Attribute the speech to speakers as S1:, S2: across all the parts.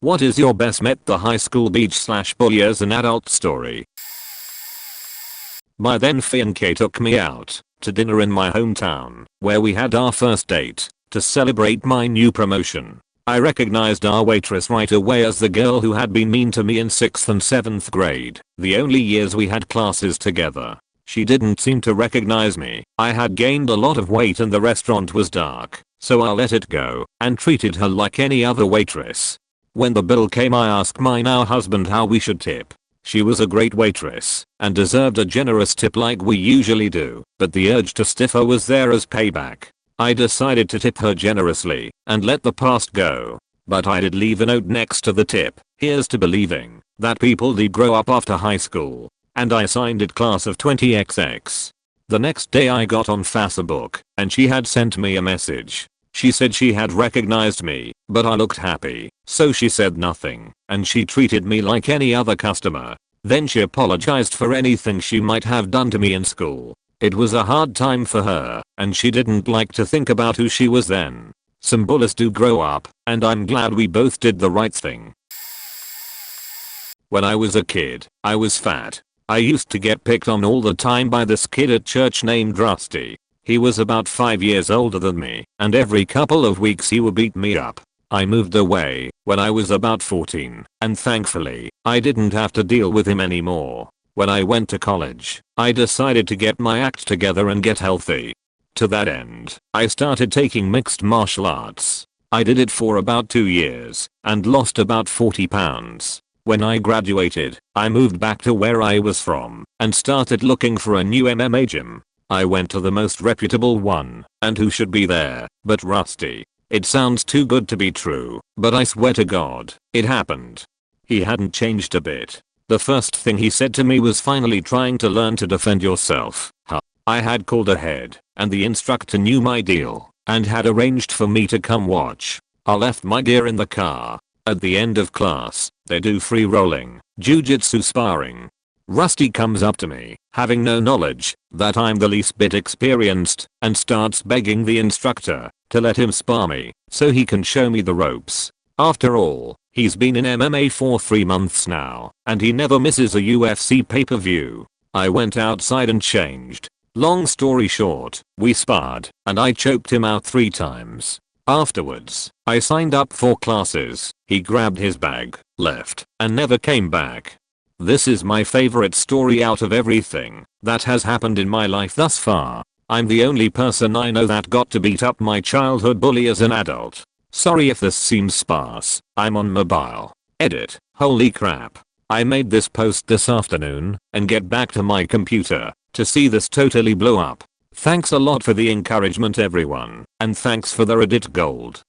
S1: What is your best met the high school beach/bully as an adult story? My then fiancé took me out to dinner in my hometown, where we had our first date to celebrate my new promotion. I recognized our waitress right away as the girl who had been mean to me in 6th and 7th grade, the only years we had classes together. She didn't seem to recognize me. I had gained a lot of weight and the restaurant was dark, so I let it go and treated her like any other waitress. When the bill came, I asked my now husband how we should tip. She was a great waitress and deserved a generous tip like we usually do, but the urge to stiff her was there as payback. I decided to tip her generously and let the past go. But I did leave a note next to the tip. Here's to believing that people did grow up after high school. And I signed it class of 20XX. The next day I got on Facebook and she had sent me a message. She said she had recognized me, but I looked happy, so she said nothing, and she treated me like any other customer. Then she apologized for anything she might have done to me in school. It was a hard time for her, and she didn't like to think about who she was then. Some bullies do grow up, and I'm glad we both did the right thing. When I was a kid, I was fat. I used to get picked on all the time by this kid at church named Rusty. He was about 5 years older than me, and every couple of weeks he would beat me up. I moved away when I was about 14, and thankfully, I didn't have to deal with him anymore. When I went to college, I decided to get my act together and get healthy. To that end, I started taking mixed martial arts. I did it for about 2 years, and lost about 40 pounds. When I graduated, I moved back to where I was from, and started looking for a new MMA gym. I went to the most reputable one, and who should be there but Rusty. It sounds too good to be true, but I swear to God, it happened. He hadn't changed a bit. The first thing he said to me was, finally trying to learn to defend yourself, huh? I had called ahead, and the instructor knew my deal, and had arranged for me to come watch. I left my gear in the car. At the end of class, they do free rolling, jujitsu sparring. Rusty comes up to me, having no knowledge that I'm the least bit experienced, and starts begging the instructor to let him spar me so he can show me the ropes. After all, he's been in MMA for 3 months now, and he never misses a UFC pay-per-view. I went outside and changed. Long story short, we sparred, and I choked him out 3 times. Afterwards, I signed up for classes. He grabbed his bag, left, and never came back. This is my favorite story out of everything that has happened in my life thus far. I'm the only person I know that got to beat up my childhood bully as an adult. Sorry if this seems sparse. I'm on mobile. Edit. Holy crap. I made this post this afternoon and get back to my computer to see this totally blow up. Thanks a lot for the encouragement, everyone, and thanks for the Reddit gold.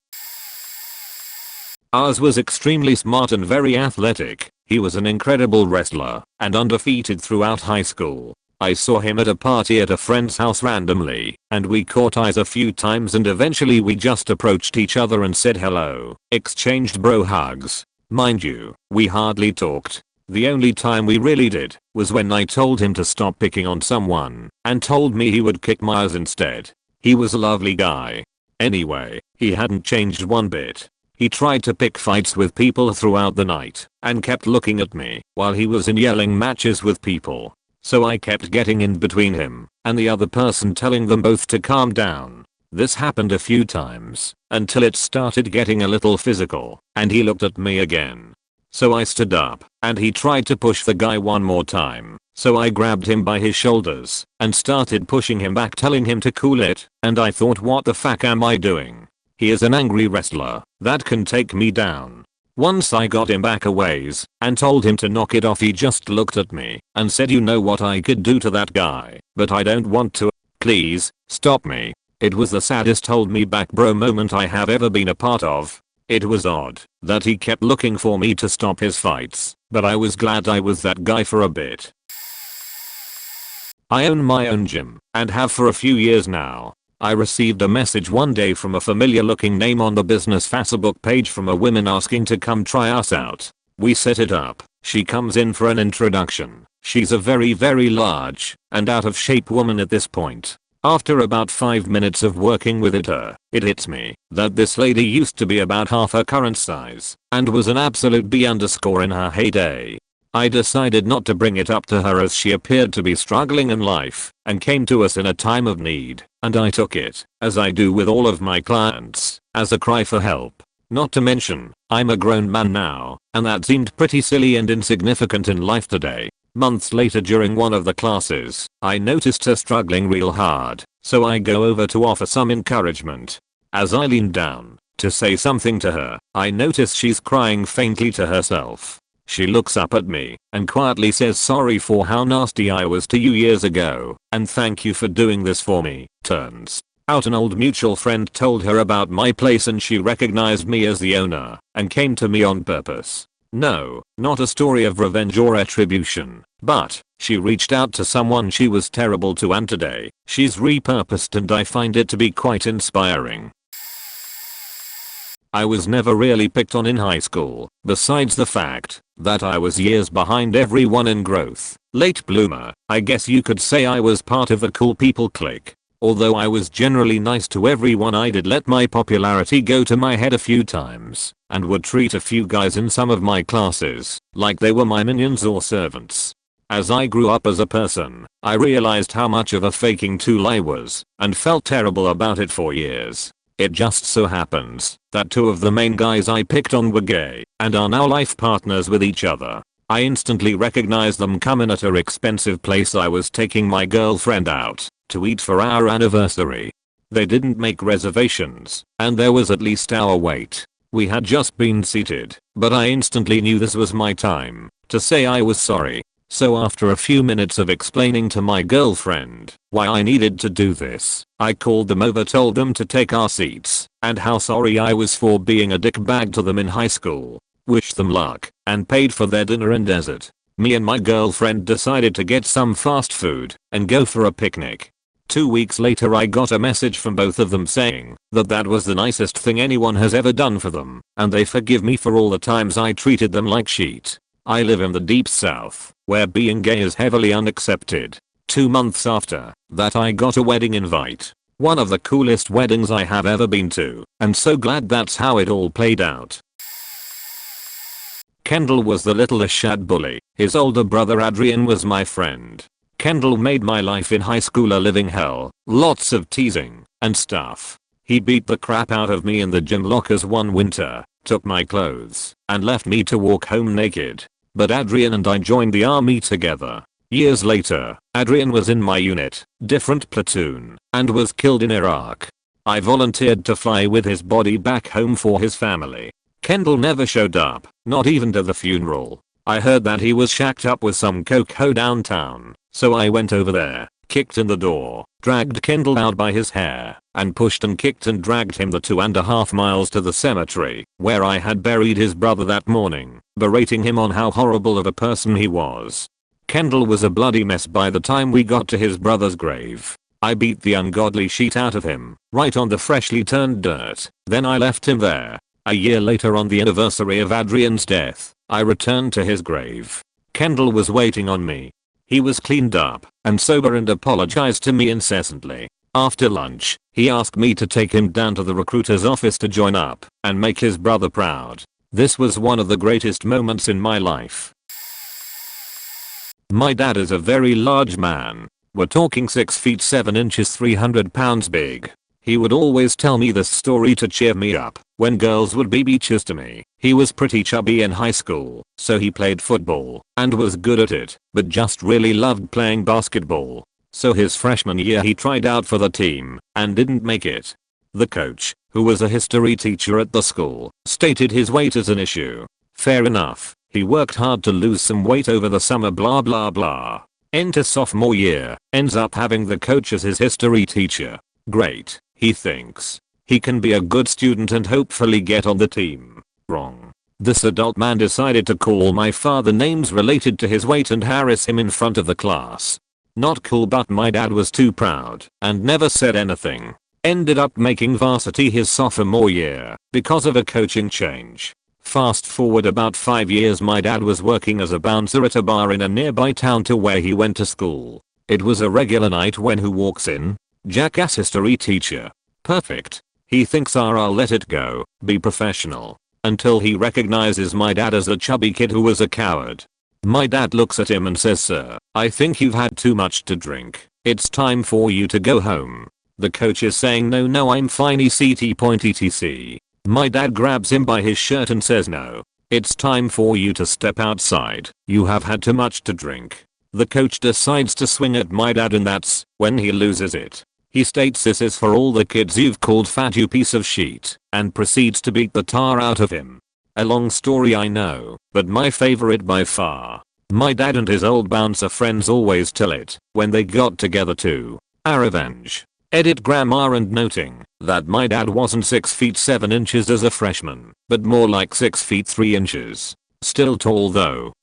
S1: Ours was extremely smart and very athletic. He was an incredible wrestler and undefeated throughout high school. I saw him at a party at a friend's house randomly, and we caught eyes a few times, and eventually we just approached each other and said hello, exchanged bro hugs. Mind you, we hardly talked. The only time we really did was when I told him to stop picking on someone and told me he would kick my ass instead. He was a lovely guy. Anyway, he hadn't changed one bit. He tried to pick fights with people throughout the night and kept looking at me while he was in yelling matches with people. So I kept getting in between him and the other person, telling them both to calm down. This happened a few times until it started getting a little physical, and he looked at me again. So I stood up, and he tried to push the guy one more time. So I grabbed him by his shoulders and started pushing him back, telling him to cool it, and I thought, what the fuck am I doing? He is an angry wrestler that can take me down. Once I got him back a ways and told him to knock it off, he just looked at me and said, you know what I could do to that guy, but I don't want to. Please, stop me. It was the saddest hold me back bro moment I have ever been a part of. It was odd that he kept looking for me to stop his fights, but I was glad I was that guy for a bit. I own my own gym and have for a few years now. I received a message one day from a familiar looking name on the business Facebook page from a woman asking to come try us out. We set it up. She comes in for an introduction. She's a very large and out of shape woman at this point. After about 5 minutes of working with it hits me that this lady used to be about half her current size and was an absolute B underscore in her heyday. I decided not to bring it up to her as she appeared to be struggling in life and came to us in a time of need, and I took it, as I do with all of my clients, as a cry for help. Not to mention, I'm a grown man now, and that seemed pretty silly and insignificant in life today. Months later during one of the classes, I noticed her struggling real hard, so I go over to offer some encouragement. As I lean down to say something to her, I notice she's crying faintly to herself. She looks up at me and quietly says sorry for how nasty I was to you years ago, and thank you for doing this for me. Turns out an old mutual friend told her about my place and she recognized me as the owner and came to me on purpose. No, not a story of revenge or attribution, but she reached out to someone she was terrible to, and today she's repurposed, and I find it to be quite inspiring. I was never really picked on in high school, besides the fact that I was years behind everyone in growth. Late bloomer, I guess you could say I was part of the cool people clique. Although I was generally nice to everyone, I did let my popularity go to my head a few times and would treat a few guys in some of my classes like they were my minions or servants. As I grew up as a person, I realized how much of a faking tool I was and felt terrible about it for years. It just so happens that two of the main guys I picked on were gay and are now life partners with each other. I instantly recognized them coming at an expensive place I was taking my girlfriend out to eat for our anniversary. They didn't make reservations, and there was at least hour wait. We had just been seated, but I instantly knew this was my time to say I was sorry. So after a few minutes of explaining to my girlfriend why I needed to do this, I called them over, told them to take our seats, and how sorry I was for being a dickbag to them in high school. Wished them luck, and paid for their dinner and dessert. Me and my girlfriend decided to get some fast food and go for a picnic. 2 weeks later I got a message from both of them saying that that was the nicest thing anyone has ever done for them, and they forgive me for all the times I treated them like shit. I live in the deep south, where being gay is heavily unaccepted. 2 months after that I got a wedding invite. One of the coolest weddings I have ever been to, and so glad that's how it all played out. Kendall was the little shad bully. His older brother Adrian was my friend. Kendall made my life in high school a living hell. Lots of teasing and stuff. He beat the crap out of me in the gym lockers one winter, took my clothes, and left me to walk home naked. But Adrian and I joined the army together. Years later, Adrian was in my unit, different platoon, and was killed in Iraq. I volunteered to fly with his body back home for his family. Kendall never showed up, not even to the funeral. I heard that he was shacked up with some coco downtown, so I went over there, kicked in the door, dragged Kendall out by his hair, and pushed and kicked and dragged him the 2.5 miles to the cemetery, where I had buried his brother that morning, berating him on how horrible of a person he was. Kendall was a bloody mess by the time we got to his brother's grave. I beat the ungodly shit out of him, right on the freshly turned dirt, then I left him there. A year later, on the anniversary of Adrian's death, I returned to his grave. Kendall was waiting on me. He was cleaned up and sober and apologized to me incessantly. After lunch, he asked me to take him down to the recruiter's office to join up and make his brother proud. This was one of the greatest moments in my life. My dad is a very large man. We're talking 6 feet 7 inches, 300 pounds big. He would always tell me this story to cheer me up when girls would be bitches to me. He was pretty chubby in high school, so he played football and was good at it, but just really loved playing basketball. So his freshman year he tried out for the team and didn't make it. The coach, who was a history teacher at the school, stated his weight as an issue. Fair enough, he worked hard to lose some weight over the summer, blah blah blah. Enter sophomore year, ends up having the coach as his history teacher. Great. He thinks he can be a good student and hopefully get on the team. Wrong. This adult man decided to call my father names related to his weight and harass him in front of the class. Not cool, but my dad was too proud and never said anything. Ended up making varsity his sophomore year because of a coaching change. Fast forward about 5 years, my dad was working as a bouncer at a bar in a nearby town to where he went to school. It was a regular night when who walks in? Jackass history teacher. Perfect. He thinks I'll let it go, be professional. Until he recognizes my dad as a chubby kid who was a coward. My dad looks at him and says, "Sir, I think you've had too much to drink. It's time for you to go home." The coach is saying, "No, I'm fine etc. My dad grabs him by his shirt and says, "No. It's time for you to step outside. You have had too much to drink." The coach decides to swing at my dad, and that's when he loses it. He states, "This is for all the kids you've called fat, you piece of shit," and proceeds to beat the tar out of him. A long story, I know, but my favorite by far. My dad and his old bouncer friends always tell it when they got together too. Our revenge. Edit grammar and noting that my dad wasn't 6 feet 7 inches as a freshman, but more like 6 feet 3 inches. Still tall though.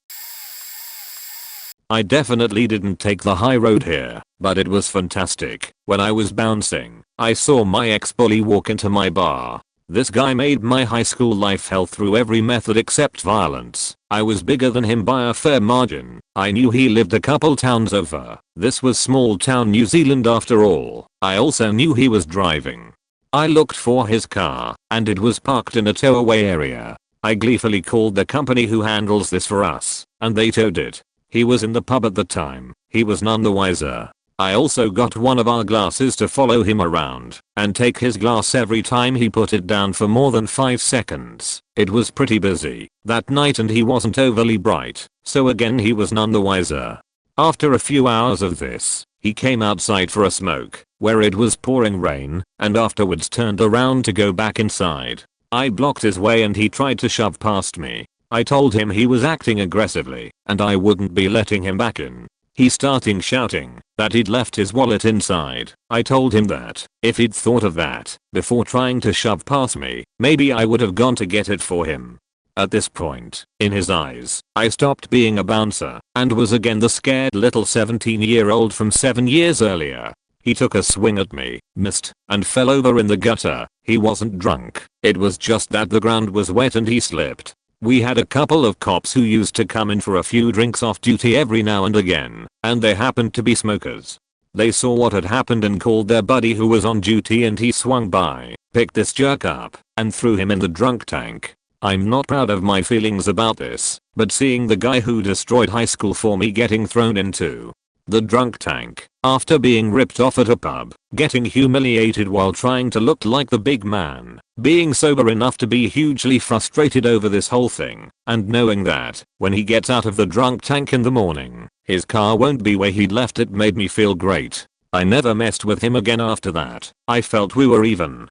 S1: I definitely didn't take the high road here, but it was fantastic. When I was bouncing, I saw my ex-bully walk into my bar. This guy made my high school life hell through every method except violence. I was bigger than him by a fair margin. I knew he lived a couple towns over. This was small town New Zealand after all. I also knew he was driving. I looked for his car, and it was parked in a towaway area. I gleefully called the company who handles this for us, and they towed it. He was in the pub at the time. He was none the wiser. I also got one of our glasses to follow him around and take his glass every time he put it down for more than 5 seconds. It was pretty busy that night and he wasn't overly bright, so again he was none the wiser. After a few hours of this, he came outside for a smoke, where it was pouring rain, and afterwards turned around to go back inside. I blocked his way and he tried to shove past me. I told him he was acting aggressively and I wouldn't be letting him back in. He started shouting that he'd left his wallet inside. I told him that if he'd thought of that before trying to shove past me, maybe I would have gone to get it for him. At this point, in his eyes, I stopped being a bouncer and was again the scared little 17-year-old from 7 years earlier. He took a swing at me, missed, and fell over in the gutter. He wasn't drunk. It was just that the ground was wet and he slipped. We had a couple of cops who used to come in for a few drinks off duty every now and again, and they happened to be smokers. They saw what had happened and called their buddy who was on duty, and he swung by, picked this jerk up, and threw him in the drunk tank. I'm not proud of my feelings about this, but seeing the guy who destroyed high school for me getting thrown into the drunk tank, after being ripped off at a pub, getting humiliated while trying to look like the big man, being sober enough to be hugely frustrated over this whole thing, and knowing that, when he gets out of the drunk tank in the morning, his car won't be where he'd left it made me feel great. I never messed with him again after that. I felt we were even.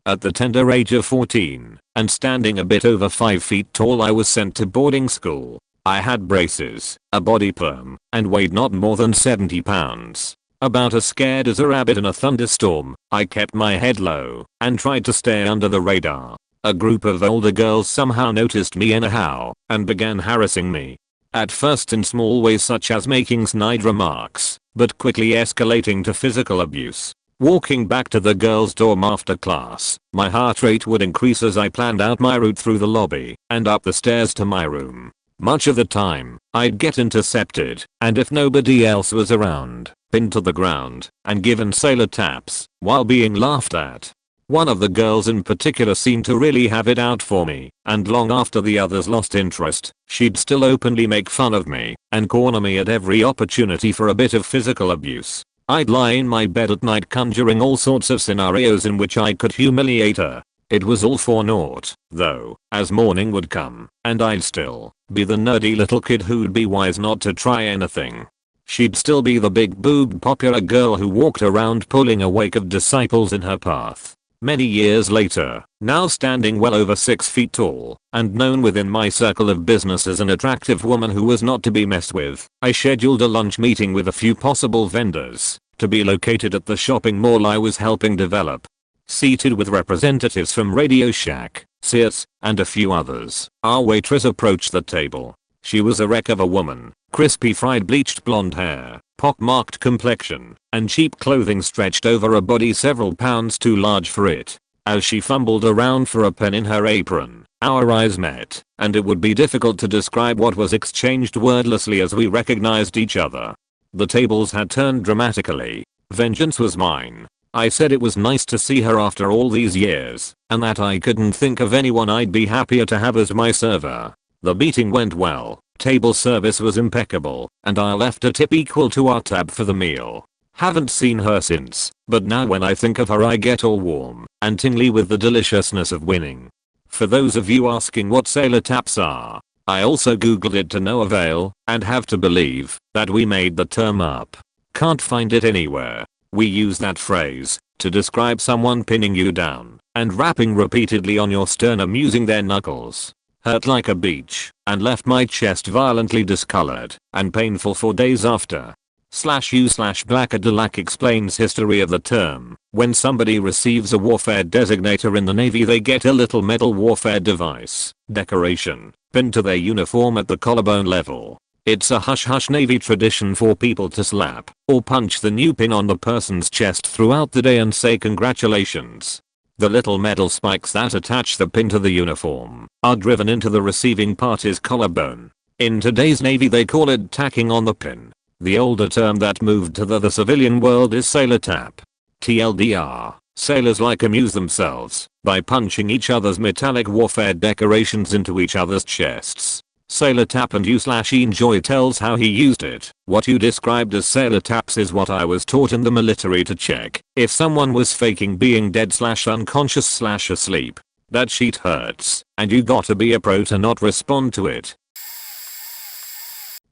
S1: At the tender age of 14, and standing a bit over 5 feet tall, I was sent to boarding school. I had braces, a body perm, and weighed not more than 70 pounds. About as scared as a rabbit in a thunderstorm, I kept my head low and tried to stay under the radar. A group of older girls somehow noticed me anyhow and began harassing me. At first in small ways such as making snide remarks, but quickly escalating to physical abuse. Walking back to the girls' dorm after class, my heart rate would increase as I planned out my route through the lobby and up the stairs to my room. Much of the time, I'd get intercepted, and if nobody else was around, pinned to the ground and given sailor taps while being laughed at. One of the girls in particular seemed to really have it out for me, and long after the others lost interest, she'd still openly make fun of me and corner me at every opportunity for a bit of physical abuse. I'd lie in my bed at night conjuring all sorts of scenarios in which I could humiliate her. It was all for naught, though, as morning would come, and I'd still be the nerdy little kid who'd be wise not to try anything. She'd still be the big boobed popular girl who walked around pulling a wake of disciples in her path. Many years later, now standing well over 6 feet tall, and known within my circle of business as an attractive woman who was not to be messed with, I scheduled a lunch meeting with a few possible vendors, to be located at the shopping mall I was helping develop. Seated with representatives from Radio Shack, Sears, and a few others, our waitress approached the table. She was a wreck of a woman, crispy fried bleached blonde hair, pock-marked complexion, and cheap clothing stretched over a body several pounds too large for it. As she fumbled around for a pen in her apron, our eyes met, and it would be difficult to describe what was exchanged wordlessly as we recognized each other. The tables had turned dramatically. Vengeance was mine. I said it was nice to see her after all these years, and that I couldn't think of anyone I'd be happier to have as my server. The meeting went well, table service was impeccable, and I left a tip equal to our tab for the meal. Haven't seen her since, but now when I think of her I get all warm and tingly with the deliciousness of winning. For those of you asking what sailor taps are, I also googled it to no avail, and have to believe that we made the term up. Can't find it anywhere. We use that phrase to describe someone pinning you down and rapping repeatedly on your sternum using their knuckles. Hurt like a beach and left my chest violently discolored and painful for days after. /u/Blackadelac explains history of the term. When somebody receives a warfare designator in the Navy, they get a little metal warfare device decoration pinned to their uniform at the collarbone level. It's a hush-hush Navy tradition for people to slap or punch the new pin on the person's chest throughout the day and say congratulations. The little metal spikes that attach the pin to the uniform are driven into the receiving party's collarbone. In today's Navy they call it tacking on the pin. The older term that moved to the civilian world is sailor tap. TLDR, sailors like amuse themselves by punching each other's metallic warfare decorations into each other's chests. Sailor tap and u/enjoy tells how he used it. What you described as sailor taps is what I was taught in the military to check if someone was faking being dead/unconscious/asleep. That shit hurts, and you gotta be a pro to not respond to it.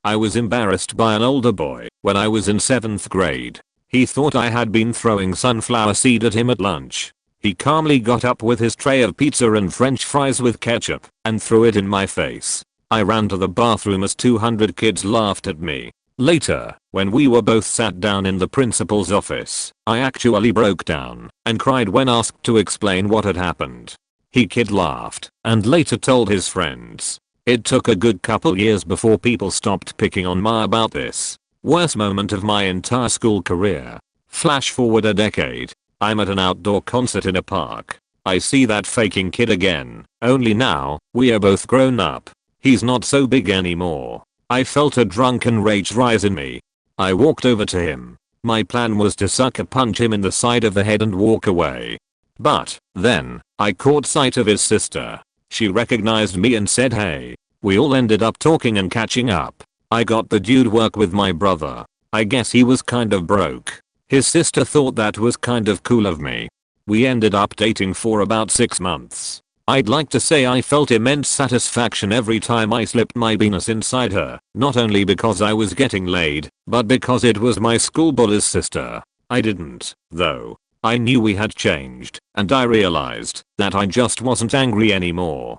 S1: I was embarrassed by an older boy when I was in 7th grade. He thought I had been throwing sunflower seed at him at lunch. He calmly got up with his tray of pizza and french fries with ketchup and threw it in my face. I ran to the bathroom as 200 kids laughed at me. Later, when we were both sat down in the principal's office, I actually broke down and cried when asked to explain what had happened. He kid laughed and later told his friends. It took a good couple years before people stopped picking on me about this. Worst moment of my entire school career. Flash forward a decade. I'm at an outdoor concert in a park. I see that faking kid again, only now, we are both grown up. He's not so big anymore. I felt a drunken rage rise in me. I walked over to him. My plan was to sucker punch him in the side of the head and walk away. But then, I caught sight of his sister. She recognized me and said hey. We all ended up talking and catching up. I got the dude work with my brother. I guess he was kind of broke. His sister thought that was kind of cool of me. We ended up dating for about 6 months. I'd like to say I felt immense satisfaction every time I slipped my penis inside her, not only because I was getting laid, but because it was my school bully's sister. I didn't, though. I knew we had changed, and I realized that I just wasn't angry anymore.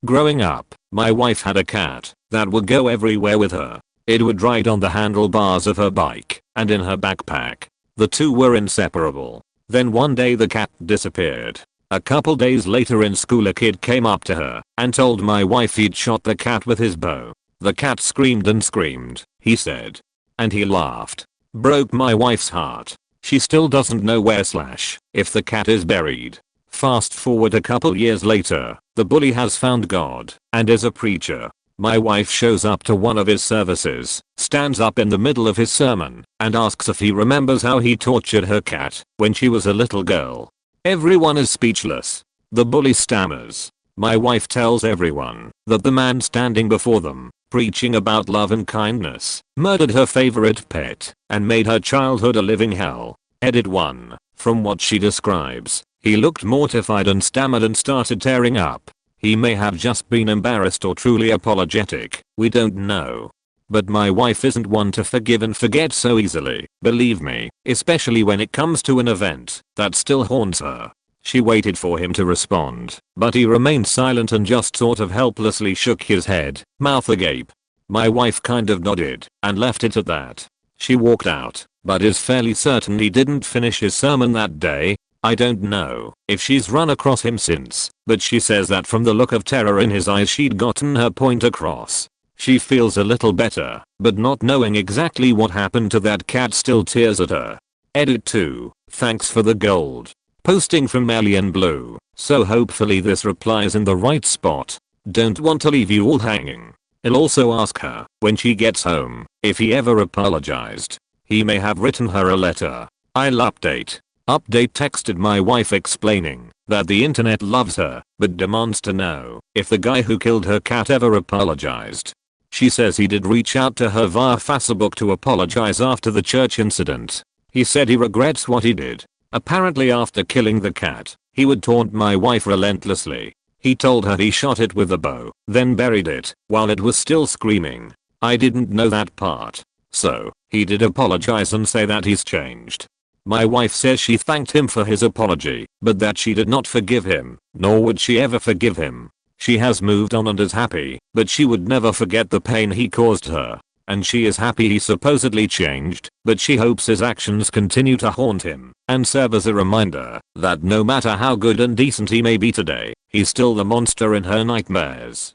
S1: Growing up, my wife had a cat that would go everywhere with her. It would ride on the handlebars of her bike and in her backpack. The two were inseparable. Then one day the cat disappeared. A couple days later in school a kid came up to her and told my wife he'd shot the cat with his bow. The cat screamed and screamed, he said. And he laughed. Broke my wife's heart. She still doesn't know where/if the cat is buried. Fast forward a couple years later, the bully has found God and is a preacher. My wife shows up to one of his services, stands up in the middle of his sermon, and asks if he remembers how he tortured her cat when she was a little girl. Everyone is speechless. The bully stammers. My wife tells everyone that the man standing before them, preaching about love and kindness, murdered her favorite pet and made her childhood a living hell. Edit 1. From what she describes, he looked mortified and stammered and started tearing up. He may have just been embarrassed or truly apologetic, we don't know. But my wife isn't one to forgive and forget so easily, believe me, especially when it comes to an event that still haunts her. She waited for him to respond, but he remained silent and just sort of helplessly shook his head, mouth agape. My wife kind of nodded and left it at that. She walked out, but is fairly certain he didn't finish his sermon that day. I don't know if she's run across him since, but she says that from the look of terror in his eyes she'd gotten her point across. She feels a little better, but not knowing exactly what happened to that cat still tears at her. Edit 2. Thanks for the gold. Posting from Alien Blue, so hopefully this replies in the right spot. Don't want to leave you all hanging. He'll also ask her, when she gets home, if he ever apologized. He may have written her a letter. I'll update. Update texted my wife explaining that the internet loves her, but demands to know if the guy who killed her cat ever apologized. She says he did reach out to her via Facebook to apologize after the church incident. He said he regrets what he did. Apparently after killing the cat, he would taunt my wife relentlessly. He told her he shot it with a bow, then buried it while it was still screaming. I didn't know that part. So, he did apologize and say that he's changed. My wife says she thanked him for his apology, but that she did not forgive him, nor would she ever forgive him. She has moved on and is happy, but she would never forget the pain he caused her. And she is happy he supposedly changed, but she hopes his actions continue to haunt him and serve as a reminder that no matter how good and decent he may be today, he's still the monster in her nightmares.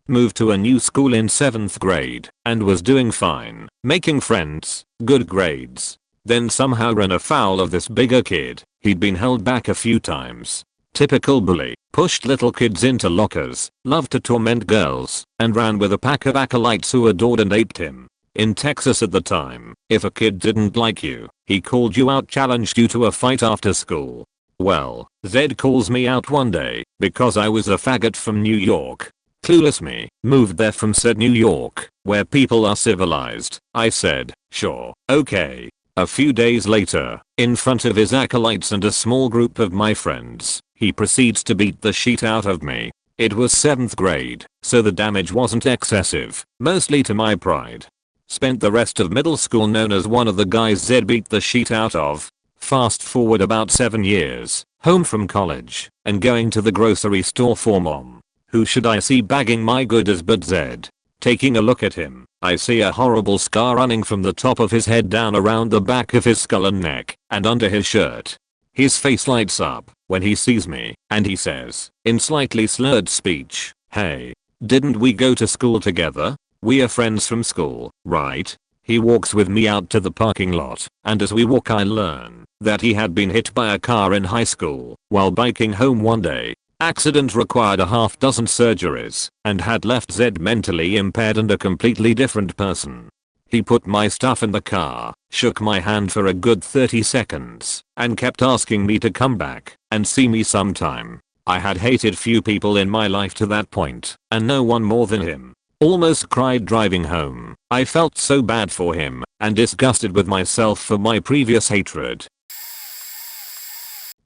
S1: Moved to a new school in 7th grade and was doing fine, making friends, good grades. Then somehow ran afoul of this bigger kid. He'd been held back a few times. Typical bully, pushed little kids into lockers, loved to torment girls, and ran with a pack of acolytes who adored and aped him. In Texas at the time, if a kid didn't like you, he called you out, challenged you to a fight after school. Well, Zed calls me out one day because I was a faggot from New York. Clueless me, moved there from said New York, where people are civilized. I said, sure, okay. A few days later, in front of his acolytes and a small group of my friends, he proceeds to beat the shit out of me. It was 7th grade, so the damage wasn't excessive, mostly to my pride. Spent the rest of middle school known as one of the guys Zed beat the shit out of. Fast forward about 7 years, home from college, and going to the grocery store for mom. Who should I see bagging my goodies but Zed? Taking a look at him, I see a horrible scar running from the top of his head down around the back of his skull and neck, and under his shirt. His face lights up when he sees me, and he says, in slightly slurred speech, "Hey, didn't we go to school together? We are friends from school, right?" He walks with me out to the parking lot, and as we walk I learn that he had been hit by a car in high school while biking home one day. Accident required a half dozen surgeries and had left Zed mentally impaired and a completely different person. He put my stuff in the car, shook my hand for a good 30 seconds, and kept asking me to come back and see me sometime. I had hated few people in my life to that point, and no one more than him. Almost cried driving home. I felt so bad for him and disgusted with myself for my previous hatred.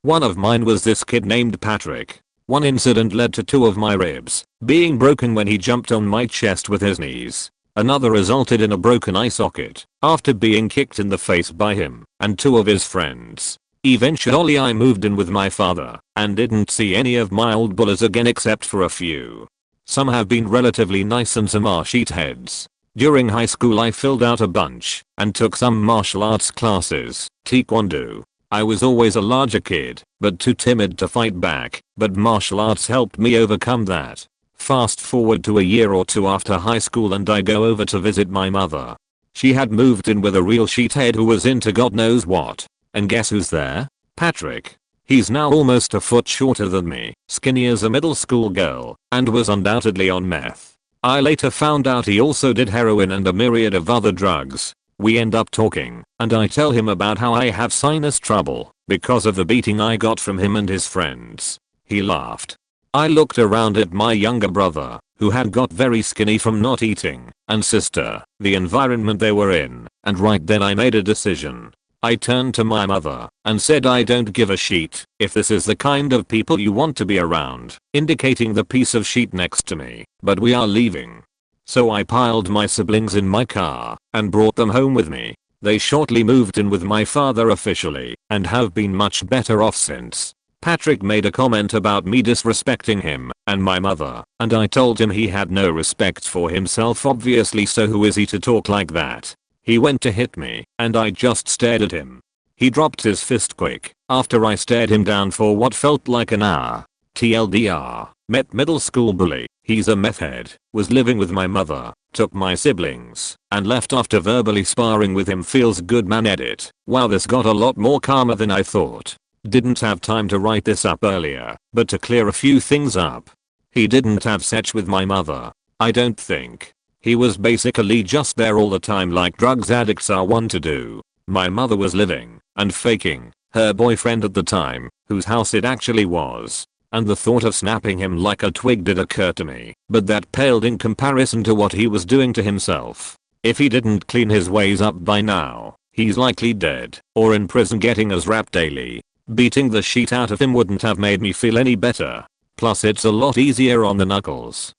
S1: One of mine was this kid named Patrick. One incident led to 2 of my ribs being broken when he jumped on my chest with his knees. Another resulted in a broken eye socket after being kicked in the face by him and 2 of his friends. Eventually I moved in with my father and didn't see any of my old bullies again except for a few. Some have been relatively nice and some are sheetheads. During high school I filled out a bunch and took some martial arts classes, taekwondo. I was always a larger kid, but too timid to fight back, but martial arts helped me overcome that. Fast forward to a year or 2 after high school and I go over to visit my mother. She had moved in with a real sheethead who was into God knows what. And guess who's there? Patrick. He's now almost a foot shorter than me, skinny as a middle school girl, and was undoubtedly on meth. I later found out he also did heroin and a myriad of other drugs. We end up talking, and I tell him about how I have sinus trouble because of the beating I got from him and his friends. He laughed. I looked around at my younger brother, who had got very skinny from not eating, and sister, the environment they were in, and right then I made a decision. I turned to my mother and said, I don't give a shit if this is the kind of people you want to be around, indicating the piece of sheet next to me, but we are leaving. So I piled my siblings in my car and brought them home with me. They shortly moved in with my father officially and have been much better off since. Patrick made a comment about me disrespecting him and my mother, and I told him he had no respect for himself obviously, so who is he to talk like that? He went to hit me and I just stared at him. He dropped his fist quick after I stared him down for what felt like an hour. TLDR, met middle school bully, he's a meth head, was living with my mother, took my siblings, and left after verbally sparring with him. Feels good, man. Edit. Wow, this got a lot more calmer than I thought. Didn't have time to write this up earlier, but to clear a few things up. He didn't have sex with my mother. I don't think. He was basically just there all the time like drugs addicts are wont to do. My mother was living and faking her boyfriend at the time, whose house it actually was. And the thought of snapping him like a twig did occur to me, but that paled in comparison to what he was doing to himself. If he didn't clean his ways up by now, he's likely dead or in prison getting his rap daily. Beating the shit out of him wouldn't have made me feel any better. Plus it's a lot easier on the knuckles.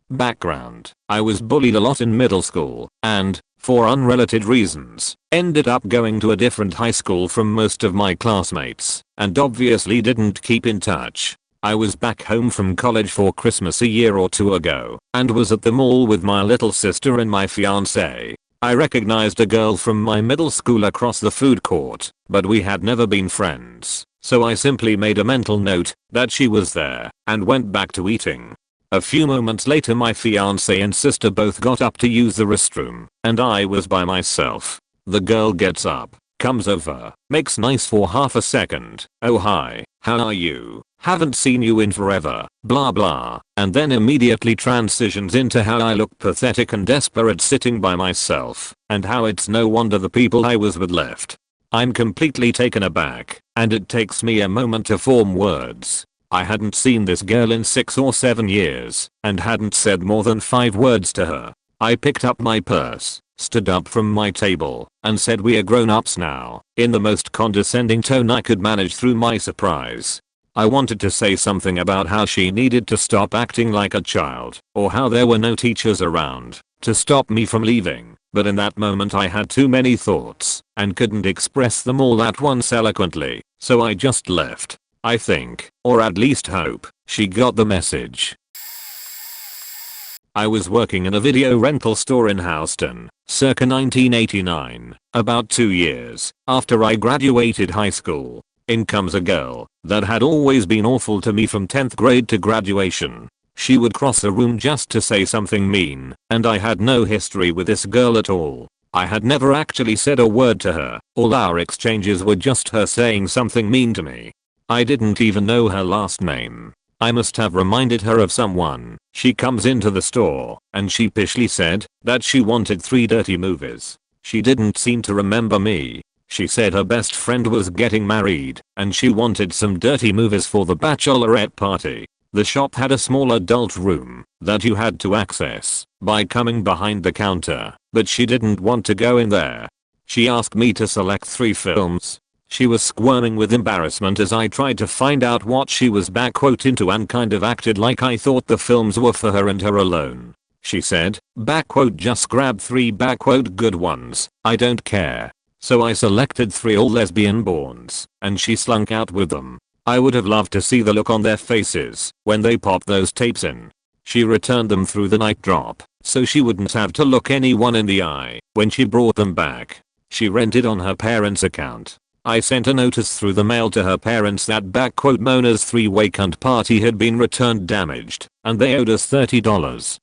S1: Background: I was bullied a lot in middle school and, for unrelated reasons, ended up going to a different high school from most of my classmates and obviously didn't keep in touch. I was back home from college for Christmas a year or two ago and was at the mall with my little sister and my fiance. I recognized a girl from my middle school across the food court, but we had never been friends, so I simply made a mental note that she was there and went back to eating. A few moments later my fiance and sister both got up to use the restroom, and I was by myself. The girl gets up, comes over, makes nice for half a second. "Oh hi, how are you? Haven't seen you in forever, blah blah," and then immediately transitions into how I look pathetic and desperate sitting by myself, and how it's no wonder the people I was with left. I'm completely taken aback, and it takes me a moment to form words. I hadn't seen this girl in 6 or 7 years, and hadn't said more than 5 words to her. I picked up my purse, stood up from my table, and said "We are grown-ups now," in the most condescending tone I could manage through my surprise. I wanted to say something about how she needed to stop acting like a child, or how there were no teachers around to stop me from leaving, but in that moment I had too many thoughts, and couldn't express them all at once eloquently, so I just left. I think, or at least hope, she got the message. I was working in a video rental store in Houston, circa 1989, about 2 years after I graduated high school. In comes a girl that had always been awful to me from 10th grade to graduation. She would cross a room just to say something mean, and I had no history with this girl at all. I had never actually said a word to her. All our exchanges were just her saying something mean to me. I didn't even know her last name. I must have reminded her of someone. She comes into the store and sheepishly said that she wanted 3 dirty movies. She didn't seem to remember me. She said her best friend was getting married and she wanted some dirty movies for the bachelorette party. The shop had a small adult room that you had to access by coming behind the counter, but she didn't want to go in there. She asked me to select 3 films. She was squirming with embarrassment as I tried to find out what she was into and kind of acted like I thought the films were for her and her alone. She said, "Just grab 3 good ones, I don't care." So I selected 3 all lesbian borns, and she slunk out with them. I would have loved to see the look on their faces when they popped those tapes in. She returned them through the night drop, so she wouldn't have to look anyone in the eye when she brought them back. She rented on her parents' account. I sent a notice through the mail to her parents that Mona's 3-way cunt party had been returned damaged, and they owed us $30.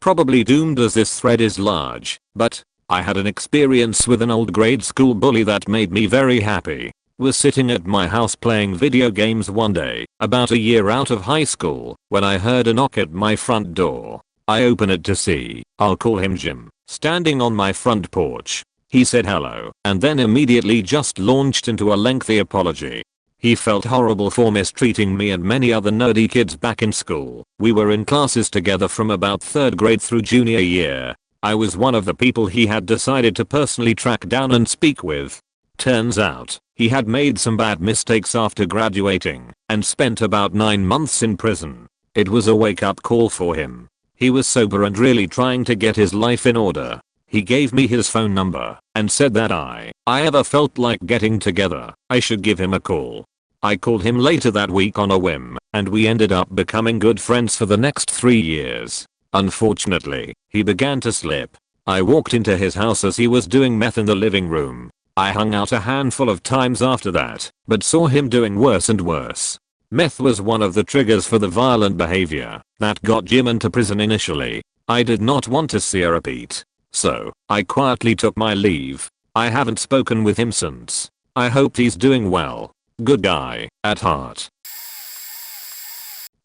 S1: Probably doomed as this thread is large, but I had an experience with an old grade school bully that made me very happy. Was sitting at my house playing video games one day, about a year out of high school, when I heard a knock at my front door. I open it to see, I'll call him Jim, standing on my front porch. He said hello and then immediately just launched into a lengthy apology. He felt horrible for mistreating me and many other nerdy kids back in school. We were in classes together from about 3rd grade through junior year. I was one of the people he had decided to personally track down and speak with. Turns out, he had made some bad mistakes after graduating and spent about 9 months in prison. It was a wake-up call for him. He was sober and really trying to get his life in order. He gave me his phone number and said that I ever felt like getting together, I should give him a call. I called him later that week on a whim, and we ended up becoming good friends for the next 3 years. Unfortunately, he began to slip. I walked into his house as he was doing meth in the living room. I hung out a handful of times after that, but saw him doing worse and worse. Meth was one of the triggers for the violent behavior that got Jim into prison initially. I did not want to see a repeat. So, I quietly took my leave. I haven't spoken with him since. I hope he's doing well. Good guy, at heart.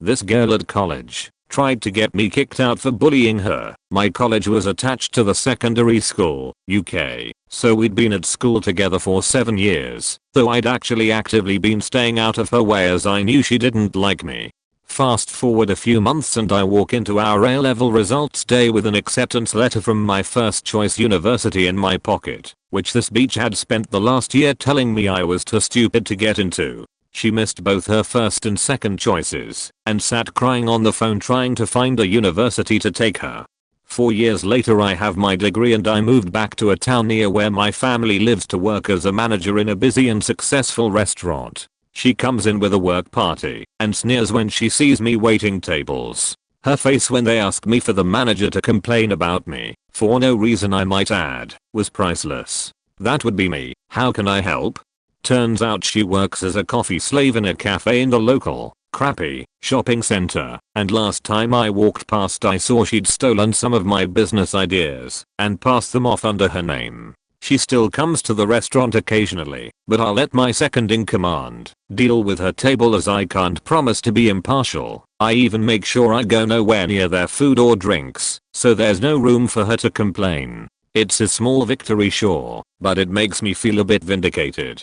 S1: This girl at college tried to get me kicked out for bullying her. My college was attached to the secondary school, UK, so we'd been at school together for 7 years, though I'd actually actively been staying out of her way as I knew she didn't like me. Fast forward a few months and I walk into our A-level results day with an acceptance letter from my first choice university in my pocket, which this bitch had spent the last year telling me I was too stupid to get into. She missed both her first and second choices and sat crying on the phone trying to find a university to take her. 4 years later I have my degree and I moved back to a town near where my family lives to work as a manager in a busy and successful restaurant. She comes in with a work party and sneers when she sees me waiting tables. Her face when they ask me for the manager to complain about me, for no reason I might add, was priceless. That would be me. How can I help? Turns out she works as a coffee slave in a cafe in the local, crappy, shopping center, and last time I walked past I saw she'd stolen some of my business ideas and passed them off under her name. She still comes to the restaurant occasionally, but I'll let my second in command deal with her table as I can't promise to be impartial. I even make sure I go nowhere near their food or drinks, so there's no room for her to complain. It's a small victory sure, but it makes me feel a bit vindicated.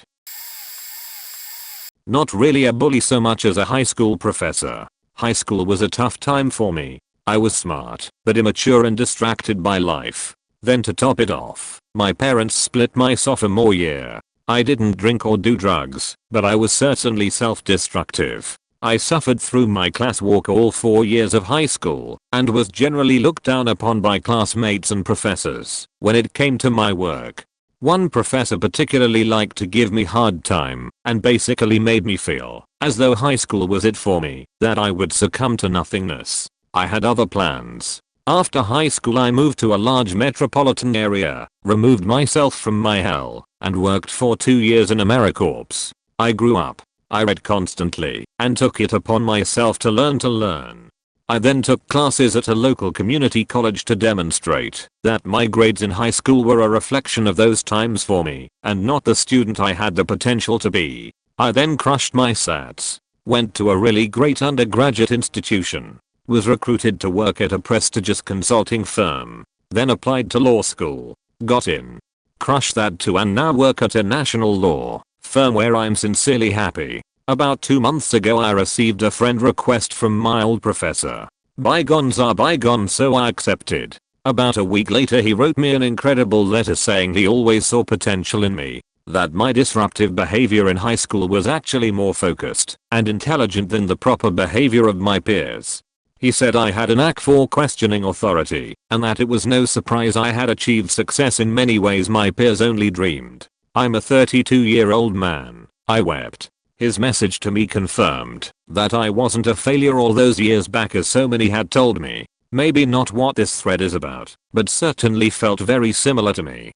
S1: Not really a bully so much as a high school professor. High school was a tough time for me. I was smart, but immature and distracted by life. Then to top it off, my parents split my sophomore year. I didn't drink or do drugs, but I was certainly self-destructive. I suffered through my classwork all 4 years of high school and was generally looked down upon by classmates and professors when it came to my work. One professor particularly liked to give me hard time and basically made me feel as though high school was it for me, that I would succumb to nothingness. I had other plans. After high school I moved to a large metropolitan area, removed myself from my hell, and worked for 2 years in AmeriCorps. I grew up. I read constantly and took it upon myself to learn. I then took classes at a local community college to demonstrate that my grades in high school were a reflection of those times for me and not the student I had the potential to be. I then crushed my SATs, went to a really great undergraduate institution, was recruited to work at a prestigious consulting firm, then applied to law school, got in, crushed that too and now work at a national law firm where I'm sincerely happy. About 2 months ago I received a friend request from my old professor. Bygones are bygones, so I accepted. About a week later he wrote me an incredible letter saying he always saw potential in me, that my disruptive behavior in high school was actually more focused and intelligent than the proper behavior of my peers. He said I had a knack for questioning authority and that it was no surprise I had achieved success in many ways my peers only dreamed. I'm a 32-year-old man. I wept. His message to me confirmed that I wasn't a failure all those years back as so many had told me. Maybe not what this thread is about, but certainly felt very similar to me.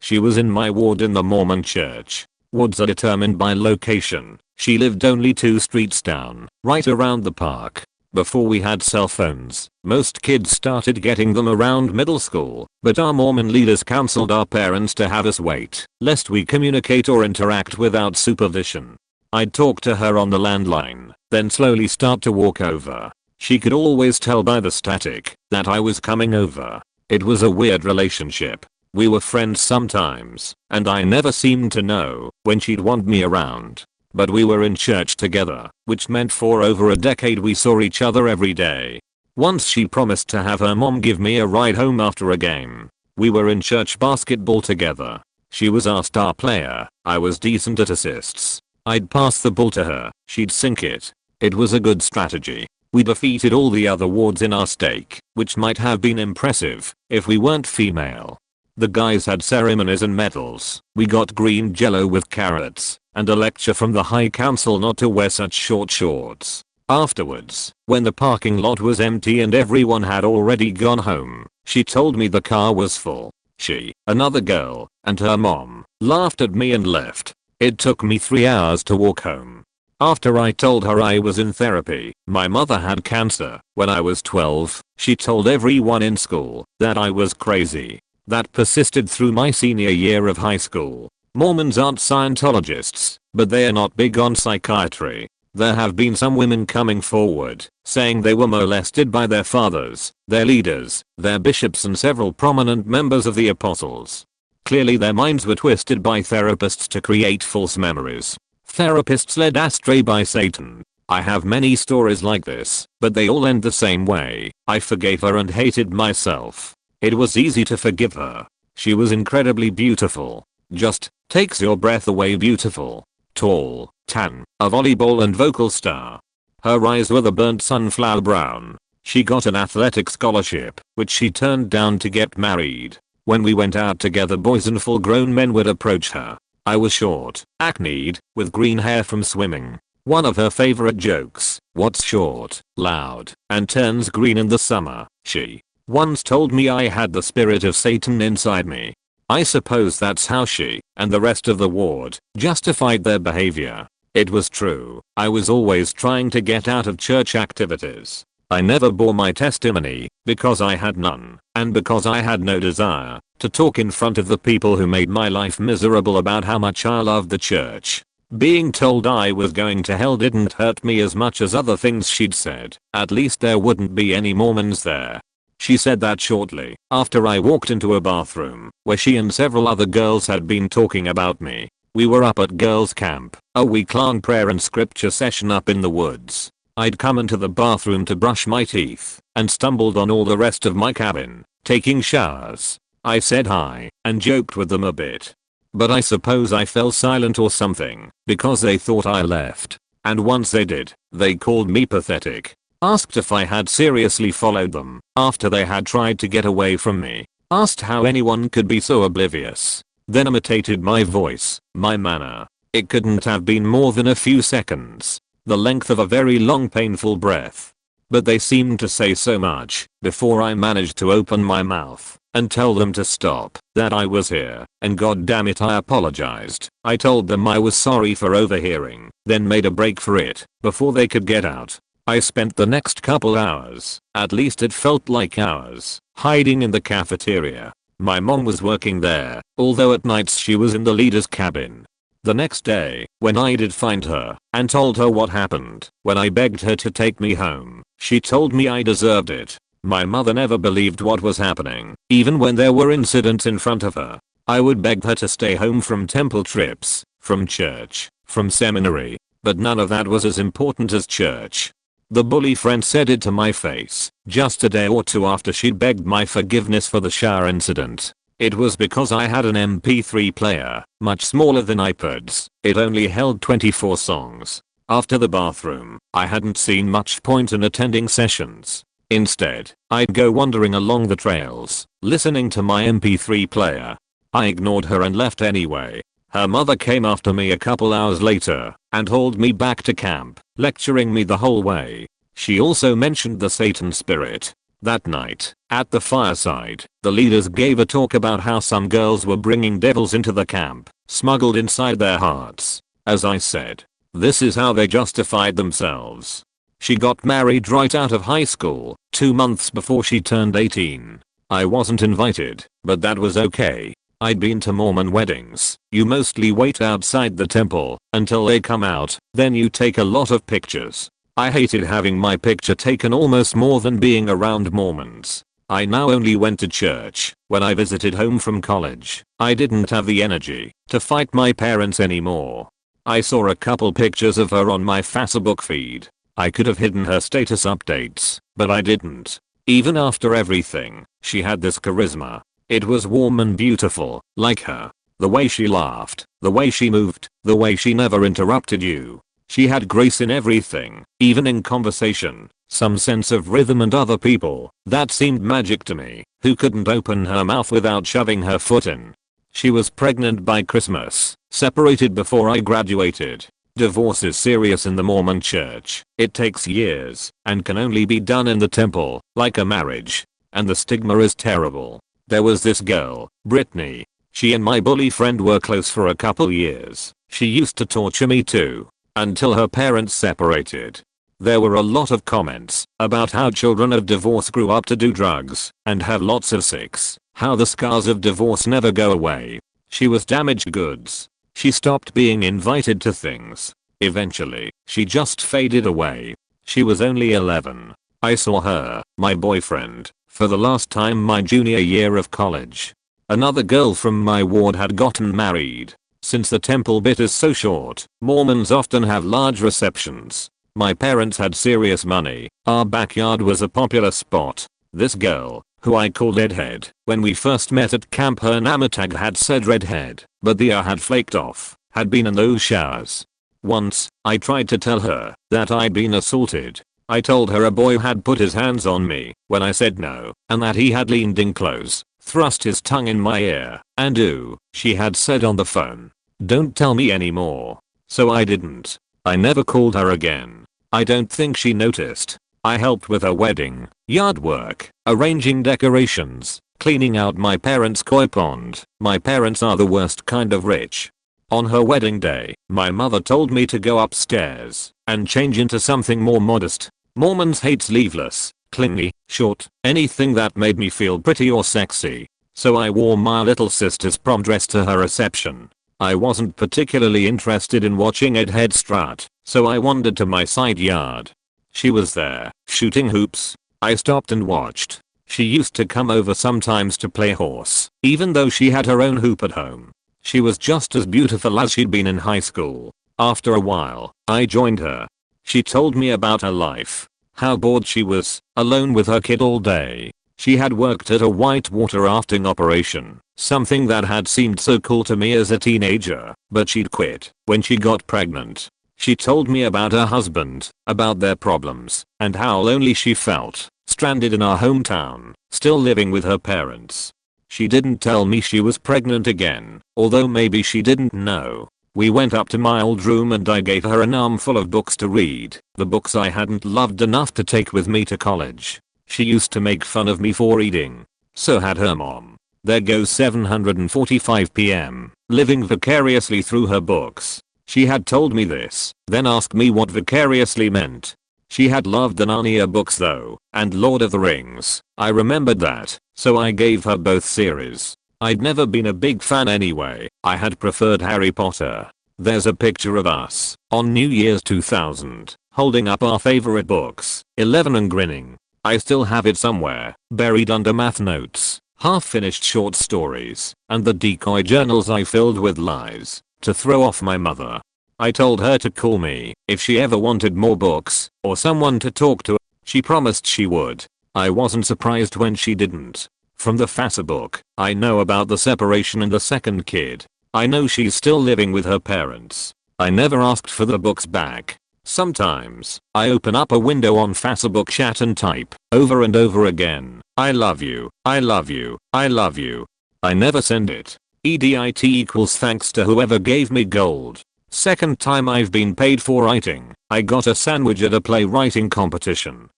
S1: She was in my ward in the Mormon church. Wards are determined by location. She lived only 2 streets down, right around the park. Before we had cell phones, most kids started getting them around middle school, but our Mormon leaders counseled our parents to have us wait, lest we communicate or interact without supervision. I'd talk to her on the landline, then slowly start to walk over. She could always tell by the static that I was coming over. It was a weird relationship. We were friends sometimes, and I never seemed to know when she'd want me around. But we were in church together, which meant for over a decade we saw each other every day. Once she promised to have her mom give me a ride home after a game. We were in church basketball together. She was our star player. I was decent at assists. I'd pass the ball to her, she'd sink it. It was a good strategy. We defeated all the other wards in our stake, which might have been impressive if we weren't female. The guys had ceremonies and medals. We got green jello with carrots and a lecture from the high council not to wear such short shorts. Afterwards, when the parking lot was empty and everyone had already gone home, she told me the car was full. She, another girl, and her mom laughed at me and left. It took me 3 hours to walk home. After I told her I was in therapy, my mother had cancer, when I was 12, she told everyone in school that I was crazy. That persisted through my senior year of high school. Mormons aren't Scientologists, but they are not big on psychiatry. There have been some women coming forward, saying they were molested by their fathers, their leaders, their bishops and several prominent members of the apostles. Clearly their minds were twisted by therapists to create false memories. Therapists led astray by Satan. I have many stories like this, but they all end the same way. I forgave her and hated myself. It was easy to forgive her. She was incredibly beautiful. Just takes your breath away beautiful. Tall, tan, a volleyball and vocal star. Her eyes were the burnt sunflower brown. She got an athletic scholarship, which she turned down to get married. When we went out together, boys and full grown men would approach her. I was short, acneed, with green hair from swimming. One of her favorite jokes, "What's short, loud, and turns green in the summer?" She once told me I had the spirit of Satan inside me. I suppose that's how she, and the rest of the ward, justified their behavior. It was true. I was always trying to get out of church activities. I never bore my testimony, because I had none, and because I had no desire to talk in front of the people who made my life miserable about how much I loved the church. Being told I was going to hell didn't hurt me as much as other things she'd said. At least there wouldn't be any Mormons there. She said that shortly after I walked into a bathroom where she and several other girls had been talking about me. We were up at girls camp, a week-long prayer and scripture session up in the woods. I'd come into the bathroom to brush my teeth and stumbled on all the rest of my cabin taking showers. I said hi and joked with them a bit. But I suppose I fell silent or something because they thought I left. And once they did, they called me pathetic. Asked if I had seriously followed them after they had tried to get away from me. Asked how anyone could be so oblivious. Then imitated my voice, my manner. It couldn't have been more than a few seconds. The length of a very long painful breath. But they seemed to say so much before I managed to open my mouth and tell them to stop, that I was here, and god damn it I apologized. I told them I was sorry for overhearing, then made a break for it before they could get out. I spent the next couple hours, at least it felt like hours, hiding in the cafeteria. My mom was working there, although at nights she was in the leader's cabin. The next day, when I did find her and told her what happened, when I begged her to take me home, she told me I deserved it. My mother never believed what was happening, even when there were incidents in front of her. I would beg her to stay home from temple trips, from church, from seminary, but none of that was as important as church. The bully friend said it to my face, just a day or two after she'd begged my forgiveness for the shower incident. It was because I had an MP3 player, much smaller than iPods. It only held 24 songs. After the bathroom, I hadn't seen much point in attending sessions. Instead, I'd go wandering along the trails, listening to my MP3 player. I ignored her and left anyway. Her mother came after me a couple hours later and hauled me back to camp, lecturing me the whole way. She also mentioned the Satan spirit. That night, at the fireside, the leaders gave a talk about how some girls were bringing devils into the camp, smuggled inside their hearts. As I said, this is how they justified themselves. She got married right out of high school, 2 months before she turned 18. I wasn't invited, but that was okay. I'd been to Mormon weddings. You mostly wait outside the temple until they come out, then you take a lot of pictures. I hated having my picture taken almost more than being around Mormons. I now only went to church when I visited home from college. I didn't have the energy to fight my parents anymore. I saw a couple pictures of her on my Facebook feed. I could have hidden her status updates, but I didn't. Even after everything, she had this charisma. It was warm and beautiful, like her. The way she laughed, the way she moved, the way she never interrupted you. She had grace in everything, even in conversation, some sense of rhythm and other people. That seemed magic to me, who couldn't open her mouth without shoving her foot in. She was pregnant by Christmas, separated before I graduated. Divorce is serious in the Mormon church. It takes years and can only be done in the temple, like a marriage. And the stigma is terrible. There was this girl, Brittany. She and my bully friend were close for a couple years. She used to torture me too, until her parents separated. There were a lot of comments about how children of divorce grew up to do drugs and have lots of sex, how the scars of divorce never go away. She was damaged goods. She stopped being invited to things. Eventually, she just faded away. She was only 11. I saw her, my boyfriend, for the last time my junior year of college. Another girl from my ward had gotten married. Since the temple bit is so short, Mormons often have large receptions. My parents had serious money. Our backyard was a popular spot. This girl, who I called Redhead, when we first met at camp, her namatag had said Redhead, but the R had flaked off, had been in those showers. Once, I tried to tell her that I'd been assaulted. I told her a boy had put his hands on me when I said no, and that he had leaned in close, thrust his tongue in my ear, and ooh, she had said on the phone, "Don't tell me anymore." So I didn't. I never called her again. I don't think she noticed. I helped with her wedding, yard work, arranging decorations, cleaning out my parents' koi pond. My parents are the worst kind of rich. On her wedding day, my mother told me to go upstairs and change into something more modest. Mormons hate sleeveless, clingy, short, anything that made me feel pretty or sexy. So I wore my little sister's prom dress to her reception. I wasn't particularly interested in watching Redhead strut, so I wandered to my side yard. She was there, shooting hoops. I stopped and watched. She used to come over sometimes to play horse, even though she had her own hoop at home. She was just as beautiful as she'd been in high school. After a while, I joined her. She told me about her life, how bored she was, alone with her kid all day. She had worked at a whitewater rafting operation, something that had seemed so cool to me as a teenager, but she'd quit when she got pregnant. She told me about her husband, about their problems, and how lonely she felt, stranded in our hometown, still living with her parents. She didn't tell me she was pregnant again, although maybe she didn't know. We went up to my old room and I gave her an armful of books to read, the books I hadn't loved enough to take with me to college. She used to make fun of me for reading. So had her mom. There goes 7:45 p.m., living vicariously through her books. She had told me this, then asked me what vicariously meant. She had loved the Narnia books though, and Lord of the Rings. I remembered that, so I gave her both series. I'd never been a big fan anyway, I had preferred Harry Potter. There's a picture of us, on New Year's 2000, holding up our favorite books, 11 and grinning. I still have it somewhere, buried under math notes, half-finished short stories, and the decoy journals I filled with lies, to throw off my mother. I told her to call me if she ever wanted more books or someone to talk to. She promised she would. I wasn't surprised when she didn't. From the FASA book, I know about the separation and the second kid. I know she's still living with her parents. I never asked for the books back. Sometimes, I open up a window on FASA book chat and type over and over again, "I love you, I love you, I love you." I never send it. EDIT equals thanks to whoever gave me gold. Second time I've been paid for writing. I got a sandwich at a playwriting competition.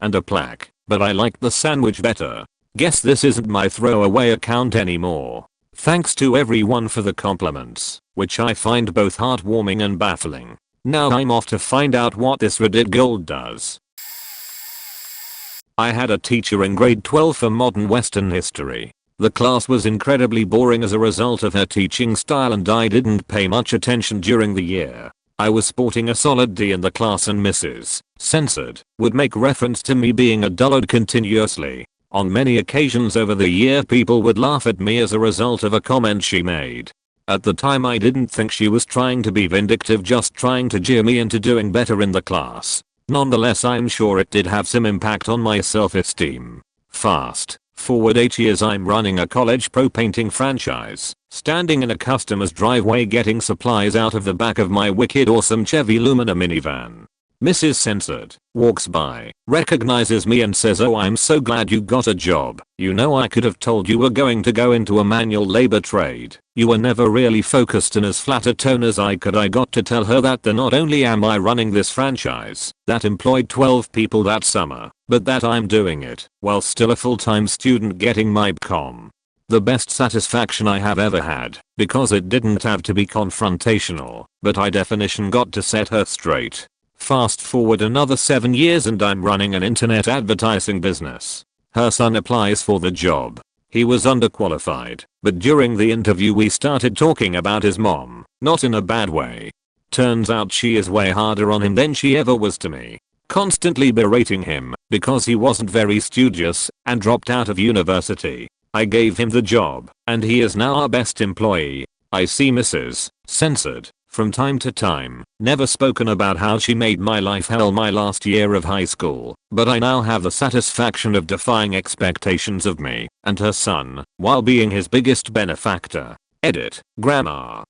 S1: And a plaque, but I liked the sandwich better. Guess this isn't my throwaway account anymore. Thanks to everyone for the compliments, which I find both heartwarming and baffling. Now I'm off to find out what this Reddit gold does. I had a teacher in grade 12 for modern Western history. The class was incredibly boring as a result of her teaching style and I didn't pay much attention during the year. I was sporting a solid D in the class and Mrs. Censored would make reference to me being a dullard continuously. On many occasions over the year people would laugh at me as a result of a comment she made. At the time I didn't think she was trying to be vindictive, just trying to jeer me into doing better in the class. Nonetheless, I'm sure it did have some impact on my self-esteem. Fast forward 8 years, I'm running a college pro painting franchise, standing in a customer's driveway getting supplies out of the back of my wicked awesome Chevy Lumina minivan. Mrs. Censored walks by, recognizes me and says, "Oh, I'm so glad you got a job. You know, I could have told you were going to go into a manual labor trade. You were never really focused." In as flat a tone as I could, I got to tell her that not only am I running this franchise that employed 12 people that summer, but that I'm doing it while still a full-time student getting my BCom. The best satisfaction I have ever had, because it didn't have to be confrontational, but I definition got to set her straight. Fast forward another 7 years and I'm running an internet advertising business. Her son applies for the job. He was underqualified, but during the interview we started talking about his mom, not in a bad way. Turns out she is way harder on him than she ever was to me. Constantly berating him because he wasn't very studious and dropped out of university. I gave him the job and he is now our best employee. I see Mrs. Censored from time to time. Never spoken about how she made my life hell my last year of high school, but I now have the satisfaction of defying expectations of me and her son while being his biggest benefactor. Edit. Grammar.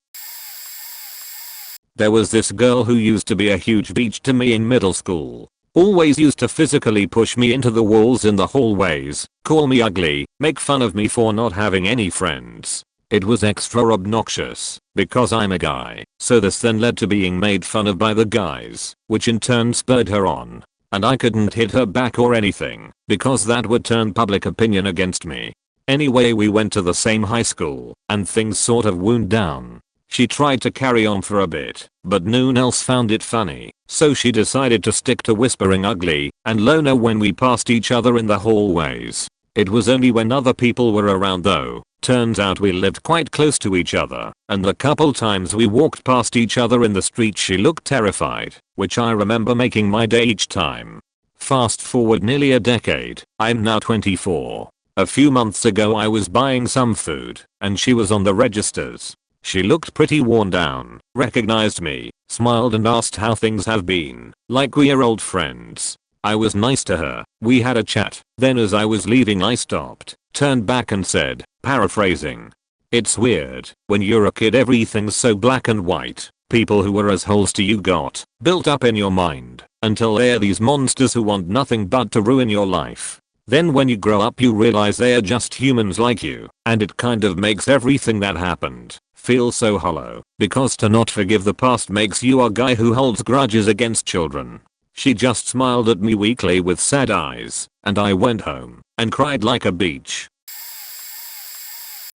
S1: There was this girl who used to be a huge beach to me in middle school. Always used to physically push me into the walls in the hallways, call me ugly, make fun of me for not having any friends. It was extra obnoxious because I'm a guy, so this then led to being made fun of by the guys, which in turn spurred her on. And I couldn't hit her back or anything because that would turn public opinion against me. Anyway, we went to the same high school and things sort of wound down. She tried to carry on for a bit, but no one else found it funny, so she decided to stick to whispering ugly and loner when we passed each other in the hallways. It was only when other people were around though. Turns out we lived quite close to each other, and the couple times we walked past each other in the street she looked terrified, which I remember making my day each time. Fast forward nearly a decade, I'm now 24. A few months ago I was buying some food, and she was on the registers. She looked pretty worn down, recognized me, smiled and asked how things have been, like we're old friends. I was nice to her, we had a chat, then as I was leaving I stopped, turned back and said, paraphrasing, "It's weird, when you're a kid everything's so black and white, people who were assholes to you got built up in your mind, until they're these monsters who want nothing but to ruin your life. Then when you grow up you realize they're just humans like you, and it kind of makes everything that happened feel so hollow, because to not forgive the past makes you a guy who holds grudges against children." She just smiled at me weakly with sad eyes, and I went home and cried like a beach.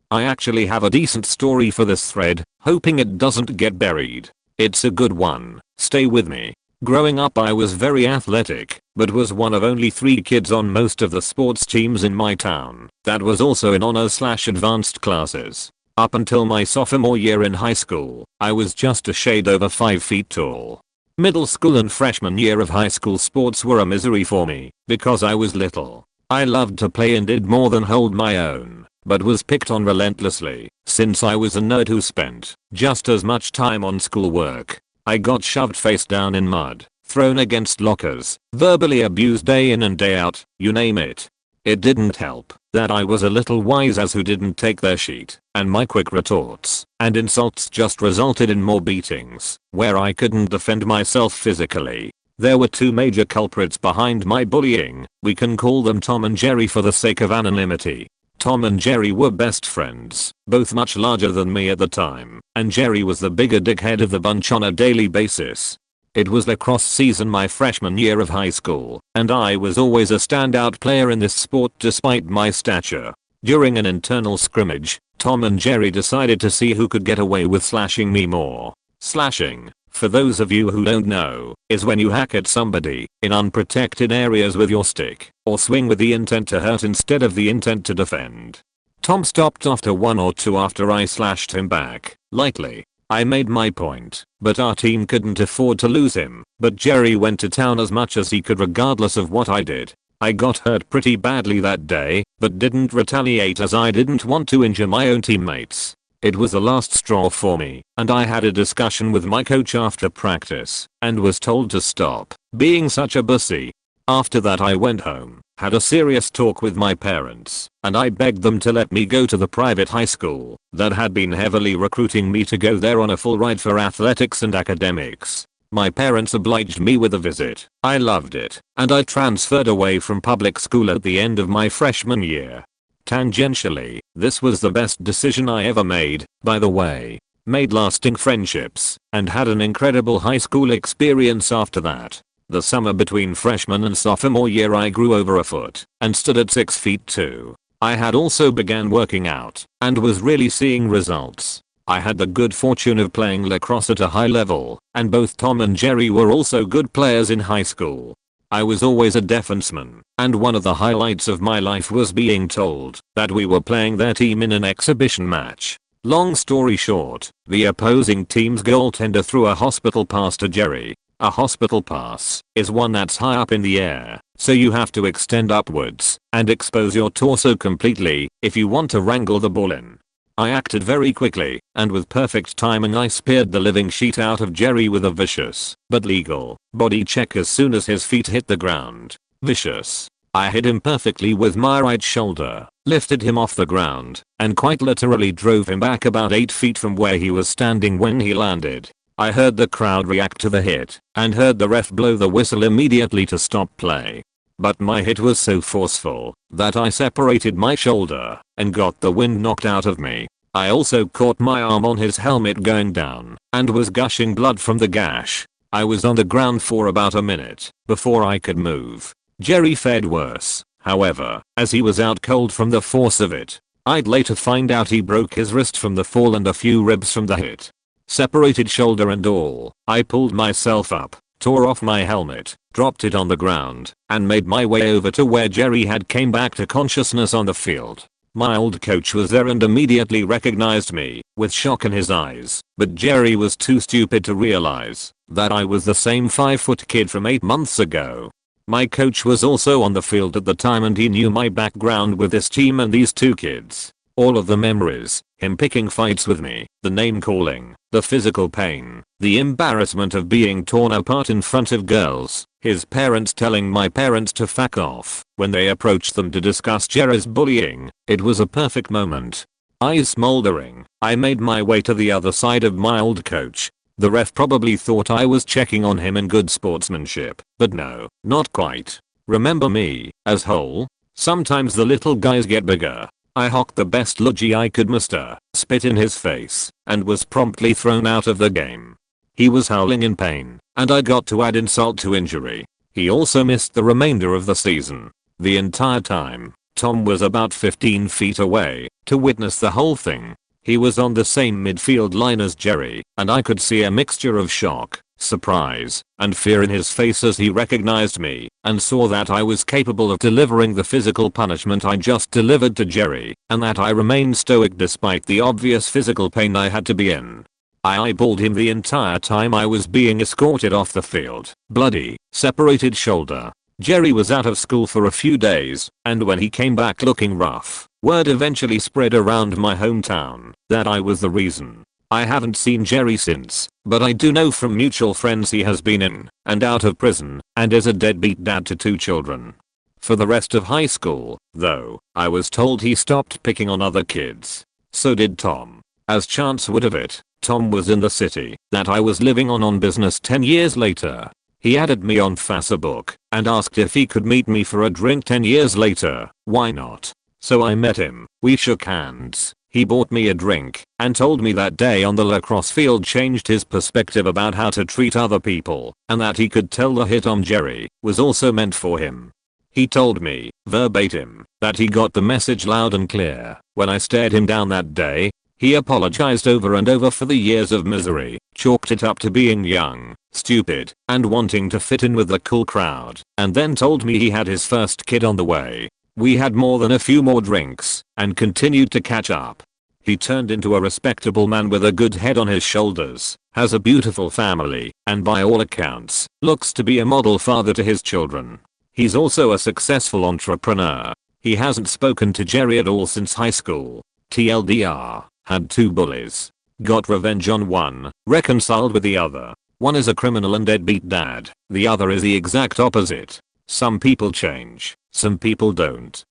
S1: I actually have a decent story for this thread, hoping it doesn't get buried. It's a good one, stay with me. Growing up I was very athletic, but was one of only 3 kids on most of the sports teams in my town that was also in honors/advanced classes. Up until my sophomore year in high school, I was just a shade over 5 feet tall. Middle school and freshman year of high school sports were a misery for me because I was little. I loved to play and did more than hold my own, but was picked on relentlessly since I was a nerd who spent just as much time on schoolwork. I got shoved face down in mud, thrown against lockers, verbally abused day in and day out, you name it. It didn't help that I was a little wise ass who didn't take their shit, and my quick retorts and insults just resulted in more beatings, where I couldn't defend myself physically. There were 2 major culprits behind my bullying, we can call them Tom and Jerry for the sake of anonymity. Tom and Jerry were best friends, both much larger than me at the time, and Jerry was the bigger dickhead of the bunch on a daily basis. It was lacrosse season my freshman year of high school, and I was always a standout player in this sport despite my stature. During an internal scrimmage, Tom and Jerry decided to see who could get away with slashing me more. Slashing, for those of you who don't know, is when you hack at somebody in unprotected areas with your stick, or swing with the intent to hurt instead of the intent to defend. Tom stopped after 1 or 2 after I slashed him back, lightly. I made my point, but our team couldn't afford to lose him, but Jerry went to town as much as he could regardless of what I did. I got hurt pretty badly that day, but didn't retaliate as I didn't want to injure my own teammates. It was the last straw for me, and I had a discussion with my coach after practice, and was told to stop being such a bussy. After that I went home, had a serious talk with my parents, and I begged them to let me go to the private high school that had been heavily recruiting me to go there on a full ride for athletics and academics. My parents obliged me with a visit. I loved it, and I transferred away from public school at the end of my freshman year. Tangentially, this was the best decision I ever made, by the way. Made lasting friendships, and had an incredible high school experience after that. The summer between freshman and sophomore year I grew over a foot and stood at 6 feet 2. I had also began working out and was really seeing results. I had the good fortune of playing lacrosse at a high level, and both Tom and Jerry were also good players in high school. I was always a defenseman, and one of the highlights of my life was being told that we were playing their team in an exhibition match. Long story short, the opposing team's goaltender threw a hospital pass to Jerry. A hospital pass is one that's high up in the air, so you have to extend upwards and expose your torso completely if you want to wrangle the ball in. I acted very quickly, and with perfect timing I speared the living shit out of Jerry with a vicious, but legal, body check as soon as his feet hit the ground. Vicious. I hit him perfectly with my right shoulder, lifted him off the ground, and quite literally drove him back about 8 feet from where he was standing when he landed. I heard the crowd react to the hit, and heard the ref blow the whistle immediately to stop play. But my hit was so forceful that I separated my shoulder and got the wind knocked out of me. I also caught my arm on his helmet going down and was gushing blood from the gash. I was on the ground for about a minute before I could move. Jerry fared worse, however, as he was out cold from the force of it. I'd later find out he broke his wrist from the fall and a few ribs from the hit. Separated shoulder and all, I pulled myself up, tore off my helmet, dropped it on the ground, and made my way over to where Jerry had came back to consciousness on the field. My old coach was there and immediately recognized me, with shock in his eyes, but Jerry was too stupid to realize that I was the same 5-foot kid from 8 months ago. My coach was also on the field at the time and he knew my background with this team and these 2 kids. All of the memories, him picking fights with me, the name calling, the physical pain, the embarrassment of being torn apart in front of girls, his parents telling my parents to fuck off when they approached them to discuss Jerry's bullying. It was a perfect moment. Eyes smoldering, I made my way to the other side of my old coach. The ref probably thought I was checking on him in good sportsmanship, but no, not quite. Remember me, asshole? Sometimes the little guys get bigger. I hocked the best logi I could muster, spit in his face, and was promptly thrown out of the game. He was howling in pain, and I got to add insult to injury. He also missed the remainder of the season. The entire time, Tom was about 15 feet away to witness the whole thing. He was on the same midfield line as Jerry, and I could see a mixture of shock, surprise, and fear in his face as he recognized me and saw that I was capable of delivering the physical punishment I just delivered to Jerry, and that I remained stoic despite the obvious physical pain I had to be in. I eyeballed him the entire time I was being escorted off the field, bloody, separated shoulder. Jerry was out of school for a few days, and when he came back looking rough, word eventually spread around my hometown that I was the reason. I haven't seen Jerry since, but I do know from mutual friends he has been in and out of prison and is a deadbeat dad to 2 children. For the rest of high school, though, I was told he stopped picking on other kids. So did Tom. As chance would have it, Tom was in the city that I was living on business 10 years later. He added me on Facebook and asked if he could meet me for a drink 10 years later. Why not? So I met him, we shook hands, he bought me a drink and told me that day on the lacrosse field changed his perspective about how to treat other people and that he could tell the hit on Jerry was also meant for him. He told me, verbatim, that he got the message loud and clear when I stared him down that day. He apologized over and over for the years of misery, chalked it up to being young, stupid, and wanting to fit in with the cool crowd, and then told me he had his first kid on the way. We had more than a few more drinks, and continued to catch up. He turned into a respectable man with a good head on his shoulders, has a beautiful family, and by all accounts, looks to be a model father to his children. He's also a successful entrepreneur. He hasn't spoken to Jerry at all since high school. TLDR. Had 2 bullies. Got revenge on one, reconciled with the other. One is a criminal and deadbeat dad, the other is the exact opposite. Some people change, some people don't.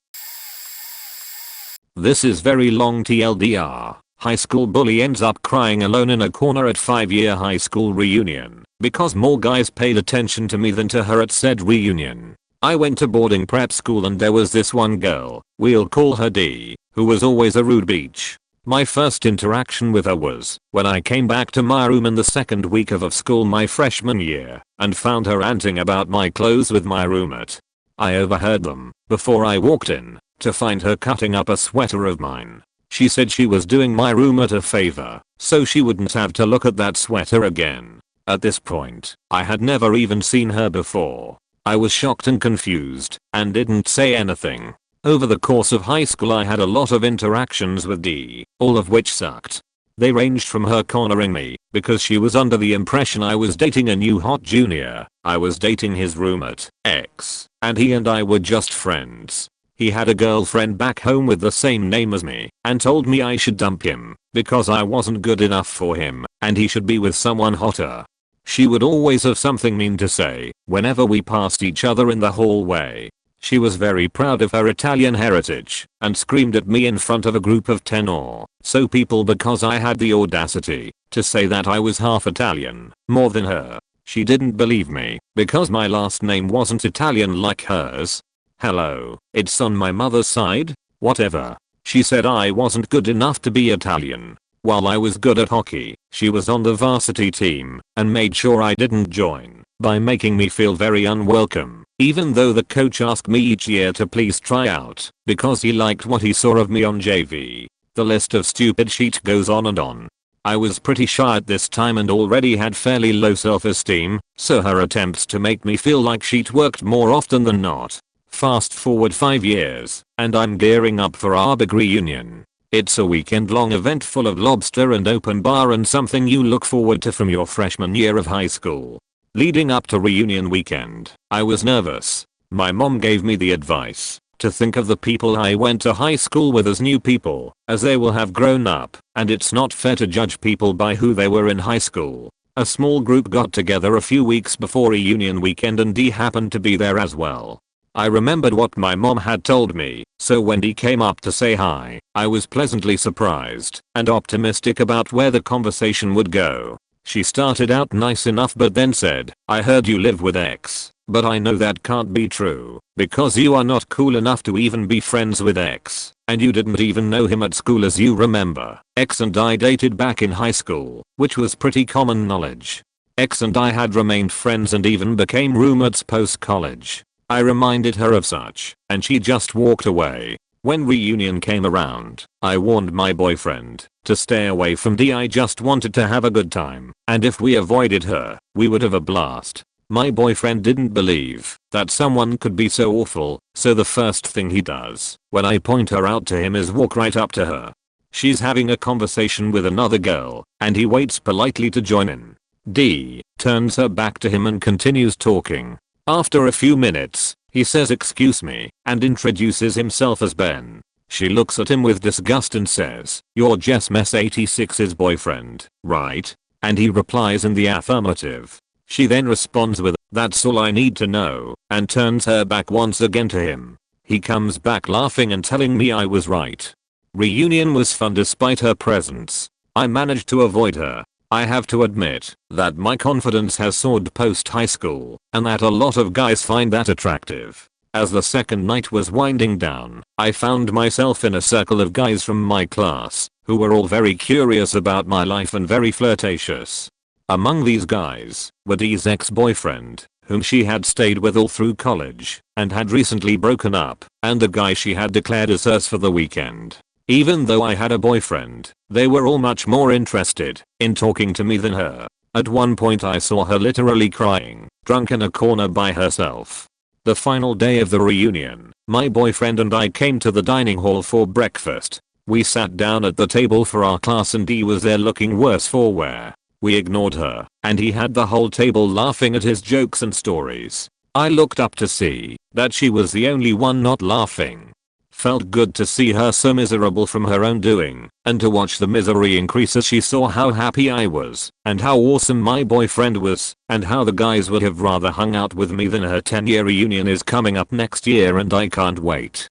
S1: This is very long TLDR. High school bully ends up crying alone in a corner at 5-year high school reunion because more guys paid attention to me than to her at said reunion. I went to boarding prep school and there was this one girl, we'll call her D, who was always a rude beach. My first interaction with her was when I came back to my room in the second week of school my freshman year and found her ranting about my clothes with my roommate. I overheard them before I walked in to find her cutting up a sweater of mine. She said she was doing my roommate a favor so she wouldn't have to look at that sweater again. At this point, I had never even seen her before. I was shocked and confused and didn't say anything. Over the course of high school I had a lot of interactions with D, all of which sucked. They ranged from her cornering me because she was under the impression I was dating a new hot junior. I was dating his roommate, X, and he and I were just friends. He had a girlfriend back home with the same name as me and told me I should dump him because I wasn't good enough for him and he should be with someone hotter. She would always have something mean to say whenever we passed each other in the hallway. She was very proud of her Italian heritage and screamed at me in front of a group of 10 or so people because I had the audacity to say that I was half Italian, more than her. She didn't believe me because my last name wasn't Italian like hers. Hello, it's on my mother's side? Whatever. She said I wasn't good enough to be Italian. While I was good at hockey, she was on the varsity team and made sure I didn't join by making me feel very unwelcome, even though the coach asked me each year to please try out because he liked what he saw of me on JV. The list of stupid shit goes on and on. I was pretty shy at this time and already had fairly low self-esteem, so her attempts to make me feel like shit worked more often than not. Fast forward 5 years, and I'm gearing up for our big reunion. It's a weekend-long event full of lobster and open bar and something you look forward to from your freshman year of high school. Leading up to reunion weekend, I was nervous. My mom gave me the advice to think of the people I went to high school with as new people, as they will have grown up, and it's not fair to judge people by who they were in high school. A small group got together a few weeks before reunion weekend and D happened to be there as well. I remembered what my mom had told me, so when D came up to say hi, I was pleasantly surprised and optimistic about where the conversation would go. She started out nice enough but then said, "I heard you live with X, but I know that can't be true, because you are not cool enough to even be friends with X, and you didn't even know him at school as you remember. X and I dated back in high school, which was pretty common knowledge. X and I had remained friends and even became roommates post-college." I reminded her of such, and she just walked away. When reunion came around, I warned my boyfriend to stay away from D. I just wanted to have a good time, and if we avoided her, we would have a blast. My boyfriend didn't believe that someone could be so awful, so the first thing he does when I point her out to him is walk right up to her. She's having a conversation with another girl, and he waits politely to join in. D turns her back to him and continues talking. After a few minutes, he says excuse me and introduces himself as Ben. She looks at him with disgust and says, "You're Jess Mess 86's boyfriend, right?" And he replies in the affirmative. She then responds with, "That's all I need to know," and turns her back once again to him. He comes back laughing and telling me I was right. Reunion was fun despite her presence. I managed to avoid her. I have to admit that my confidence has soared post high school and that a lot of guys find that attractive. As the second night was winding down, I found myself in a circle of guys from my class who were all very curious about my life and very flirtatious. Among these guys were D's ex-boyfriend, whom she had stayed with all through college and had recently broken up, and the guy she had declared as hers for the weekend. Even though I had a boyfriend, they were all much more interested in talking to me than her. At one point I saw her literally crying, drunk in a corner by herself. The final day of the reunion, my boyfriend and I came to the dining hall for breakfast. We sat down at the table for our class and he was there looking worse for wear. We ignored her, and he had the whole table laughing at his jokes and stories. I looked up to see that she was the only one not laughing. Felt good to see her so miserable from her own doing, and to watch the misery increase as she saw how happy I was, and how awesome my boyfriend was, and how the guys would have rather hung out with me than her 10-year reunion is coming up next year and I can't wait.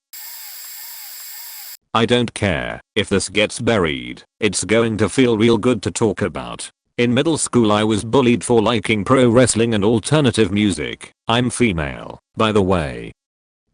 S1: I don't care if this gets buried, it's going to feel real good to talk about. In middle school I was bullied for liking pro wrestling and alternative music. I'm female, by the way.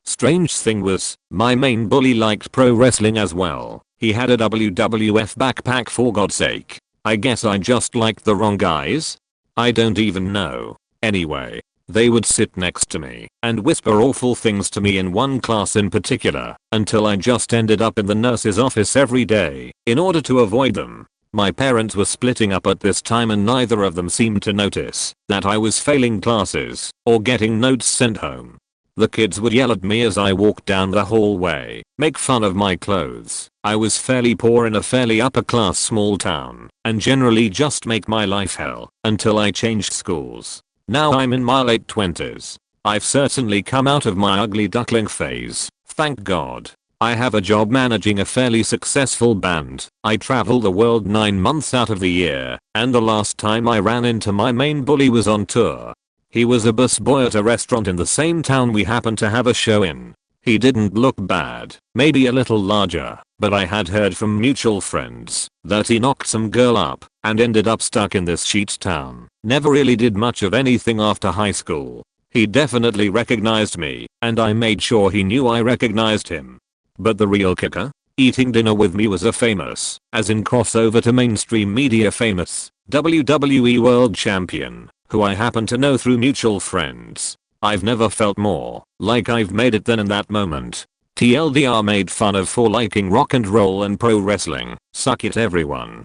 S1: Strange thing was, my main bully liked pro wrestling as well. He had a WWF backpack for God's sake. I guess I just liked the wrong guys? I don't even know. Anyway, they would sit next to me and whisper awful things to me in one class in particular, until I just ended up in the nurse's office every day in order to avoid them. My parents were splitting up at this time and neither of them seemed to notice that I was failing classes or getting notes sent home. The kids would yell at me as I walked down the hallway, make fun of my clothes. I was fairly poor in a fairly upper class small town, and generally just make my life hell until I changed schools. Now I'm in my late 20s. I've certainly come out of my ugly duckling phase, thank God. I have a job managing a fairly successful band. I travel the world 9 months out of the year, and the last time I ran into my main bully was on tour. He was a busboy at a restaurant in the same town we happened to have a show in. He didn't look bad, maybe a little larger, but I had heard from mutual friends that he knocked some girl up and ended up stuck in this shit town. Never really did much of anything after high school. He definitely recognized me, and I made sure he knew I recognized him. But the real kicker? Eating dinner with me was a famous, as in crossover to mainstream media famous, WWE World Champion, who I happen to know through mutual friends. I've never felt more like I've made it than in that moment. TLDR made fun of for liking rock and roll and pro wrestling. Suck it everyone.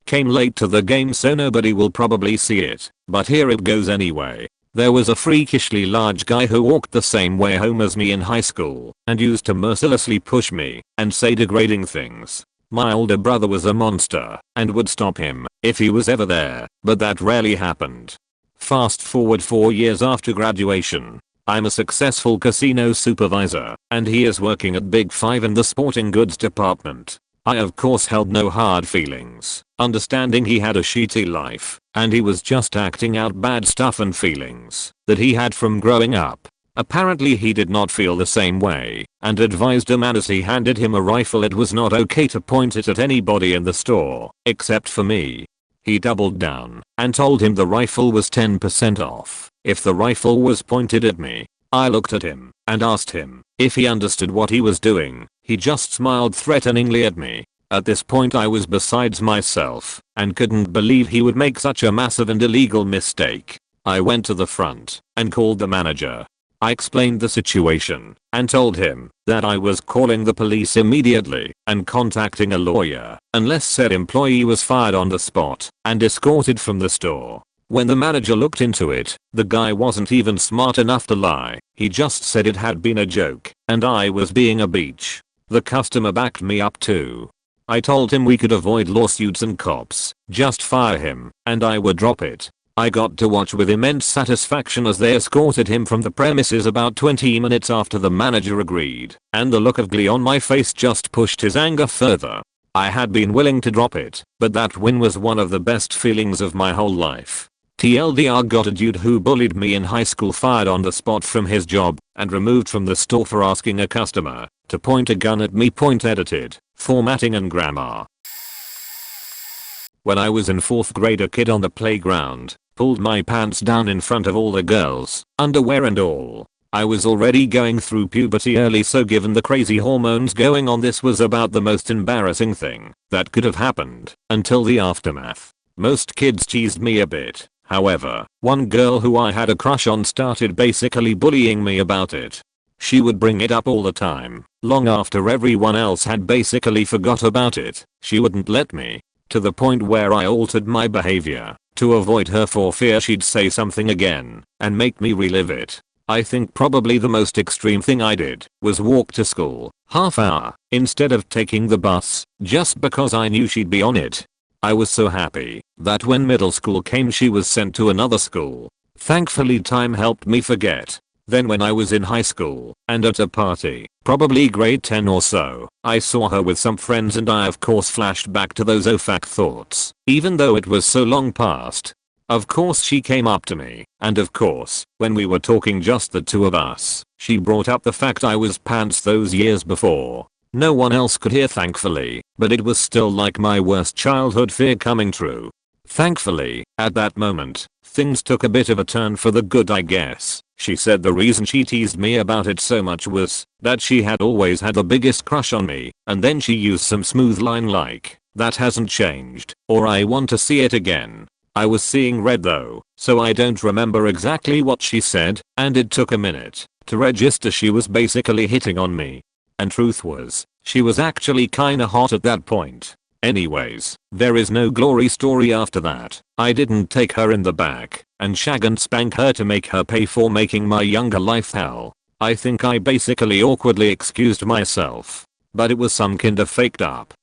S1: Came late to the game so nobody will probably see it, but here it goes anyway. There was a freakishly large guy who walked the same way home as me in high school and used to mercilessly push me and say degrading things. My older brother was a monster and would stop him if he was ever there, but that rarely happened. Fast forward 4 years after graduation. I'm a successful casino supervisor and he is working at Big 5 in the sporting goods department. I of course held no hard feelings, understanding he had a shitty life and he was just acting out bad stuff and feelings that he had from growing up. Apparently he did not feel the same way and advised a man as he handed him a rifle it was not okay to point it at anybody in the store, except for me. He doubled down and told him the rifle was 10% off if the rifle was pointed at me. I looked at him and asked him if he understood what he was doing. He just smiled threateningly at me. At this point I was besides myself and couldn't believe he would make such a massive and illegal mistake. I went to the front and called the manager. I explained the situation and told him that I was calling the police immediately and contacting a lawyer unless said employee was fired on the spot and escorted from the store. When the manager looked into it, the guy wasn't even smart enough to lie. He just said it had been a joke and I was being a bitch. The customer backed me up too. I told him we could avoid lawsuits and cops, just fire him and I would drop it. I got to watch with immense satisfaction as they escorted him from the premises about 20 minutes after the manager agreed, and the look of glee on my face just pushed his anger further. I had been willing to drop it, but that win was one of the best feelings of my whole life. TLDR got a dude who bullied me in high school fired on the spot from his job and removed from the store for asking a customer to point a gun at me. Point edited, formatting and grammar. When I was in 4th grade, a kid on the playground pulled my pants down in front of all the girls, underwear and all. I was already going through puberty early, so given the crazy hormones going on, this was about the most embarrassing thing that could have happened until the aftermath. Most kids teased me a bit. However, one girl who I had a crush on started basically bullying me about it. She would bring it up all the time, long after everyone else had basically forgot about it. She wouldn't let me, to the point where I altered my behavior to avoid her for fear she'd say something again and make me relive it. I think probably the most extreme thing I did was walk to school half hour instead of taking the bus just because I knew she'd be on it. I was so happy that when middle school came she was sent to another school. Thankfully time helped me forget. Then when I was in high school and at a party, probably grade 10 or so, I saw her with some friends and I of course flashed back to those OFAC thoughts, even though it was so long past. Of course she came up to me, and of course, when we were talking just the two of us, she brought up the fact I was pants those years before. No one else could hear thankfully, but it was still like my worst childhood fear coming true. Thankfully, at that moment, things took a bit of a turn for the good, I guess. She said the reason she teased me about it so much was that she had always had the biggest crush on me, and then she used some smooth line like, "That hasn't changed," or "I want to see it again." I was seeing red though, so I don't remember exactly what she said, and it took a minute to register she was basically hitting on me. And truth was, she was actually kinda hot at that point. Anyways, there is no glory story after that. I didn't take her in the back and shag and spank her to make her pay for making my younger life hell. I think I basically awkwardly excused myself. But it was some kinda faked up.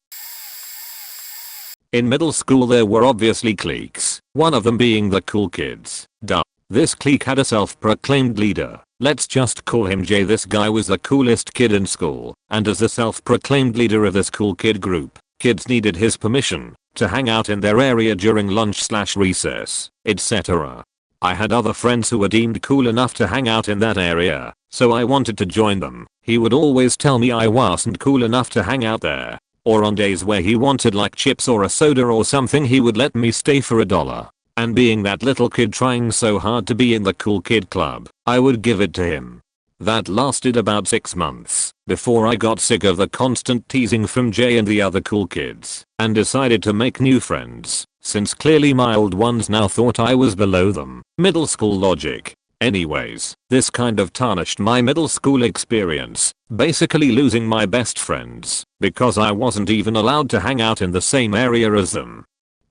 S1: In middle school there were obviously cliques, one of them being the cool kids. Duh. This clique had a self-proclaimed leader. Let's just call him Jay. This guy was the coolest kid in school, and as the self-proclaimed leader of this cool kid group, kids needed his permission to hang out in their area during lunch/recess, etc. I had other friends who were deemed cool enough to hang out in that area, so I wanted to join them. He would always tell me I wasn't cool enough to hang out there. Or on days where he wanted like chips or a soda or something, he would let me stay for $1. And being that little kid trying so hard to be in the cool kid club, I would give it to him. That lasted about 6 months before I got sick of the constant teasing from Jay and the other cool kids and decided to make new friends, since clearly my old ones now thought I was below them. Middle school logic. Anyways, this kind of tarnished my middle school experience, basically losing my best friends because I wasn't even allowed to hang out in the same area as them.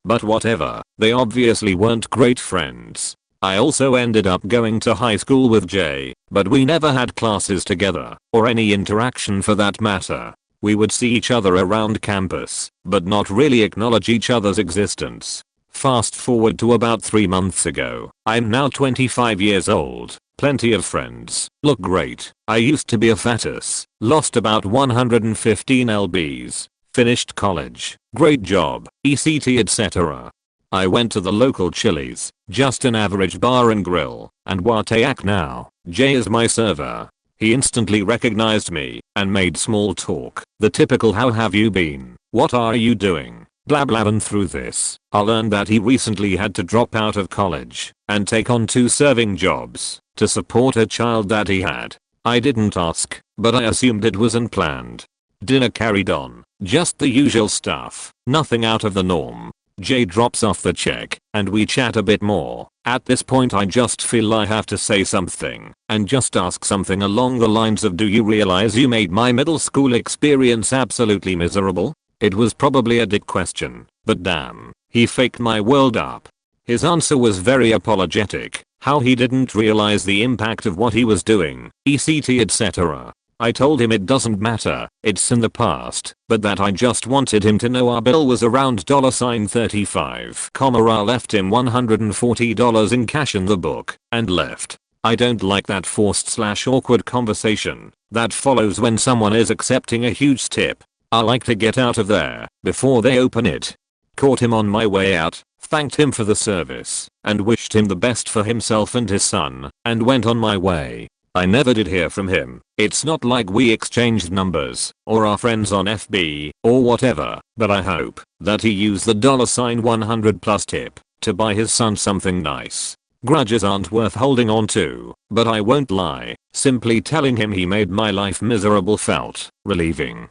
S1: But whatever, they obviously weren't great friends. I also ended up going to high school with Jay, but we never had classes together, or any interaction for that matter. We would see each other around campus, but not really acknowledge each other's existence. Fast forward to about 3 months ago. I'm now 25 years old, plenty of friends, look great. I used to be a fatus, lost about 115 lbs, finished college, great job, ECT etc. I went to the local Chili's, just an average bar and grill, and what a yak now. Jay is my server. He instantly recognized me and made small talk. The typical "how have you been? What are you doing?" blah blah. And through this, I learned that he recently had to drop out of college and take on 2 serving jobs to support a child that he had. I didn't ask, but I assumed it was unplanned. Dinner carried on, just the usual stuff, nothing out of the norm. Jay drops off the check, and we chat a bit more. At this point I just feel I have to say something, and just ask something along the lines of, "Do you realize you made my middle school experience absolutely miserable?" It was probably a dick question, but damn, he faked my world up. His answer was very apologetic, how he didn't realize the impact of what he was doing, ECT etc. I told him it doesn't matter, it's in the past, but that I just wanted him to know our bill was around $35, I left him $140 in cash in the book, and left. I don't like that forced/awkward conversation that follows when someone is accepting a huge tip. I like to get out of there before they open it. Caught him on my way out, thanked him for the service, and wished him the best for himself and his son, and went on my way. I never did hear from him. It's not like we exchanged numbers or are friends on FB or whatever, but I hope that he used the $100+ tip to buy his son something nice. Grudges aren't worth holding on to, but I won't lie, simply telling him he made my life miserable felt relieving.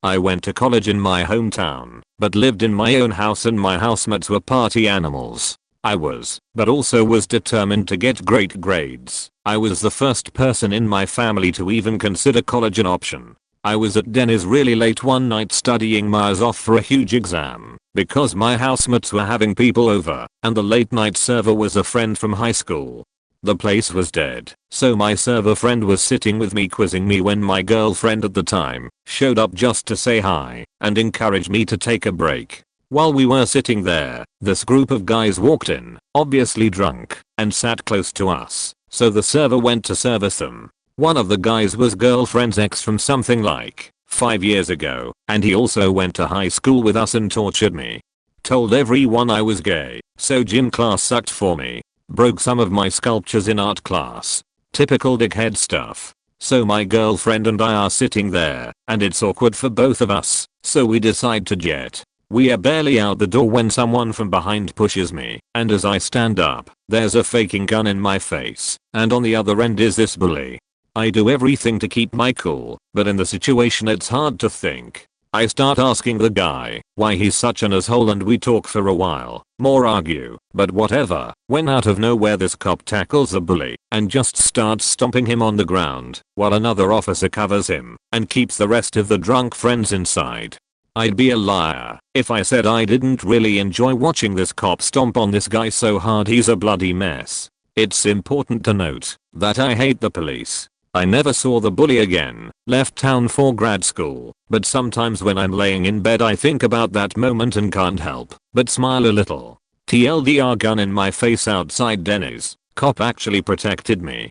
S1: I went to college in my hometown, but lived in my own house and my housemates were party animals. I was, but also was determined to get great grades. I was the first person in my family to even consider college an option. I was at Denny's really late one night studying my ass off for a huge exam, because my housemates were having people over, and the late night server was a friend from high school. The place was dead, so my server friend was sitting with me quizzing me when my girlfriend at the time showed up just to say hi and encourage me to take a break. While we were sitting there, this group of guys walked in, obviously drunk, and sat close to us, so the server went to service them. One of the guys was girlfriend's ex from something like 5 years ago, and he also went to high school with us and tortured me. Told everyone I was gay, so gym class sucked for me. Broke some of my sculptures in art class. Typical dickhead stuff. So my girlfriend and I are sitting there, and it's awkward for both of us, so we decide to jet. We are barely out the door when someone from behind pushes me, and as I stand up, there's a faking gun in my face, and on the other end is this bully. I do everything to keep my cool, but in the situation it's hard to think. I start asking the guy why he's such an asshole and we talk for a while, more argue, but whatever, when out of nowhere this cop tackles the bully and just starts stomping him on the ground while another officer covers him and keeps the rest of the drunk friends inside. I'd be a liar if I said I didn't really enjoy watching this cop stomp on this guy so hard he's a bloody mess. It's important to note that I hate the police. I never saw the bully again, left town for grad school, but sometimes when I'm laying in bed I think about that moment and can't help but smile a little. TLDR, gun in my face outside Denny's, cop actually protected me.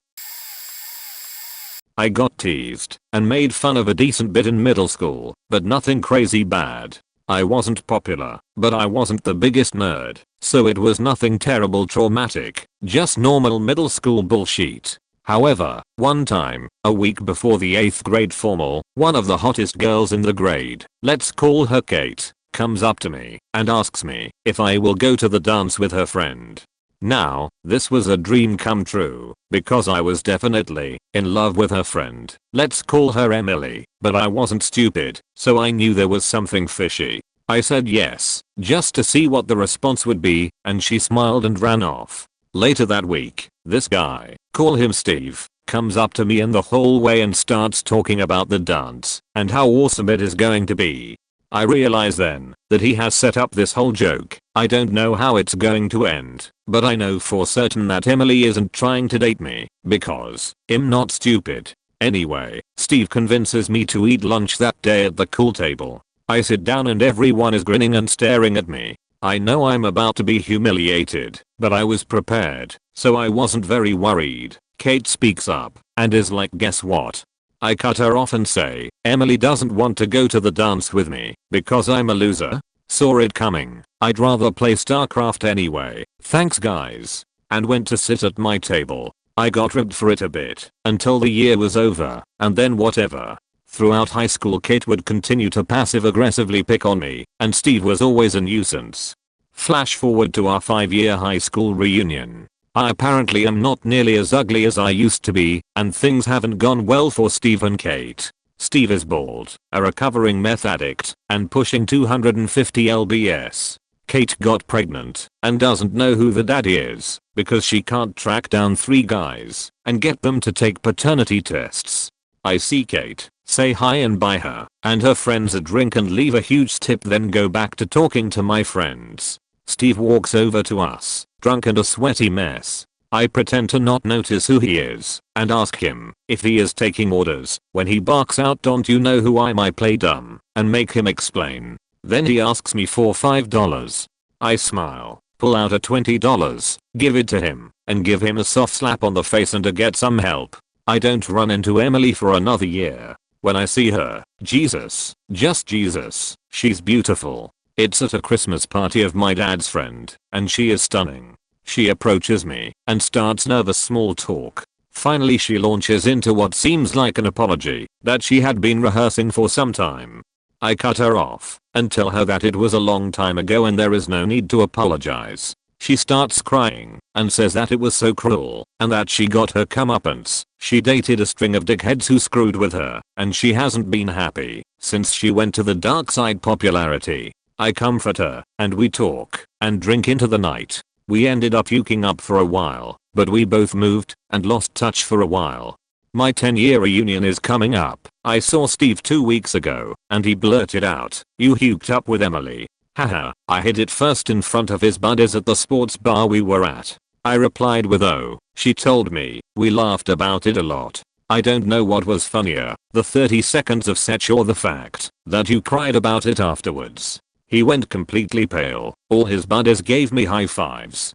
S1: I got teased and made fun of a decent bit in middle school, but nothing crazy bad. I wasn't popular, but I wasn't the biggest nerd, so it was nothing terrible traumatic, just normal middle school bullshit. However, one time, a week before the 8th grade formal, one of the hottest girls in the grade, let's call her Kate, comes up to me and asks me if I will go to the dance with her friend. Now, this was a dream come true, because I was definitely in love with her friend. Let's call her Emily, but I wasn't stupid, so I knew there was something fishy. I said yes, just to see what the response would be, and she smiled and ran off. Later that week, this guy, call him Steve, comes up to me in the hallway and starts talking about the dance and how awesome it is going to be. I realize then that he has set up this whole joke. I don't know how it's going to end, but I know for certain that Emily isn't trying to date me, because I'm not stupid. Anyway, Steve convinces me to eat lunch that day at the cool table. I sit down and everyone is grinning and staring at me. I know I'm about to be humiliated, but I was prepared, so I wasn't very worried. Kate speaks up and is like, guess what? I cut her off and say, Emily doesn't want to go to the dance with me because I'm a loser. Saw it coming. I'd rather play StarCraft anyway. Thanks guys. And went to sit at my table. I got ribbed for it a bit until the year was over, and then whatever. Throughout high school Kate would continue to passive aggressively pick on me, and Steve was always a nuisance. Flash forward to our 5-year high school reunion. I apparently am not nearly as ugly as I used to be, and things haven't gone well for Steve and Kate. Steve is bald, a recovering meth addict, and pushing 250 lbs. Kate got pregnant and doesn't know who the daddy is because she can't track down 3 guys and get them to take paternity tests. I see Kate, say hi and buy her and her friends a drink and leave a huge tip, then go back to talking to my friends. Steve walks over to us, drunk and a sweaty mess. I pretend to not notice who he is and ask him if he is taking orders. When he barks out, don't you know who I am? I play dumb and make him explain. Then he asks me for $5. I smile, pull out a $20, give it to him, and give him a soft slap on the face and a get some help. I don't run into Emily for another year. When I see her, Jesus, just Jesus, she's beautiful. It's at a Christmas party of my dad's friend, and she is stunning. She approaches me and starts nervous small talk. Finally she launches into what seems like an apology that she had been rehearsing for some time. I cut her off and tell her that it was a long time ago and there is no need to apologize. She starts crying and says that it was so cruel and that she got her comeuppance. She dated a string of dickheads who screwed with her, and she hasn't been happy since she went to the dark side popularity. I comfort her and we talk and drink into the night. We ended up hooking up for a while, but we both moved and lost touch for a while. My 10-year reunion is coming up. I saw Steve 2 weeks ago and he blurted out, "You hooked up with Emily." Haha, I hid it first in front of his buddies at the sports bar we were at. I replied with, "Oh." She told me. We laughed about it a lot. I don't know what was funnier, the 30 seconds of sex or the fact that you cried about it afterwards. He went completely pale. All his buddies gave me high fives.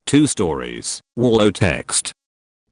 S1: 2 stories. Wallow text.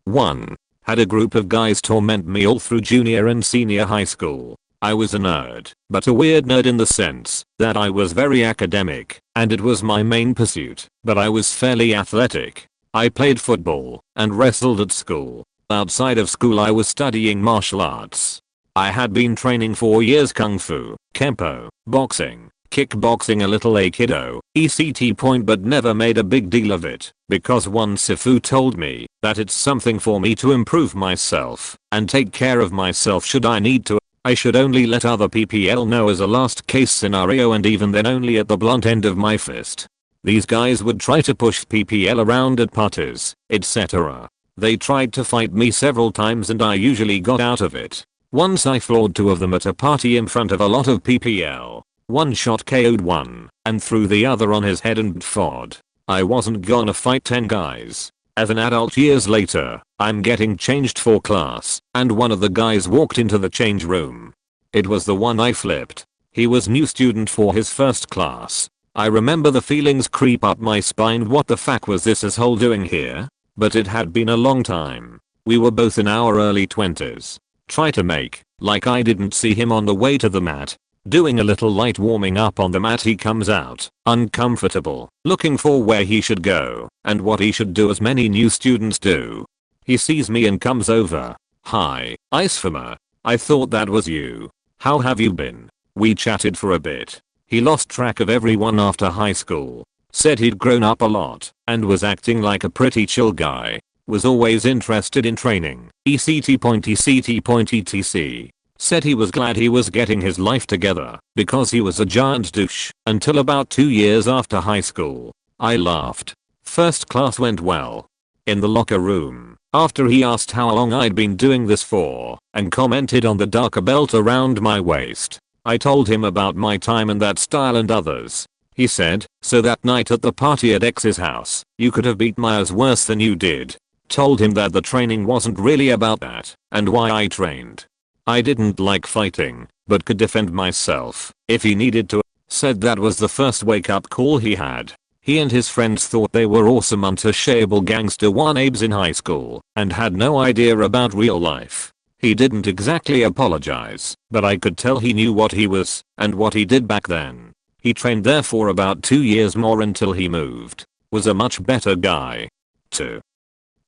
S1: 1. Had a group of guys torment me all through junior and senior high school. I was a nerd, but a weird nerd in the sense that I was very academic, and it was my main pursuit, but I was fairly athletic. I played football and wrestled at school. Outside of school I was studying martial arts. I had been training 4 years kung fu, kempo, boxing, kickboxing, a little aikido, ECT point, but never made a big deal of it because one sifu told me that it's something for me to improve myself and take care of myself should I need to. I should only let other PPL know as a last case scenario, and even then only at the blunt end of my fist. These guys would try to push PPL around at parties, etc. They tried to fight me several times and I usually got out of it. Once I floored 2 of them at a party in front of a lot of PPL. One shot KO'd one and threw the other on his head and fod. I wasn't gonna fight 10 guys. As an adult years later, I'm getting changed for class and one of the guys walked into the change room. It was the one I flipped. He was new student for his first class. I remember the feelings creep up my spine. What the fuck was this asshole doing here? But it had been a long time. We were both in our early 20s. Try to make like I didn't see him on the way to the mat. Doing a little light warming up on the mat, he comes out, uncomfortable, looking for where he should go and what he should do, as many new students do. He sees me and comes over. "Hi, Icefirmer. I thought that was you. How have you been?" We chatted for a bit. He lost track of everyone after high school. Said he'd grown up a lot and was acting like a pretty chill guy. Was always interested in training. etc. Said he was glad he was getting his life together because he was a giant douche until about 2 years after high school. I laughed. First class went well. In the locker room, after he asked how long I'd been doing this for and commented on the darker belt around my waist, I told him about my time in that style and others. He said, "So that night at the party at X's house, you could have beat my ass worse than you did." Told him that the training wasn't really about that and why I trained. I didn't like fighting, but could defend myself if he needed to. Said that was the first wake up call he had. He and his friends thought they were awesome untouchable gangster one-abes in high school and had no idea about real life. He didn't exactly apologize, but I could tell he knew what he was and what he did back then. He trained there for about 2 years more until he moved. Was a much better guy. 2.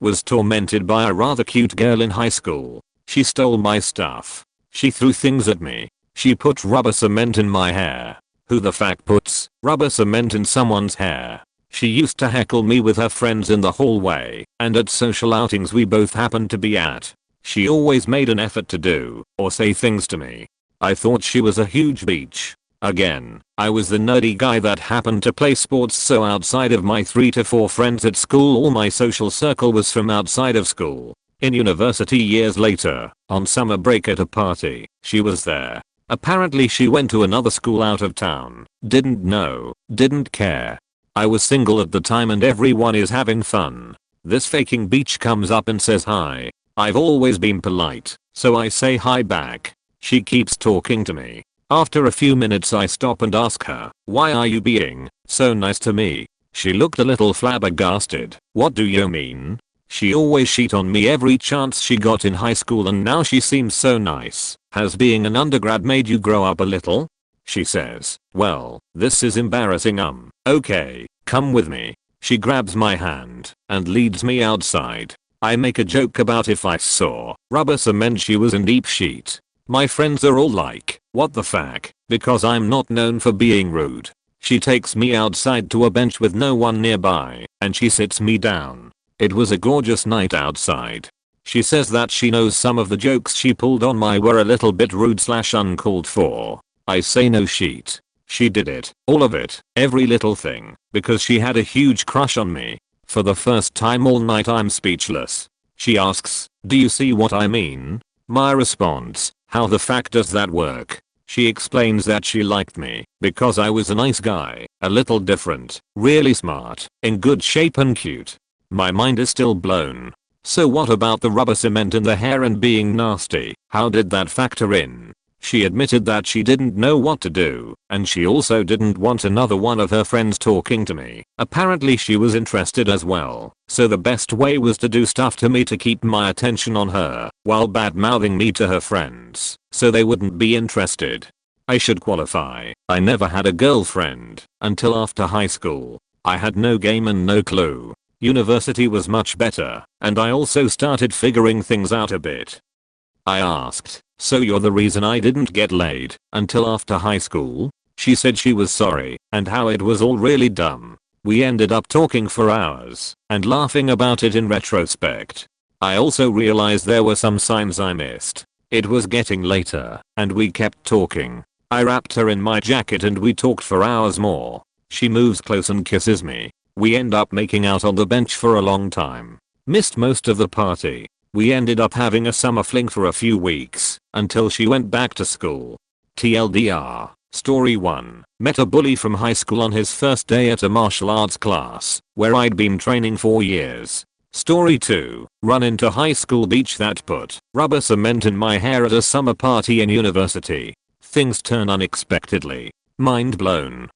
S1: Was tormented by a rather cute girl in high school. She stole my stuff. She threw things at me. She put rubber cement in my hair. Who the fuck puts rubber cement in someone's hair? She used to heckle me with her friends in the hallway and at social outings we both happened to be at. She always made an effort to do or say things to me. I thought she was a huge bitch. Again, I was the nerdy guy that happened to play sports, so outside of my 3 to 4 friends at school, all my social circle was from outside of school. In university years later, on summer break at a party, she was there. Apparently she went to another school out of town. Didn't know, didn't care. I was single at the time and everyone is having fun. This faking bitch comes up and says hi. I've always been polite, so I say hi back. She keeps talking to me. After a few minutes I stop and ask her, "Why are you being so nice to me?" She looked a little flabbergasted. "What do you mean?" She always cheat on me every chance she got in high school and now she seems so nice. "Has being an undergrad made you grow up a little?" She says. "Well, this is embarrassing. Okay, come with me." She grabs my hand and leads me outside. I make a joke about if I saw rubber cement she was in deep shit. My friends are all like, "What the fuck?" because I'm not known for being rude. She takes me outside to a bench with no one nearby and she sits me down. It was a gorgeous night outside. She says that she knows some of the jokes she pulled on my were a little bit rude / uncalled for. I say no shit. She did it, all of it, every little thing, because she had a huge crush on me. For the first time all night I'm speechless. She asks, "Do you see what I mean?" My response, "How the fuck does that work?" She explains that she liked me because I was a nice guy, a little different, really smart, in good shape and cute. My mind is still blown. So what about the rubber cement in the hair and being nasty? How did that factor in? She admitted that she didn't know what to do, and she also didn't want another one of her friends talking to me. Apparently she was interested as well, so the best way was to do stuff to me to keep my attention on her, while bad-mouthing me to her friends, so they wouldn't be interested. I should qualify, I never had a girlfriend until after high school. I had no game and no clue. University was much better, and I also started figuring things out a bit. I asked, "So you're the reason I didn't get laid until after high school?" She said she was sorry and how it was all really dumb. We ended up talking for hours and laughing about it in retrospect. I also realized there were some signs I missed. It was getting later and we kept talking. I wrapped her in my jacket and we talked for hours more. She moves close and kisses me. We end up making out on the bench for a long time. Missed most of the party. We ended up having a summer fling for a few weeks until she went back to school. TLDR, Story 1, met a bully from high school on his first day at a martial arts class where I'd been training for years. Story 2, run into high school beach that put rubber cement in my hair at a summer party in university. Things turn unexpectedly. Mind blown.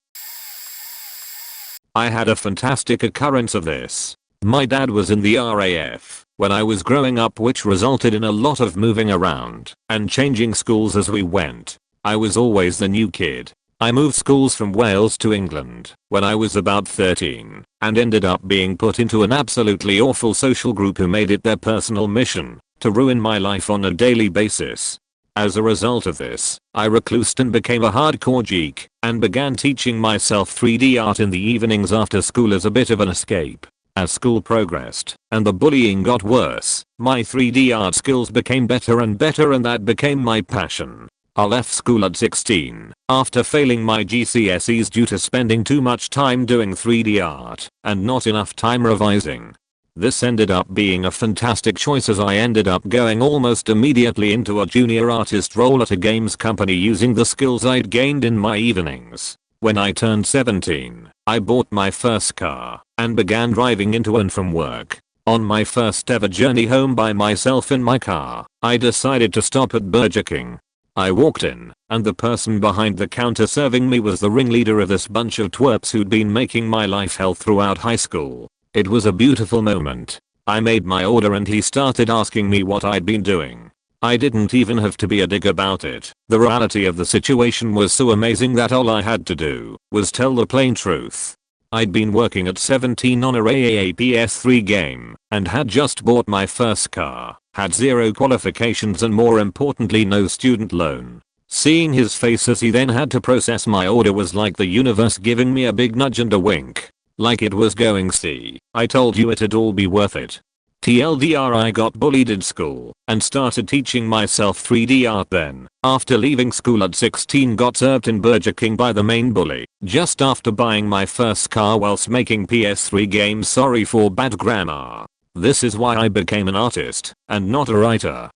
S1: I had a fantastic occurrence of this. My dad was in the RAF when I was growing up, which resulted in a lot of moving around and changing schools as we went. I was always the new kid. I moved schools from Wales to England when I was about 13 and ended up being put into an absolutely awful social group who made it their personal mission to ruin my life on a daily basis. As a result of this, I reclused and became a hardcore geek and began teaching myself 3D art in the evenings after school as a bit of an escape. As school progressed and the bullying got worse, my 3D art skills became better and better, and that became my passion. I left school at 16 after failing my GCSEs due to spending too much time doing 3D art and not enough time revising. This ended up being a fantastic choice as I ended up going almost immediately into a junior artist role at a games company using the skills I'd gained in my evenings. When I turned 17, I bought my first car and began driving into and from work. On my first ever journey home by myself in my car, I decided to stop at Burger King. I walked in, and the person behind the counter serving me was the ringleader of this bunch of twerps who'd been making my life hell throughout high school. It was a beautiful moment. I made my order and he started asking me what I'd been doing. I didn't even have to be a dick about it. The reality of the situation was so amazing that all I had to do was tell the plain truth. I'd been working at 17 on a PS3 game and had just bought my first car, had zero qualifications and more importantly no student loan. Seeing his face as he then had to process my order was like the universe giving me a big nudge and a wink. Like it was going, "See, I told you it'd all be worth it." TLDR, I got bullied in school and started teaching myself 3D art then. After leaving school at 16, got served in Burger King by the main bully just after buying my first car whilst making PS3 games. Sorry for bad grammar. This is why I became an artist and not a writer.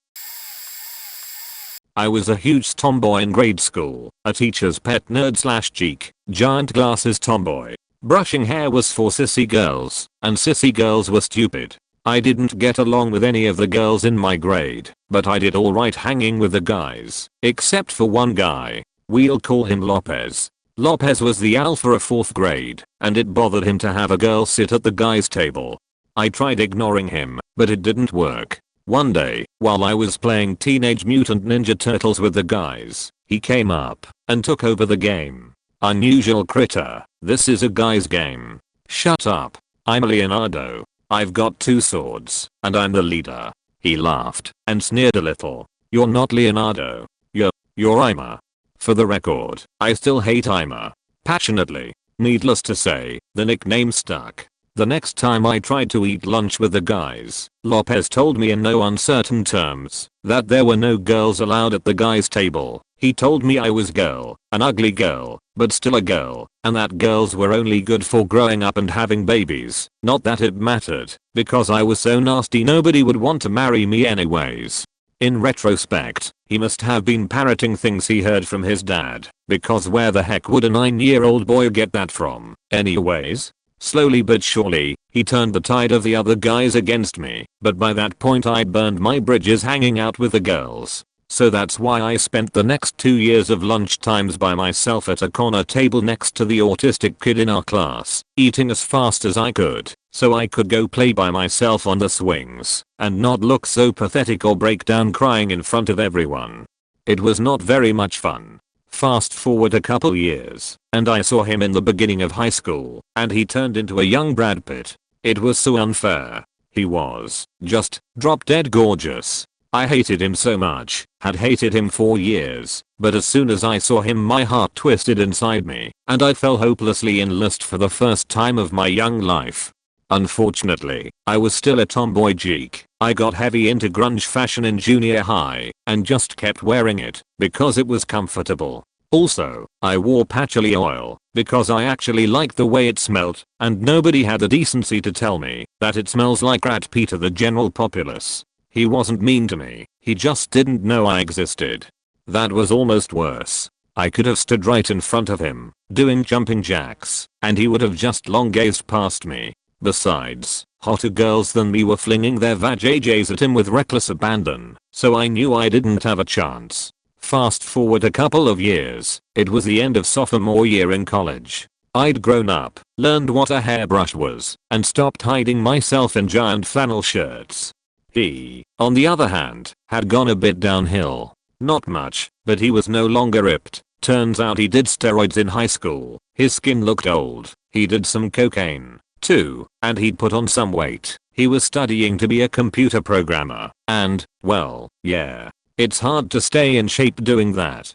S1: I was a huge tomboy in grade school, a teacher's pet nerd/geek, giant glasses tomboy. Brushing hair was for sissy girls, and sissy girls were stupid. I didn't get along with any of the girls in my grade, but I did alright hanging with the guys, except for one guy. We'll call him Lopez. Lopez was the alpha of 4th grade, and it bothered him to have a girl sit at the guys' table. I tried ignoring him, but it didn't work. One day, while I was playing Teenage Mutant Ninja Turtles with the guys, he came up and took over the game. Unusual critter, this is a guy's game. Shut up. I'm Leonardo. I've got 2 swords, and I'm the leader. He laughed and sneered a little. You're not Leonardo. You're Ima. For the record, I still hate Ima. Passionately. Needless to say, the nickname stuck. The next time I tried to eat lunch with the guys, Lopez told me in no uncertain terms that there were no girls allowed at the guys' table. He told me I was girl, an ugly girl, but still a girl, and that girls were only good for growing up and having babies. Not that it mattered, because I was so nasty nobody would want to marry me anyways. In retrospect, he must have been parroting things he heard from his dad, because where the heck would a 9-year-old boy get that from, anyways? Slowly but surely, he turned the tide of the other guys against me, but by that point I'd burned my bridges hanging out with the girls. So that's why I spent the next 2 years of lunch times by myself at a corner table next to the autistic kid in our class, eating as fast as I could, so I could go play by myself on the swings, and not look so pathetic or break down crying in front of everyone. It was not very much fun. Fast forward a couple years, and I saw him in the beginning of high school, and he turned into a young Brad Pitt. It was so unfair. He was just drop dead gorgeous. I hated him so much, had hated him for years, but as soon as I saw him my heart twisted inside me, and I fell hopelessly in lust for the first time of my young life. Unfortunately, I was still a tomboy geek. I got heavy into grunge fashion in junior high, and just kept wearing it, because it was comfortable. Also, I wore patchouli oil, because I actually liked the way it smelled, and nobody had the decency to tell me that it smells like rat pee to the general populace. He wasn't mean to me, he just didn't know I existed. That was almost worse. I could have stood right in front of him, doing jumping jacks, and he would have just long gazed past me. Besides, hotter girls than me were flinging their vajayjays at him with reckless abandon, so I knew I didn't have a chance. Fast forward a couple of years, it was the end of sophomore year in college. I'd grown up, learned what a hairbrush was, and stopped hiding myself in giant flannel shirts. He, on the other hand, had gone a bit downhill. Not much, but he was no longer ripped. Turns out he did steroids in high school, his skin looked old, he did some cocaine, too, and he'd put on some weight. He was studying to be a computer programmer, and, well, yeah, it's hard to stay in shape doing that.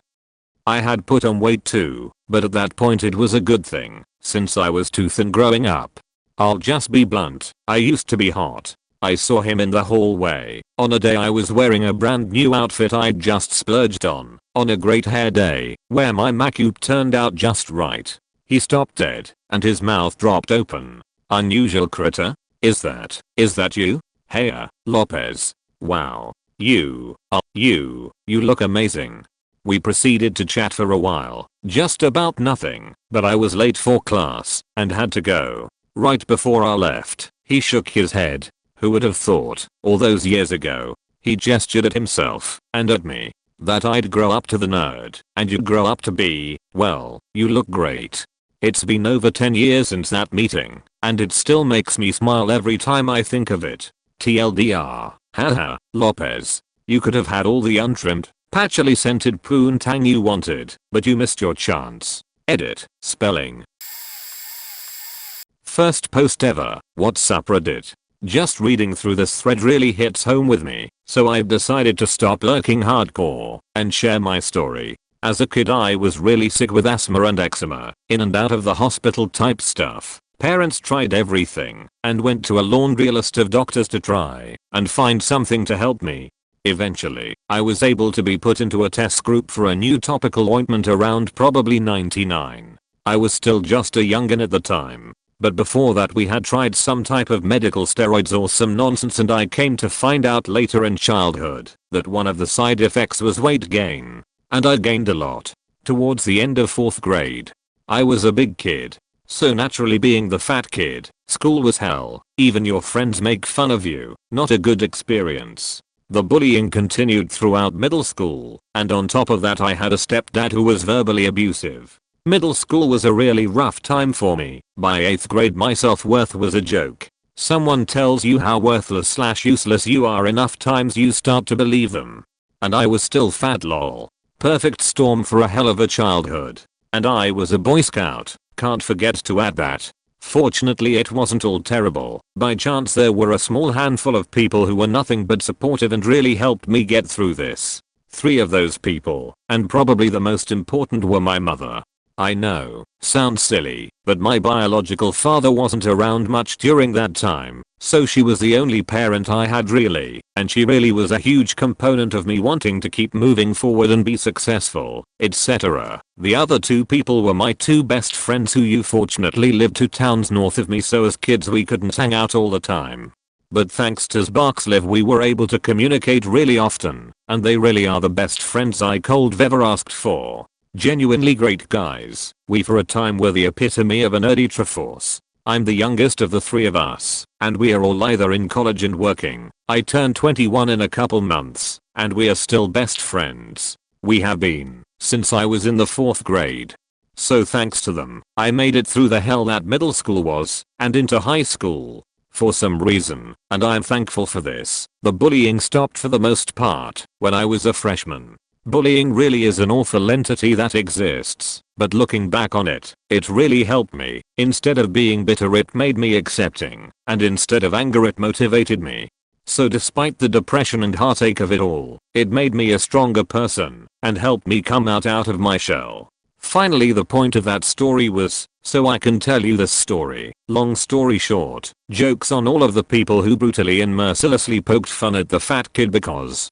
S1: I had put on weight too, but at that point it was a good thing, since I was too thin growing up. I'll just be blunt, I used to be hot. I saw him in the hallway, on a day I was wearing a brand new outfit I'd just splurged on a great hair day, where my makeup turned out just right. He stopped dead, and his mouth dropped open. Unusual critter? Is that you? Hey, Lopez. Wow. You look amazing. We proceeded to chat for a while, just about nothing, but I was late for class, and had to go. Right before I left, he shook his head. Who would have thought, all those years ago, he gestured at himself, and at me, that I'd grow up to the nerd, and you'd grow up to be, well, you look great. It's been over 10 years since that meeting, and it still makes me smile every time I think of it. TLDR, haha, Lopez. You could have had all the untrimmed, patchily scented poontang you wanted, but you missed your chance. Edit, spelling. First post ever, what's up Reddit? Just reading through this thread really hits home with me, so I've decided to stop lurking hardcore and share my story. As a kid I was really sick with asthma and eczema, in and out of the hospital type stuff. Parents tried everything and went to a laundry list of doctors to try and find something to help me. Eventually, I was able to be put into a test group for a new topical ointment around probably 99. I was still just a youngin' at the time. But before that we had tried some type of medical steroids or some nonsense, and I came to find out later in childhood that one of the side effects was weight gain. And I gained a lot. Towards the end of 4th grade. I was a big kid. So naturally, being the fat kid, school was hell. Even your friends make fun of you. Not a good experience. The bullying continued throughout middle school, and on top of that I had a stepdad who was verbally abusive. Middle school was a really rough time for me. By 8th grade my self-worth was a joke. Someone tells you how worthless/useless you are enough times you start to believe them. And I was still fat lol. Perfect storm for a hell of a childhood. And I was a Boy Scout, can't forget to add that. Fortunately it wasn't all terrible. By chance there were a small handful of people who were nothing but supportive and really helped me get through this. 3 of those people, and probably the most important, were my mother. I know, sounds silly, but my biological father wasn't around much during that time, so she was the only parent I had really, and she really was a huge component of me wanting to keep moving forward and be successful, etc. The other 2 people were my 2 best friends who fortunately lived 2 towns north of me, so as kids we couldn't hang out all the time. But thanks to Sparks Live we were able to communicate really often, and they really are the best friends I could have ever asked for. Genuinely great guys. We for a time were the epitome of a nerdy triforce. I'm the youngest of the 3 of us, and we are all either in college and working. I turned 21 in a couple months, and we are still best friends. We have been, since I was in the 4th grade. So thanks to them, I made it through the hell that middle school was, and into high school. For some reason, and I'm thankful for this, the bullying stopped for the most part when I was a freshman. Bullying really is an awful entity that exists, but looking back on it, it really helped me. Instead of being bitter it made me accepting, and instead of anger it motivated me. So despite the depression and heartache of it all, it made me a stronger person, and helped me come out of my shell. Finally, the point of that story was, so I can tell you this story. Long story short, jokes on all of the people who brutally and mercilessly poked fun at the fat kid because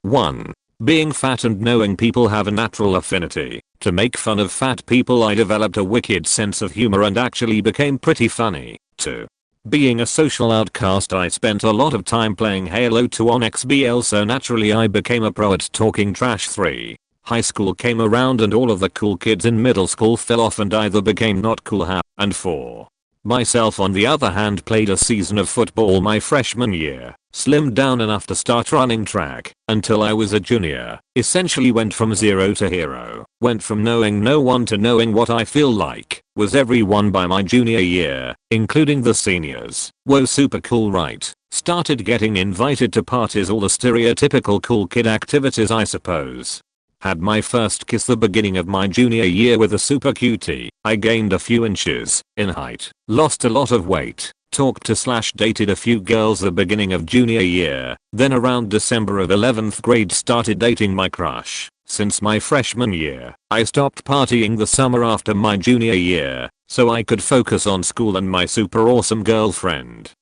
S1: 1. Being fat and knowing people have a natural affinity to make fun of fat people, I developed a wicked sense of humor and actually became pretty funny. 2. Being a social outcast, I spent a lot of time playing Halo 2 on XBL, so naturally I became a pro at talking trash. 3. High school came around and all of the cool kids in middle school fell off and either became not cool. And 4. Myself on the other hand played a season of football my freshman year, slimmed down enough to start running track until I was a junior, essentially went from zero to hero, went from knowing no one to knowing what I feel like was everyone by my junior year, including the seniors. Whoa, super cool, right? Started getting invited to parties, all the stereotypical cool kid activities I suppose. Had my first kiss the beginning of my junior year with a super cutie. I gained a few inches in height, lost a lot of weight, talked to / dated a few girls the beginning of junior year, then around December of 11th grade started dating my crush. Since my freshman year, I stopped partying the summer after my junior year, so I could focus on school and my super awesome girlfriend.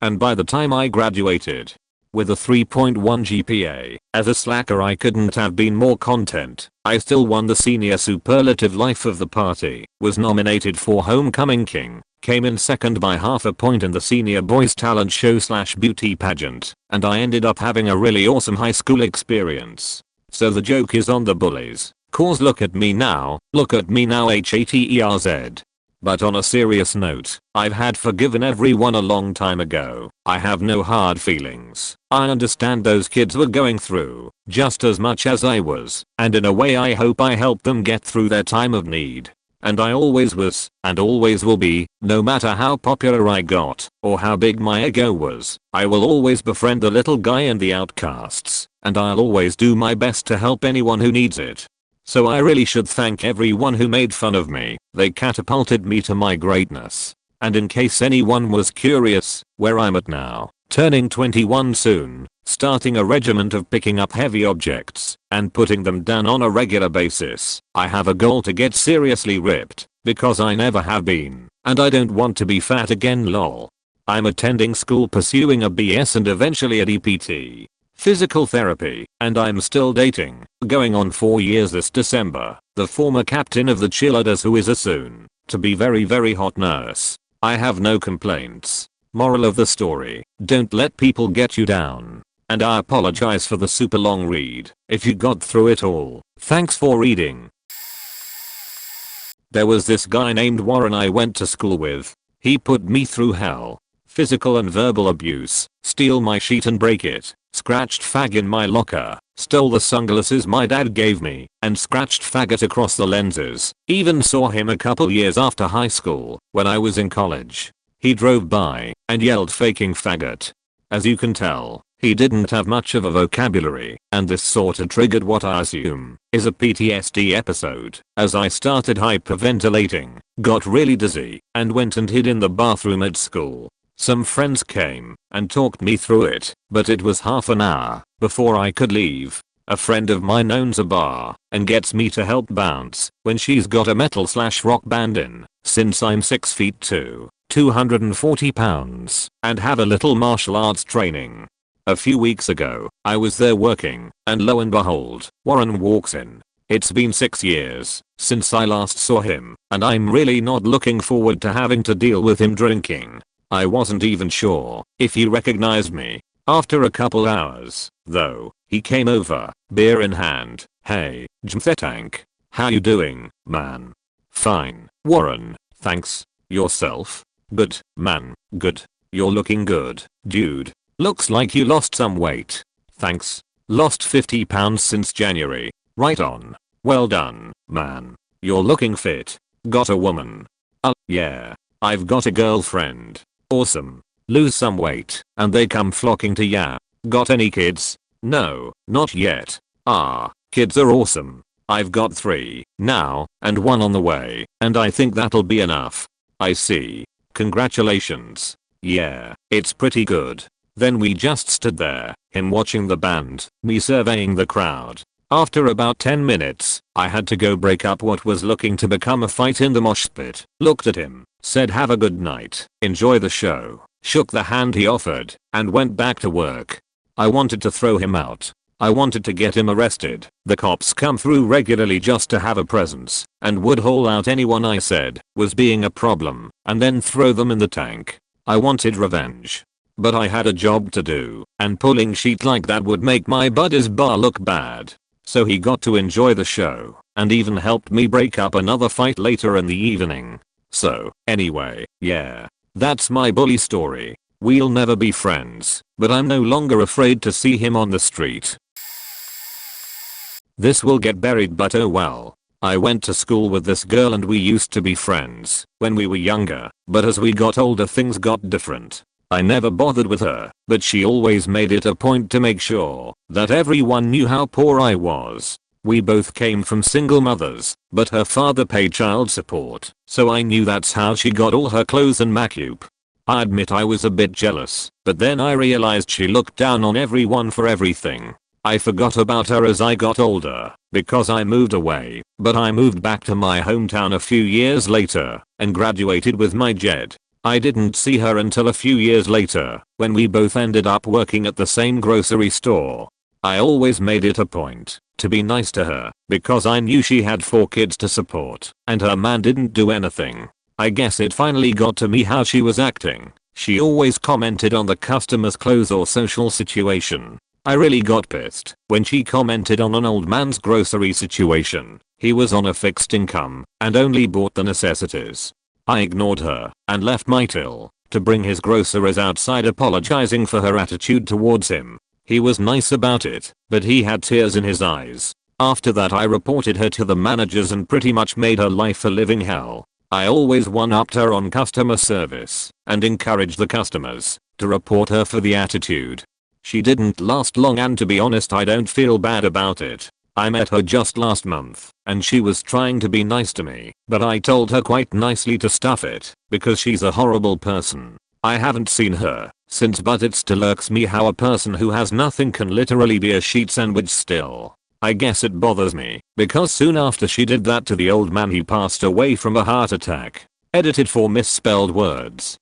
S1: And by the time I graduated, with a 3.1 GPA, as a slacker I couldn't have been more content. I still won the senior superlative life of the party, was nominated for Homecoming King, came in second by half a point in the senior boys talent show / beauty pageant, and I ended up having a really awesome high school experience. So the joke is on the bullies, cause look at me now HATERZ. But on a serious note, I've had forgiven everyone a long time ago. I have no hard feelings. I understand those kids were going through just as much as I was, and in a way I hope I helped them get through their time of need. And I always was, and always will be, no matter how popular I got, or how big my ego was, I will always befriend the little guy and the outcasts, and I'll always do my best to help anyone who needs it. So I really should thank everyone who made fun of me. They catapulted me to my greatness. And in case anyone was curious, where I'm at now, turning 21 soon, starting a regiment of picking up heavy objects and putting them down on a regular basis. I have a goal to get seriously ripped, because I never have been, and I don't want to be fat again, lol. I'm attending school, pursuing a BS and eventually a DPT. Physical therapy, and I'm still dating, going on 4 years this December, the former captain of the cheerleaders who is a soon to be very hot nurse. I have no complaints. Moral of the story, don't let people get you down. And I apologize for the super long read. If you got through it all, thanks for reading. There was this guy named Warren I went to school with. He put me through hell. Physical and verbal abuse, steal my sheet and break it, scratched fag in my locker, stole the sunglasses my dad gave me, and scratched faggot across the lenses. Even saw him a couple years after high school, when I was in college. He drove by and yelled faking faggot. As you can tell, he didn't have much of a vocabulary, and this sorta triggered what I assume is a PTSD episode, as I started hyperventilating, got really dizzy, and went and hid in the bathroom at school. Some friends came and talked me through it, but it was half an hour before I could leave. A friend of mine owns a bar and gets me to help bounce when she's got a metal / rock band in, since I'm 6 feet 2, 240 pounds, and have a little martial arts training. A few weeks ago, I was there working, and lo and behold, Warren walks in. It's been 6 years since I last saw him, and I'm really not looking forward to having to deal with him drinking. I wasn't even sure if he recognized me. After a couple hours, though, he came over, beer in hand. Hey, Jmthetank. How you doing, man? Fine, Warren, thanks. Yourself? Good, man, good. You're looking good, dude. Looks like you lost some weight. Thanks. Lost 50 pounds since January. Right on. Well done, man. You're looking fit. Got a woman? Yeah. I've got a girlfriend. Awesome. Lose some weight, and they come flocking to ya. Got any kids? No, not yet. Kids are awesome. I've got 3 now, and 1 on the way, and I think that'll be enough. I see. Congratulations. Yeah, it's pretty good. Then we just stood there, him watching the band, me surveying the crowd. After about 10 minutes, I had to go break up what was looking to become a fight in the mosh pit. Looked at him, said have a good night, enjoy the show, shook the hand he offered, and went back to work. I wanted to throw him out. I wanted to get him arrested. The cops come through regularly just to have a presence, and would haul out anyone I said was being a problem, and then throw them in the tank. I wanted revenge. But I had a job to do, and pulling shit like that would make my buddy's bar look bad. So he got to enjoy the show, and even helped me break up another fight later in the evening. So, anyway, yeah. That's my bully story. We'll never be friends, but I'm no longer afraid to see him on the street. This will get buried, but oh well. I went to school with this girl and we used to be friends when we were younger, but as we got older things got different. I never bothered with her, but she always made it a point to make sure that everyone knew how poor I was. We both came from single mothers, but her father paid child support, so I knew that's how she got all her clothes and makeup. I admit I was a bit jealous, but then I realized she looked down on everyone for everything. I forgot about her as I got older, because I moved away, but I moved back to my hometown a few years later, and graduated with my JED. I didn't see her until a few years later, when we both ended up working at the same grocery store. I always made it a point to be nice to her, because I knew she had 4 kids to support, and her man didn't do anything. I guess it finally got to me how she was acting. She always commented on the customer's clothes or social situation. I really got pissed when she commented on an old man's grocery situation. He was on a fixed income and only bought the necessities. I ignored her and left my till to bring his groceries outside, apologizing for her attitude towards him. He was nice about it, but he had tears in his eyes. After that I reported her to the managers and pretty much made her life a living hell. I always one-upped her on customer service and encouraged the customers to report her for the attitude. She didn't last long, and to be honest I don't feel bad about it. I met her just last month, and she was trying to be nice to me, but I told her quite nicely to stuff it, because she's a horrible person. I haven't seen her since, but it still irks me how a person who has nothing can literally be a sheet sandwich still. I guess it bothers me, because soon after she did that to the old man he passed away from a heart attack. Edited for misspelled words.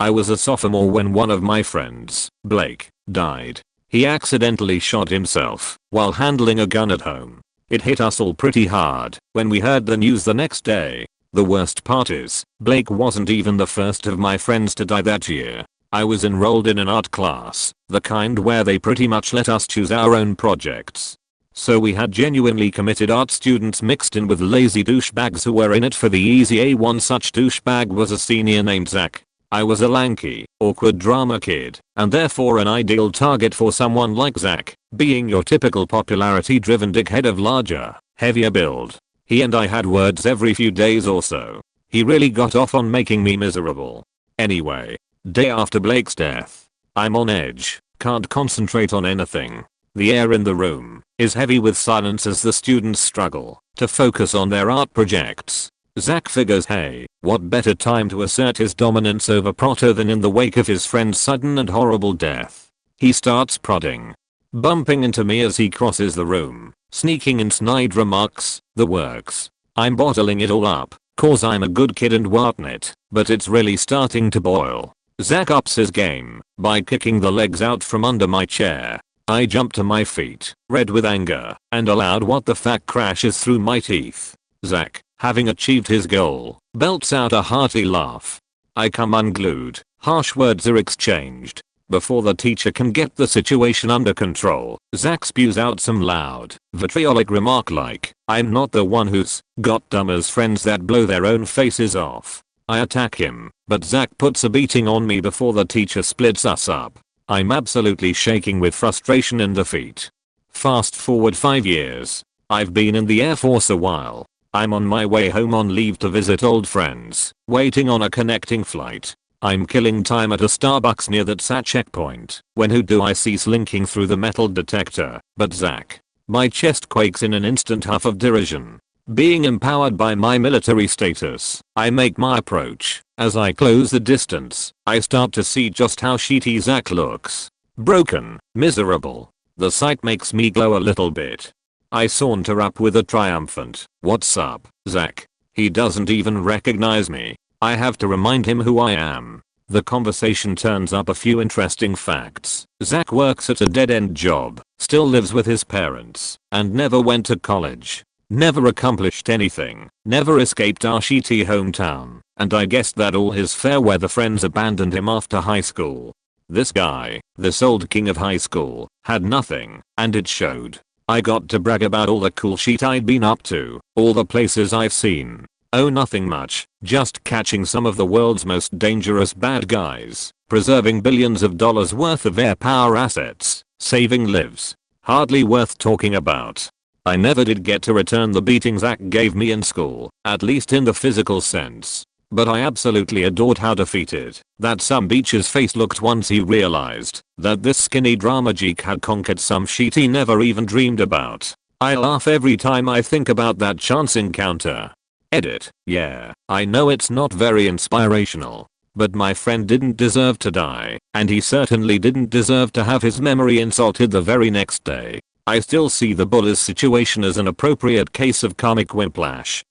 S1: I was a sophomore when one of my friends, Blake, died. He accidentally shot himself while handling a gun at home. It hit us all pretty hard when we heard the news the next day. The worst part is, Blake wasn't even the first of my friends to die that year. I was enrolled in an art class, the kind where they pretty much let us choose our own projects. So we had genuinely committed art students mixed in with lazy douchebags who were in it for the easy A. One such douchebag was a senior named Zach. I was a lanky, awkward drama kid, and therefore an ideal target for someone like Zach, being your typical popularity-driven dickhead of larger, heavier build. He and I had words every few days or so. He really got off on making me miserable. Anyway, day after Blake's death, I'm on edge, can't concentrate on anything. The air in the room is heavy with silence as the students struggle to focus on their art projects. Zach figures, hey, what better time to assert his dominance over Proto than in the wake of his friend's sudden and horrible death. He starts prodding, bumping into me as he crosses the room, sneaking in snide remarks, the works. I'm bottling it all up, cause I'm a good kid and whatnot, but it's really starting to boil. Zach ups his game by kicking the legs out from under my chair. I jump to my feet, red with anger, and a loud what the fuck crashes through my teeth. Zach, having achieved his goal, belts out a hearty laugh. I come unglued, harsh words are exchanged. Before the teacher can get the situation under control, Zach spews out some loud, vitriolic remark like, I'm not the one who's got dumb as friends that blow their own faces off. I attack him, but Zach puts a beating on me before the teacher splits us up. I'm absolutely shaking with frustration and defeat. Fast forward 5 years. I've been in the Air Force a while. I'm on my way home on leave to visit old friends, waiting on a connecting flight. I'm killing time at a Starbucks near that SAT checkpoint, when who do I see slinking through the metal detector but Zach. My chest quakes in an instant huff of derision. Being empowered by my military status, I make my approach. As I close the distance, I start to see just how shitty Zach looks. Broken, miserable. The sight makes me glow a little bit. I saunter up with a triumphant, "What's up, Zach?" He doesn't even recognize me. I have to remind him who I am. The conversation turns up a few interesting facts. Zach works at a dead-end job, still lives with his parents, and never went to college. never accomplished anything, never escaped our shitty hometown, and I guessed that all his fair weather friends abandoned him after high school. This guy, this old king of high school, had nothing, and it showed. I got to brag about all the cool shit I'd been up to, all the places I've seen. Oh, nothing much, just catching some of the world's most dangerous bad guys, preserving billions of dollars worth of air power assets, saving lives. Hardly worth talking about. I never did get to return the beating Zach gave me in school, at least in the physical sense. But I absolutely adored how defeated that some bitch's face looked once he realized that this skinny drama geek had conquered some shit he never even dreamed about. I laugh every time I think about that chance encounter. Edit. Yeah, I know it's not very inspirational. But my friend didn't deserve to die, and he certainly didn't deserve to have his memory insulted the very next day. I still see the bully's situation as an appropriate case of comic whiplash.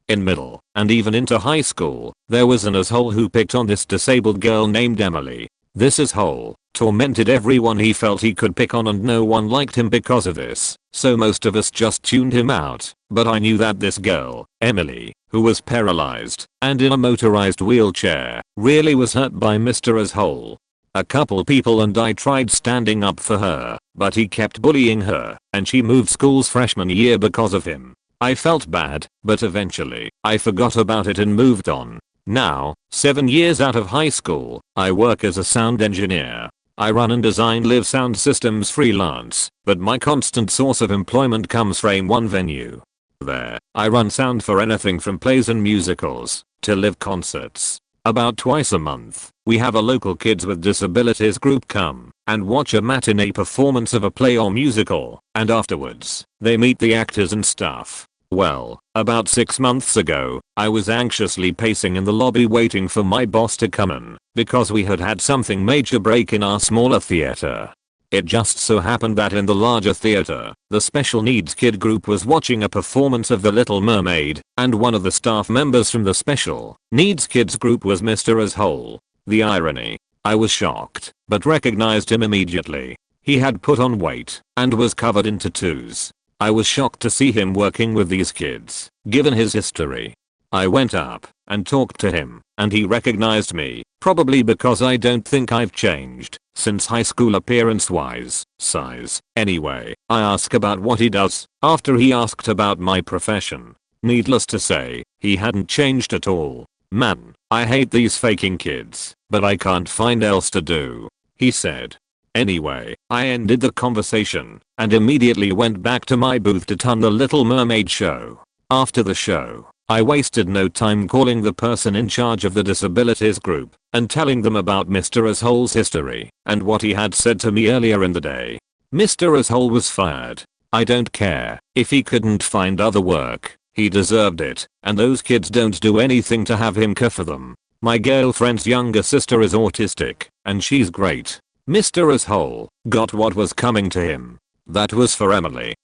S1: In middle, and even into high school, there was an asshole who picked on this disabled girl named Emily. This asshole tormented everyone he felt he could pick on, and no one liked him because of this, so most of us just tuned him out. But I knew that this girl, Emily, who was paralyzed and in a motorized wheelchair, really was hurt by Mr. Asshole. A couple people and I tried standing up for her, but he kept bullying her, and she moved schools freshman year because of him. I felt bad, but eventually, I forgot about it and moved on. Now, 7 years out of high school, I work as a sound engineer. I run and design live sound systems freelance, but my constant source of employment comes from one venue. There, I run sound for anything from plays and musicals to live concerts. About twice a month, we have a local kids with disabilities group come and watch a matinee performance of a play or musical, and afterwards, they meet the actors and stuff. Well, about 6 months ago, I was anxiously pacing in the lobby waiting for my boss to come in, because we had had something major break in our smaller theater. It just so happened that in the larger theater, the special needs kid group was watching a performance of The Little Mermaid, and one of the staff members from the special needs kids group was Mr. Asshole. The irony. I was shocked, but recognized him immediately. He had put on weight and was covered in tattoos. I was shocked to see him working with these kids, given his history. I went up and talked to him, and he recognized me, probably because I don't think I've changed since high school appearance-wise, size. Anyway, I asked about what he does, after he asked about my profession. Needless to say, he hadn't changed at all. Man, I hate these faking kids, but I can't find else to do, he said. Anyway, I ended the conversation and immediately went back to my booth to turn The Little Mermaid show. After the show, I wasted no time calling the person in charge of the disabilities group and telling them about Mr. Asshole's history and what he had said to me earlier in the day. Mr. Asshole was fired. I don't care if he couldn't find other work. He deserved it, and those kids don't do anything to have him care for them. My girlfriend's younger sister is autistic, and she's great. Mr. Asshole got what was coming to him. That was for Emily.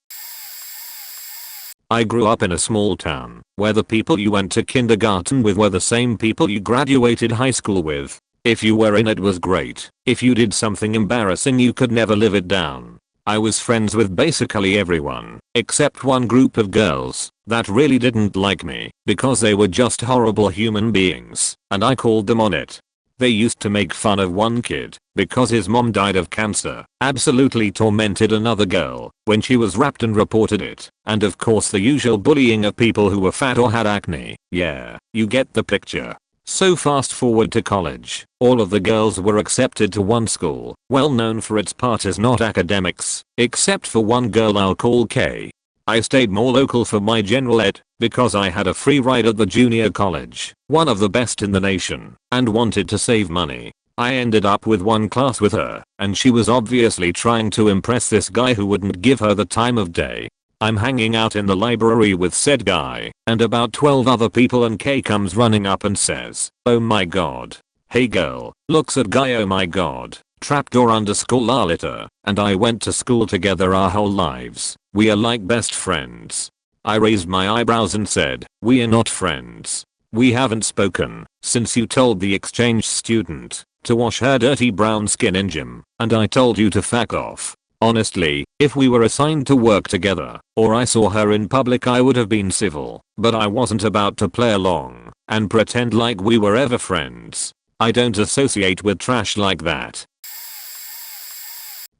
S1: I grew up in a small town where the people you went to kindergarten with were the same people you graduated high school with. If you were in, it was great. If you did something embarrassing, you could never live it down. I was friends with basically everyone, except one group of girls that really didn't like me because they were just horrible human beings, and I called them on it. They used to make fun of one kid because his mom died of cancer, absolutely tormented another girl when she was rapped and reported it, and of course the usual bullying of people who were fat or had acne. Yeah, you get the picture. So fast forward to college, all of the girls were accepted to one school, well known for its part as not academics, except for one girl I'll call K. I stayed more local for my general ed because I had a free ride at the junior college, one of the best in the nation, and wanted to save money. I ended up with one class with her, and she was obviously trying to impress this guy who wouldn't give her the time of day. I'm hanging out in the library with said guy, and about 12 other people, and Kay comes running up and says, "Oh my god. Hey girl, looks at guy, oh my god. Trapdoor underscore Lalita, and I went to school together our whole lives. We are like best friends." I raised my eyebrows and said, "We are not friends. We haven't spoken since you told the exchange student to wash her dirty brown skin in gym, and I told you to fuck off." Honestly, if we were assigned to work together, or I saw her in public, I would have been civil, but I wasn't about to play along and pretend like we were ever friends. I don't associate with trash like that.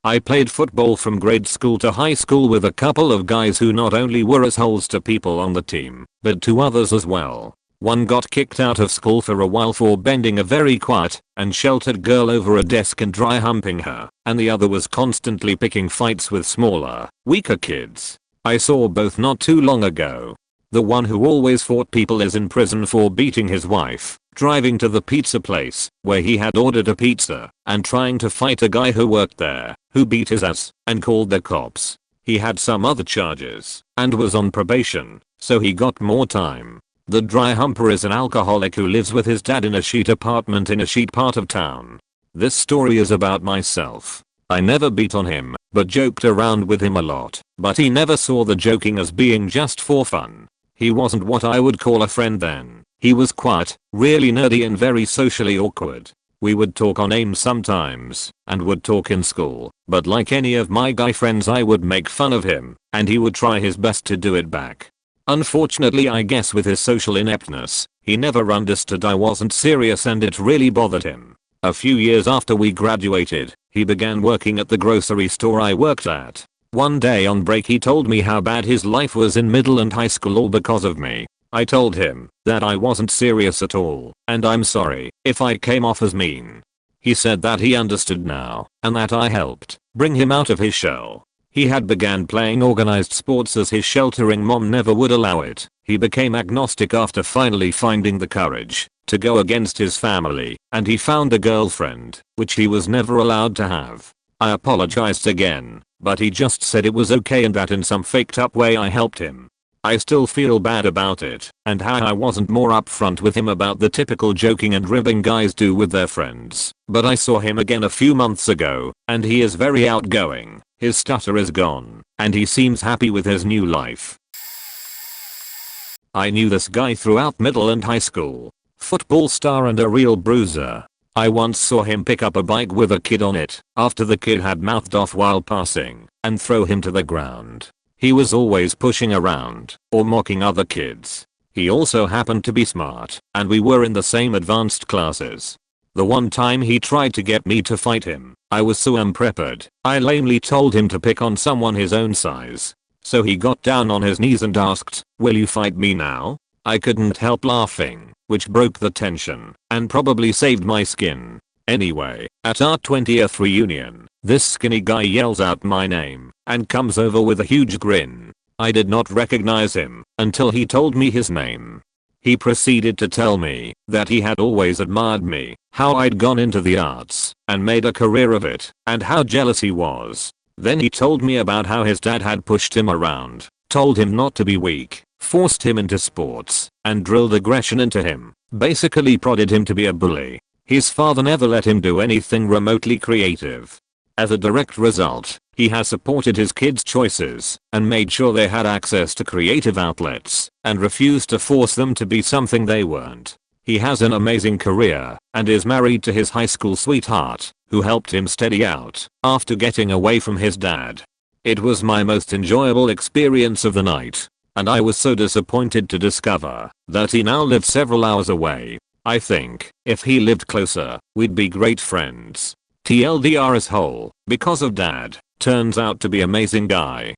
S1: I played football from grade school to high school with a couple of guys who not only were assholes to people on the team, but to others as well. One got kicked out of school for a while for bending a very quiet and sheltered girl over a desk and dry humping her, and the other was constantly picking fights with smaller, weaker kids. I saw both not too long ago. The one who always fought people is in prison for beating his wife, driving to the pizza place where he had ordered a pizza, and trying to fight a guy who worked there, who beat his ass and called the cops. He had some other charges and was on probation, so he got more time. The dry humper is an alcoholic who lives with his dad in a sheet apartment in a sheet part of town. This story is about myself. I never beat on him, but joked around with him a lot, but he never saw the joking as being just for fun. He wasn't what I would call a friend then. He was quiet, really nerdy and very socially awkward. We would talk on AIM sometimes, and would talk in school, but like any of my guy friends I would make fun of him, and he would try his best to do it back. Unfortunately, I guess with his social ineptness, he never understood I wasn't serious and it really bothered him. A few years after we graduated, he began working at the grocery store I worked at. One day on break he told me how bad his life was in middle and high school all because of me. I told him that I wasn't serious at all, and I'm sorry if I came off as mean. He said that he understood now, and that I helped bring him out of his shell. He had began playing organized sports as his sheltering mom never would allow it. He became agnostic after finally finding the courage to go against his family, and he found a girlfriend, which he was never allowed to have. I apologized again, but he just said it was okay and that in some faked up way I helped him. I still feel bad about it, and how I wasn't more upfront with him about the typical joking and ribbing guys do with their friends. But I saw him again a few months ago, and he is very outgoing. His stutter is gone, and he seems happy with his new life. I knew this guy throughout middle and high school. Football star and a real bruiser. I once saw him pick up a bike with a kid on it after the kid had mouthed off while passing and throw him to the ground. He was always pushing around or mocking other kids. He also happened to be smart, and we were in the same advanced classes. The one time he tried to get me to fight him, I was so unprepared, I lamely told him to pick on someone his own size. So he got down on his knees and asked, "Will you fight me now?" I couldn't help laughing, which broke the tension and probably saved my skin. Anyway, at our 20th reunion, this skinny guy yells out my name and comes over with a huge grin. I did not recognize him until he told me his name. He proceeded to tell me that he had always admired me, how I'd gone into the arts and made a career of it, and how jealous he was. Then he told me about how his dad had pushed him around, told him not to be weak, forced him into sports, and drilled aggression into him, basically prodded him to be a bully. His father never let him do anything remotely creative. As a direct result, he has supported his kids' choices and made sure they had access to creative outlets and refused to force them to be something they weren't. He has an amazing career and is married to his high school sweetheart, who helped him steady out after getting away from his dad. It was my most enjoyable experience of the night, and I was so disappointed to discover that he now lives several hours away. I think if he lived closer, we'd be great friends. TLDR asshole, because of dad, turns out to be amazing guy.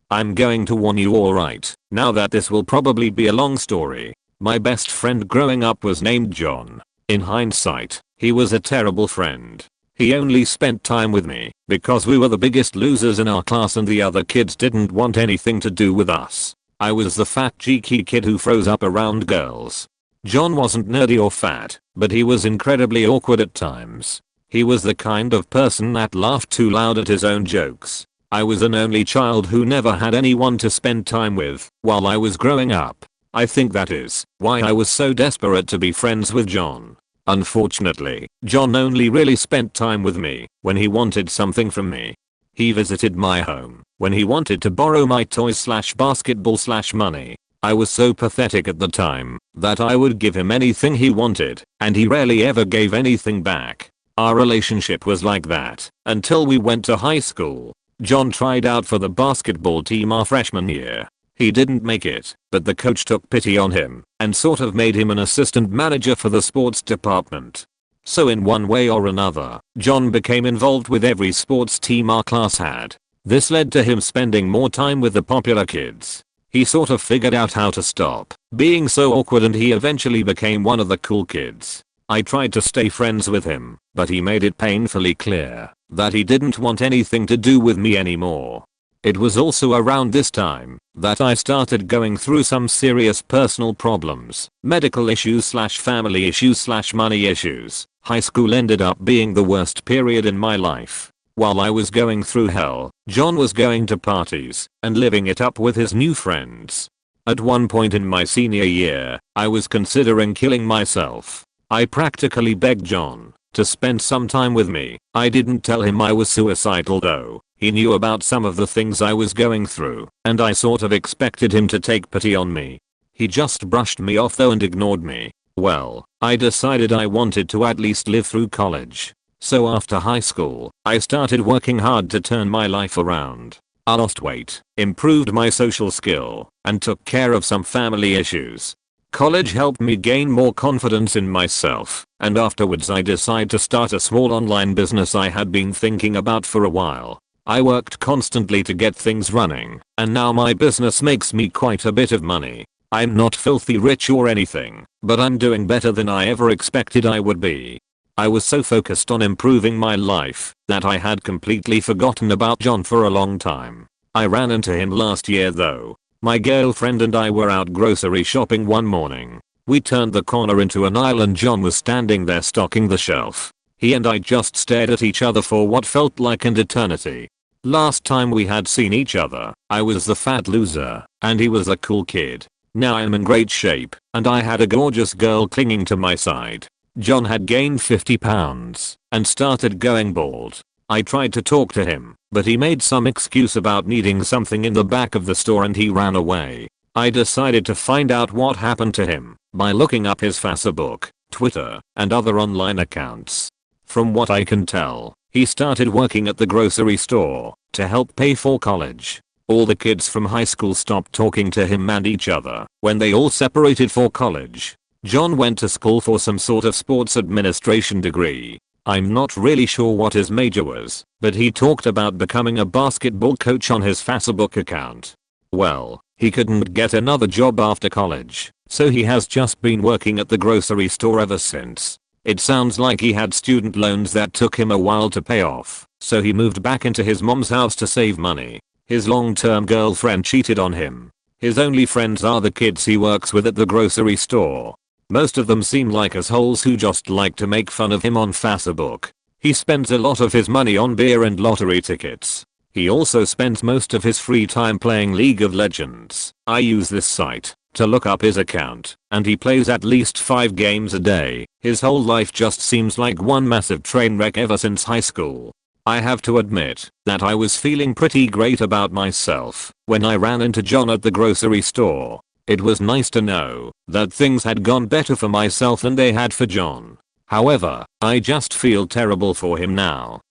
S1: I'm going to warn you alright, now that this will probably be a long story. My best friend growing up was named John. In hindsight, he was a terrible friend. He only spent time with me because we were the biggest losers in our class and the other kids didn't want anything to do with us. I was the fat cheeky kid who froze up around girls. John wasn't nerdy or fat, but he was incredibly awkward at times. He was the kind of person that laughed too loud at his own jokes. I was an only child who never had anyone to spend time with while I was growing up. I think that is why I was so desperate to be friends with John. Unfortunately, John only really spent time with me when he wanted something from me. He visited my home when he wanted to borrow my toys/basketball/money. I was so pathetic at the time that I would give him anything he wanted, and he rarely ever gave anything back. Our relationship was like that until we went to high school. John tried out for the basketball team our freshman year. He didn't make it, but the coach took pity on him and sort of made him an assistant manager for the sports department. So in one way or another, John became involved with every sports team our class had. This led to him spending more time with the popular kids. He sort of figured out how to stop being so awkward and he eventually became one of the cool kids. I tried to stay friends with him, but he made it painfully clear that he didn't want anything to do with me anymore. It was also around this time that I started going through some serious personal problems, medical issues / family issues / money issues. High school ended up being the worst period in my life. While I was going through hell, John was going to parties and living it up with his new friends. At one point in my senior year, I was considering killing myself. I practically begged John to spend some time with me. I didn't tell him I was suicidal though. He knew about some of the things I was going through, and I sort of expected him to take pity on me. He just brushed me off though and ignored me. Well, I decided I wanted to at least live through college. So after high school, I started working hard to turn my life around. I lost weight, improved my social skill, and took care of some family issues. College helped me gain more confidence in myself, and afterwards I decided to start a small online business I had been thinking about for a while. I worked constantly to get things running, and now my business makes me quite a bit of money. I'm not filthy rich or anything, but I'm doing better than I ever expected I would be. I was so focused on improving my life that I had completely forgotten about John for a long time. I ran into him last year though. My girlfriend and I were out grocery shopping one morning. We turned the corner into an aisle and John was standing there stocking the shelf. He and I just stared at each other for what felt like an eternity. Last time we had seen each other, I was the fat loser, and he was a cool kid. Now I'm in great shape, and I had a gorgeous girl clinging to my side. John had gained 50 pounds, and started going bald. I tried to talk to him, but he made some excuse about needing something in the back of the store and he ran away. I decided to find out what happened to him by looking up his Facebook, Twitter, and other online accounts. From what I can tell, he started working at the grocery store to help pay for college. All the kids from high school stopped talking to him and each other when they all separated for college. John went to school for some sort of sports administration degree. I'm not really sure what his major was, but he talked about becoming a basketball coach on his Facebook account. Well, he couldn't get another job after college, so he has just been working at the grocery store ever since. It sounds like he had student loans that took him a while to pay off, so he moved back into his mom's house to save money. His long-term girlfriend cheated on him. His only friends are the kids he works with at the grocery store. Most of them seem like assholes who just like to make fun of him on Facebook. He spends a lot of his money on beer and lottery tickets. He also spends most of his free time playing League of Legends. I use this site to look up his account, and he plays at least 5 games a day. His whole life just seems like one massive train wreck ever since high school. I have to admit that I was feeling pretty great about myself when I ran into John at the grocery store. It was nice to know that things had gone better for myself than they had for John. However, I just feel terrible for him now.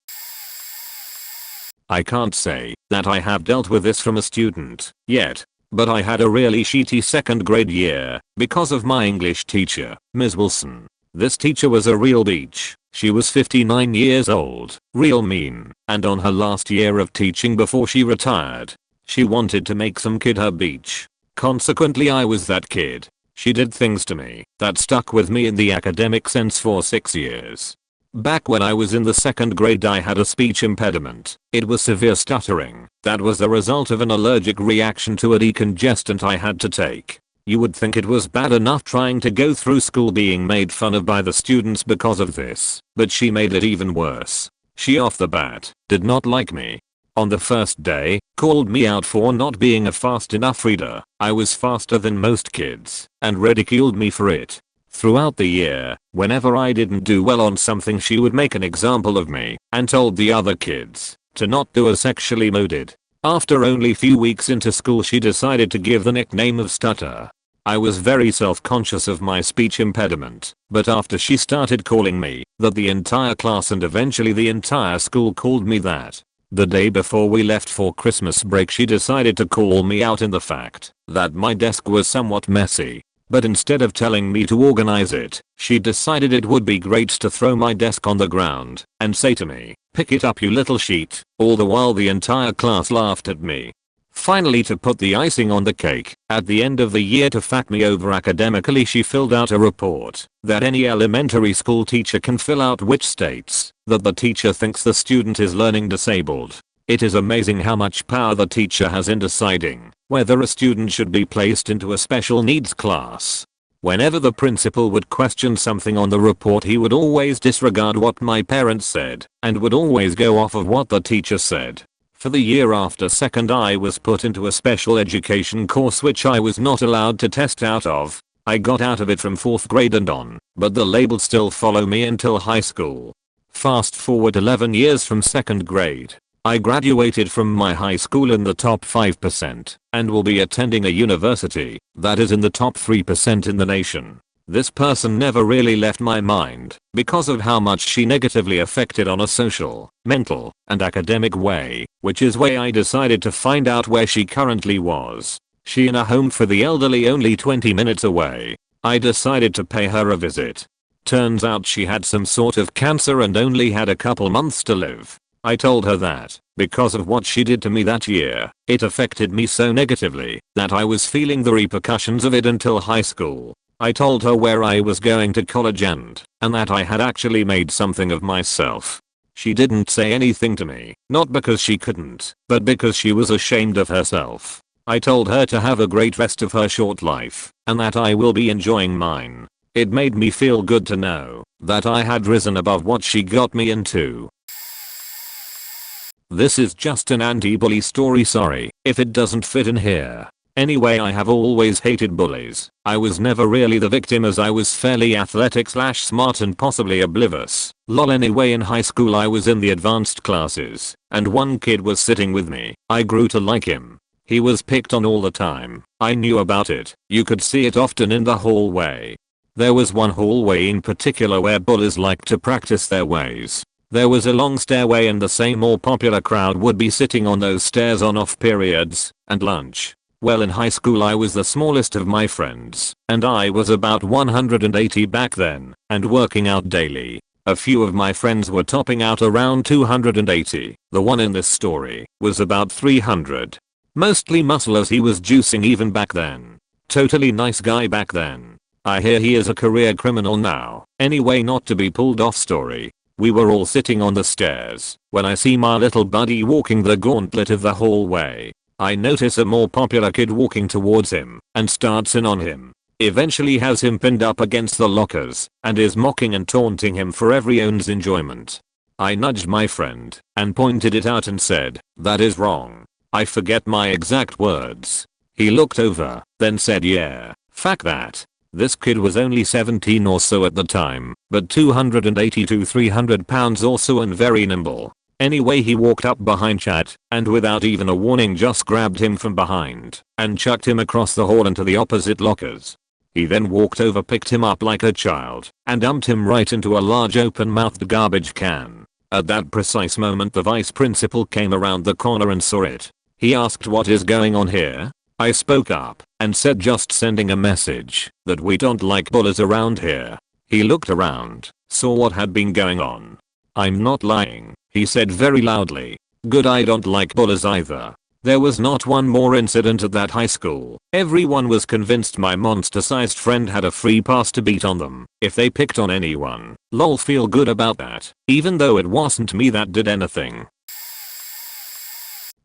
S1: I can't say that I have dealt with this from a student yet, but I had a really shitty second grade year because of my English teacher, Ms. Wilson. This teacher was a real bitch. She was 59 years old, real mean, and on her last year of teaching before she retired. She wanted to make some kid her bitch. Consequently, I was that kid. She did things to me that stuck with me in the academic sense for 6 years. Back when I was in the second grade, I had a speech impediment. It was severe stuttering that was the result of an allergic reaction to a decongestant I had to take. You would think it was bad enough trying to go through school being made fun of by the students because of this, but she made it even worse. She off the bat did not like me. On the first day, called me out for not being a fast enough reader. I was faster than most kids, and ridiculed me for it. Throughout the year, whenever I didn't do well on something, she would make an example of me and told the other kids to not do as sexually loaded. After only few weeks into school, she decided to give the nickname of Stutter. I was very self-conscious of my speech impediment, but after she started calling me that, the entire class and eventually the entire school called me that. The day before we left for Christmas break, she decided to call me out in the fact that my desk was somewhat messy. But instead of telling me to organize it, she decided it would be great to throw my desk on the ground and say to me, "Pick it up, you little sheet," all the while the entire class laughed at me. Finally, to put the icing on the cake, at the end of the year, to fact me over academically, she filled out a report that any elementary school teacher can fill out, which states that the teacher thinks the student is learning disabled. It is amazing how much power the teacher has in deciding whether a student should be placed into a special needs class. Whenever the principal would question something on the report, he would always disregard what my parents said and would always go off of what the teacher said. For the year after second, I was put into a special education course which I was not allowed to test out of. I got out of it from 4th grade and on, but the labels still follow me until high school. Fast forward 11 years from 2nd grade. I graduated from my high school in the top 5% and will be attending a university that is in the top 3% in the nation. This person never really left my mind because of how much she negatively affected on a social, mental, and academic way, which is why I decided to find out where she currently was. She in a home for the elderly only 20 minutes away. I decided to pay her a visit. Turns out she had some sort of cancer and only had a couple months to live. I told her that, because of what she did to me that year, it affected me so negatively that I was feeling the repercussions of it until high school. I told her where I was going to college and that I had actually made something of myself. She didn't say anything to me, not because she couldn't, but because she was ashamed of herself. I told her to have a great rest of her short life and that I will be enjoying mine. It made me feel good to know that I had risen above what she got me into. This is just an anti-bully story, sorry if it doesn't fit in here. Anyway, I have always hated bullies. I was never really the victim as I was fairly athletic / smart and possibly oblivious. Lol, anyway, in high school I was in the advanced classes and one kid was sitting with me. I grew to like him. He was picked on all the time. I knew about it. You could see it often in the hallway. There was one hallway in particular where bullies liked to practice their ways. There was a long stairway and the same more popular crowd would be sitting on those stairs on off periods and lunch. Well, in high school I was the smallest of my friends and I was about 180 back then and working out daily. A few of my friends were topping out around 280. The one in this story was about 300. Mostly muscle as he was juicing even back then. Totally nice guy back then. I hear he is a career criminal now. Anyway, not to be pulled off story. We were all sitting on the stairs when I see my little buddy walking the gauntlet of the hallway. I notice a more popular kid walking towards him and starts in on him. Eventually has him pinned up against the lockers and is mocking and taunting him for everyone's enjoyment. I nudged my friend and pointed it out and said, "That is wrong." I forget my exact words. He looked over, then said, "Yeah, fuck that." This kid was only 17 or so at the time, but 280 to 300 pounds or so and very nimble. Anyway, he walked up behind Chad and without even a warning just grabbed him from behind and chucked him across the hall into the opposite lockers. He then walked over, picked him up like a child and dumped him right into a large open-mouthed garbage can. At that precise moment the vice principal came around the corner and saw it. He asked, "What is going on here?" I spoke up and said, "Just sending a message that we don't like bullies around here." He looked around, saw what had been going on. "I'm not lying," he said very loudly. "Good, I don't like bullies either." There was not one more incident at that high school. Everyone was convinced my monster-sized friend had a free pass to beat on them if they picked on anyone. Lol, feel good about that, even though it wasn't me that did anything.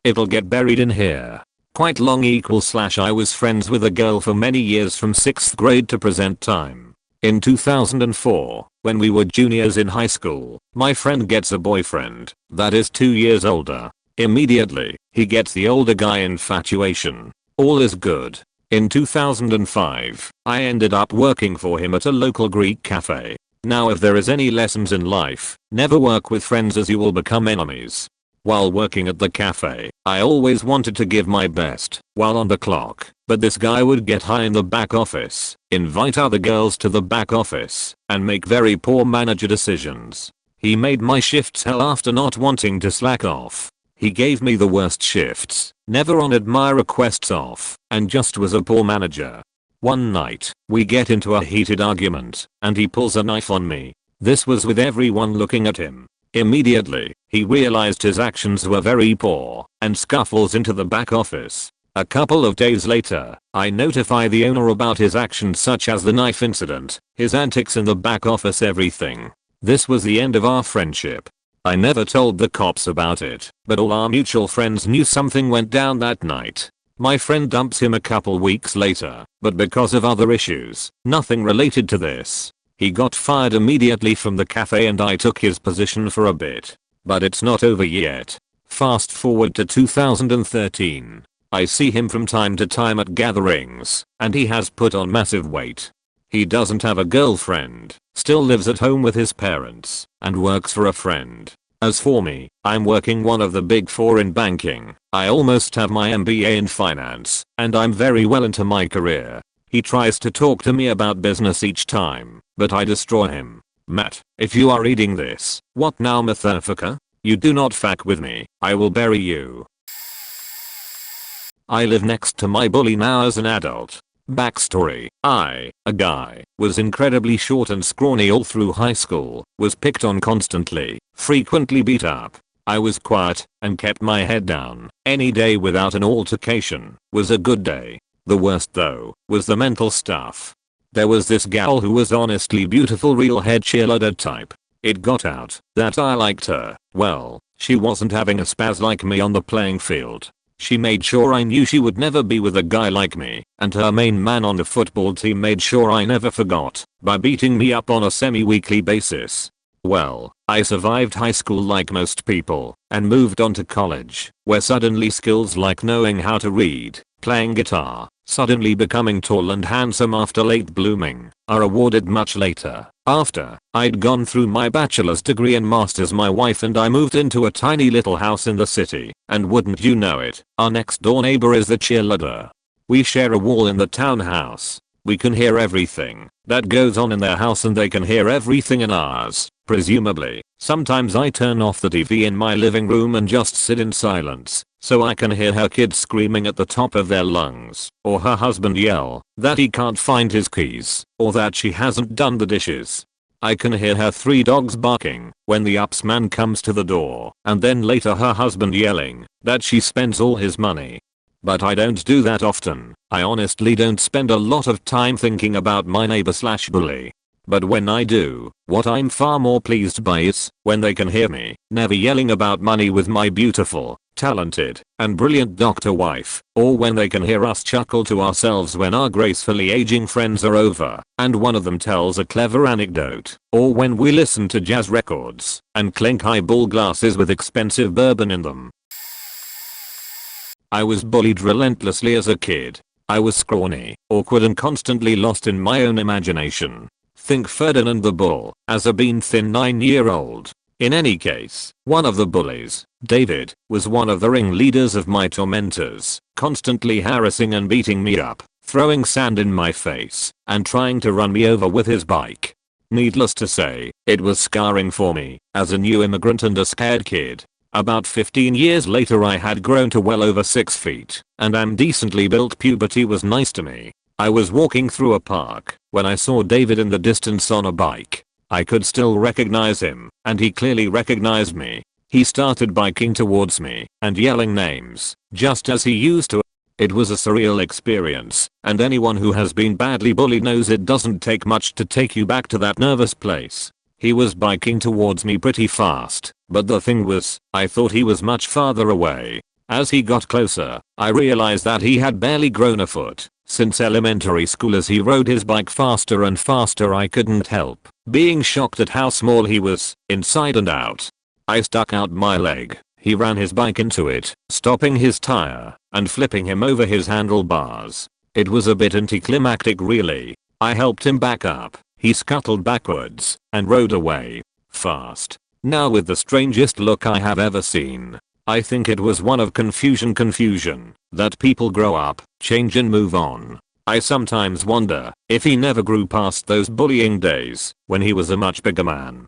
S1: It'll get buried in here. Quite long / I was friends with a girl for many years from 6th grade to present time. In 2004, when we were juniors in high school, my friend gets a boyfriend that is 2 years older. Immediately, he gets the older guy infatuation. All is good. In 2005, I ended up working for him at a local Greek cafe. Now, if there is any lessons in life, never work with friends as you will become enemies. While working at the cafe, I always wanted to give my best while on the clock, but this guy would get high in the back office, invite other girls to the back office, and make very poor manager decisions. He made my shifts hell after not wanting to slack off. He gave me the worst shifts, never honored my requests off, and just was a poor manager. One night, we get into a heated argument, and he pulls a knife on me. This was with everyone looking at him. Immediately, he realized his actions were very poor, and scuffles into the back office. A couple of days later, I notify the owner about his actions such as the knife incident, his antics in the back office, everything. This was the end of our friendship. I never told the cops about it, but all our mutual friends knew something went down that night. My friend dumps him a couple weeks later, but because of other issues, nothing related to this. He got fired immediately from the cafe and I took his position for a bit. But it's not over yet. Fast forward to 2013. I see him from time to time at gatherings, and he has put on massive weight. He doesn't have a girlfriend, still lives at home with his parents, and works for a friend. As for me, I'm working one of the big four in banking. I almost have my MBA in finance, and I'm very well into my career. He tries to talk to me about business each time, but I destroy him. Matt, if you are reading this, what now, motherfucker? You do not fuck with me, I will bury you. I live next to my bully now as an adult. Backstory, I, a guy, was incredibly short and scrawny all through high school, was picked on constantly, frequently beat up. I was quiet and kept my head down. Any day without an altercation was a good day. The worst though was the mental stuff. There was this gal who was honestly beautiful, real head cheerleader type. It got out that I liked her. Well, she wasn't having a spaz like me on the playing field. She made sure I knew she would never be with a guy like me, and her main man on the football team made sure I never forgot by beating me up on a semi-weekly basis. Well, I survived high school like most people, and moved on to college, where suddenly skills like knowing how to read, playing guitar, suddenly becoming tall and handsome after late blooming, are awarded much later. After I'd gone through my bachelor's degree and master's, my wife and I moved into a tiny little house in the city, and wouldn't you know it, our next door neighbor is the cheerleader. We share a wall in the townhouse. We can hear everything that goes on in their house and they can hear everything in ours, presumably. Sometimes I turn off the TV in my living room and just sit in silence, so I can hear her kids screaming at the top of their lungs, or her husband yell that he can't find his keys, or that she hasn't done the dishes. I can hear her 3 dogs barking when the ups man comes to the door, and then later her husband yelling that she spends all his money. But I don't do that often. I honestly don't spend a lot of time thinking about my neighbor/bully. But when I do, what I'm far more pleased by is when they can hear me never yelling about money with my beautiful, talented, and brilliant doctor wife, or when they can hear us chuckle to ourselves when our gracefully aging friends are over and one of them tells a clever anecdote, or when we listen to jazz records and clink highball glasses with expensive bourbon in them. I was bullied relentlessly as a kid. I was scrawny, awkward, and constantly lost in my own imagination. Think Ferdinand the Bull, as a bean-thin 9-year-old. In any case, one of the bullies, David, was one of the ringleaders of my tormentors, constantly harassing and beating me up, throwing sand in my face, and trying to run me over with his bike. Needless to say, it was scarring for me, as a new immigrant and a scared kid. About 15 years later I had grown to well over 6 feet, and am decently built. Puberty was nice to me. I was walking through a park when I saw David in the distance on a bike. I could still recognize him, and he clearly recognized me. He started biking towards me and yelling names, just as he used to. It was a surreal experience, and anyone who has been badly bullied knows it doesn't take much to take you back to that nervous place. He was biking towards me pretty fast, but the thing was, I thought he was much farther away. As he got closer, I realized that he had barely grown a foot since elementary school. As he rode his bike faster and faster, I couldn't help being shocked at how small he was, inside and out. I stuck out my leg. He ran his bike into it, stopping his tire and flipping him over his handlebars. It was a bit anticlimactic really. I helped him back up. He scuttled backwards and rode away. Fast. Now with the strangest look I have ever seen. I think it was one of confusion that people grow up, change and move on. I sometimes wonder if he never grew past those bullying days when he was a much bigger man.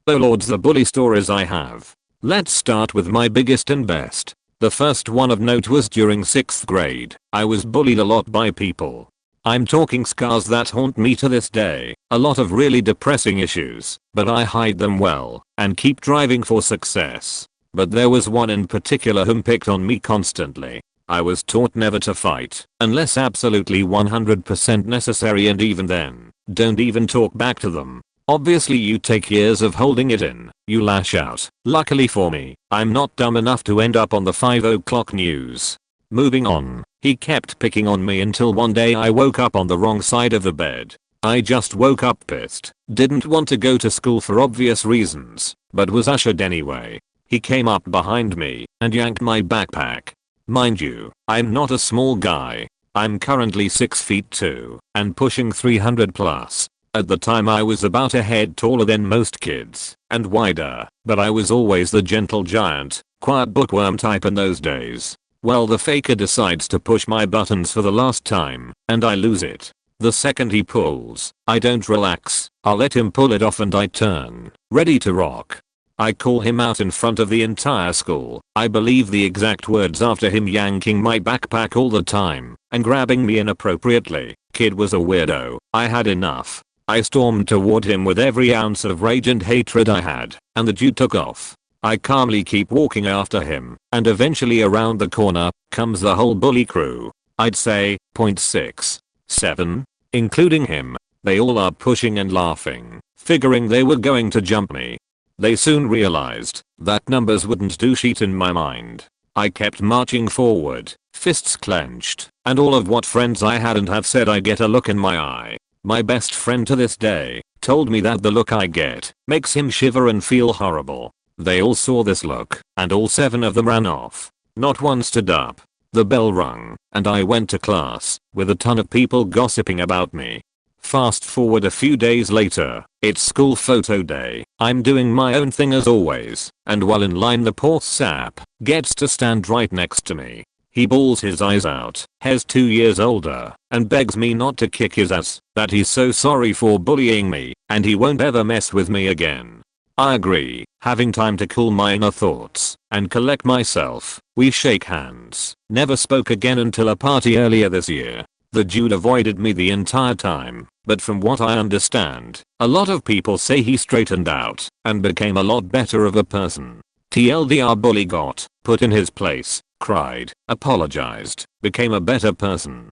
S1: Oh lords, the bully stories I have. Let's start with my biggest and best. The first one of note was during 6th grade. I was bullied a lot by people. I'm talking scars that haunt me to this day, a lot of really depressing issues, but I hide them well and keep driving for success. But there was one in particular whom picked on me constantly. I was taught never to fight unless absolutely 100% necessary, and even then, don't even talk back to them. Obviously you take years of holding it in, you lash out. Luckily for me, I'm not dumb enough to end up on the 5 o'clock news. Moving on, he kept picking on me until one day I woke up on the wrong side of the bed. I just woke up pissed, didn't want to go to school for obvious reasons, but was ushered anyway. He came up behind me and yanked my backpack. Mind you, I'm not a small guy. I'm currently 6 feet 2 and pushing 300 plus. At the time I was about a head taller than most kids and wider, but I was always the gentle giant, quiet bookworm type in those days. Well, the faker decides to push my buttons for the last time and I lose it. The second he pulls, I don't relax. I'll let him pull it off and I turn, ready to rock. I call him out in front of the entire school. I believe the exact words after him yanking my backpack all the time and grabbing me inappropriately. Kid was a weirdo. I had enough. I stormed toward him with every ounce of rage and hatred I had, and the dude took off. I calmly keep walking after him, and eventually around the corner comes the whole bully crew. I'd say 0.67, including him. They all are pushing and laughing, figuring they were going to jump me. They soon realized that numbers wouldn't do shit in my mind. I kept marching forward, fists clenched, and all of what friends I had and have said I get a look in my eye. My best friend to this day told me that the look I get makes him shiver and feel horrible. They all saw this look, and all 7 of them ran off. Not one stood up. The bell rung, and I went to class, with a ton of people gossiping about me. Fast forward a few days later, it's school photo day. I'm doing my own thing as always, and while in line the poor sap gets to stand right next to me. He bawls his eyes out, he's 2 years older, and begs me not to kick his ass, that he's so sorry for bullying me, and he won't ever mess with me again. I agree, having time to cool my inner thoughts and collect myself. We shake hands, never spoke again until a party earlier this year. The dude avoided me the entire time, but from what I understand, a lot of people say he straightened out and became a lot better of a person. TLDR, bully got put in his place, cried, apologized, became a better person.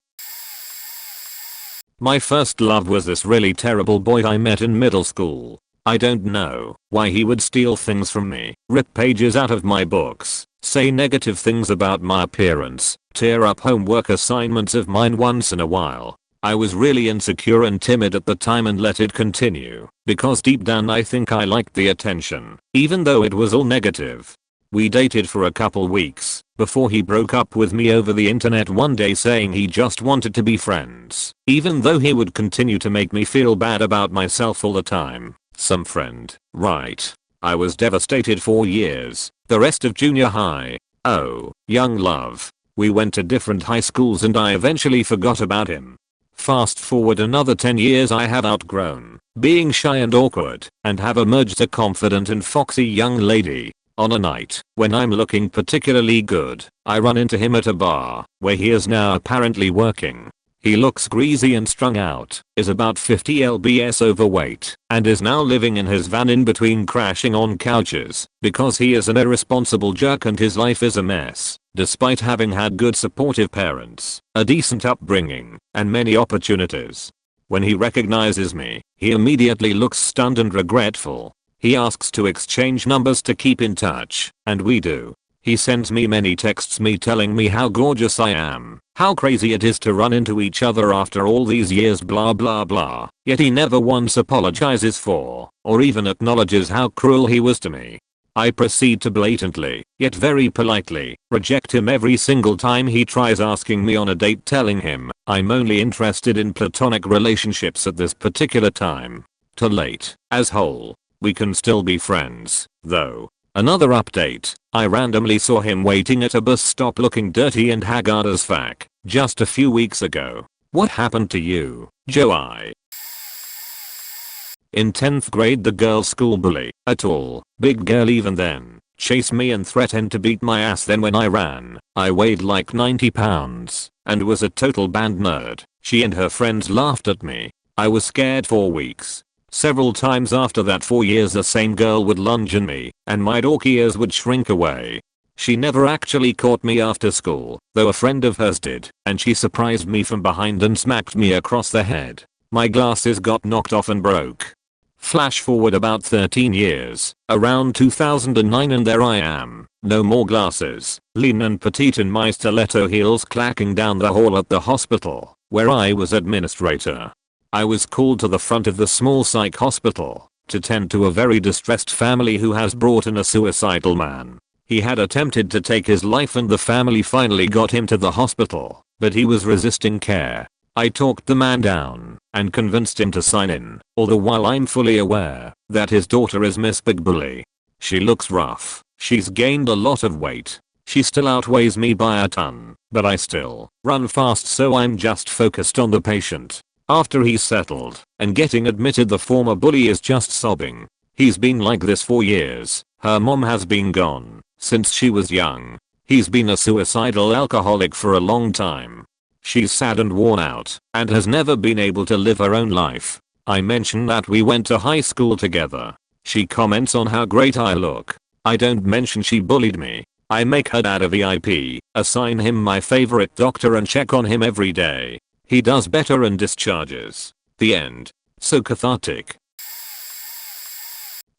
S1: My first love was this really terrible boy I met in middle school. I don't know why he would steal things from me, rip pages out of my books, say negative things about my appearance, tear up homework assignments of mine once in a while. I was really insecure and timid at the time and let it continue, because deep down I think I liked the attention, even though it was all negative. We dated for a couple weeks before he broke up with me over the internet one day, saying he just wanted to be friends, even though he would continue to make me feel bad about myself all the time. Some friend, right? I was devastated for years, the rest of junior high. Oh, young love. We went to different high schools and I eventually forgot about him. Fast forward another 10 years, I have outgrown being shy and awkward and have emerged a confident and foxy young lady. On a night when I'm looking particularly good, I run into him at a bar where he is now apparently working. He looks greasy and strung out, is about 50 lbs overweight, and is now living in his van in between crashing on couches because he is an irresponsible jerk and his life is a mess, despite having had good supportive parents, a decent upbringing, and many opportunities. When he recognizes me, he immediately looks stunned and regretful. He asks to exchange numbers to keep in touch, and we do. He sends me many texts me telling me how gorgeous I am, how crazy it is to run into each other after all these years, blah blah blah, yet he never once apologizes for, or even acknowledges how cruel he was to me. I proceed to blatantly, yet very politely, reject him every single time he tries asking me on a date, telling him I'm only interested in platonic relationships at this particular time. Too late, as whole. We can still be friends, though. Another update. I randomly saw him waiting at a bus stop looking dirty and haggard as fuck just a few weeks ago. What happened to you, Joey? In 10th grade the girl school bully, a tall, big girl even then, chased me and threatened to beat my ass. Then when I ran, I weighed like 90 pounds and was a total band nerd. She and her friends laughed at me. I was scared for weeks. Several times after that 4 years the same girl would lunge at me and my dorky ears would shrink away. She never actually caught me after school, though a friend of hers did, and she surprised me from behind and smacked me across the head. My glasses got knocked off and broke. Flash forward about 13 years, around 2009, and there I am, no more glasses, lean and petite in my stiletto heels clacking down the hall at the hospital, where I was administrator. I was called to the front of the small psych hospital to tend to a very distressed family who has brought in a suicidal man. He had attempted to take his life and the family finally got him to the hospital, but he was resisting care. I talked the man down and convinced him to sign in, all the while I'm fully aware that his daughter is Miss Big Bully. She looks rough, she's gained a lot of weight. She still outweighs me by a ton, but I still run fast, so I'm just focused on the patient. After he's settled and getting admitted, the former bully is just sobbing. He's been like this for years. Her mom has been gone since she was young. He's been a suicidal alcoholic for a long time. She's sad and worn out and has never been able to live her own life. I mention that we went to high school together. She comments on how great I look. I don't mention she bullied me. I make her dad a VIP, assign him my favorite doctor and check on him every day. He does better and discharges. The end. So cathartic.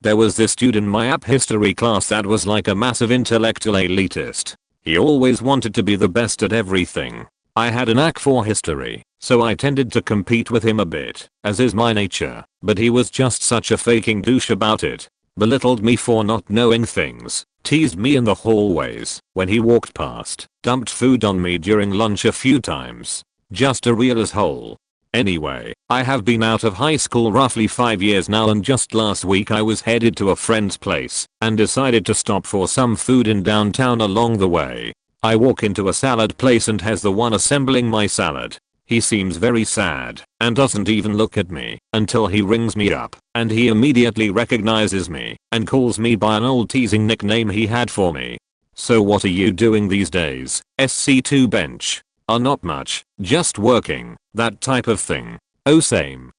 S1: There was this dude in my app history class that was like a massive intellectual elitist. He always wanted to be the best at everything. I had a knack for history, so I tended to compete with him a bit, as is my nature, but he was just such a faking douche about it. Belittled me for not knowing things, teased me in the hallways when he walked past, dumped food on me during lunch a few times. Just a real asshole. Anyway, I have been out of high school roughly 5 years now, and just last week I was headed to a friend's place and decided to stop for some food in downtown. Along the way, I walk into a salad place and has the one assembling my salad. He seems very sad and doesn't even look at me until he rings me up, and he immediately recognizes me and calls me by an old teasing nickname he had for me. So what are you doing these days, SC2 bench? Not much, just working, that type of thing. Oh same.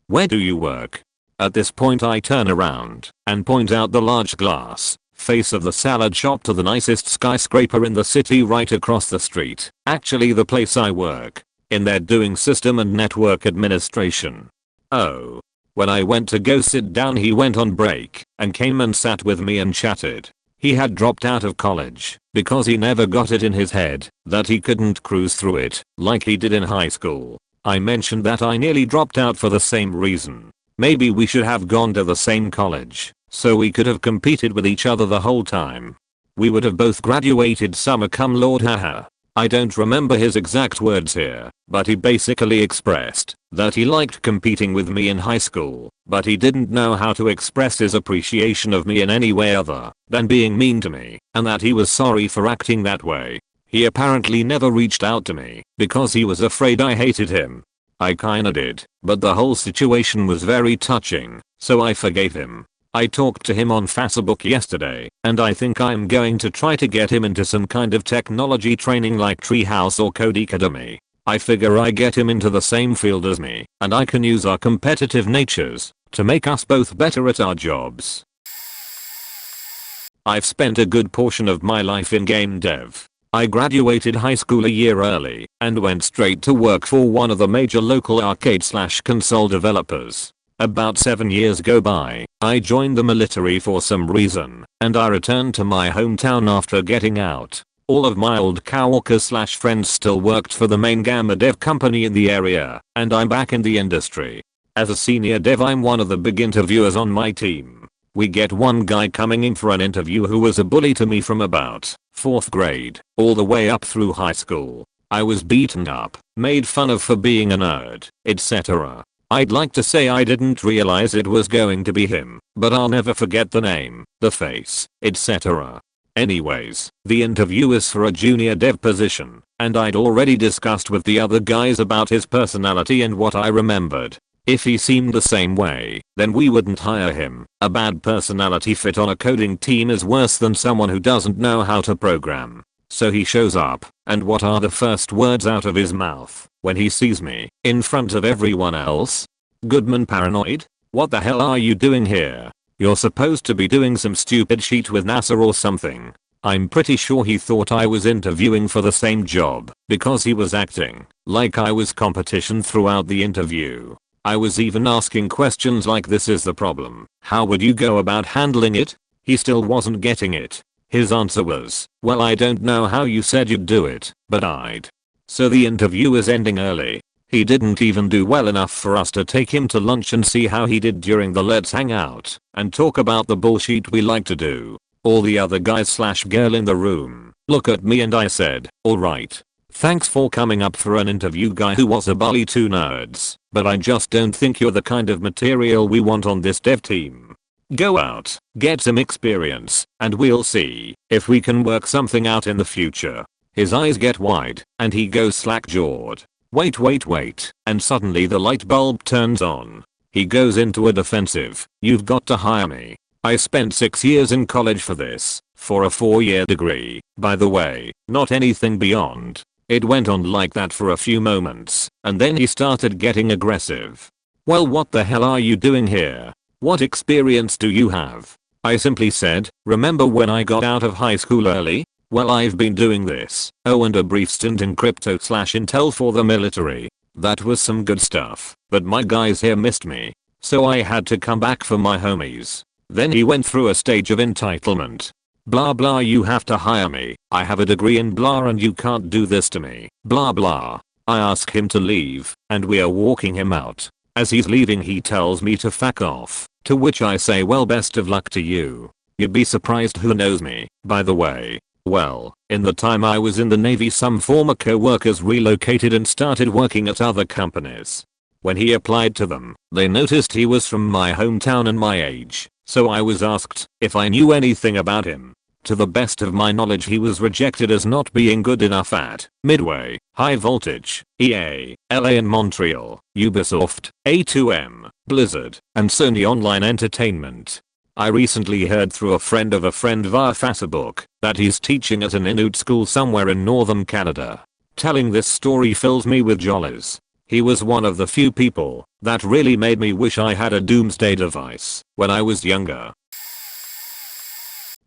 S1: Where do you work? At this point I turn around and point out the large glass face of the salad shop to the nicest skyscraper in the city right across the street. Actually the place I work in, they're doing system and network administration. Oh. When I went to go sit down, he went on break and came and sat with me and chatted. He had dropped out of college because he never got it in his head that he couldn't cruise through it like he did in high school. I mentioned that I nearly dropped out for the same reason. Maybe we should have gone to the same college so we could have competed with each other the whole time. We would have both graduated summa cum laude, haha. I don't remember his exact words here, but he basically expressed that he liked competing with me in high school, but he didn't know how to express his appreciation of me in any way other than being mean to me, and that he was sorry for acting that way. He apparently never reached out to me because he was afraid I hated him. I kinda did, but the whole situation was very touching, so I forgave him. I talked to him on Facebook yesterday, and I think I'm going to try to get him into some kind of technology training like Treehouse or Codecademy. I figure I get him into the same field as me, and I can use our competitive natures to make us both better at our jobs. I've spent a good portion of my life in game dev. I graduated high school a year early and went straight to work for one of the major local arcade/console developers. About 7 years go by, I joined the military for some reason, and I returned to my hometown after getting out. All of my old coworkers/friends still worked for the main gamma dev company in the area, and I'm back in the industry. As a senior dev, I'm one of the big interviewers on my team. We get one guy coming in for an interview who was a bully to me from about 4th grade all the way up through high school. I was beaten up, made fun of for being a nerd, etc. I'd like to say I didn't realize it was going to be him, but I'll never forget the name, the face, etc. Anyways, the interview is for a junior dev position, and I'd already discussed with the other guys about his personality and what I remembered. If he seemed the same way, then we wouldn't hire him. A bad personality fit on a coding team is worse than someone who doesn't know how to program. So he shows up, and what are the first words out of his mouth when he sees me in front of everyone else? Goodman paranoid? What the hell are you doing here? You're supposed to be doing some stupid sheet with NASA or something. I'm pretty sure he thought I was interviewing for the same job because he was acting like I was competition throughout the interview. I was even asking questions like, this is the problem, how would you go about handling it? He still wasn't getting it. His answer was, well, I don't know how you said you'd do it, but I'd. So the interview is ending early. He didn't even do well enough for us to take him to lunch and see how he did during the let's hang out and talk about the bullshit we like to do. All the other guys/girl in the room look at me and I said, alright. Thanks for coming up for an interview, guy who was a bully to nerds, but I just don't think you're the kind of material we want on this dev team. Go out, get some experience, and we'll see if we can work something out in the future. His eyes get wide, and he goes slack-jawed. Wait, and suddenly the light bulb turns on. He goes into a defensive, you've got to hire me. I spent 6 years in college for this, for a 4-year degree, by the way, not anything beyond. It went on like that for a few moments, and then he started getting aggressive. Well, what the hell are you doing here? What experience do you have? I simply said, remember when I got out of high school early? Well, I've been doing this. Oh, and a brief stint in crypto/intel for the military. That was some good stuff, but my guys here missed me. So I had to come back for my homies. Then he went through a stage of entitlement. Blah blah, you have to hire me. I have a degree in blah and you can't do this to me. Blah blah. I ask him to leave, and we are walking him out. As he's leaving he tells me to fuck off, to which I say, well, best of luck to you. You'd be surprised who knows me, by the way. Well, in the time I was in the Navy, some former co-workers relocated and started working at other companies. When he applied to them, they noticed he was from my hometown and my age, so I was asked if I knew anything about him. To the best of my knowledge, he was rejected as not being good enough at Midway, High Voltage, EA, LA and Montreal, Ubisoft, A2M, Blizzard, and Sony Online Entertainment. I recently heard through a friend of a friend via Facebook that he's teaching at an Inuit school somewhere in northern Canada. Telling this story fills me with jollies. He was one of the few people that really made me wish I had a doomsday device when I was younger.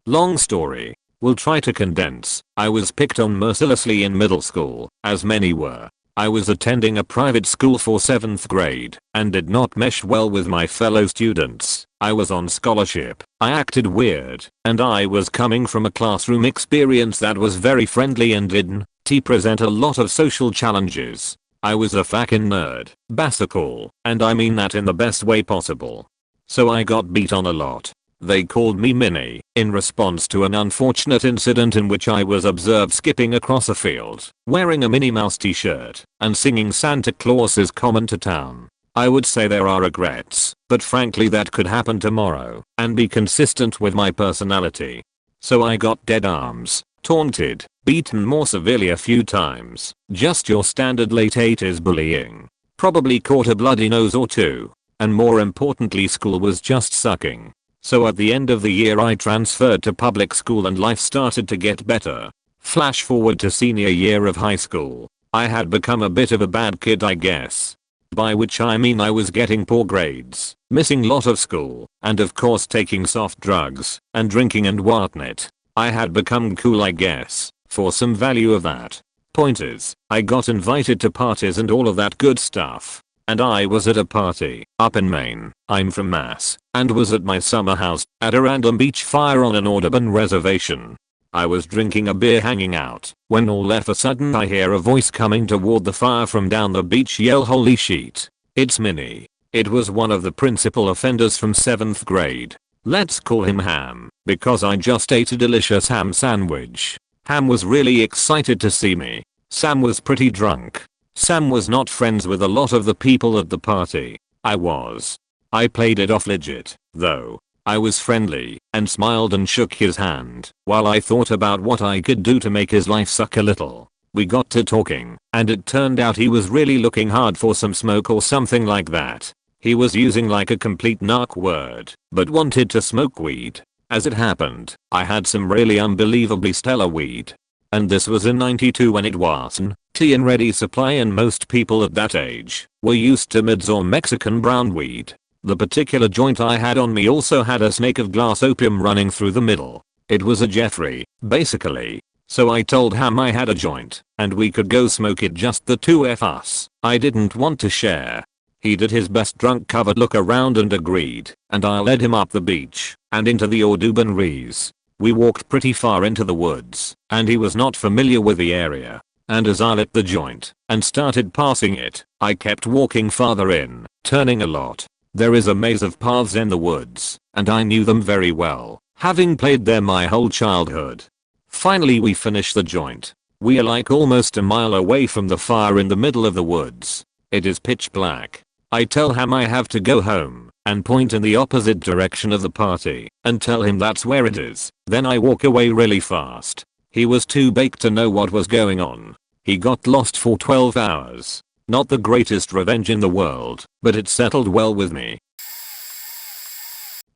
S1: Long story. We'll try to condense. I was picked on mercilessly in middle school, as many were. I was attending a private school for 7th grade and did not mesh well with my fellow students. I was on scholarship, I acted weird, and I was coming from a classroom experience that was very friendly and didn't present a lot of social challenges. I was a fucking nerd, basical, and I mean that in the best way possible. So I got beat on a lot. They called me Minnie in response to an unfortunate incident in which I was observed skipping across a field, wearing a Minnie Mouse t-shirt, and singing Santa Claus is coming to town. I would say there are regrets, but frankly that could happen tomorrow and be consistent with my personality. So I got dead arms, taunted, beaten more severely a few times, just your standard late 80s bullying. Probably caught a bloody nose or two, and more importantly school was just sucking. So at the end of the year I transferred to public school and life started to get better. Flash forward to senior year of high school. I had become a bit of a bad kid, I guess. By which I mean I was getting poor grades, missing lot of school, and of course taking soft drugs, and drinking and whatnot. I had become cool, I guess, for some value of that. Point is, I got invited to parties and all of that good stuff. And I was at a party up in Maine, I'm from Mass, and was at my summer house at a random beach fire on an Audubon reservation. I was drinking a beer hanging out when all of a sudden I hear a voice coming toward the fire from down the beach yell, holy shit, it's Minnie. It was one of the principal offenders from 7th grade. Let's call him Ham, because I just ate a delicious ham sandwich. Ham was really excited to see me. Sam was pretty drunk. Sam was not friends with a lot of the people at the party. I was. I played it off legit, though. I was friendly and smiled and shook his hand while I thought about what I could do to make his life suck a little. We got to talking, and it turned out he was really looking hard for some smoke or something like that. He was using like a complete narc word, but wanted to smoke weed. As it happened, I had some really unbelievably stellar weed. And this was in '92 when it wasn't in ready supply, and most people at that age were used to mids or Mexican brown weed. The particular joint I had on me also had a snake of glass opium running through the middle. It was a Jeffrey, basically. So I told Ham I had a joint, and we could go smoke it, just the two of us. I didn't want to share. He did his best drunk covered look around and agreed, and I led him up the beach and into the Audubon Rees. We walked pretty far into the woods, and he was not familiar with the area. And as I lit the joint and started passing it, I kept walking farther in, turning a lot. There is a maze of paths in the woods, and I knew them very well, having played there my whole childhood. Finally we finished the joint. We are like almost a mile away from the fire in the middle of the woods. It is pitch black. I tell Ham I have to go home and point in the opposite direction of the party and tell him that's where it is. Then I walk away really fast. He was too baked to know what was going on. He got lost for 12 hours. Not the greatest revenge in the world, but it settled well with me.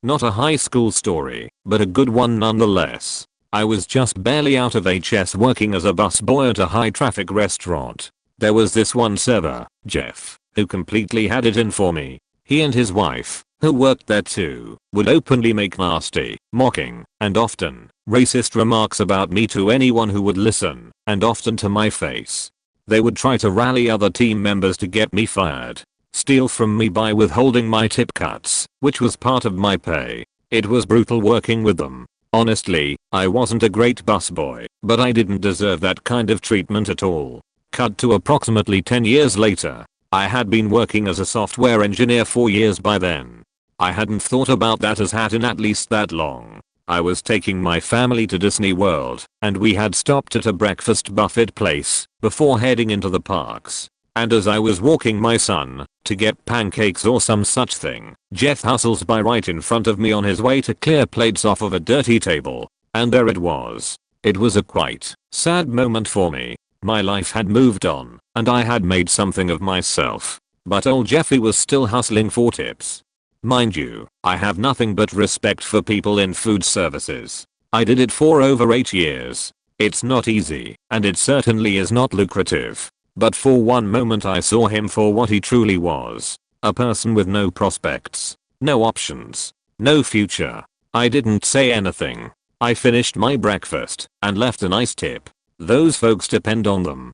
S1: Not a high school story, but a good one nonetheless. I was just barely out of HS working as a busboy at a high traffic restaurant. There was this one server, Jeff, who completely had it in for me. He and his wife, who worked there too, would openly make nasty, mocking, and often racist remarks about me to anyone who would listen, and often to my face. They would try to rally other team members to get me fired, steal from me by withholding my tip cuts, which was part of my pay. It was brutal working with them. Honestly, I wasn't a great busboy, but I didn't deserve that kind of treatment at all. Cut to approximately 10 years later. I had been working as a software engineer for years by then. I hadn't thought about that as hat in at least that long. I was taking my family to Disney World, and we had stopped at a breakfast buffet place before heading into the parks. And as I was walking my son to get pancakes or some such thing, Jeff hustles by right in front of me on his way to clear plates off of a dirty table. And there it was. It was a quite sad moment for me. My life had moved on, and I had made something of myself. But old Jeffy was still hustling for tips. Mind you, I have nothing but respect for people in food services. I did it for over 8 years. It's not easy, and it certainly is not lucrative. But for one moment I saw him for what he truly was. A person with no prospects, no options, no future. I didn't say anything. I finished my breakfast and left a nice tip. Those folks depend on them.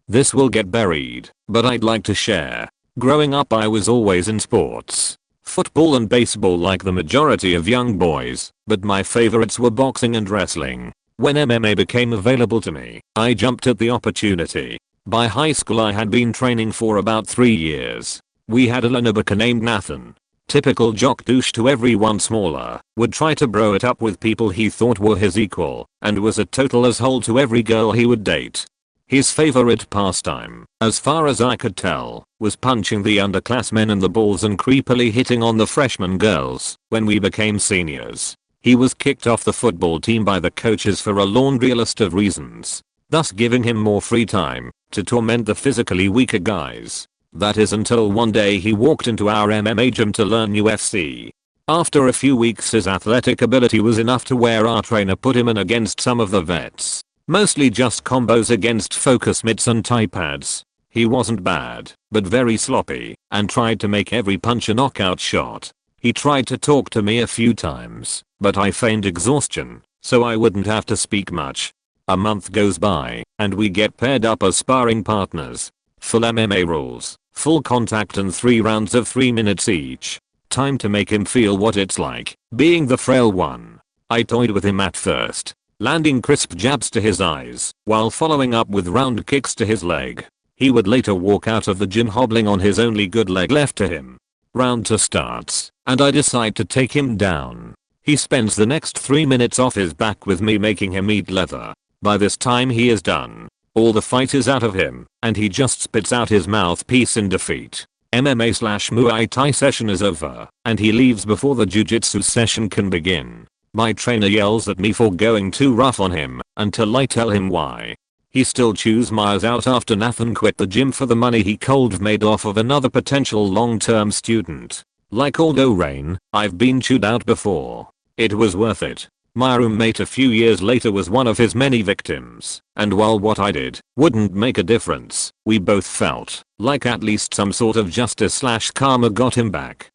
S1: This will get buried, but I'd like to share. Growing up I was always in sports. Football and baseball like the majority of young boys, but my favorites were boxing and wrestling. When MMA became available to me, I jumped at the opportunity. By high school I had been training for about 3 years. We had a linebacker named Nathan. Typical jock douche to everyone smaller, would try to bro it up with people he thought were his equal, and was a total asshole to every girl he would date. His favorite pastime, as far as I could tell, was punching the underclassmen in the balls and creepily hitting on the freshman girls. When we became seniors, he was kicked off the football team by the coaches for a laundry list of reasons, thus giving him more free time to torment the physically weaker guys. That is until one day he walked into our MMA gym to learn UFC. After a few weeks his athletic ability was enough to where our trainer put him in against some of the vets. Mostly just combos against focus mitts and Thai pads. He wasn't bad, but very sloppy, and tried to make every punch a knockout shot. He tried to talk to me a few times, but I feigned exhaustion, so I wouldn't have to speak much. A month goes by, and we get paired up as sparring partners. Full MMA rules, full contact and 3 rounds of 3 minutes each. Time to make him feel what it's like, being the frail one. I toyed with him at first, landing crisp jabs to his eyes, while following up with round kicks to his leg. He would later walk out of the gym hobbling on his only good leg left to him. Round 2 starts, and I decide to take him down. He spends the next 3 minutes off his back with me making him eat leather. By this time he is done. All the fight is out of him, and he just spits out his mouthpiece in defeat. MMA/Muay Thai session is over, and he leaves before the jiu-jitsu session can begin. My trainer yells at me for going too rough on him until I tell him why. He still chews my eyes out after Nathan quit the gym for the money he cold made off of another potential long-term student. Like all Rain, I've been chewed out before. It was worth it. My roommate a few years later was one of his many victims, and while what I did wouldn't make a difference, we both felt like at least some sort of justice/karma got him back.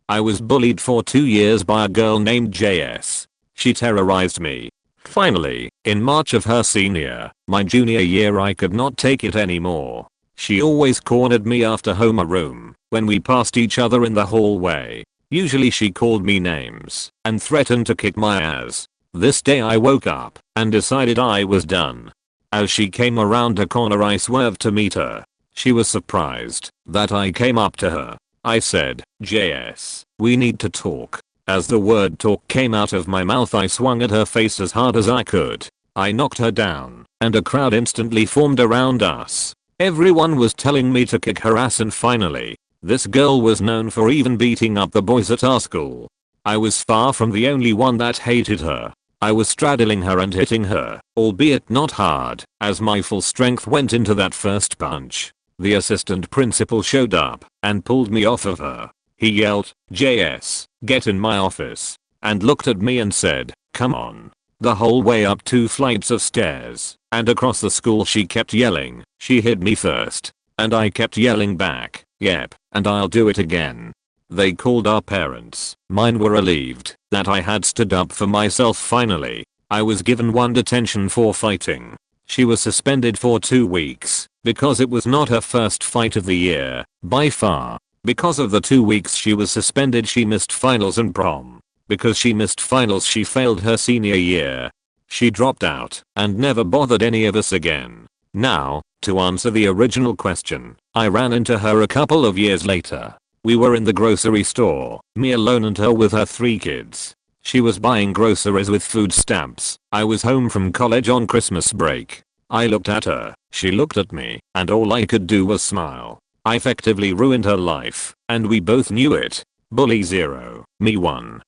S1: I was bullied for 2 years by a girl named JS. She terrorized me. Finally, in March of her senior, my junior year, I could not take it anymore. She always cornered me after homeroom when we passed each other in the hallway. Usually she called me names and threatened to kick my ass. This day I woke up and decided I was done. As she came around a corner, I swerved to meet her. She was surprised that I came up to her. I said, "JS, we need to talk." As the word talk came out of my mouth, I swung at her face as hard as I could. I knocked her down, and a crowd instantly formed around us. Everyone was telling me to kick her ass, and finally, this girl was known for even beating up the boys at our school. I was far from the only one that hated her. I was straddling her and hitting her, albeit not hard, as my full strength went into that first punch. The assistant principal showed up and pulled me off of her. He yelled, "JS, get in my office," and looked at me and said, "Come on." The whole way up 2 flights of stairs and across the school she kept yelling, "She hit me first." And I kept yelling back, "Yep, and I'll do it again." They called our parents. Mine were relieved that I had stood up for myself finally. I was given 1 detention for fighting. She was suspended for 2 weeks because it was not her first fight of the year, by far. Because of the 2 weeks she was suspended, she missed finals and prom. Because she missed finals, she failed her senior year. She dropped out and never bothered any of us again. Now, to answer the original question, I ran into her a couple of years later. We were in the grocery store, me alone and her with her 3 kids. She was buying groceries with food stamps. I was home from college on Christmas break. I looked at her, she looked at me, and all I could do was smile. I effectively ruined her life, and we both knew it. Bully 0, me 1.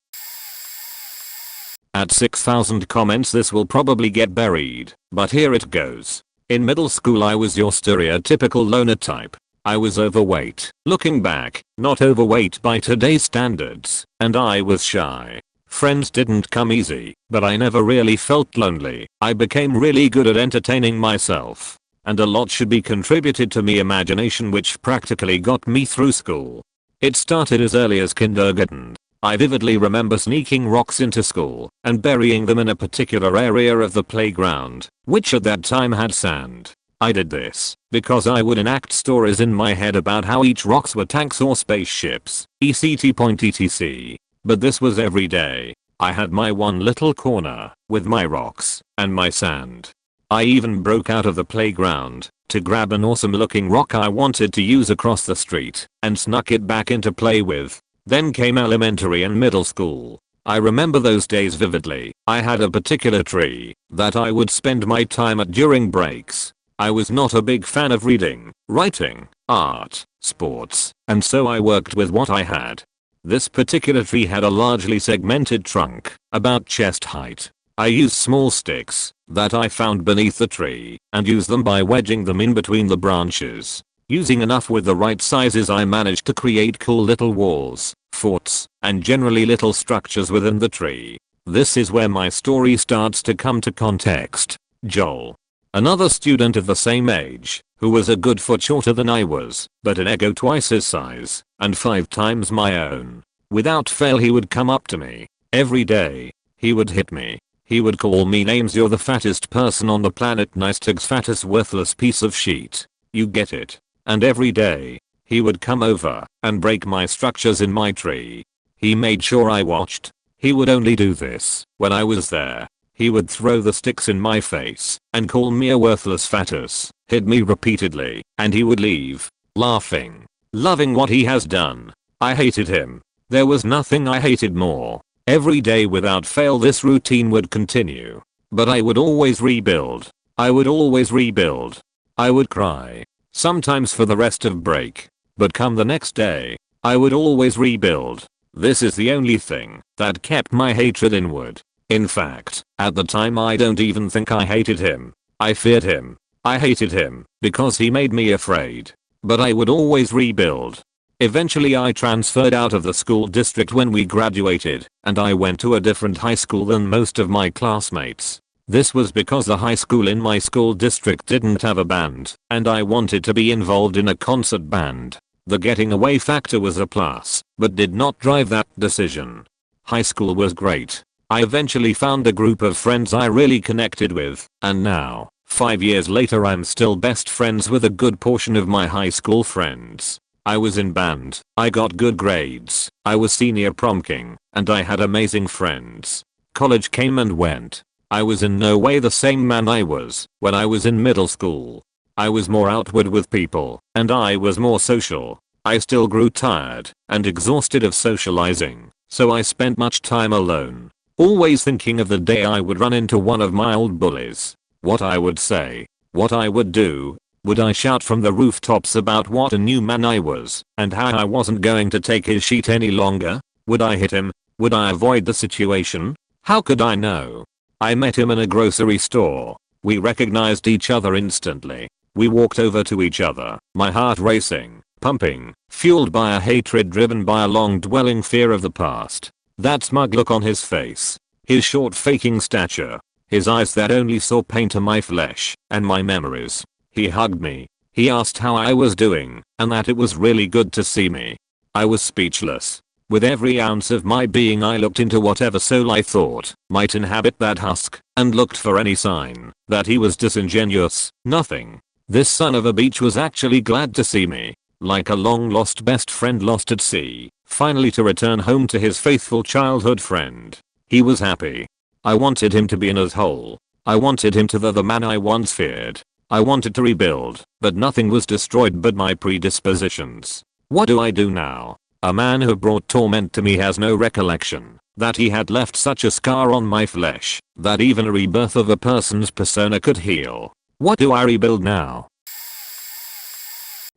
S1: At 6,000 comments this will probably get buried, but here it goes. In middle school I was your stereotypical loner type. I was overweight. Looking back, not overweight by today's standards, and I was shy. Friends didn't come easy, but I never really felt lonely. I became really good at entertaining myself. And a lot should be contributed to me imagination, which practically got me through school. It started as early as kindergarten. I vividly remember sneaking rocks into school and burying them in a particular area of the playground, which at that time had sand. I did this because I would enact stories in my head about how each rocks were tanks or spaceships, etc. But this was every day. I had my one little corner with my rocks and my sand. I even broke out of the playground to grab an awesome looking rock I wanted to use across the street and snuck it back in to play with. Then came elementary and middle school. I remember those days vividly. I had a particular tree that I would spend my time at during breaks. I was not a big fan of reading, writing, art, sports, and so I worked with what I had. This particular tree had a largely segmented trunk, about chest height. I used small sticks that I found beneath the tree and used them by wedging them in between the branches. Using enough with the right sizes, I managed to create cool little walls, forts, and generally little structures within the tree. This is where my story starts to come to context. Joel, another student of the same age, who was a good foot shorter than I was, but an ego twice his size, and 5 times my own. Without fail he would come up to me. Every day. He would hit me. He would call me names. "You're the fattest person on the planet, nice tigs, fattest worthless piece of shit. You get it." And every day, he would come over and break my structures in my tree. He made sure I watched. He would only do this when I was there. He would throw the sticks in my face and call me a worthless fattus, hit me repeatedly, and he would leave, laughing, loving what he has done. I hated him. There was nothing I hated more. Every day without fail this routine would continue. But I would always rebuild. I would always rebuild. I would cry. sometimes for the rest of break. But come the next day, I would always rebuild. This is the only thing that kept my hatred inward. In fact, at the time I don't even think I hated him. I feared him. I hated him because he made me afraid. But I would always rebuild. Eventually I transferred out of the school district when we graduated, and I went to a different high school than most of my classmates. This was because the high school in my school district didn't have a band, and I wanted to be involved in a concert band. The getting away factor was a plus, but did not drive that decision. High school was great. I eventually found a group of friends I really connected with, and now, 5 years later, I'm still best friends with a good portion of my high school friends. I was in band, I got good grades, I was senior prom king, and I had amazing friends. College came and went. I was in no way the same man I was when I was in middle school. I was more outward with people, and I was more social. I still grew tired and exhausted of socializing, so I spent much time alone, always thinking of the day I would run into one of my old bullies. What I would say, what I would do. Would I shout from the rooftops about what a new man I was and how I wasn't going to take his shit any longer? Would I hit him? Would I avoid the situation? How could I know? I met him in a grocery store. We recognized each other instantly. We walked over to each other, my heart racing, pumping, fueled by a hatred driven by a long-dwelling fear of the past. That smug look on his face, his short faking stature, his eyes that only saw pain to my flesh and my memories. He hugged me. He asked how I was doing and that it was really good to see me. I was speechless. With every ounce of my being I looked into whatever soul I thought might inhabit that husk and looked for any sign that he was disingenuous. Nothing. This son of a bitch was actually glad to see me, like a long lost best friend lost at sea, finally to return home to his faithful childhood friend. He was happy. I wanted him to be in as whole. I wanted him to be the man I once feared. I wanted to rebuild, but nothing was destroyed but my predispositions. What do I do now? A man who brought torment to me has no recollection that he had left such a scar on my flesh that even a rebirth of a person's persona could heal. What do I rebuild now?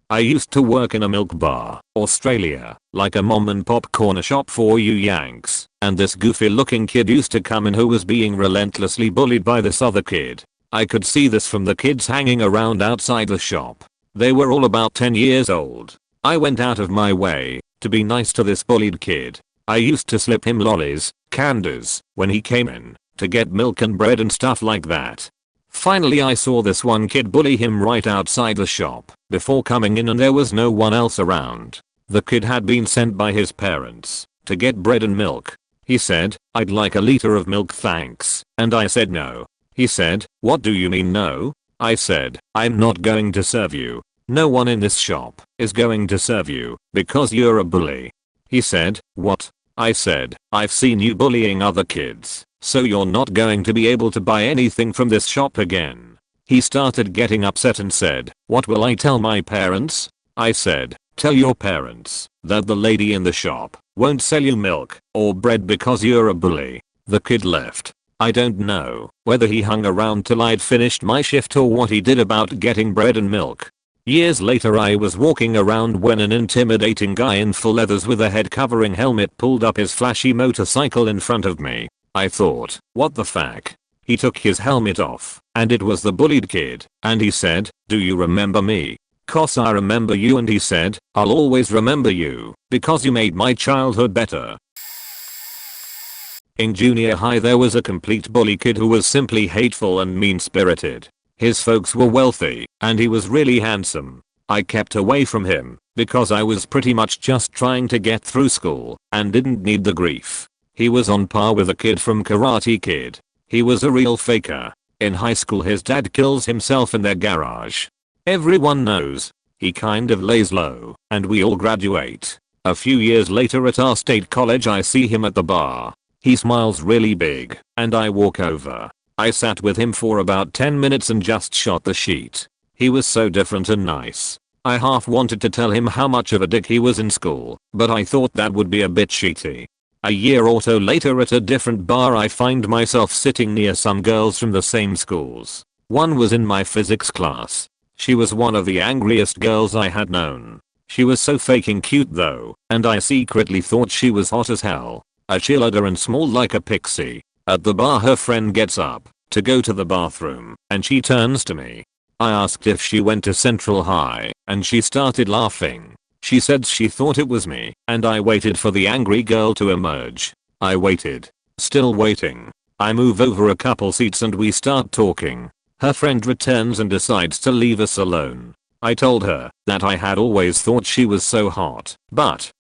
S1: I used to work in a milk bar, Australia, like a mom and pop corner shop for you Yanks, and this goofy looking kid used to come in who was being relentlessly bullied by this other kid. I could see this from the kids hanging around outside the shop. They were all about 10 years old. I went out of my way to be nice to this bullied kid. I used to slip him lollies, candies, when he came in, to get milk and bread and stuff like that. Finally I saw this one kid bully him right outside the shop before coming in and there was no one else around. The kid had been sent by his parents to get bread and milk. He said, "I'd like a liter of milk thanks," and I said no. He said, "What do you mean no?" I said, "I'm not going to serve you. No one in this shop is going to serve you because you're a bully." He said, "What?" I said, "I've seen you bullying other kids, so you're not going to be able to buy anything from this shop again." He started getting upset and said, "What will I tell my parents?" I said, "Tell your parents that the lady in the shop won't sell you milk or bread because you're a bully." The kid left. I don't know whether he hung around till I'd finished my shift or what he did about getting bread and milk. Years later I was walking around when an intimidating guy in full leathers with a head covering helmet pulled up his flashy motorcycle in front of me. I thought, what the fuck? He took his helmet off, and it was the bullied kid, and he said, "Do you remember me?" "'Cause I remember you," and he said, "I'll always remember you, because you made my childhood better." In junior high there was a complete bully kid who was simply hateful and mean-spirited. His folks were wealthy, and he was really handsome. I kept away from him, because I was pretty much just trying to get through school, and didn't need the grief. He was on par with a kid from Karate Kid. He was a real faker. In high school his dad kills himself in their garage. Everyone knows. He kind of lays low, and we all graduate. A few years later at our state college I see him at the bar. He smiles really big, and I walk over. I sat with him for about 10 minutes and just shot the sheet. He was so different and nice. I half wanted to tell him how much of a dick he was in school, but I thought that would be a bit cheaty. A year or so later at a different bar I find myself sitting near some girls from the same schools. One was in my physics class. She was one of the angriest girls I had known. She was so faking cute though, and I secretly thought she was hot as hell. A cheerleader and small like a pixie. At the bar her friend gets up to go to the bathroom and she turns to me. I asked if she went to Central High and she started laughing. She said she thought it was me and I waited for the angry girl to emerge. I waited. Still waiting. I move over a couple seats and we start talking. Her friend returns and decides to leave us alone. I told her that I had always thought she was so hot,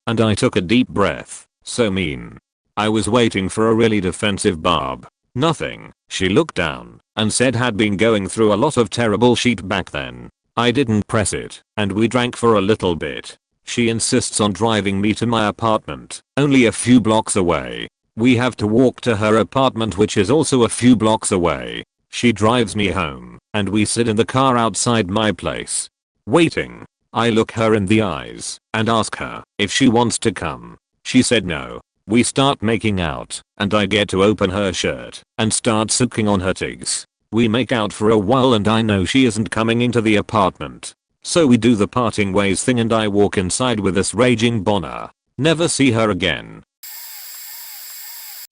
S1: and I took a deep breath. So mean. I was waiting for a really defensive barb. Nothing. She looked down and said had been going through a lot of terrible shit back then. I didn't press it and we drank for a little bit. She insists on driving me to my apartment, only a few blocks away. We have to walk to her apartment which is also a few blocks away. She drives me home, and we sit in the car outside my place. Waiting. I look her in the eyes, and ask her if she wants to come. She said no. We start making out, and I get to open her shirt, and start sucking on her tigs. We make out for a while and I know she isn't coming into the apartment. So we do the parting ways thing and I walk inside with this raging boner. Never see her again.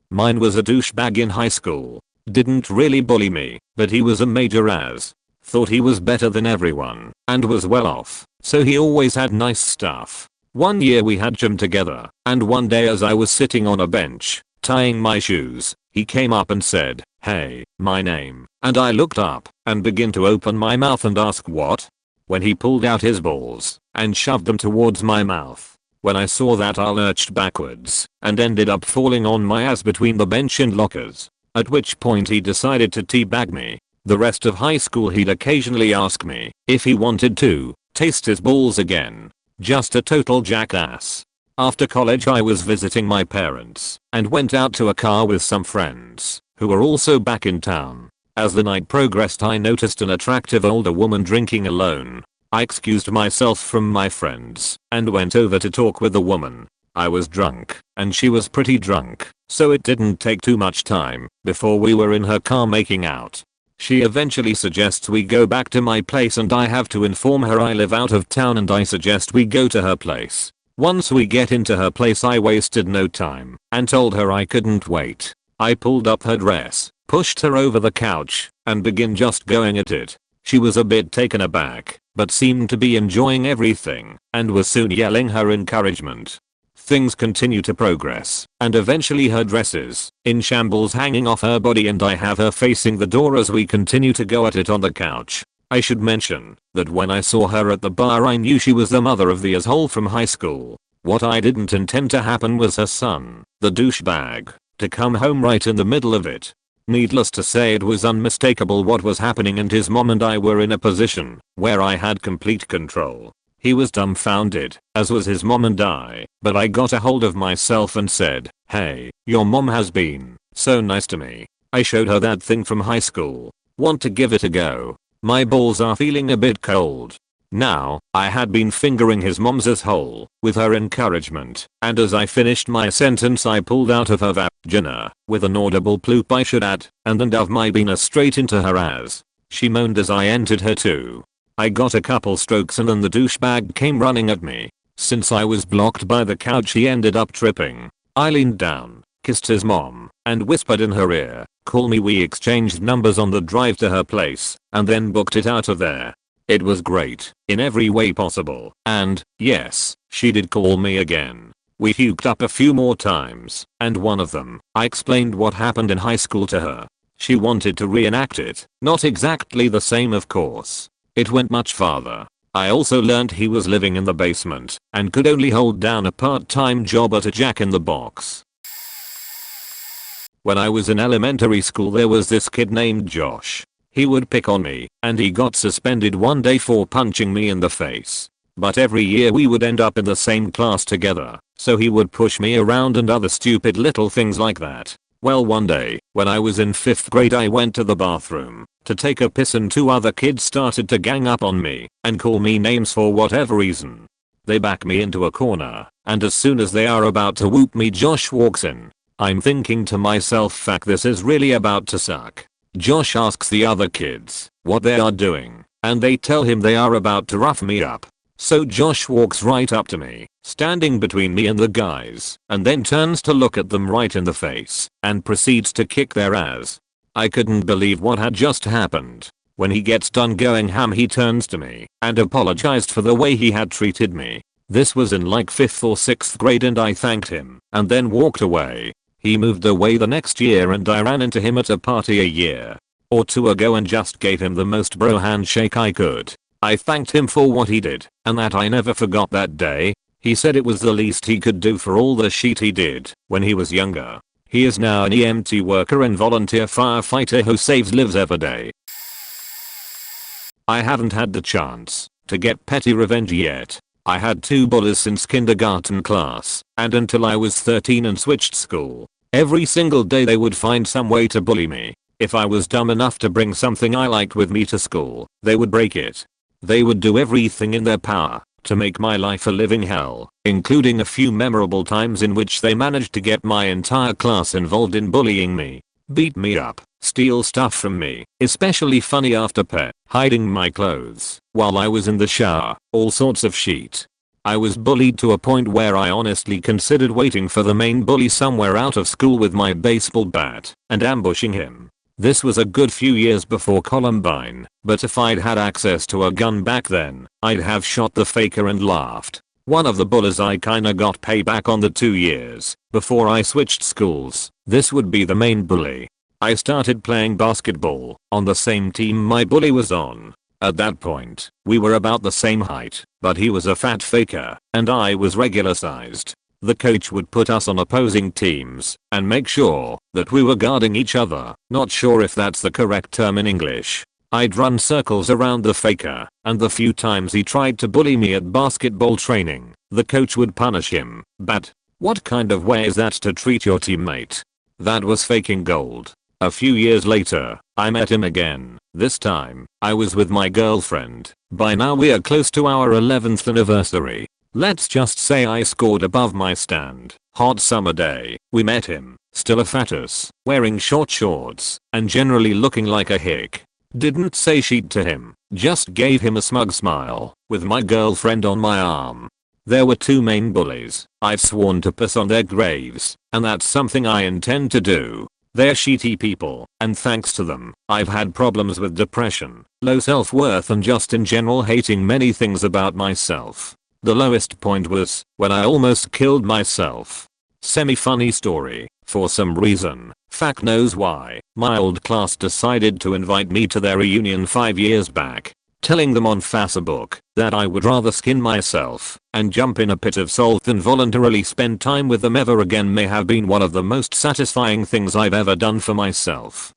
S1: Mine was a douchebag in high school. Didn't really bully me, but he was a major ass. Thought he was better than everyone, and was well off, so he always had nice stuff. One year we had gym together, and one day as I was sitting on a bench, tying my shoes, he came up and said, "Hey, my name," and I looked up, and began to open my mouth and ask what? When he pulled out his balls, and shoved them towards my mouth. When I saw that I lurched backwards, and ended up falling on my ass between the bench and lockers. At which point he decided to teabag me. The rest of high school he'd occasionally ask me if he wanted to taste his balls again. Just a total jackass. After college I was visiting my parents and went out to a car with some friends who were also back in town. As the night progressed I noticed an attractive older woman drinking alone. I excused myself from my friends and went over to talk with the woman. I was drunk, and she was pretty drunk, so it didn't take too much time before we were in her car making out. She eventually suggests we go back to my place and I have to inform her I live out of town and I suggest we go to her place. Once we get into her place I wasted no time and told her I couldn't wait. I pulled up her dress, pushed her over the couch, and began just going at it. She was a bit taken aback, but seemed to be enjoying everything, and was soon yelling her encouragement. Things continue to progress, and eventually her dress is in shambles hanging off her body and I have her facing the door as we continue to go at it on the couch. I should mention that when I saw her at the bar I knew she was the mother of the asshole from high school. What I didn't intend to happen was her son, the douchebag, to come home right in the middle of it. Needless to say it was unmistakable what was happening and his mom and I were in a position where I had complete control. He was dumbfounded, as was his mom and I, but I got a hold of myself and said, "Hey, your mom has been so nice to me. I showed her that thing from high school. Want to give it a go? My balls are feeling a bit cold." Now, I had been fingering his mom's asshole with her encouragement, and as I finished my sentence I pulled out of her vagina with an audible ploop I should add, and then dove my beaner straight into her ass. She moaned as I entered her too. I got a couple strokes and then the douchebag came running at me. Since I was blocked by the couch he ended up tripping. I leaned down, kissed his mom, and whispered in her ear, "Call me." We exchanged numbers on the drive to her place, and then booked it out of there. It was great, in every way possible, and, yes, she did call me again. We hooked up a few more times, and one of them, I explained what happened in high school to her. She wanted to reenact it, not exactly the same of course. It went much farther. I also learned he was living in the basement and could only hold down a part-time job at a Jack in the Box. When I was in elementary school there was this kid named Josh. He would pick on me, and he got suspended one day for punching me in the face. But every year we would end up in the same class together, so he would push me around and other stupid little things like that. Well, one day, when I was in 5th grade I went to the bathroom to take a piss and two other kids started to gang up on me and call me names for whatever reason. They back me into a corner, and as soon as they are about to whoop me Josh walks in. I'm thinking to myself, fuck, this is really about to suck. Josh asks the other kids what they are doing, and they tell him they are about to rough me up. So Josh walks right up to me, standing between me and the guys, and then turns to look at them right in the face and proceeds to kick their ass. I couldn't believe what had just happened. When he gets done going ham, he turns to me and apologized for the way he had treated me. This was in like 5th or 6th grade, and I thanked him and then walked away. He moved away the next year and I ran into him at a party a year or 2 ago and just gave him the most bro handshake I could. I thanked him for what he did and that I never forgot that day. He said it was the least he could do for all the shit he did when he was younger. He is now an EMT worker and volunteer firefighter who saves lives every day. I haven't had the chance to get petty revenge yet. I had 2 bullies since kindergarten class, and until I was 13 and switched school, every single day they would find some way to bully me. If I was dumb enough to bring something I liked with me to school, they would break it. They would do everything in their power to make my life a living hell, including a few memorable times in which they managed to get my entire class involved in bullying me, beat me up, steal stuff from me, especially funny after pet, hiding my clothes while I was in the shower, all sorts of shit. I was bullied to a point where I honestly considered waiting for the main bully somewhere out of school with my baseball bat and ambushing him. This was a good few years before Columbine, but if I'd had access to a gun back then, I'd have shot the faker and laughed. One of the bullies I kinda got payback on the 2 years before I switched schools. This would be the main bully. I started playing basketball on the same team my bully was on. At that point, we were about the same height, but he was a fat faker and I was regular sized. The coach would put us on opposing teams and make sure that we were guarding each other. Not sure if that's the correct term in English. I'd run circles around the faker, and the few times he tried to bully me at basketball training, the coach would punish him. But what kind of way is that to treat your teammate? That was faking gold. A few years later, I met him again. This time, I was with my girlfriend. By now we are close to our 11th anniversary. Let's just say I scored above my stand. Hot summer day, we met him, still a fatus, wearing short shorts, and generally looking like a hick. Didn't say shit to him, just gave him a smug smile, with my girlfriend on my arm. There were 2 main bullies. I've sworn to piss on their graves, and that's something I intend to do. They're shitty people, and thanks to them, I've had problems with depression, low self-worth and just in general hating many things about myself. The lowest point was when I almost killed myself. Semi-funny story. For some reason, fuck knows why, my old class decided to invite me to their reunion 5 years back, telling them on Facebook that I would rather skin myself and jump in a pit of salt than voluntarily spend time with them ever again may have been one of the most satisfying things I've ever done for myself.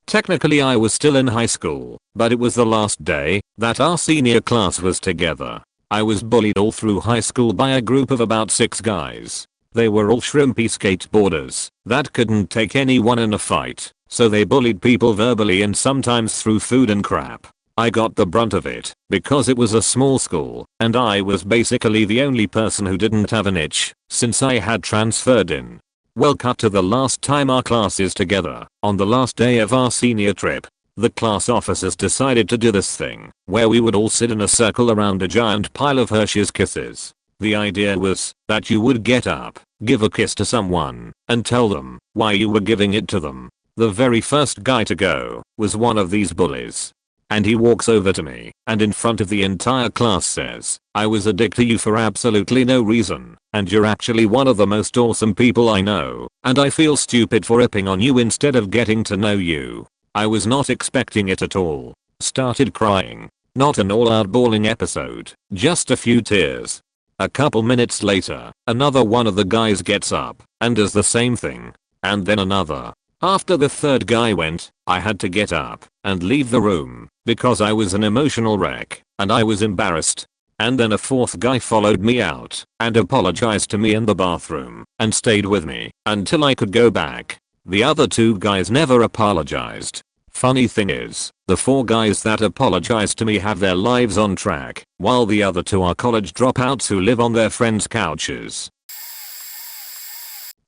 S1: Technically I was still in high school, but it was the last day that our senior class was together. I was bullied all through high school by a group of about 6 guys. They were all shrimpy skateboarders that couldn't take anyone in a fight, so they bullied people verbally and sometimes through food and crap. I got the brunt of it because it was a small school and I was basically the only person who didn't have an itch since I had transferred in. Well, cut to the last time our class is together. On the last day of our senior trip, the class officers decided to do this thing where we would all sit in a circle around a giant pile of Hershey's Kisses. The idea was that you would get up, give a kiss to someone, and tell them why you were giving it to them. The very first guy to go was one of these bullies. And he walks over to me and in front of the entire class says, "I was a dick to you for absolutely no reason, and you're actually one of the most awesome people I know, and I feel stupid for ripping on you instead of getting to know you." I was not expecting it at all. Started crying. Not an all-out bawling episode, just a few tears. A couple minutes later, another one of the guys gets up and does the same thing. And then another. After the third guy went, I had to get up and leave the room because I was an emotional wreck and I was embarrassed. And then a fourth guy followed me out and apologized to me in the bathroom and stayed with me until I could go back. The other 2 guys never apologized. Funny thing is, the 4 guys that apologized to me have their lives on track, while the other 2 are college dropouts who live on their friends' couches.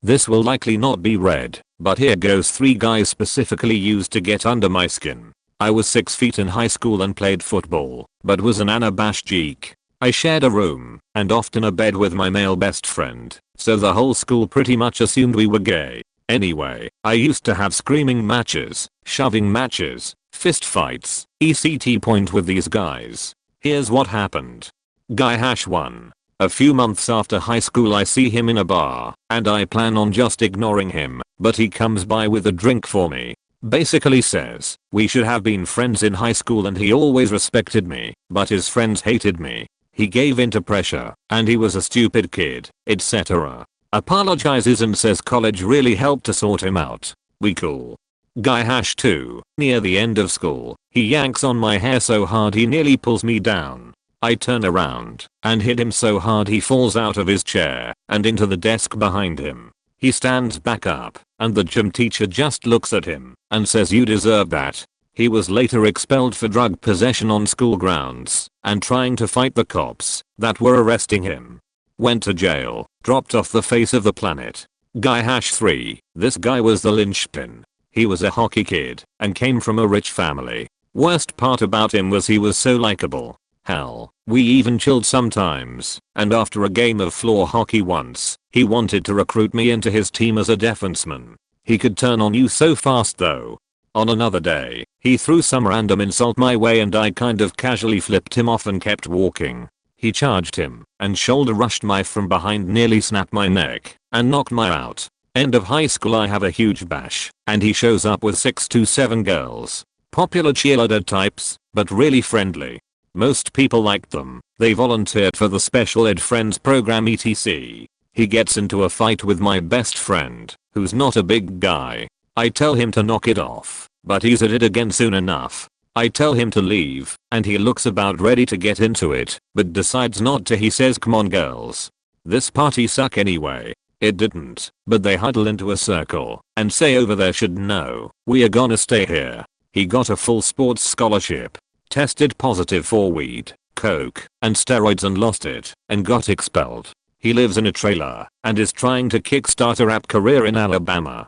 S1: This will likely not be read, but here goes 3 guys specifically used to get under my skin. I was 6 feet in high school and played football, but was an unabashed geek. I shared a room, and often a bed with my male best friend, so the whole school pretty much assumed we were gay. Anyway, I used to have screaming matches, shoving matches, fist fights, etc. with these guys. Here's what happened. Guy #1. A few months after high school I see him in a bar, and I plan on just ignoring him, but he comes by with a drink for me. Basically says, we should have been friends in high school and he always respected me, but his friends hated me. He gave into pressure, and he was a stupid kid, etc. Apologizes and says college really helped to sort him out. We cool. Guy #2. Near the end of school, he yanks on my hair so hard he nearly pulls me down. I turn around and hit him so hard he falls out of his chair and into the desk behind him. He stands back up, and the gym teacher just looks at him and says you deserve that. He was later expelled for drug possession on school grounds and trying to fight the cops that were arresting him. Went to jail, dropped off the face of the planet. Guy #3. This guy was the linchpin. He was a hockey kid and came from a rich family. Worst part about him was he was so likable. Hell, we even chilled sometimes, and after a game of floor hockey once, he wanted to recruit me into his team as a defenseman. He could turn on you so fast though. On another day, he threw some random insult my way and I kind of casually flipped him off and kept walking. He charged him and shoulder rushed my from behind, nearly snapped my neck and knocked my out. End of high school I have a huge bash, and he shows up with 6 to 7 girls. Popular cheerleader types, but really friendly. Most people liked them. They volunteered for the special ed friends program etc. He gets into a fight with my best friend, who's not a big guy. I tell him to knock it off, but he's at it again soon enough. I tell him to leave, and he looks about ready to get into it, but decides not to. He says come on girls. This party suck anyway. It didn't, but they huddle into a circle and say over there should know, we are gonna stay here. He got a full sports scholarship. Tested positive for weed, coke, and steroids and lost it, and got expelled. He lives in a trailer, and is trying to kickstart a rap career in Alabama.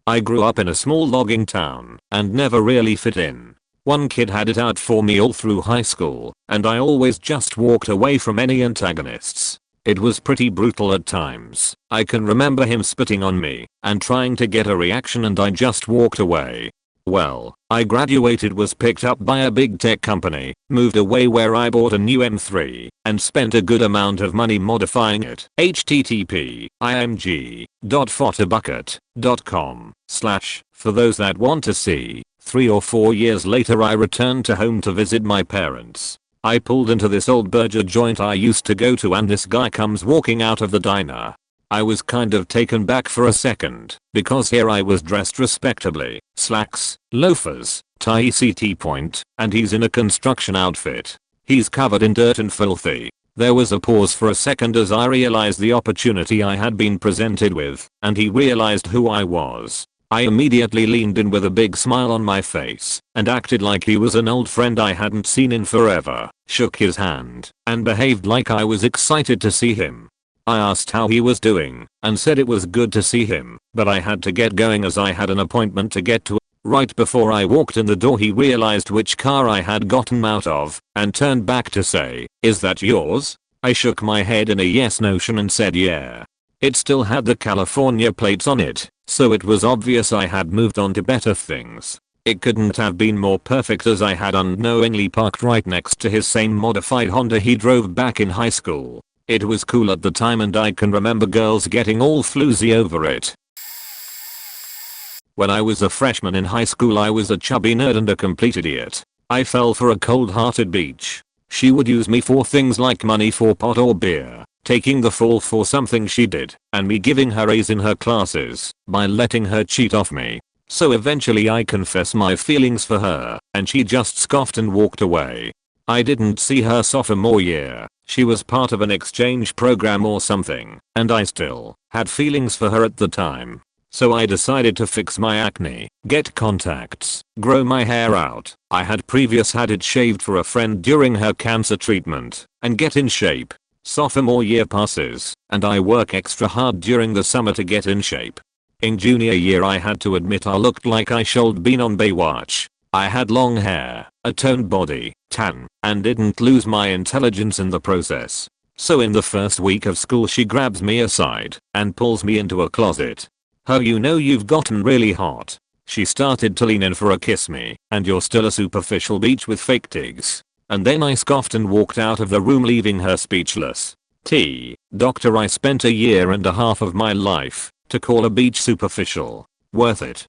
S1: I grew up in a small logging town, and never really fit in. One kid had it out for me all through high school, and I always just walked away from any antagonists. It was pretty brutal at times. I can remember him spitting on me, and trying to get a reaction and I just walked away. Well, I graduated, was picked up by a big tech company, moved away where I bought a new M3, and spent a good amount of money modifying it. http://img.photobucket.com/ for those that want to see. 3 or 4 years later I returned to home to visit my parents. I pulled into this old burger joint I used to go to and this guy comes walking out of the diner. I was kind of taken back for a second, because here I was dressed respectably, slacks, loafers, tie etc. and he's in a construction outfit. He's covered in dirt and filthy. There was a pause for a second as I realized the opportunity I had been presented with, and he realized who I was. I immediately leaned in with a big smile on my face, and acted like he was an old friend I hadn't seen in forever, shook his hand, and behaved like I was excited to see him. I asked how he was doing, and said it was good to see him, but I had to get going as I had an appointment to get to. Right before I walked in the door he realized which car I had gotten out of, and turned back to say, "Is that yours?" I shook my head in a yes notion and said yeah. It still had the California plates on it, so it was obvious I had moved on to better things. It couldn't have been more perfect as I had unknowingly parked right next to his same modified Honda he drove back in high school. It was cool at the time and I can remember girls getting all floozy over it. When I was a freshman in high school I was a chubby nerd and a complete idiot. I fell for a cold-hearted bitch. She would use me for things like money for pot or beer, taking the fall for something she did, and me giving her A's in her classes by letting her cheat off me. So eventually I confessed my feelings for her, and she just scoffed and walked away. I didn't see her sophomore year. She was part of an exchange program or something, and I still had feelings for her at the time. So I decided to fix my acne, get contacts, grow my hair out. I had previously had it shaved for a friend during her cancer treatment, and get in shape. Sophomore year passes, and I work extra hard during the summer to get in shape. In junior year I had to admit I looked like I should been on Baywatch. I had long hair, a toned body, tan, and didn't lose my intelligence in the process. So in the first week of school she grabs me aside and pulls me into a closet. "Oh, you know you've gotten really hot." She started to lean in for a kiss me, "and you're still a superficial beach with fake tigs." And then I scoffed and walked out of the room, leaving her speechless. Doctor, I spent a year and a half of my life to call a beach superficial. Worth it.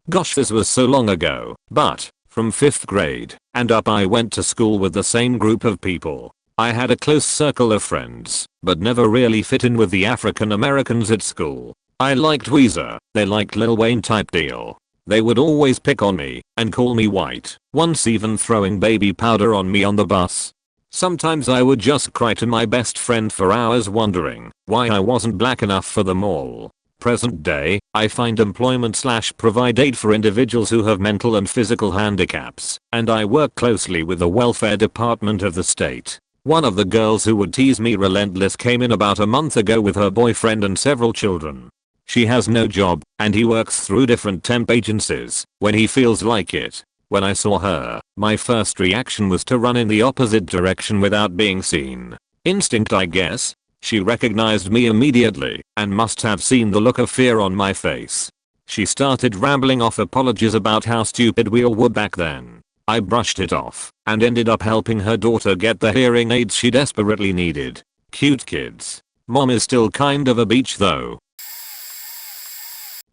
S1: Gosh, this was so long ago, but from 5th grade and up I went to school with the same group of people. I had a close circle of friends, but never really fit in with the African Americans at school. I liked Weezer, they liked Lil Wayne type deal. They would always pick on me and call me white, once even throwing baby powder on me on the bus. Sometimes I would just cry to my best friend for hours wondering why I wasn't black enough for them all. Present day, I find employment/provide aid for individuals who have mental and physical handicaps, and I work closely with the welfare department of the state. One of the girls who would tease me relentless came in about a month ago with her boyfriend and several children. She has no job, and he works through different temp agencies when he feels like it. When I saw her, my first reaction was to run in the opposite direction without being seen. Instinct, I guess. She recognized me immediately and must have seen the look of fear on my face. She started rambling off apologies about how stupid we all were back then. I brushed it off and ended up helping her daughter get the hearing aids she desperately needed. Cute kids. Mom is still kind of a beach though.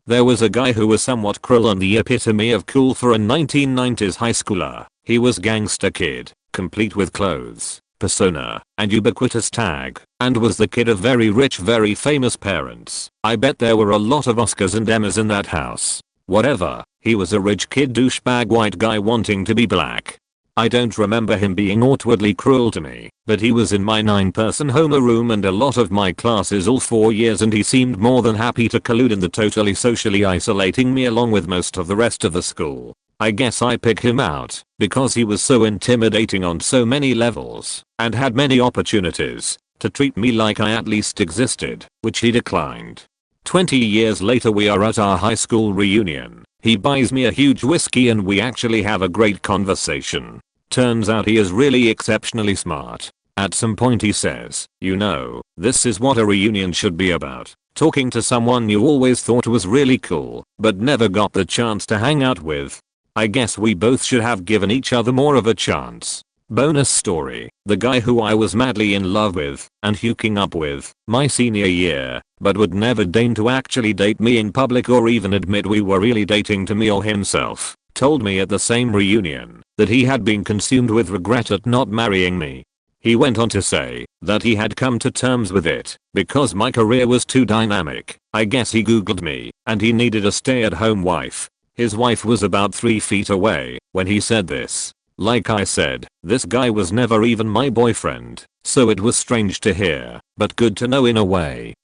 S1: There was a guy who was somewhat cruel and the epitome of cool for a 1990s high schooler. He was gangster kid, complete with clothes, persona, and ubiquitous tag, and was the kid of very rich, very famous parents. I bet there were a lot of Oscars and Emmas in that house. Whatever, he was a rich kid douchebag white guy wanting to be black. I don't remember him being outwardly cruel to me, but he was in my 9-person homeroom and a lot of my classes all 4 years, and he seemed more than happy to collude in the totally socially isolating me along with most of the rest of the school. I guess I picked him out because he was so intimidating on so many levels and had many opportunities to treat me like I at least existed, which he declined. 20 years later we are at our high school reunion. He buys me a huge whiskey and we actually have a great conversation. Turns out he is really exceptionally smart. At some point he says, "You know, this is what a reunion should be about. Talking to someone you always thought was really cool, but never got the chance to hang out with." I guess we both should have given each other more of a chance. Bonus story, the guy who I was madly in love with and hooking up with my senior year, but would never deign to actually date me in public or even admit we were really dating to me or himself, told me at the same reunion that he had been consumed with regret at not marrying me. He went on to say that he had come to terms with it because my career was too dynamic. I guess he googled me and he needed a stay-at-home wife. His wife was about 3 feet away when he said this. Like I said, this guy was never even my boyfriend, so it was strange to hear, but good to know in a way.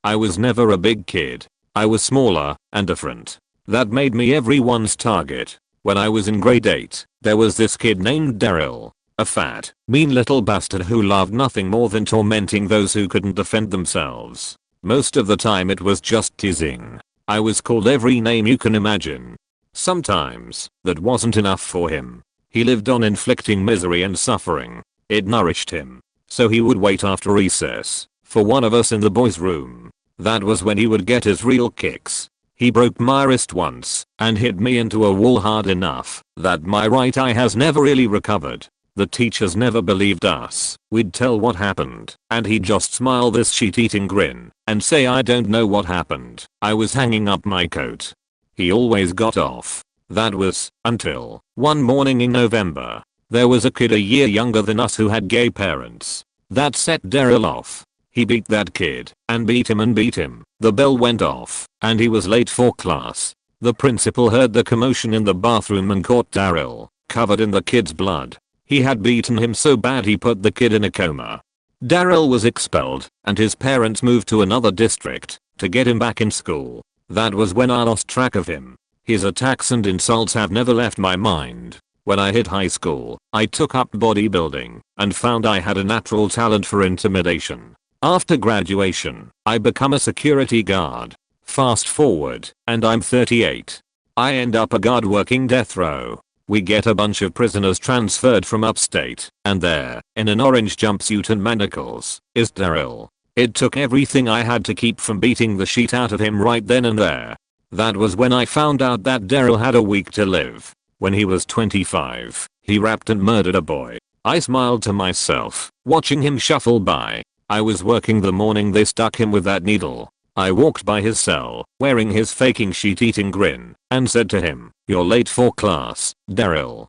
S1: I was never a big kid. I was smaller and different. That made me everyone's target. When I was in grade 8, there was this kid named Daryl, a fat, mean little bastard who loved nothing more than tormenting those who couldn't defend themselves. Most of the time it was just teasing. I was called every name you can imagine. Sometimes, that wasn't enough for him. He lived on inflicting misery and suffering. It nourished him. So he would wait after recess for one of us in the boys' room. That was when he would get his real kicks. He broke my wrist once and hit me into a wall hard enough that my right eye has never really recovered. The teachers never believed us. We'd tell what happened and he'd just smile this sheet-eating grin and say, "I don't know what happened. I was hanging up my coat." He always got off. That was until one morning in November. There was a kid a year younger than us who had gay parents. That set Daryl off. He beat that kid and beat him and beat him. The bell went off and he was late for class. The principal heard the commotion in the bathroom and caught Daryl, covered in the kid's blood. He had beaten him so bad he put the kid in a coma. Daryl was expelled and his parents moved to another district to get him back in school. That was when I lost track of him. His attacks and insults have never left my mind. When I hit high school, I took up bodybuilding and found I had a natural talent for intimidation. After graduation, I become a security guard. Fast forward, and I'm 38. I end up a guard working death row. We get a bunch of prisoners transferred from upstate, and there, in an orange jumpsuit and manacles, is Daryl. It took everything I had to keep from beating the shit out of him right then and there. That was when I found out that Daryl had a week to live. When he was 25, he raped and murdered a boy. I smiled to myself, watching him shuffle by. I was working the morning they stuck him with that needle. I walked by his cell, wearing his faking shit-eating grin, and said to him, "You're late for class, Daryl."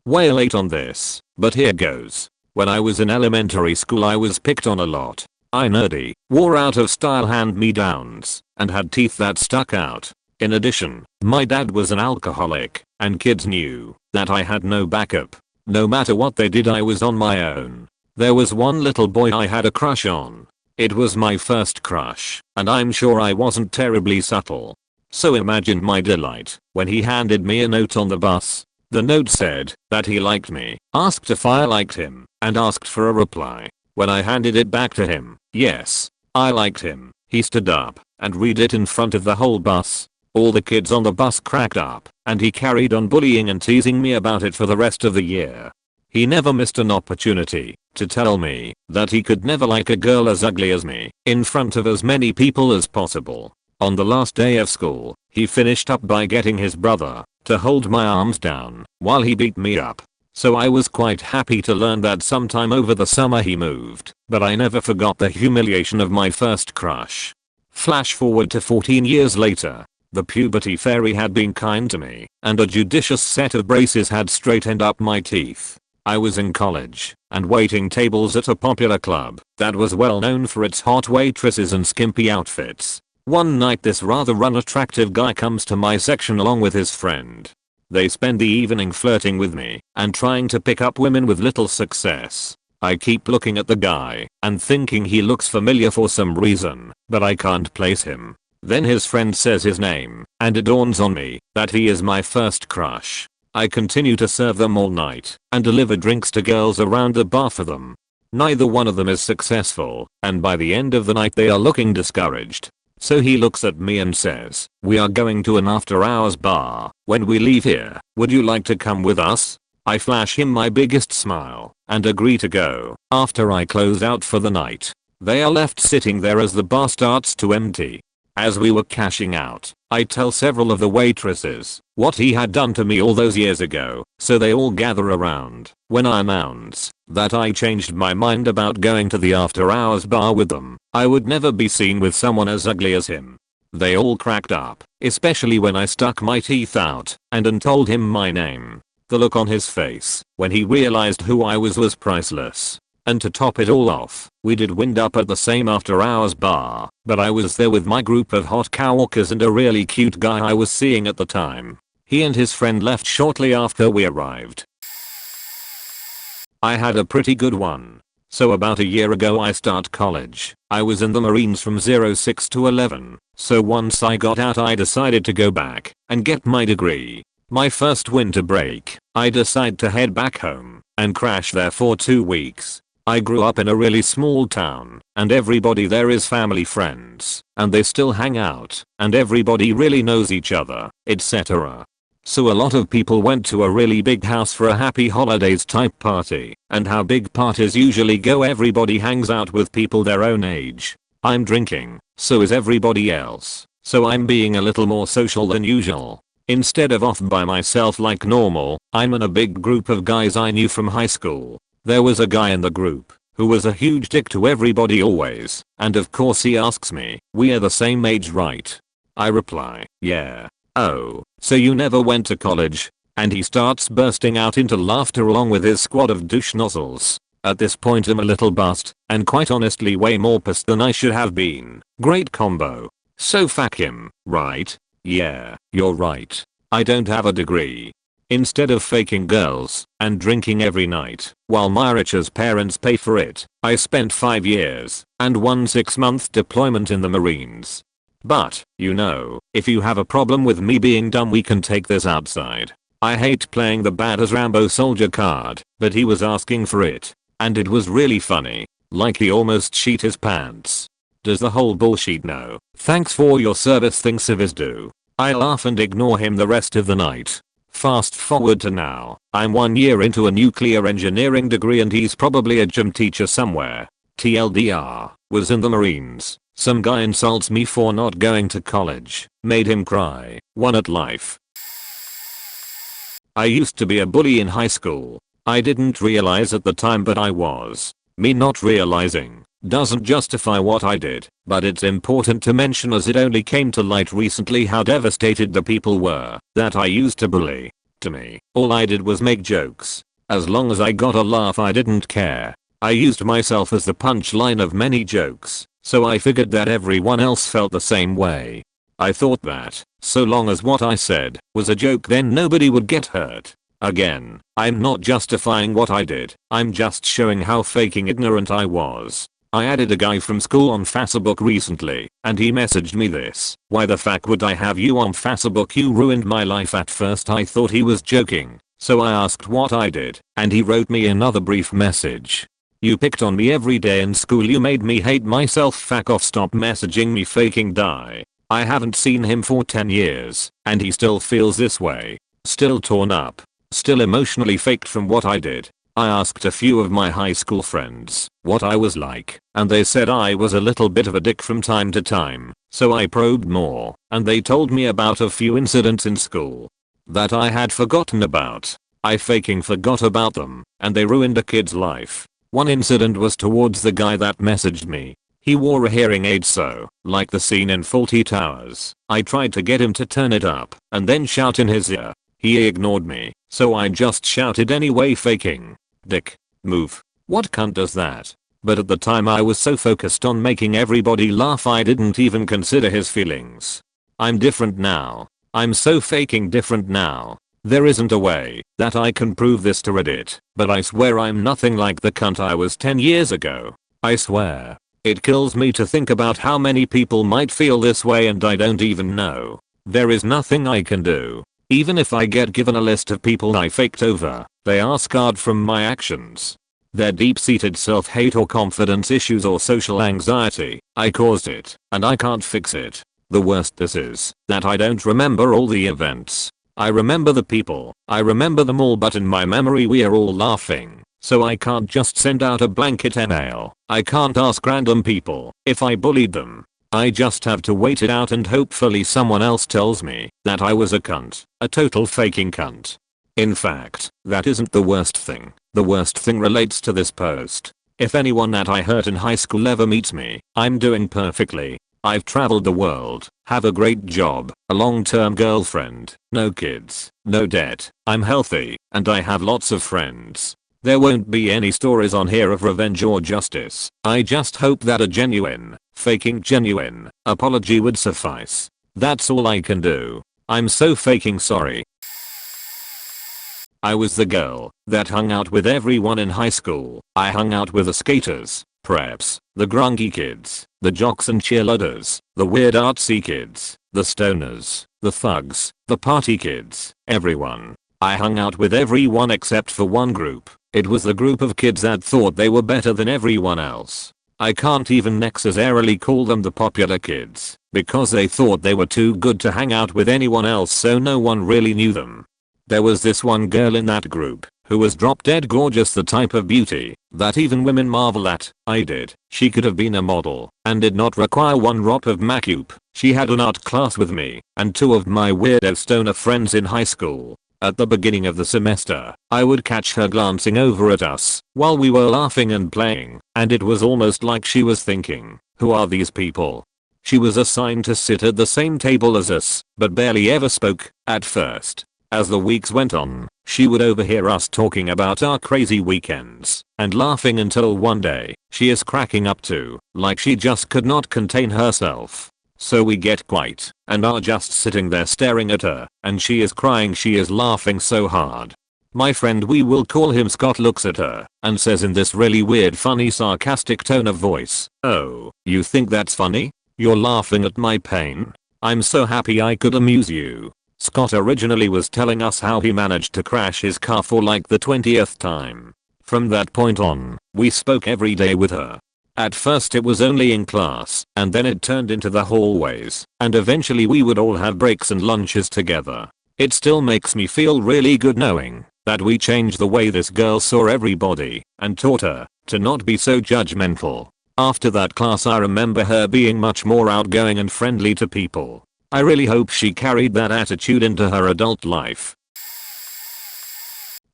S1: Way late on this, but here goes. When I was in elementary school I was picked on a lot. I nerdy, wore out of style hand-me-downs, and had teeth that stuck out. In addition, my dad was an alcoholic, and kids knew that I had no backup. No matter what they did I was on my own. There was one little boy I had a crush on. It was my first crush, and I'm sure I wasn't terribly subtle. So imagine my delight when he handed me a note on the bus. The note said that he liked me, asked if I liked him, and asked for a reply. When I handed it back to him, yes, I liked him, he stood up and read it in front of the whole bus. All the kids on the bus cracked up, and he carried on bullying and teasing me about it for the rest of the year. He never missed an opportunity to tell me that he could never like a girl as ugly as me in front of as many people as possible. On the last day of school, he finished up by getting his brother to hold my arms down while he beat me up. So I was quite happy to learn that sometime over the summer he moved, but I never forgot the humiliation of my first crush. Flash forward to 14 years later. The puberty fairy had been kind to me, and a judicious set of braces had straightened up my teeth. I was in college, and waiting tables at a popular club that was well known for its hot waitresses and skimpy outfits. One night this rather unattractive guy comes to my section along with his friend. They spend the evening flirting with me and trying to pick up women with little success. I keep looking at the guy and thinking he looks familiar for some reason, but I can't place him. Then his friend says his name, and it dawns on me that he is my first crush. I continue to serve them all night and deliver drinks to girls around the bar for them. Neither one of them is successful, and by the end of the night they are looking discouraged. So he looks at me and says, "We are going to an after-hours bar. When we leave here, would you like to come with us?" I flash him my biggest smile and agree to go. After I close out for the night, they are left sitting there as the bar starts to empty. As we were cashing out, I tell several of the waitresses what he had done to me all those years ago, so they all gather around. When I announce that I changed my mind about going to the after-hours bar with them, I would never be seen with someone as ugly as him. They all cracked up, especially when I stuck my teeth out and told him my name. The look on his face when he realized who I was priceless. And to top it all off, we did wind up at the same after-hours bar, but I was there with my group of hot coworkers and a really cute guy I was seeing at the time. He and his friend left shortly after we arrived. I had a pretty good one. So about a year ago I start college. I was in the Marines from 06 to 11, so once I got out I decided to go back and get my degree. My first winter break, I decide to head back home and crash there for 2 weeks. I grew up in a really small town, and everybody there is family friends, and they still hang out, and everybody really knows each other, etc. So a lot of people went to a really big house for a happy holidays type party, and how big parties usually go, everybody hangs out with people their own age. I'm drinking, so is everybody else, so I'm being a little more social than usual. Instead of off by myself like normal, I'm in a big group of guys I knew from high school. There was a guy in the group who was a huge dick to everybody always, and of course he asks me, "We are the same age, right?" I reply, "Yeah." "Oh, so you never went to college?" And he starts bursting out into laughter along with his squad of douche nozzles. At this point I'm a little buzzed, and quite honestly way more pissed than I should have been. Great combo. So fuck him, right? Yeah, you're right. I don't have a degree. Instead of faking girls and drinking every night while my rich's parents pay for it, I spent 5 years and 1 6-month deployment in the Marines. But, you know, if you have a problem with me being dumb we can take this outside. I hate playing the bad as Rambo soldier card, but he was asking for it. And it was really funny. Like he almost sheet his pants. Does the whole bullshit know? Thanks for your service thing civvies do. I laugh and ignore him the rest of the night. Fast forward to now. I'm 1 year into a nuclear engineering degree and he's probably a gym teacher somewhere. TLDR, was in the Marines. Some guy insults me for not going to college. Made him cry. Won at life. I used to be a bully in high school. I didn't realize at the time but I was. Me not realizing doesn't justify what I did, but it's important to mention as it only came to light recently how devastated the people were that I used to bully. To me, all I did was make jokes. As long as I got a laugh I didn't care. I used myself as the punchline of many jokes, so I figured that everyone else felt the same way. I thought that, so long as what I said was a joke then nobody would get hurt. Again, I'm not justifying what I did, I'm just showing how fucking ignorant I was. I added a guy from school on Facebook recently, and he messaged me this: "Why the fuck would I have you on Facebook? You ruined my life." At first I thought he was joking, so I asked what I did, and he wrote me another brief message. "You picked on me every day in school, you made me hate myself, fuck off, stop messaging me, fucking die." I haven't seen him for 10 years, and he still feels this way. Still torn up. Still emotionally faked from what I did. I asked a few of my high school friends what I was like, and they said I was a little bit of a dick from time to time, so I probed more, and they told me about a few incidents in school that I had forgotten about. I fucking forgot about them, and they ruined a kid's life. One incident was towards the guy that messaged me. He wore a hearing aid, so, like the scene in Fawlty Towers, I tried to get him to turn it up and then shout in his ear. He ignored me, so I just shouted anyway, faking. Dick. Move. What cunt does that? But at the time I was so focused on making everybody laugh I didn't even consider his feelings. I'm different now. I'm so faking different now. There isn't a way that I can prove this to Reddit, but I swear I'm nothing like the cunt I was 10 years ago. I swear. It kills me to think about how many people might feel this way and I don't even know. There is nothing I can do. Even if I get given a list of people I faked over, they are scarred from my actions. Their deep-seated self-hate or confidence issues or social anxiety, I caused it, and I can't fix it. The worst this is that I don't remember all the events. I remember the people, I remember them all, but in my memory we are all laughing. So I can't just send out a blanket email. I can't ask random people if I bullied them. I just have to wait it out and hopefully someone else tells me that I was a cunt, a total faking cunt. In fact, that isn't the worst thing. The worst thing relates to this post. If anyone that I hurt in high school ever meets me, I'm doing perfectly. I've traveled the world, have a great job, a long-term girlfriend, no kids, no debt, I'm healthy, and I have lots of friends. There won't be any stories on here of revenge or justice. I just hope that a genuine, faking genuine, apology would suffice. That's all I can do. I'm so faking sorry. I was the girl that hung out with everyone in high school. I hung out with the skaters, preps, the grungy kids, the jocks and cheerleaders, the weird artsy kids, the stoners, the thugs, the party kids, everyone. I hung out with everyone except for one group. It was the group of kids that thought they were better than everyone else. I can't even necessarily call them the popular kids, because they thought they were too good to hang out with anyone else, so no one really knew them. There was this one girl in that group who was drop dead gorgeous, the type of beauty that even women marvel at. I did. She could have been a model and did not require one drop of makeup. She had an art class with me and two of my weirdo stoner friends in high school. At the beginning of the semester, I would catch her glancing over at us while we were laughing and playing, and it was almost like she was thinking, who are these people? She was assigned to sit at the same table as us, but barely ever spoke at first. As the weeks went on, she would overhear us talking about our crazy weekends and laughing until one day, she is cracking up too, like she just could not contain herself. So we get quiet and are just sitting there staring at her, and she is crying, she is laughing so hard. My friend, we will call him Scott, looks at her and says in this really weird funny sarcastic tone of voice, "Oh, you think that's funny? You're laughing at my pain? I'm so happy I could amuse you." Scott originally was telling us how he managed to crash his car for like the 20th time. From that point on, We spoke every day with her. At first it was only in class, and then it turned into the hallways, and eventually we would all have breaks and lunches together. It still makes me feel really good knowing that we changed the way this girl saw everybody and taught her to not be so judgmental. After that class I remember her being much more outgoing and friendly to people. I really hope she carried that attitude into her adult life.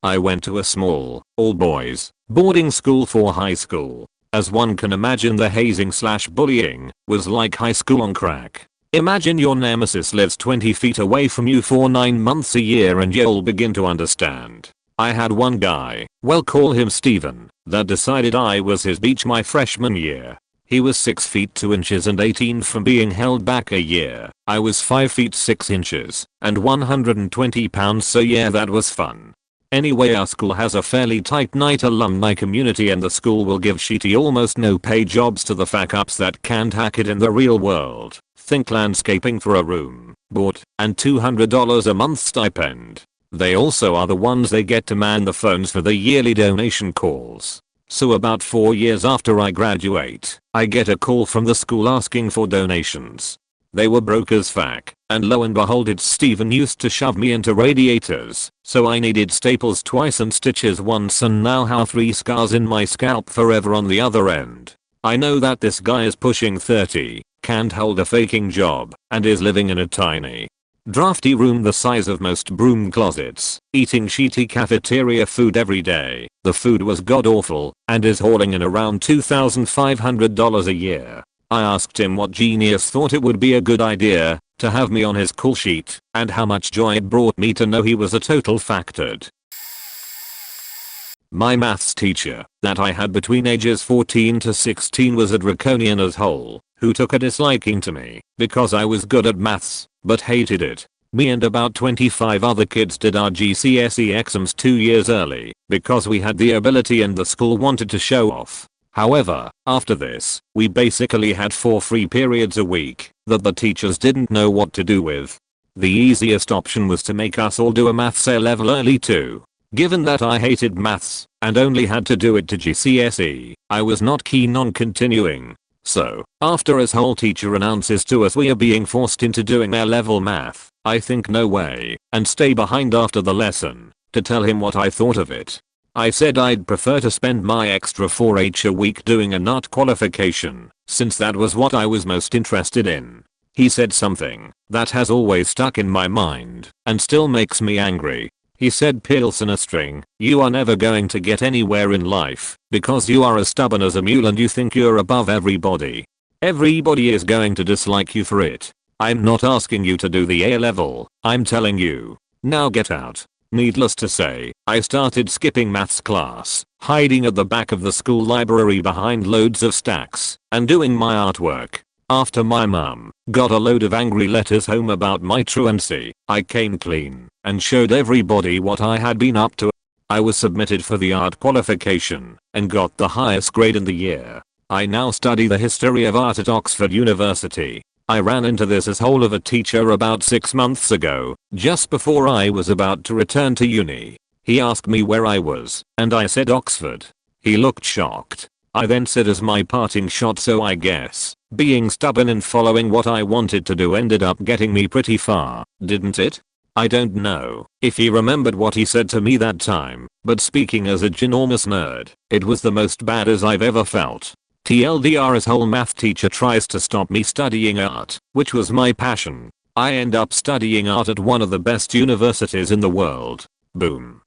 S1: I went to a small, all-boys, boarding school for high school. As one can imagine, the hazing/bullying was like high school on crack. Imagine your nemesis lives 20 feet away from you for 9 months a year and you'll begin to understand. I had one guy, we'll call him Steven, that decided I was his beach my freshman year. He was 6 feet 2 inches and 18 from being held back a year. I was 5 feet 6 inches and 120 pounds, so yeah, that was fun. Anyway, our school has a fairly tight-knit alumni community and the school will give shitty almost no pay jobs to the fuck-ups that can't hack it in the real world. Think landscaping for a room, board, and $200 a month stipend. They also are the ones they get to man the phones for the yearly donation calls. So about 4 years after I graduate, I get a call from the school asking for donations. They were broke as fuck, and lo and behold, it's Steven used to shove me into radiators, so I needed staples twice and stitches once, and now have 3 scars in my scalp forever on the other end. I know that this guy is pushing 30, can't hold a faking job, and is living in a tiny, drafty room the size of most broom closets, eating shitty cafeteria food every day. The food was god awful, and is hauling in around $2,500 a year. I asked him what genius thought it would be a good idea to have me on his call sheet, and how much joy it brought me to know he was a total factored. My maths teacher that I had between ages 14 to 16 was a draconian as whole, who took a disliking to me because I was good at maths, but hated it. Me and about 25 other kids did our GCSE exams 2 years early because we had the ability and the school wanted to show off. However, after this, we basically had 4 free periods a week that the teachers didn't know what to do with. The easiest option was to make us all do a maths A level early too. Given that I hated maths and only had to do it to GCSE, I was not keen on continuing. So, after his whole teacher announces to us we are being forced into doing A level math, I think no way, and stay behind after the lesson to tell him what I thought of it. I said I'd prefer to spend my extra 4H a week doing an art qualification, since that was what I was most interested in. He said something that has always stuck in my mind and still makes me angry. He said, "Pilsen a string, you are never going to get anywhere in life because you are as stubborn as a mule and you think you're above everybody. Everybody is going to dislike you for it. I'm not asking you to do the A level, I'm telling you. Now get out." Needless to say, I started skipping maths class, hiding at the back of the school library behind loads of stacks, and doing my artwork. After my mum got a load of angry letters home about my truancy, I came clean and showed everybody what I had been up to. I was submitted for the art qualification and got the highest grade in the year. I now study the history of art at Oxford University. I ran into this asshole of a teacher about 6 months ago, just before I was about to return to uni. He asked me where I was, and I said Oxford. He looked shocked. I then said as my parting shot, so I guess being stubborn and following what I wanted to do ended up getting me pretty far, didn't it? I don't know if he remembered what he said to me that time, but speaking as a ginormous nerd, it was the most badass I've ever felt. TLDR, his whole math teacher tries to stop me studying art, which was my passion. I end up studying art at one of the best universities in the world. Boom.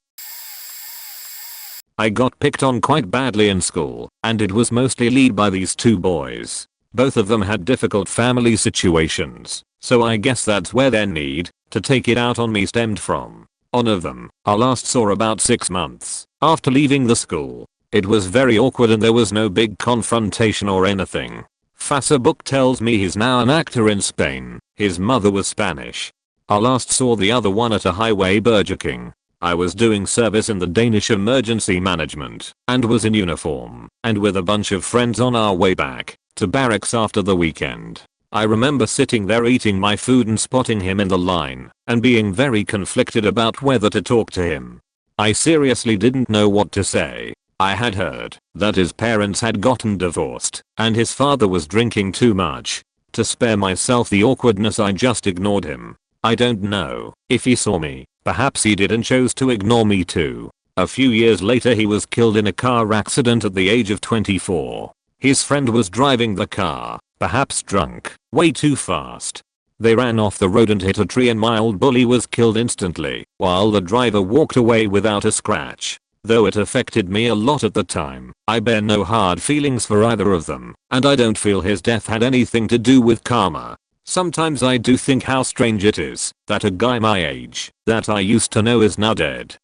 S1: I got picked on quite badly in school, and it was mostly led by these 2 boys. Both of them had difficult family situations, so I guess that's where their need to take it out on me stemmed from. One of them I last saw about 6 months after leaving the school. It was very awkward and there was no big confrontation or anything. Facebook tells me he's now an actor in Spain. His mother was Spanish. I last saw the other one at a highway Burger King. I was doing service in the Danish emergency management and was in uniform and with a bunch of friends on our way back to barracks after the weekend. I remember sitting there eating my food and spotting him in the line and being very conflicted about whether to talk to him. I seriously didn't know what to say. I had heard that his parents had gotten divorced and his father was drinking too much. To spare myself the awkwardness, I just ignored him. I don't know if he saw me, perhaps he did and chose to ignore me too. A few years later he was killed in a car accident at the age of 24. His friend was driving the car, perhaps drunk, way too fast. They ran off the road and hit a tree and my old bully was killed instantly, while the driver walked away without a scratch. Though it affected me a lot at the time, I bear no hard feelings for either of them, and I don't feel his death had anything to do with karma. Sometimes I do think how strange it is that a guy my age that I used to know is now dead.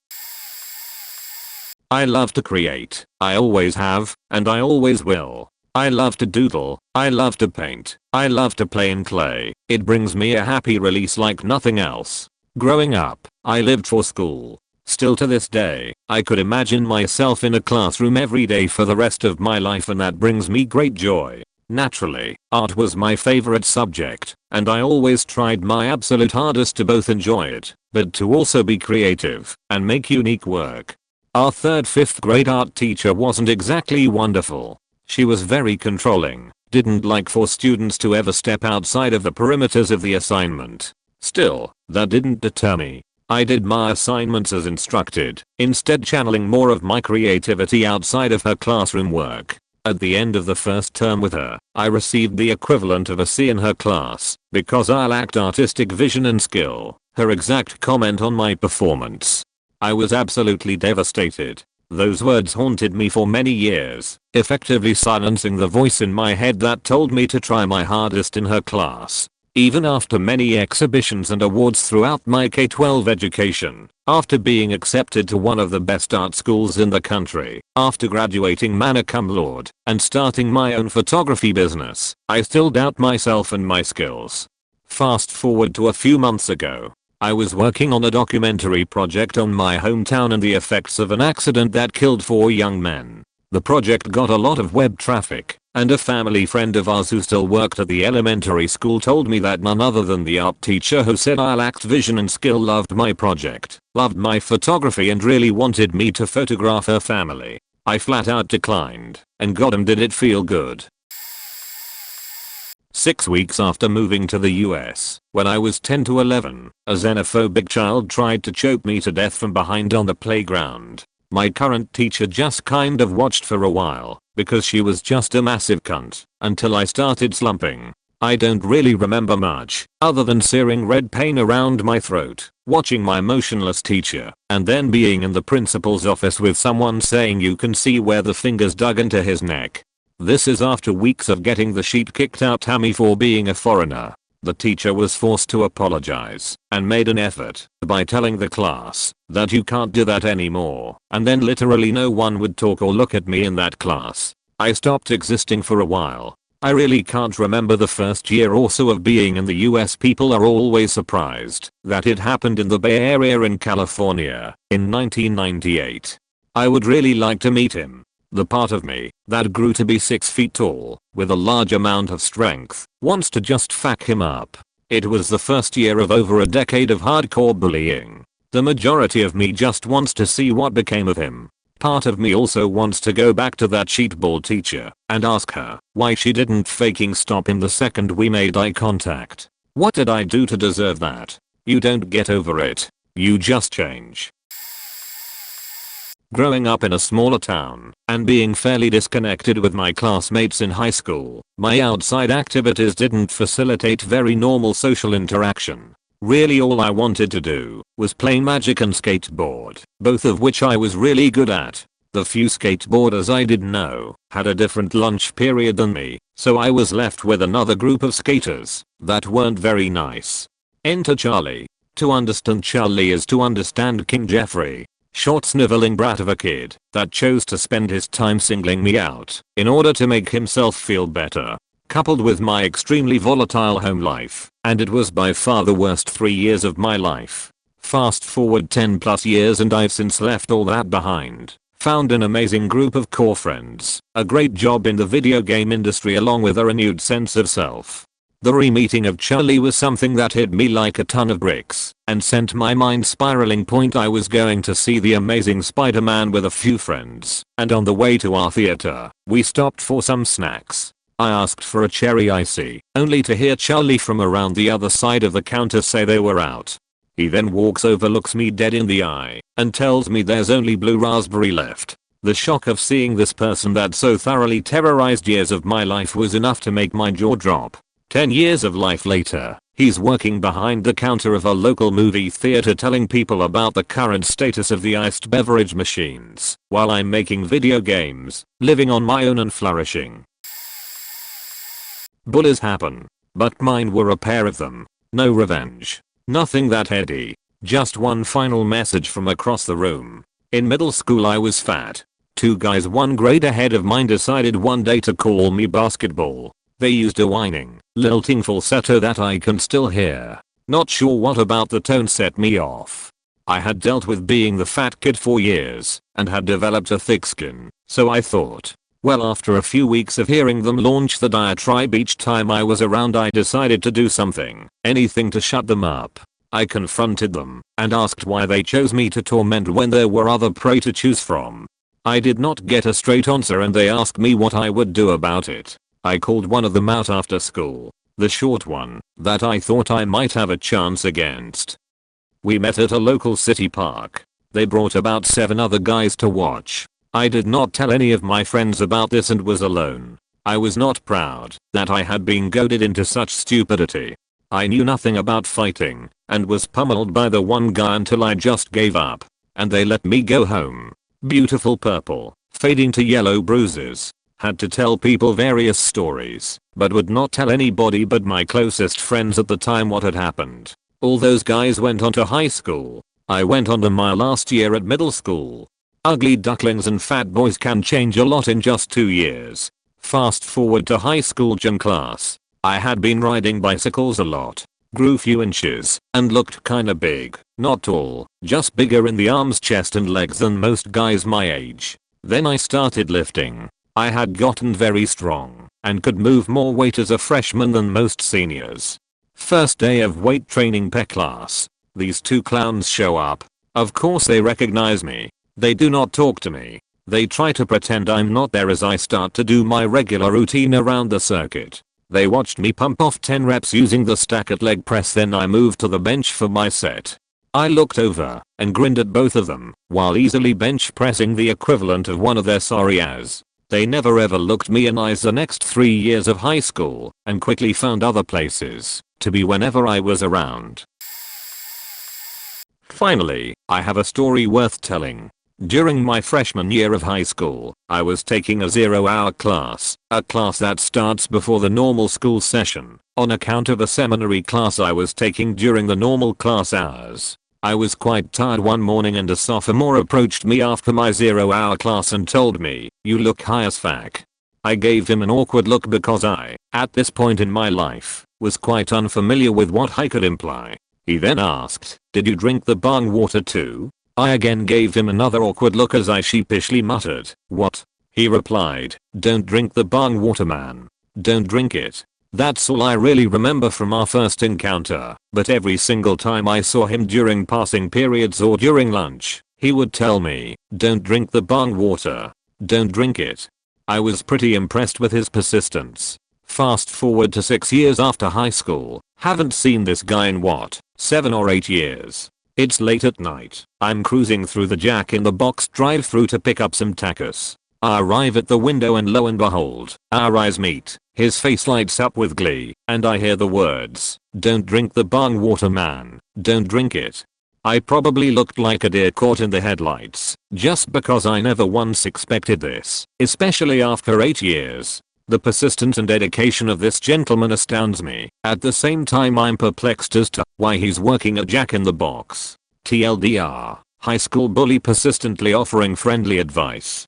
S1: I love to create. I always have, and I always will. I love to doodle. I love to paint. I love to play in clay. It brings me a happy release like nothing else. Growing up, I lived for school. Still to this day, I could imagine myself in a classroom every day for the rest of my life, and that brings me great joy. Naturally, art was my favorite subject, and I always tried my absolute hardest to both enjoy it, but to also be creative and make unique work. Our 3rd-5th grade art teacher wasn't exactly wonderful. She was very controlling, didn't like for students to ever step outside of the perimeters of the assignment. Still, that didn't deter me. I did my assignments as instructed, instead channeling more of my creativity outside of her classroom work. At the end of the first term with her, I received the equivalent of a C in her class, because I lacked artistic vision and skill. Her exact comment on my performance. I was absolutely devastated. Those words haunted me for many years, effectively silencing the voice in my head that told me to try my hardest in her class. Even after many exhibitions and awards throughout my K-12 education, after being accepted to one of the best art schools in the country, after graduating magna cum laude, and starting my own photography business, I still doubt myself and my skills. Fast forward to a few months ago. I was working on a documentary project on my hometown and the effects of an accident that killed 4 young men. The project got a lot of web traffic, and a family friend of ours who still worked at the elementary school told me that none other than the art teacher who said I lacked vision and skill loved my project, loved my photography and really wanted me to photograph her family. I flat out declined, and goddamn did it feel good. 6 weeks after moving to the US, when I was 10 to 11, a xenophobic child tried to choke me to death from behind on the playground. My current teacher just kind of watched for a while, because she was just a massive cunt, until I started slumping. I don't really remember much, other than searing red pain around my throat, watching my motionless teacher, and then being in the principal's office with someone saying you can see where the fingers dug into his neck. This is after weeks of getting the sheet kicked out me for being a foreigner. The teacher was forced to apologize and made an effort by telling the class that you can't do that anymore, and then literally no one would talk or look at me in that class. I stopped existing for a while. I really can't remember the first year or so of being in the US. People are always surprised that it happened in the Bay Area in California in 1998. I would really like to meet him. The part of me that grew to be 6 feet tall, with a large amount of strength, wants to just fuck him up. It was the first year of over a decade of hardcore bullying. The majority of me just wants to see what became of him. Part of me also wants to go back to that sheetball teacher and ask her why she didn't fucking stop him the second we made eye contact. What did I do to deserve that? You don't get over it. You just change. Growing up in a smaller town and being fairly disconnected with my classmates in high school, my outside activities didn't facilitate very normal social interaction. Really all I wanted to do was play magic and skateboard, both of which I was really good at. The few skateboarders I did know had a different lunch period than me, so I was left with another group of skaters that weren't very nice. Enter Charlie. To understand Charlie is to understand King Jeffrey. Short sniveling brat of a kid that chose to spend his time singling me out in order to make himself feel better. Coupled with my extremely volatile home life, and it was by far the worst 3 years of my life. Fast forward 10 plus years and I've since left all that behind. Found an amazing group of core friends, a great job in the video game industry along with a renewed sense of self. The re-meeting of Charlie was something that hit me like a ton of bricks and sent my mind spiraling. I was going to see the Amazing Spider-Man with a few friends, and on the way to our theater, we stopped for some snacks. I asked for a cherry icy, only to hear Charlie from around the other side of the counter say they were out. He then walks over, looks me dead in the eye, and tells me there's only blue raspberry left. The shock of seeing this person that so thoroughly terrorized years of my life was enough to make my jaw drop. 10 years of life later, he's working behind the counter of a local movie theater telling people about the current status of the iced beverage machines, while I'm making video games, living on my own and flourishing. Bullies happen, but mine were a pair of them. No revenge. Nothing that heady. Just one final message from across the room. In middle school I was fat. 2 guys 1 grade ahead of mine decided one day to call me basketball. They used a whining, lilting falsetto that I can still hear. Not sure what about the tone set me off. I had dealt with being the fat kid for years and had developed a thick skin, so I thought. Well, after a few weeks of hearing them launch the diatribe each time I was around, I decided to do something, anything to shut them up. I confronted them and asked why they chose me to torment when there were other prey to choose from. I did not get a straight answer and they asked me what I would do about it. I called one of them out after school, the short one, that I thought I might have a chance against. We met at a local city park. They brought about 7 other guys to watch. I did not tell any of my friends about this and was alone. I was not proud that I had been goaded into such stupidity. I knew nothing about fighting and was pummeled by the one guy until I just gave up. And they let me go home. Beautiful purple, fading to yellow bruises. Had to tell people various stories, but would not tell anybody but my closest friends at the time what had happened. All those guys went on to high school. I went on to my last year at middle school. Ugly ducklings and fat boys can change a lot in just 2 years. Fast forward to high school gym class. I had been riding bicycles a lot, grew few inches, and looked kinda big. Not tall, just bigger in the arms, chest and legs than most guys my age. Then I started lifting. I had gotten very strong and could move more weight as a freshman than most seniors. First day of weight training pec class. These 2 clowns show up. Of course they recognize me. They do not talk to me. They try to pretend I'm not there as I start to do my regular routine around the circuit. They watched me pump off 10 reps using the stack at leg press, then I moved to the bench for my set. I looked over and grinned at both of them while easily bench pressing the equivalent of one of their sorry as. They never ever looked me in eyes the next 3 years of high school and quickly found other places to be whenever I was around. Finally, I have a story worth telling. During my freshman year of high school, I was taking a 0-hour class, a class that starts before the normal school session, on account of a seminary class I was taking during the normal class hours. I was quite tired one morning and a sophomore approached me after my 0-hour class and told me, "You look high as fuck." I gave him an awkward look because I, at this point in my life, was quite unfamiliar with what high could imply. He then asked, "Did you drink the bong water too?" I again gave him another awkward look as I sheepishly muttered, "What?" He replied, "Don't drink the bong water, man. Don't drink it." That's all I really remember from our first encounter, but every single time I saw him during passing periods or during lunch, he would tell me, "Don't drink the bong water. Don't drink it." I was pretty impressed with his persistence. Fast forward to 6 years after high school, haven't seen this guy in what, 7 or 8 years. It's late at night. I'm cruising through the Jack in the Box drive-thru to pick up some tacos. I arrive at the window and lo and behold, our eyes meet. His face lights up with glee, and I hear the words, "Don't drink the bong water, man. Don't drink it." I probably looked like a deer caught in the headlights, just because I never once expected this, especially after 8 years. The persistence and dedication of this gentleman astounds me. At the same time I'm perplexed as to why he's working at Jack in the Box. TLDR, high school bully persistently offering friendly advice.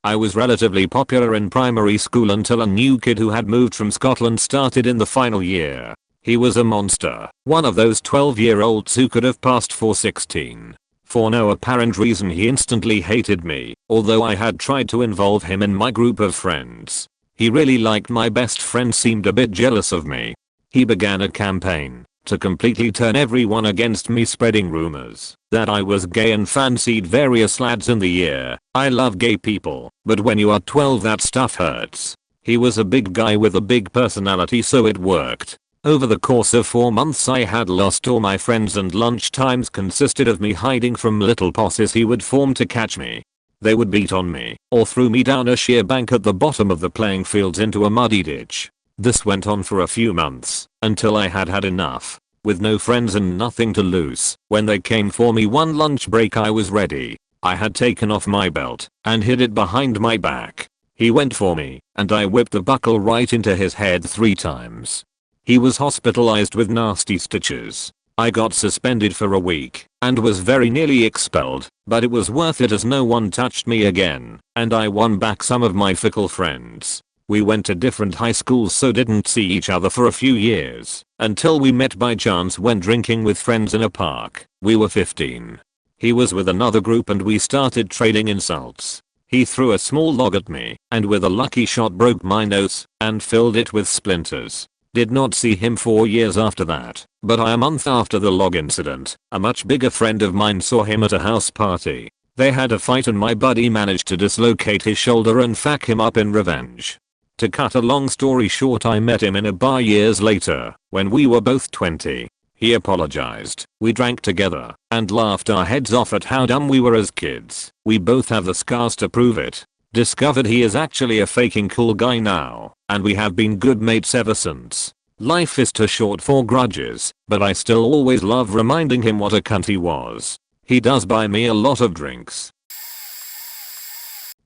S1: I was relatively popular in primary school until a new kid who had moved from Scotland started in the final year. He was a monster, one of those 12-year-olds who could have passed for 16. For no apparent reason he instantly hated me, although I had tried to involve him in my group of friends. He really liked my best friend, seemed a bit jealous of me. He began a campaign to completely turn everyone against me, spreading rumors that I was gay and fancied various lads in the year. I love gay people, but when you are 12 that stuff hurts. He was a big guy with a big personality, so it worked. Over the course of 4 months I had lost all my friends, and lunch times consisted of me hiding from little posses he would form to catch me. They would beat on me or threw me down a sheer bank at the bottom of the playing fields into a muddy ditch. This went on for a few months until I had had enough. With no friends and nothing to lose, when they came for me one lunch break I was ready. I had taken off my belt and hid it behind my back. He went for me and I whipped the buckle right into his head 3 times. He was hospitalized with nasty stitches. I got suspended for a week and was very nearly expelled, but it was worth it as no one touched me again and I won back some of my fickle friends. We went to different high schools, so didn't see each other for a few years until we met by chance when drinking with friends in a park. We were 15. He was with another group and we started trading insults. He threw a small log at me and with a lucky shot broke my nose and filled it with splinters. Did not see him for years after that, but a month after the log incident, a much bigger friend of mine saw him at a house party. They had a fight and my buddy managed to dislocate his shoulder and fuck him up in revenge. To cut a long story short, I met him in a bar years later, when we were both 20. He apologized, we drank together, and laughed our heads off at how dumb we were as kids. We both have the scars to prove it. Discovered he is actually a faking cool guy now, and we have been good mates ever since. Life is too short for grudges, but I still always love reminding him what a cunt he was. He does buy me a lot of drinks.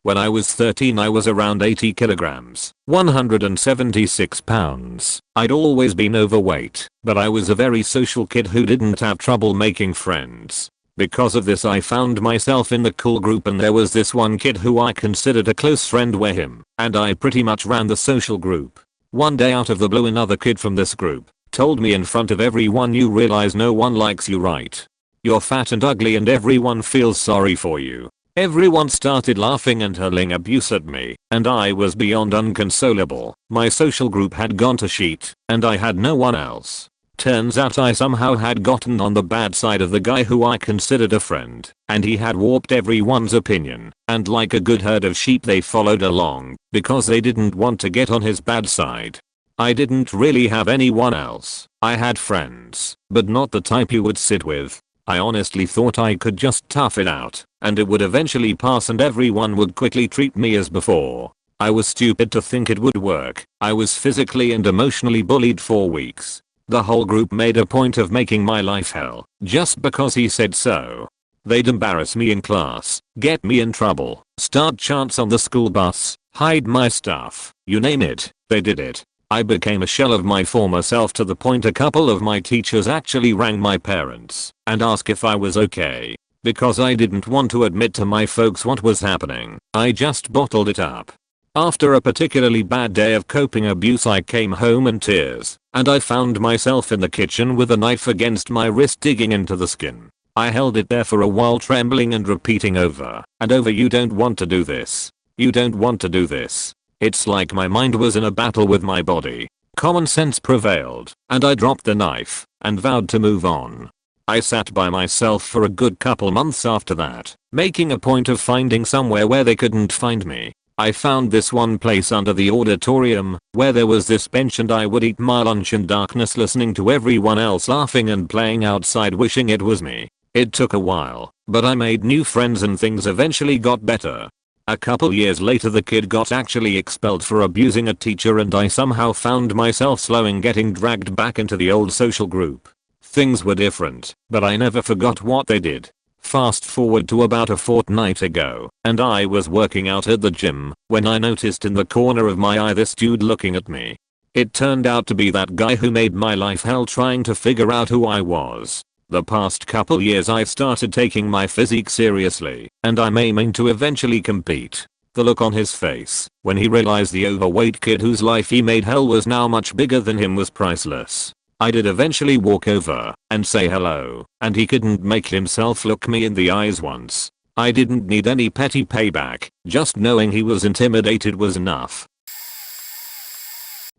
S1: When I was 13 I was around 80 kilograms, 176 pounds. I'd always been overweight, but I was a very social kid who didn't have trouble making friends. Because of this I found myself in the cool group, and there was this one kid who I considered a close friend where him and I pretty much ran the social group. One day out of the blue another kid from this group told me in front of everyone, "You realize no one likes you, right? You're fat and ugly and everyone feels sorry for you." Everyone started laughing and hurling abuse at me, and I was beyond unconsolable. My social group had gone to shit, and I had no one else. Turns out I somehow had gotten on the bad side of the guy who I considered a friend, and he had warped everyone's opinion, and like a good herd of sheep they followed along, because they didn't want to get on his bad side. I didn't really have anyone else. I had friends, but not the type you would sit with. I honestly thought I could just tough it out, and it would eventually pass and everyone would quickly treat me as before. I was stupid to think it would work. I was physically and emotionally bullied for weeks. The whole group made a point of making my life hell, just because he said so. They'd embarrass me in class, get me in trouble, start chants on the school bus, hide my stuff, you name it, they did it. I became a shell of my former self to the point a couple of my teachers actually rang my parents and asked if I was okay. Because I didn't want to admit to my folks what was happening, I just bottled it up. After a particularly bad day of coping abuse I came home in tears, and I found myself in the kitchen with a knife against my wrist digging into the skin. I held it there for a while, trembling and repeating over and over, "You don't want to do this. You don't want to do this." It's like my mind was in a battle with my body. Common sense prevailed, and I dropped the knife and vowed to move on. I sat by myself for a good couple months after that, making a point of finding somewhere where they couldn't find me. I found this one place under the auditorium where there was this bench, and I would eat my lunch in darkness listening to everyone else laughing and playing outside, wishing it was me. It took a while, but I made new friends and things eventually got better. A couple years later the kid got actually expelled for abusing a teacher, and I somehow found myself slowly getting dragged back into the old social group. Things were different, but I never forgot what they did. Fast forward to about a fortnight ago, and I was working out at the gym when I noticed in the corner of my eye this dude looking at me. It turned out to be that guy who made my life hell trying to figure out who I was. The past couple years I've started taking my physique seriously, and I'm aiming to eventually compete. The look on his face when he realized the overweight kid whose life he made hell was now much bigger than him was priceless. I did eventually walk over and say hello, and he couldn't make himself look me in the eyes once. I didn't need any petty payback, just knowing he was intimidated was enough.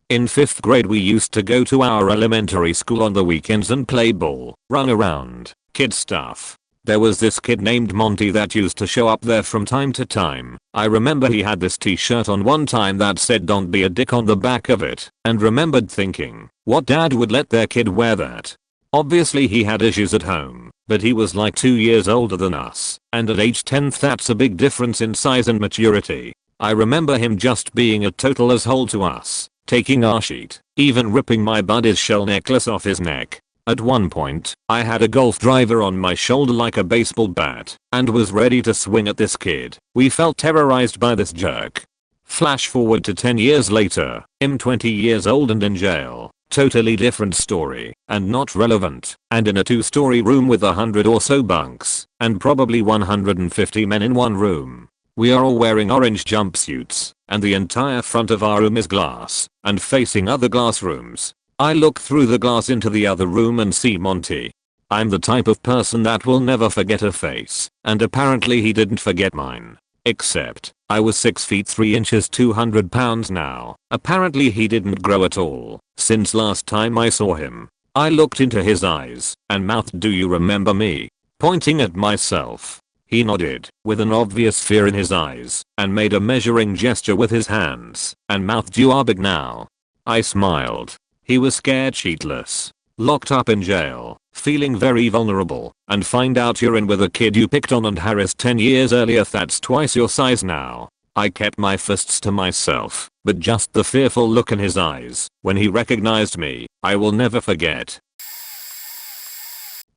S1: In 5th grade we used to go to our elementary school on the weekends and play ball, run around, kid stuff. There was this kid named Monty that used to show up there from time to time. I remember he had this t-shirt on one time that said "Don't be a dick" on the back of it, and remembered thinking, what dad would let their kid wear that? Obviously he had issues at home, but he was like 2 years older than us, and at age 10 that's a big difference in size and maturity. I remember him just being a total asshole to us, taking our sheet, even ripping my buddy's shell necklace off his neck. At one point, I had a golf driver on my shoulder like a baseball bat, and was ready to swing at this kid. We felt terrorized by this jerk. Flash forward to 10 years later, I'm 20 years old and in jail. Totally different story, and not relevant, and in a 2-story room with 100 or so bunks, and probably 150 men in one room. We are all wearing orange jumpsuits, and the entire front of our room is glass, and facing other glass rooms. I look through the glass into the other room and see Monty. I'm the type of person that will never forget a face, and apparently he didn't forget mine. Except, I was 6 feet 3 inches 200 pounds now. Apparently he didn't grow at all, since last time I saw him. I looked into his eyes, and mouthed, "Do you remember me?" Pointing at myself. He nodded, with an obvious fear in his eyes, and made a measuring gesture with his hands, and mouthed, "You are big now." I smiled. He was scared shitless. Locked up in jail, feeling very vulnerable, and find out you're in with a kid you picked on and harassed 10 years earlier that's twice your size now. I kept my fists to myself, but just the fearful look in his eyes when he recognized me, I will never forget.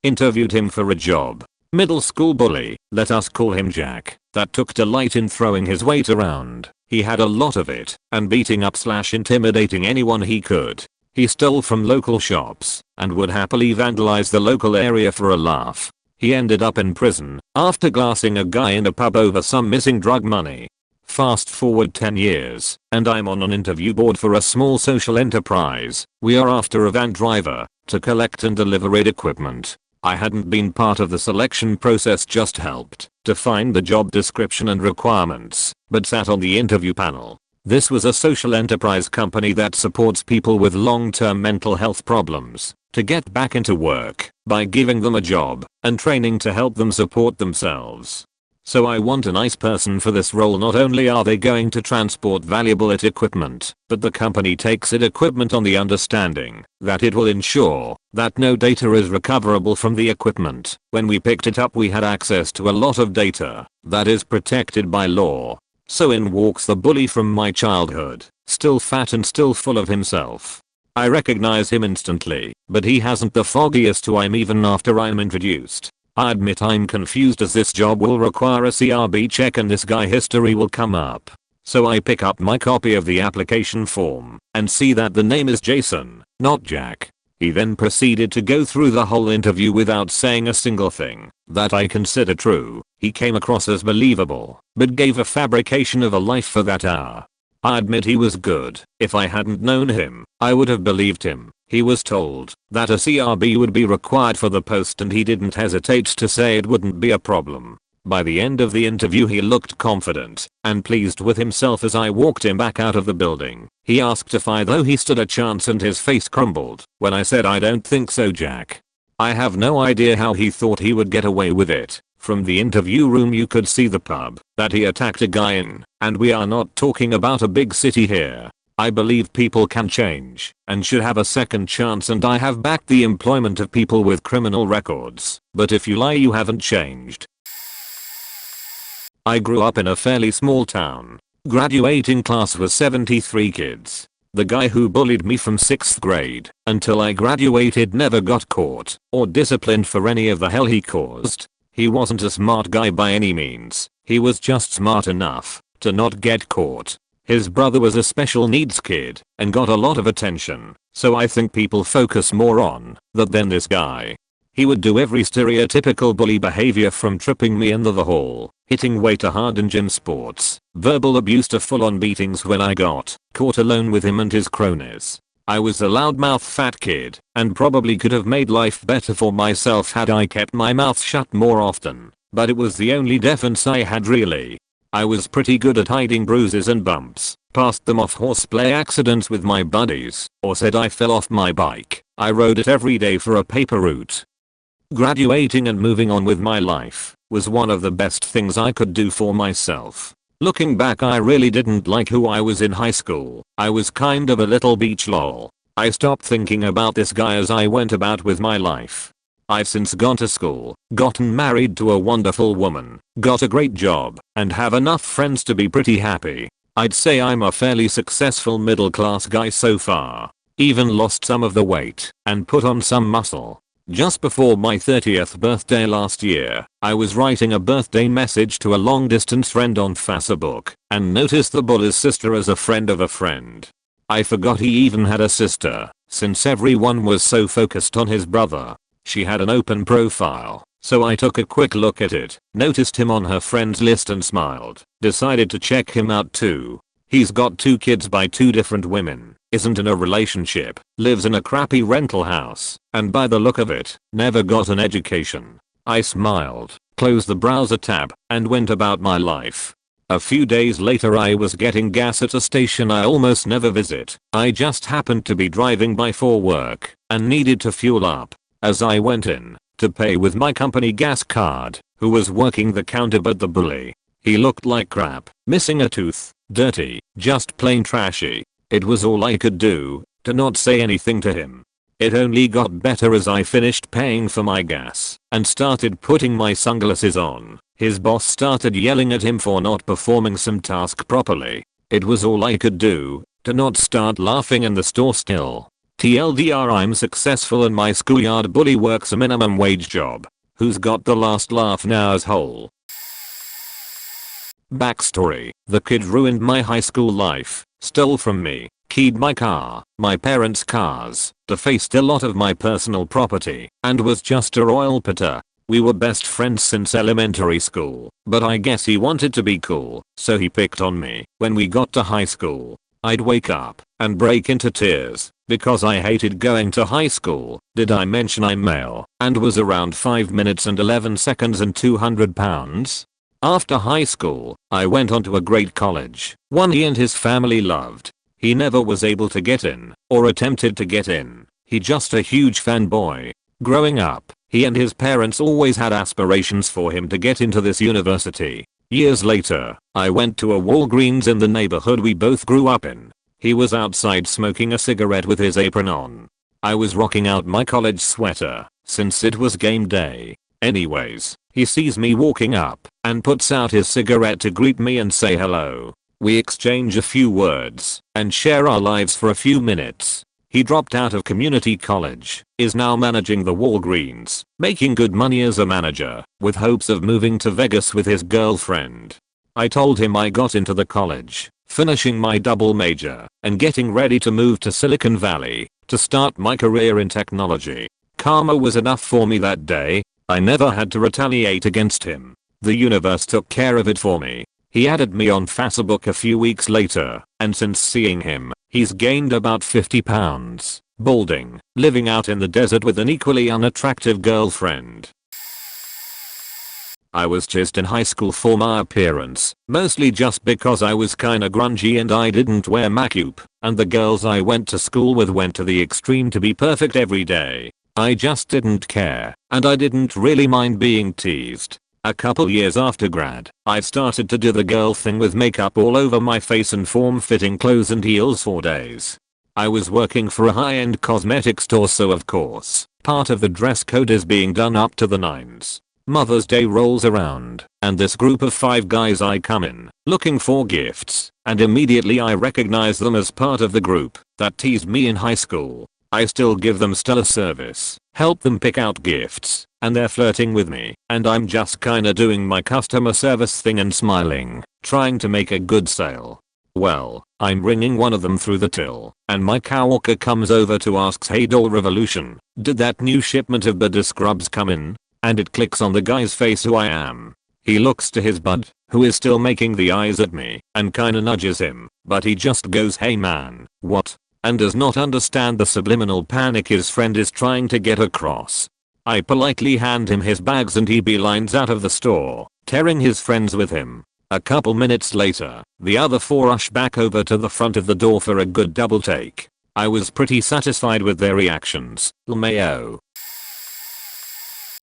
S1: Interviewed him for a job. Middle school bully, let us call him Jack, that took delight in throwing his weight around. He had a lot of it, and beating up / intimidating anyone he could. He stole from local shops, and would happily vandalize the local area for a laugh. He ended up in prison, after glassing a guy in a pub over some missing drug money. Fast forward 10 years, and I'm on an interview board for a small social enterprise. We are after a van driver, to collect and deliver equipment. I hadn't been part of the selection process, just helped define the job description and requirements, but sat on the interview panel. This was a social enterprise company that supports people with long-term mental health problems to get back into work by giving them a job and training to help them support themselves. So I want a nice person for this role. Not only are they going to transport valuable equipment, but the company takes equipment on the understanding that it will ensure that no data is recoverable from the equipment. When we picked it up we had access to a lot of data that is protected by law. So in walks the bully from my childhood, still fat and still full of himself. I recognize him instantly, but he hasn't the foggiest who I'm even after I'm introduced. I admit I'm confused as this job will require a CRB check and this guy history will come up. So I pick up my copy of the application form and see that the name is Jason, not Jack. He then proceeded to go through the whole interview without saying a single thing that I consider true. He came across as believable, but gave a fabrication of a life for that hour. I admit he was good. If I hadn't known him, I would have believed him. He was told that a CRB would be required for the post and he didn't hesitate to say it wouldn't be a problem. By the end of the interview he looked confident and pleased with himself as I walked him back out of the building. He asked if I thought he stood a chance and his face crumbled when I said I don't think so, Jack. I have no idea how he thought he would get away with it. From the interview room you could see the pub that he attacked a guy in, and we are not talking about a big city here. I believe people can change and should have a second chance, and I have backed the employment of people with criminal records, but if you lie you haven't changed. I grew up in a fairly small town. Graduating class was 73 kids. The guy who bullied me from 6th grade until I graduated never got caught or disciplined for any of the hell he caused. He wasn't a smart guy by any means. He was just smart enough to not get caught. His brother was a special needs kid and got a lot of attention, so I think people focus more on that than this guy. He would do every stereotypical bully behavior, from tripping me in the hall, hitting way too hard in gym sports, verbal abuse to full-on beatings when I got caught alone with him and his cronies. I was a loudmouth fat kid and probably could have made life better for myself had I kept my mouth shut more often, but it was the only defense I had really. I was pretty good at hiding bruises and bumps, passed them off horseplay accidents with my buddies, or said I fell off my bike. I rode it every day for a paper route. Graduating and moving on with my life was one of the best things I could do for myself. Looking back, I really didn't like who I was in high school. I was kind of a little beach lol. I stopped thinking about this guy as I went about with my life. I've since gone to school, gotten married to a wonderful woman, got a great job, and have enough friends to be pretty happy. I'd say I'm a fairly successful middle class guy so far. Even lost some of the weight and put on some muscle. Just before my 30th birthday last year, I was writing a birthday message to a long distance friend on Facebook and noticed the bully's sister as a friend of a friend. I forgot he even had a sister, since everyone was so focused on his brother. She had an open profile, so I took a quick look at it, noticed him on her friends list and smiled. Decided to check him out too. He's got 2 kids by 2 different women, isn't in a relationship, lives in a crappy rental house, and by the look of it, never got an education. I smiled, closed the browser tab, and went about my life. A few days later I was getting gas at a station I almost never visit. I just happened to be driving by for work and needed to fuel up. As I went in to pay with my company gas card, who was working the counter but the bully. He looked like crap, missing a tooth, dirty, just plain trashy. It was all I could do to not say anything to him. It only got better as I finished paying for my gas and started putting my sunglasses on. His boss started yelling at him for not performing some task properly. It was all I could do to not start laughing in the store still. TLDR, I'm successful and my schoolyard bully works a minimum wage job. Who's got the last laugh now, asshole? Backstory: the kid ruined my high school life, stole from me, keyed my car, my parents' cars, defaced a lot of my personal property, and was just a royal pitter. We were best friends since elementary school, but I guess he wanted to be cool, so he picked on me. When we got to high school, I'd wake up and break into tears because I hated going to high school. Did I mention I'm male and was around 5 minutes and 11 seconds and 200 pounds? After high school, I went on to a great college, one he and his family loved. He never was able to get in, or attempted to get in. He just a huge fanboy. Growing up, he and his parents always had aspirations for him to get into this university. Years later, I went to a Walgreens in the neighborhood we both grew up in. He was outside smoking a cigarette with his apron on. I was rocking out my college sweater, since it was game day. Anyways, he sees me walking up and puts out his cigarette to greet me and say hello. We exchange a few words and share our lives for a few minutes. He dropped out of community college, is now managing the Walgreens, making good money as a manager, with hopes of moving to Vegas with his girlfriend. I told him I got into the college, finishing my double major, and getting ready to move to Silicon Valley to start my career in technology. Karma was enough for me that day. I never had to retaliate against him. The universe took care of it for me. He added me on Facebook a few weeks later, and since seeing him, he's gained about 50 pounds, balding, living out in the desert with an equally unattractive girlfriend. I was chased in high school for my appearance, mostly just because I was kinda grungy and I didn't wear makeup, and the girls I went to school with went to the extreme to be perfect every day. I just didn't care, and I didn't really mind being teased. A couple years after grad, I started to do the girl thing with makeup all over my face and form-fitting clothes and heels for days. I was working for a high-end cosmetic store, so of course, part of the dress code is being done up to the nines. Mother's Day rolls around, and this group of 5 guys I come in, looking for gifts, and immediately I recognize them as part of the group that teased me in high school. I still give them stellar service, help them pick out gifts, and they're flirting with me, and I'm just kinda doing my customer service thing and smiling, trying to make a good sale. Well, I'm ringing one of them through the till, and my coworker comes over to ask, "Hey doll revolution, did that new shipment of body scrubs come in?" And it clicks on the guy's face who I am. He looks to his bud, who is still making the eyes at me, and kinda nudges him, but he just goes, "Hey man, what?" and does not understand the subliminal panic his friend is trying to get across. I politely hand him his bags and he beelines out of the store, tearing his friends with him. A couple minutes later, the other 4 rushed back over to the front of the door for a good double take. I was pretty satisfied with their reactions. LMAO.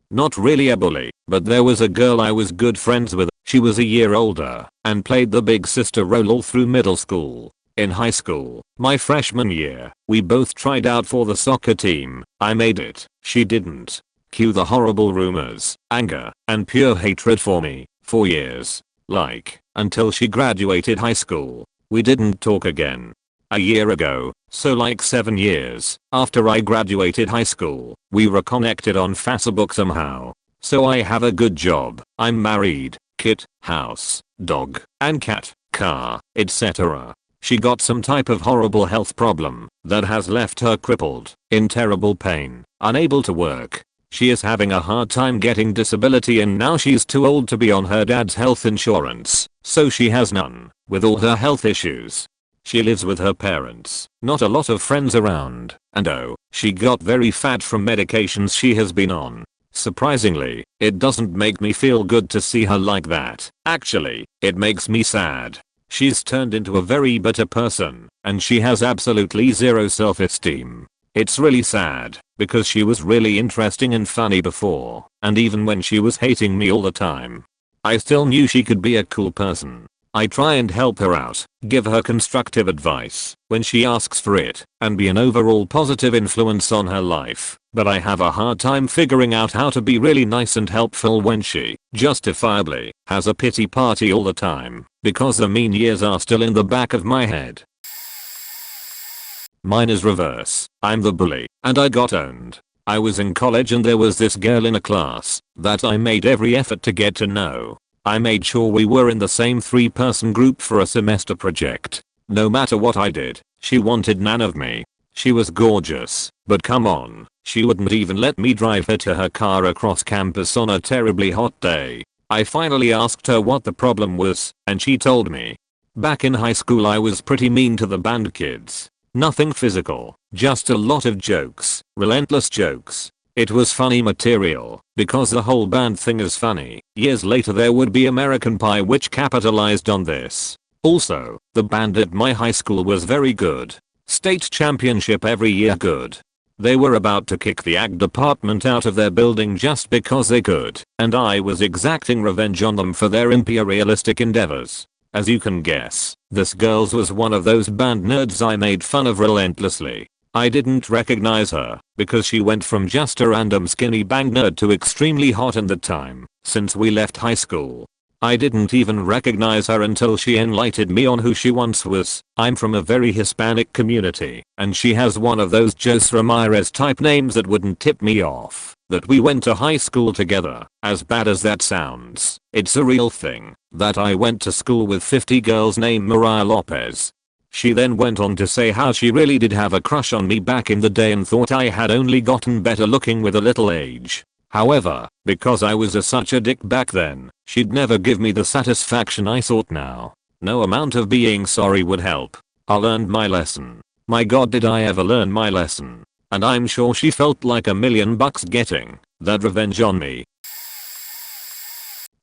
S1: Not really a bully, but there was a girl I was good friends with. She was a year older and played the big sister role all through middle school. In high school, my freshman year, we both tried out for the soccer team. I made it. She didn't. Cue the horrible rumors, anger, and pure hatred for me. 4 years. Like, until she graduated high school. We didn't talk again. A year ago, so like 7 years, after I graduated high school, we reconnected on Facebook somehow. So I have a good job, I'm married, kid, house, dog, and cat, car, etc. She got some type of horrible health problem that has left her crippled, in terrible pain, unable to work. She is having a hard time getting disability and now she's too old to be on her dad's health insurance, so she has none, with all her health issues. She lives with her parents, not a lot of friends around, and oh, she got very fat from medications she has been on. Surprisingly, it doesn't make me feel good to see her like that. Actually, it makes me sad. She's turned into a very bitter person, and she has absolutely zero self-esteem. It's really sad, because she was really interesting and funny before, and even when she was hating me all the time, I still knew she could be a cool person. I try and help her out, give her constructive advice when she asks for it, and be an overall positive influence on her life, but I have a hard time figuring out how to be really nice and helpful when she, justifiably, has a pity party all the time, because the mean years are still in the back of my head. Mine is reverse. I'm the bully, and I got owned. I was in college and there was this girl in a class that I made every effort to get to know. I made sure we were in the same 3-person group for a semester project. No matter what I did, she wanted none of me. She was gorgeous, but come on, she wouldn't even let me drive her to her car across campus on a terribly hot day. I finally asked her what the problem was, and she told me. Back in high school I was pretty mean to the band kids. Nothing physical, just a lot of jokes, relentless jokes. It was funny material, because the whole band thing is funny. Years later there would be American Pie which capitalized on this. Also, the band at my high school was very good. State championship every year good. They were about to kick the ag department out of their building just because they could, and I was exacting revenge on them for their imperialistic endeavors. As you can guess, this girl was one of those band nerds I made fun of relentlessly. I didn't recognize her, because she went from just a random skinny band nerd to extremely hot in the time, since we left high school. I didn't even recognize her until she enlightened me on who she once was. I'm from a very Hispanic community, and she has one of those Jose Ramirez type names that wouldn't tip me off, that we went to high school together. As bad as that sounds, it's a real thing, that I went to school with 50 girls named Mariah Lopez. She then went on to say how she really did have a crush on me back in the day and thought I had only gotten better looking with a little age. However, because I was such a dick back then, she'd never give me the satisfaction I sought now. No amount of being sorry would help. I learned my lesson. My god, did I ever learn my lesson. And I'm sure she felt like $1,000,000 getting that revenge on me.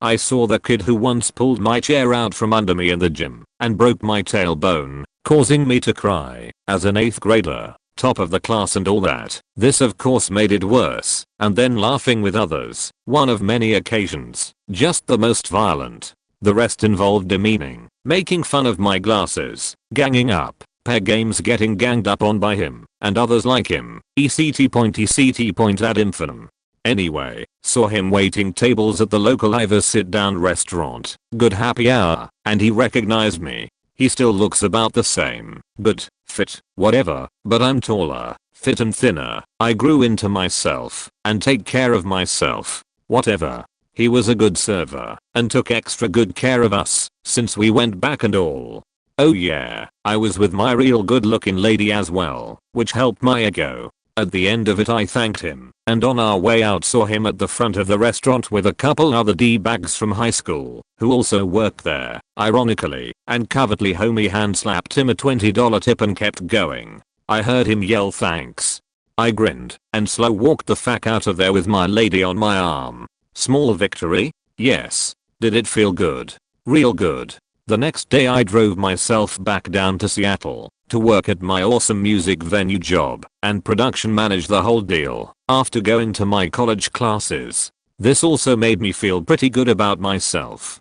S1: I saw the kid who once pulled my chair out from under me in the gym and broke my tailbone, causing me to cry, as an 8th grader, top of the class and all that. This of course made it worse, and then laughing with others, one of many occasions, just the most violent. The rest involved demeaning, making fun of my glasses, ganging up, pair games getting ganged up on by him, and others like him, ECT ad infinitum. Anyway, saw him waiting tables at the local Ivers sit-down restaurant, good happy hour, and he recognized me. He still looks about the same, but, fit, whatever, but I'm taller, fit and thinner. I grew into myself, and take care of myself, whatever. He was a good server, and took extra good care of us, since we went back and all. Oh yeah, I was with my real good looking lady as well, which helped my ego. At the end of it I thanked him, and on our way out saw him at the front of the restaurant with a couple other D-bags from high school, who also worked there, ironically, and covertly homie hand slapped him a $20 tip and kept going. I heard him yell thanks. I grinned, and slow walked the fuck out of there with my lady on my arm. Small victory? Yes. Did it feel good? Real good. The next day I drove myself back down to Seattle to work at my awesome music venue job and production manage the whole deal after going to my college classes. This also made me feel pretty good about myself.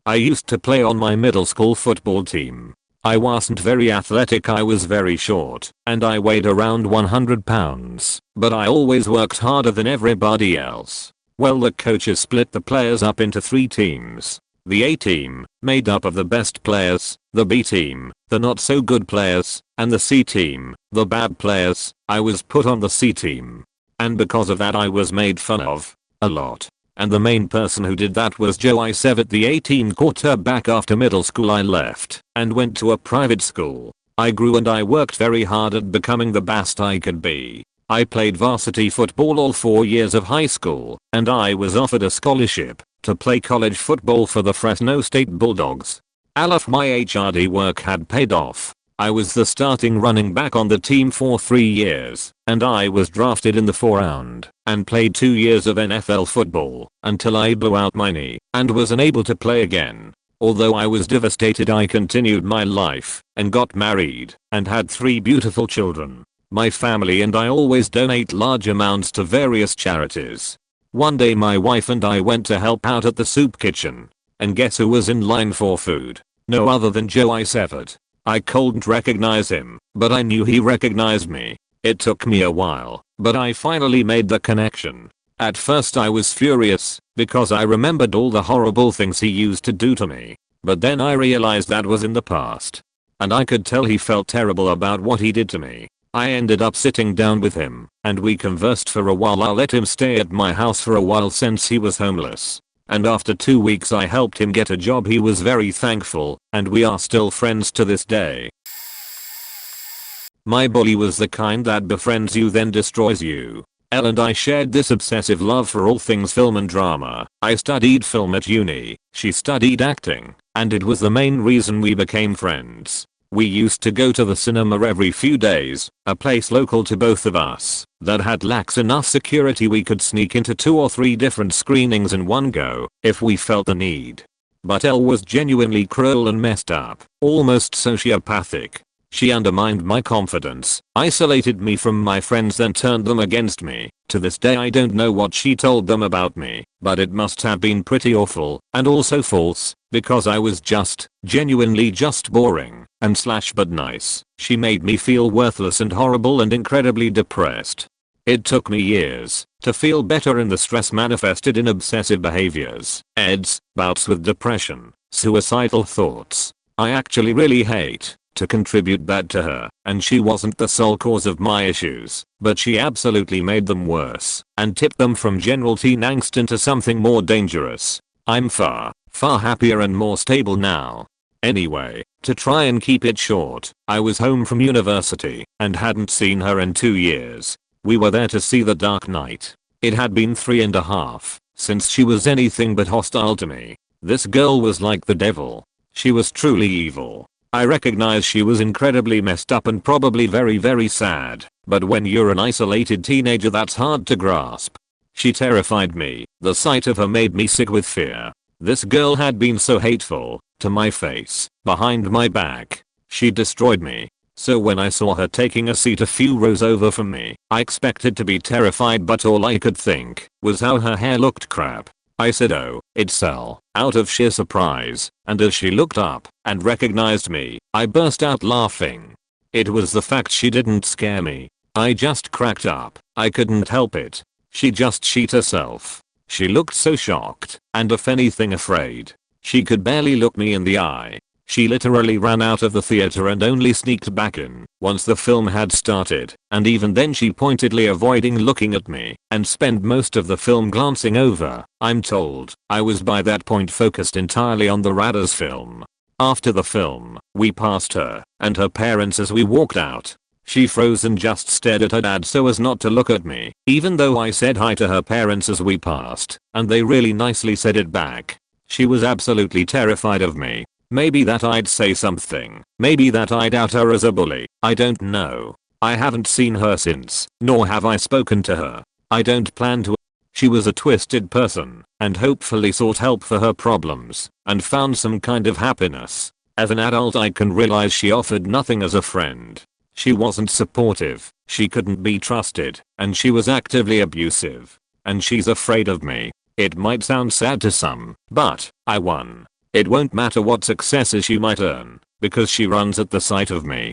S1: I used to play on my middle school football team. I wasn't very athletic, I was very short, and I weighed around 100 pounds, but I always worked harder than everybody else. Well, the coaches split the players up into 3 teams. The A team, made up of the best players, the B team, the not so good players, and the C team, the bad players. I was put on the C team. And because of that I was made fun of. A lot. And the main person who did that was Joe. I severed the A team quarterback after middle school. I left and went to a private school. I grew and I worked very hard at becoming the best I could be. I played varsity football all 4 years of high school, and I was offered a scholarship to play college football for the Fresno State Bulldogs. All of my HRD work had paid off. I was the starting running back on the team for 3 years, and I was drafted in the 4th round and played 2 years of NFL football until I blew out my knee and was unable to play again. Although I was devastated, I continued my life and got married and had 3 beautiful children. My family and I always donate large amounts to various charities. One day my wife and I went to help out at the soup kitchen. And guess who was in line for food? No other than Joe I severed. I couldn't recognize him, but I knew he recognized me. It took me a while, but I finally made the connection. At first I was furious, because I remembered all the horrible things he used to do to me. But then I realized that was in the past. And I could tell he felt terrible about what he did to me. I ended up sitting down with him, and we conversed for a while. I let him stay at my house for a while since he was homeless. And after 2 weeks I helped him get a job. He was very thankful, and we are still friends to this day. My bully was the kind that befriends you then destroys you. Elle and I shared this obsessive love for all things film and drama. I studied film at uni, she studied acting, and it was the main reason we became friends. We used to go to the cinema every few days, a place local to both of us that had lax enough security we could sneak into 2 or 3 different screenings in one go if we felt the need. But Elle was genuinely cruel and messed up, almost sociopathic. She undermined my confidence, isolated me from my friends, then turned them against me. To this day I don't know what she told them about me, but it must have been pretty awful and also false, because I was genuinely just boring and / but nice. She made me feel worthless and horrible and incredibly depressed. It took me years to feel better, and the stress manifested in obsessive behaviors, EDS, bouts with depression, suicidal thoughts. I actually really hate to contribute that to her, and she wasn't the sole cause of my issues, but she absolutely made them worse and tipped them from general teen angst into something more dangerous. I'm far happier and more stable now. Anyway, to try and keep it short, I was home from university and hadn't seen her in 2 years. We were there to see The Dark Knight. It had been 3.5 since she was anything but hostile to me. This girl was like the devil. She was truly evil. I recognize she was incredibly messed up and probably very sad, but when you're an isolated teenager that's hard to grasp. She terrified me. The sight of her made me sick with fear. This girl had been so hateful, to my face, behind my back. She destroyed me. So when I saw her taking a seat a few rows over from me, I expected to be terrified, but all I could think was how her hair looked crap. I said, "Oh, it's Elle," out of sheer surprise, and as she looked up and recognized me, I burst out laughing. It was the fact she didn't scare me. I just cracked up. I couldn't help it. She just shit herself. She looked so shocked, and if anything afraid. She could barely look me in the eye. She literally ran out of the theater and only sneaked back in once the film had started, and even then she pointedly avoiding looking at me and spent most of the film glancing over. I'm told I was by that point focused entirely on the Redditors film. After the film, we passed her and her parents as we walked out. She froze and just stared at her dad so as not to look at me, even though I said hi to her parents as we passed, and they really nicely said it back. She was absolutely terrified of me. Maybe that I'd say something. Maybe that I'd out her as a bully. I don't know. I haven't seen her since, nor have I spoken to her. I don't plan to. She was a twisted person and hopefully sought help for her problems and found some kind of happiness. As an adult I can realize she offered nothing as a friend. She wasn't supportive, she couldn't be trusted, and she was actively abusive. And she's afraid of me. It might sound sad to some, but I won. It won't matter what successes she might earn, because she runs at the sight of me.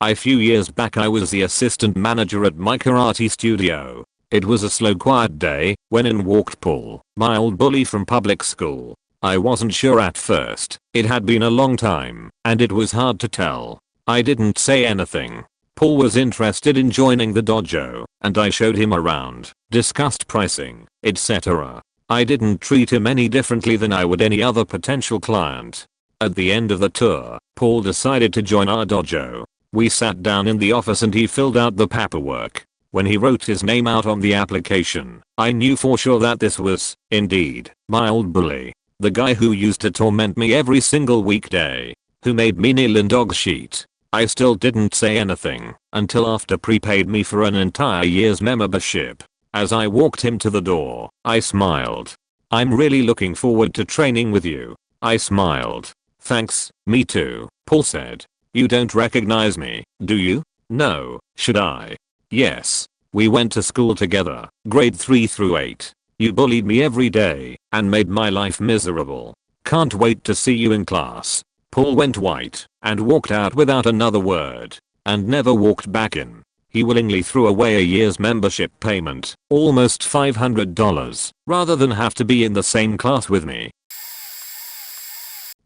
S1: A few years back I was the assistant manager at my karate studio. It was a slow quiet day when in walked Paul, my old bully from public school. I wasn't sure at first. It had been a long time, and it was hard to tell. I didn't say anything. Paul was interested in joining the dojo, and I showed him around, discussed pricing, etc. I didn't treat him any differently than I would any other potential client. At the end of the tour, Paul decided to join our dojo. We sat down in the office and he filled out the paperwork. When he wrote his name out on the application, I knew for sure that this was, indeed, my old bully. The guy who used to torment me every single weekday. Who made me kneel in dog shit. I still didn't say anything until after prepaid me for an entire year's membership. As I walked him to the door, I smiled. "I'm really looking forward to training with you." I smiled. "Thanks, me too," Paul said. "You don't recognize me, do you?" "No, should I?" "Yes. We went to school together, grade 3 through 8. You bullied me every day and made my life miserable. Can't wait to see you in class." Paul went white and walked out without another word and never walked back in. He willingly threw away a year's membership payment, almost $500, rather than have to be in the same class with me.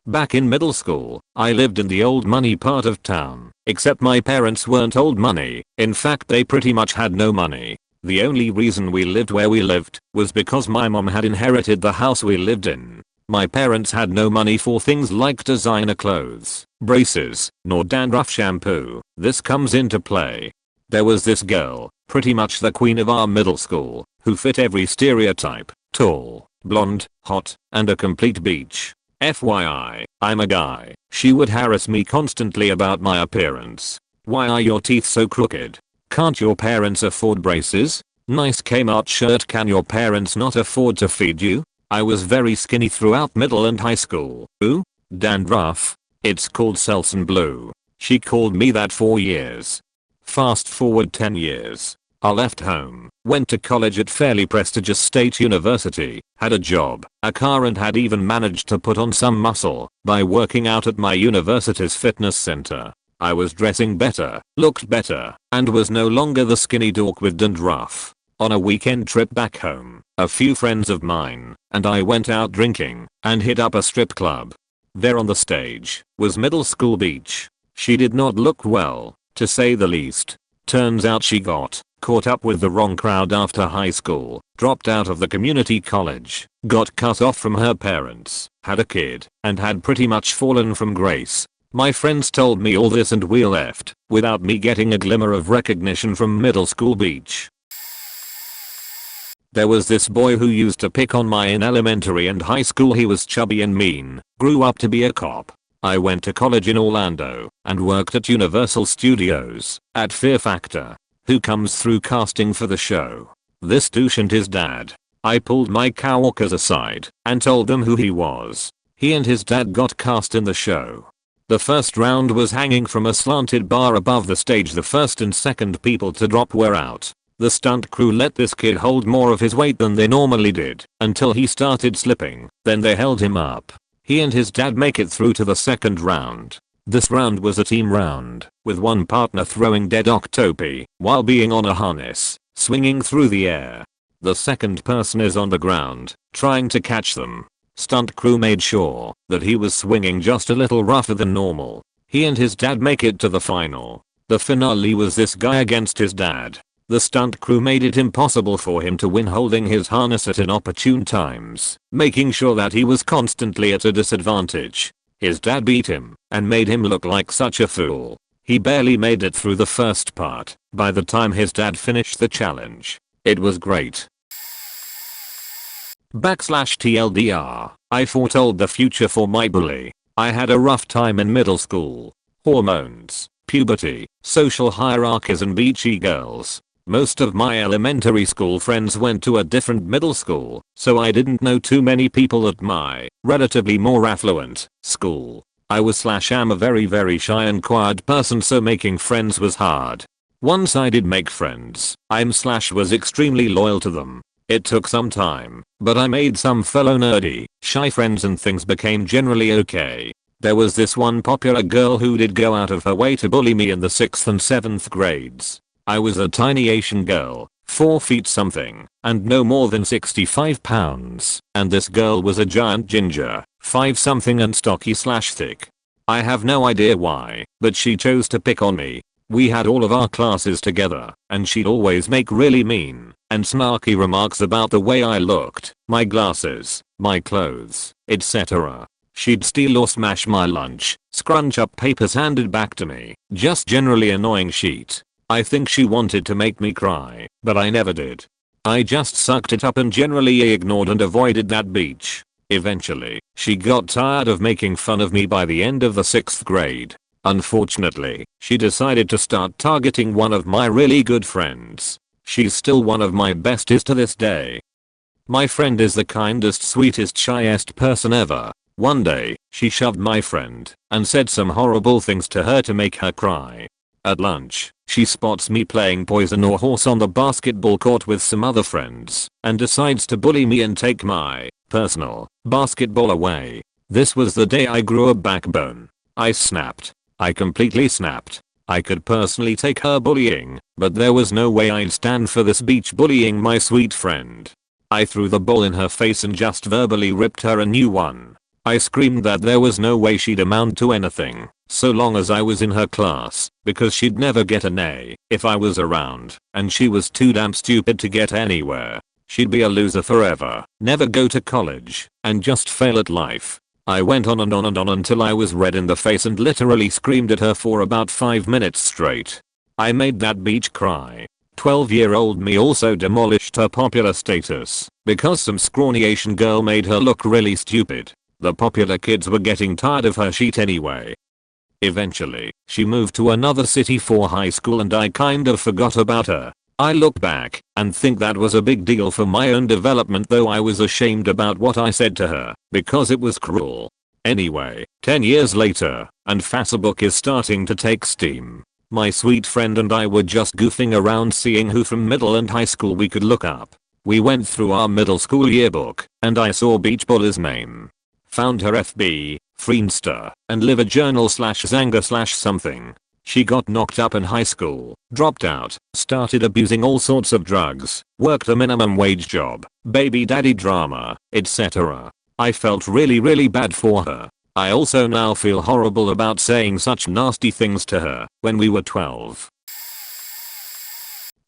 S1: Back in middle school, I lived in the old money part of town, except my parents weren't old money. In fact, they pretty much had no money. The only reason we lived where we lived was because my mom had inherited the house we lived in. My parents had no money for things like designer clothes, braces, nor dandruff shampoo. This comes into play. There was this girl, pretty much the queen of our middle school, who fit every stereotype: tall, blonde, hot, and a complete beach. FYI, I'm a guy. She would harass me constantly about my appearance. "Why are your teeth so crooked? Can't your parents afford braces? Nice Kmart shirt. Can your parents not afford to feed you?" I was very skinny throughout middle and high school. Ooh, dandruff. It's called Selsun Blue. She called me that for years. Fast forward 10 years. I left home, went to college at fairly prestigious state university, had a job, a car, and had even managed to put on some muscle by working out at my university's fitness center. I was dressing better, looked better, and was no longer the skinny dork with dandruff. On a weekend trip back home, a few friends of mine and I went out drinking and hit up a strip club. There on the stage was middle school Beach. She did not look well, to say the least. Turns out she got caught up with the wrong crowd after high school, dropped out of the community college, got cut off from her parents, had a kid, and had pretty much fallen from grace. My friends told me all this and we left without me getting a glimmer of recognition from middle school Beach. There was this boy who used to pick on me in elementary and high school. He was chubby and mean, grew up to be a cop. I went to college in Orlando and worked at Universal Studios at Fear Factor. Who comes through casting for the show? This douche and his dad. I pulled my coworkers aside and told them who he was. He and his dad got cast in the show. The first round was hanging from a slanted bar above the stage. The first and second people to drop were out. The stunt crew let this kid hold more of his weight than they normally did until he started slipping. Then they held him up. He and his dad make it through to the second round. This round was a team round, with one partner throwing dead octopi while being on a harness, swinging through the air. The second person is on the ground, trying to catch them. Stunt crew made sure that he was swinging just a little rougher than normal. He and his dad make it to the final. The finale was this guy against his dad. The stunt crew made it impossible for him to win, holding his harness at inopportune times, making sure that he was constantly at a disadvantage. His dad beat him and made him look like such a fool. He barely made it through the first part by the time his dad finished the challenge. It was great. /TLDR, I foretold the future for my bully. I had a rough time in middle school. Hormones, puberty, social hierarchies, and beachy girls. Most of my elementary school friends went to a different middle school, so I didn't know too many people at my, relatively more affluent, school. I am a very shy and quiet person, so making friends was hard. Once I did make friends, was extremely loyal to them. It took some time, but I made some fellow nerdy, shy friends and things became generally okay. There was this one popular girl who did go out of her way to bully me in the 6th and 7th grades. I was a tiny Asian girl, 4 feet something, and no more than 65 pounds, and this girl was a giant ginger, 5 something and stocky/thick. I have no idea why, but she chose to pick on me. We had all of our classes together, and she'd always make really mean and snarky remarks about the way I looked, my glasses, my clothes, etc. She'd steal or smash my lunch, scrunch up papers handed back to me, just generally annoying shit. I think she wanted to make me cry, but I never did. I just sucked it up and generally ignored and avoided that beach. Eventually, she got tired of making fun of me by the end of the 6th grade. Unfortunately, she decided to start targeting one of my really good friends. She's still one of my besties to this day. My friend is the kindest, sweetest, shyest person ever. One day, she shoved my friend and said some horrible things to her to make her cry. At lunch, she spots me playing poison or horse on the basketball court with some other friends and decides to bully me and take my personal basketball away. This was the day I grew a backbone. I snapped. I completely snapped. I could personally take her bullying, but there was no way I'd stand for this beach bullying my sweet friend. I threw the ball in her face and just verbally ripped her a new one. I screamed that there was no way she'd amount to anything, so long as I was in her class, because she'd never get an A if I was around, and she was too damn stupid to get anywhere. She'd be a loser forever, never go to college, and just fail at life. I went on and on and on until I was red in the face and literally screamed at her for about 5 minutes straight. I made that beach cry. 12-year-old me also demolished her popular status, because some scrawny Asian girl made her look really stupid. The popular kids were getting tired of her shit anyway. Eventually, she moved to another city for high school and I kind of forgot about her. I look back and think that was a big deal for my own development, though I was ashamed about what I said to her because it was cruel. Anyway, 10 years later, and Facebook is starting to take steam. My sweet friend and I were just goofing around seeing who from middle and high school we could look up. We went through our middle school yearbook and I saw Beach Bully's name. Found her FB, Friendster, and LiveAjournal/Zanga/something. She got knocked up in high school, dropped out, started abusing all sorts of drugs, worked a minimum wage job, baby daddy drama, etc. I felt really bad for her. I also now feel horrible about saying such nasty things to her when we were 12.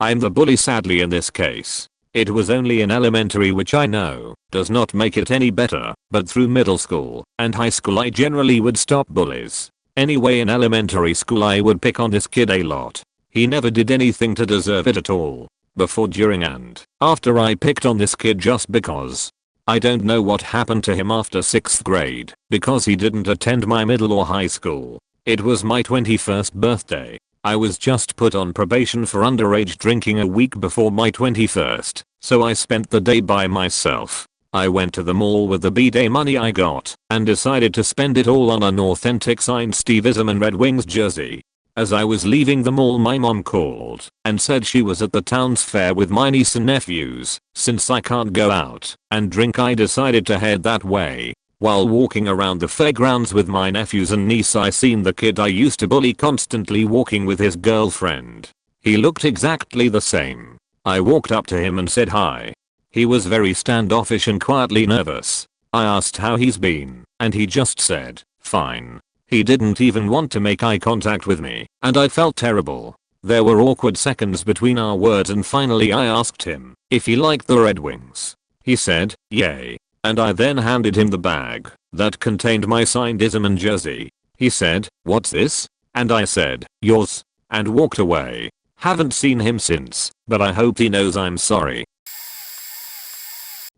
S1: I'm the bully sadly in this case. It was only in elementary, which I know does not make it any better, but through middle school and high school I generally would stop bullies. Anyway, in elementary school I would pick on this kid a lot. He never did anything to deserve it at all. Before, during and after I picked on this kid just because. I don't know what happened to him after 6th grade because he didn't attend my middle or high school. It was my 21st birthday. I was just put on probation for underage drinking a week before my 21st, so I spent the day by myself. I went to the mall with the B-Day money I got and decided to spend it all on an authentic signed Steveism and Red Wings jersey. As I was leaving the mall, my mom called and said she was at the town's fair with my niece and nephews. Since I can't go out and drink, I decided to head that way. While walking around the fairgrounds with my nephews and niece, I seen the kid I used to bully constantly walking with his girlfriend. He looked exactly the same. I walked up to him and said hi. He was very standoffish and quietly nervous. I asked how he's been, and he just said, fine. He didn't even want to make eye contact with me, and I felt terrible. There were awkward seconds between our words, and finally I asked him if he liked the Red Wings. He said, yay. And I then handed him the bag that contained my signed ism and jersey. He said, what's this? And I said, yours, and walked away. Haven't seen him since, but I hope he knows I'm sorry.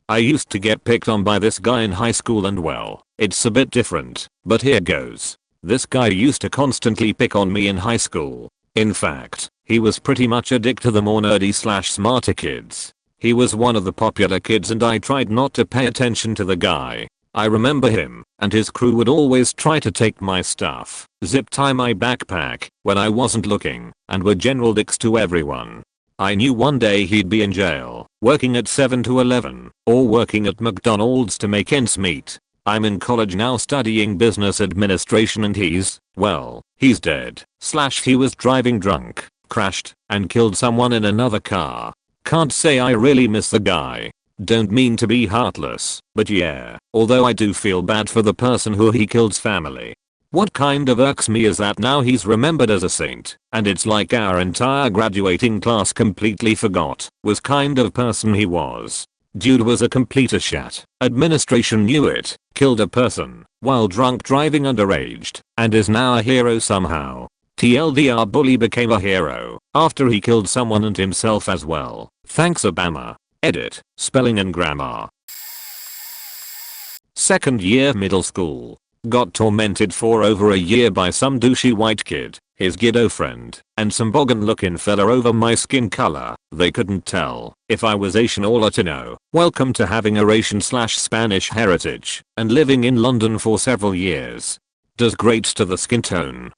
S1: I used to get picked on by this guy in high school, and well, it's a bit different, but here goes. This guy used to constantly pick on me in high school. In fact, He was pretty much a dick to the more nerdy/smarter kids. He was one of the popular kids and I tried not to pay attention to the guy. I remember him and his crew would always try to take my stuff, zip tie my backpack when I wasn't looking, and were general dicks to everyone. I knew one day he'd be in jail, working at 7-Eleven, or working at McDonald's to make ends meet. I'm in college now studying business administration and he's dead. / he was driving drunk, crashed, and killed someone in another car. Can't say I really miss the guy. Don't mean to be heartless, but yeah, although I do feel bad for the person who he killed's family. What kind of irks me is that now he's remembered as a saint, and it's like our entire graduating class completely forgot was kind of person he was. Dude was a complete shat. Administration knew it, killed a person while drunk driving underaged, and is now a hero somehow. TLDR bully became a hero after he killed someone and himself as well. Thanks Obama. Edit, spelling and grammar. Second year middle school. Got tormented for over a year by some douchey white kid, his giddo friend, and some bogan looking fella over my skin color. They couldn't tell if I was Asian or Latino. Welcome to having Eurasian/Spanish heritage and living in London for several years. Does great to the skin tone.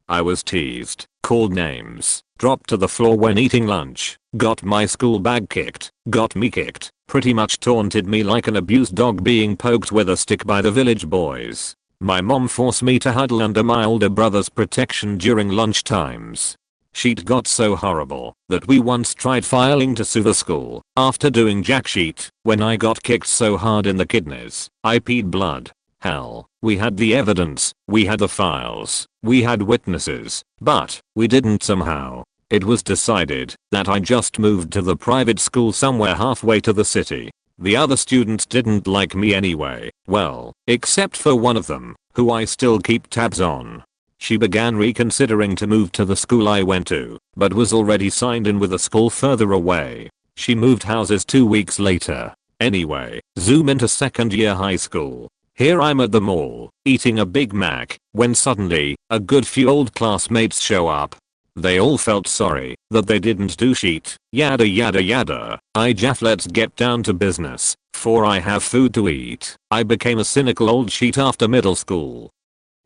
S1: I was teased, called names, dropped to the floor when eating lunch, got my school bag kicked, got me kicked, pretty much taunted me like an abused dog being poked with a stick by the village boys. My mom forced me to huddle under my older brother's protection during lunch times. Shit got so horrible that we once tried filing to sue the school after doing jack shit when I got kicked so hard in the kidneys, I peed blood. Hell, we had the evidence, we had the files, we had witnesses, but we didn't somehow. It was decided that I just moved to the private school somewhere halfway to the city. The other students didn't like me anyway, well, except for one of them, who I still keep tabs on. She began reconsidering to move to the school I went to, but was already signed in with a school further away. She moved houses 2 weeks later. Anyway, zoom into second year high school. Here I'm at the mall, eating a Big Mac, when suddenly, a good few old classmates show up. They all felt sorry that they didn't do shit, yada yada yada. Jaff, let's get down to business, for I have food to eat. I became a cynical old shit after middle school.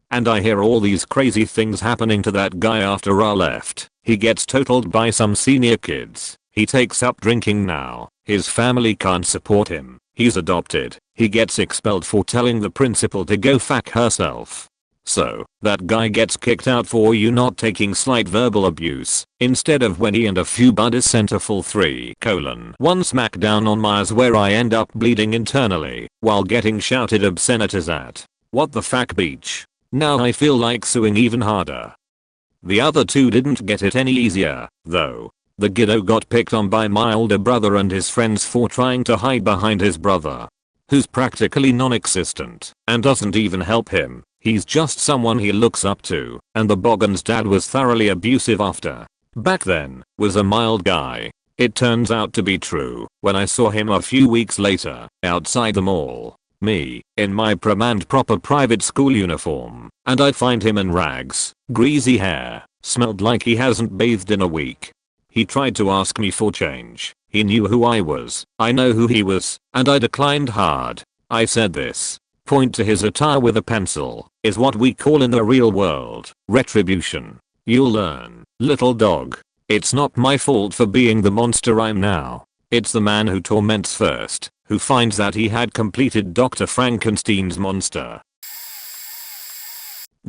S1: And I hear all these crazy things happening to that guy after I left. He gets totaled by some senior kids. He takes up drinking now. His family can't support him. He's adopted. He gets expelled for telling the principal to go fuck herself. So, that guy gets kicked out for you not taking slight verbal abuse, instead of when he and a few buddies sent a full 3:1 smackdown on my ass where I end up bleeding internally, while getting shouted obscenities at. What the fuck beach? Now I feel like suing even harder. The other two didn't get it any easier, though. The kiddo got picked on by my older brother and his friends for trying to hide behind his brother, who's practically non-existent and doesn't even help him. He's just someone he looks up to, and the Boggan's dad was thoroughly abusive after. Back then, was a mild guy. It turns out to be true when I saw him a few weeks later, outside the mall. Me, in my prim and proper private school uniform, and I'd find him in rags, greasy hair, smelled like he hasn't bathed in a week. He tried to ask me for change. He knew who I was, I know who he was, and I declined hard. I said this. Point to his attire with a pencil, is what we call in the real world, retribution. You'll learn, little dog. It's not my fault for being the monster I'm now. It's the man who torments first, who finds that he had completed Dr. Frankenstein's monster.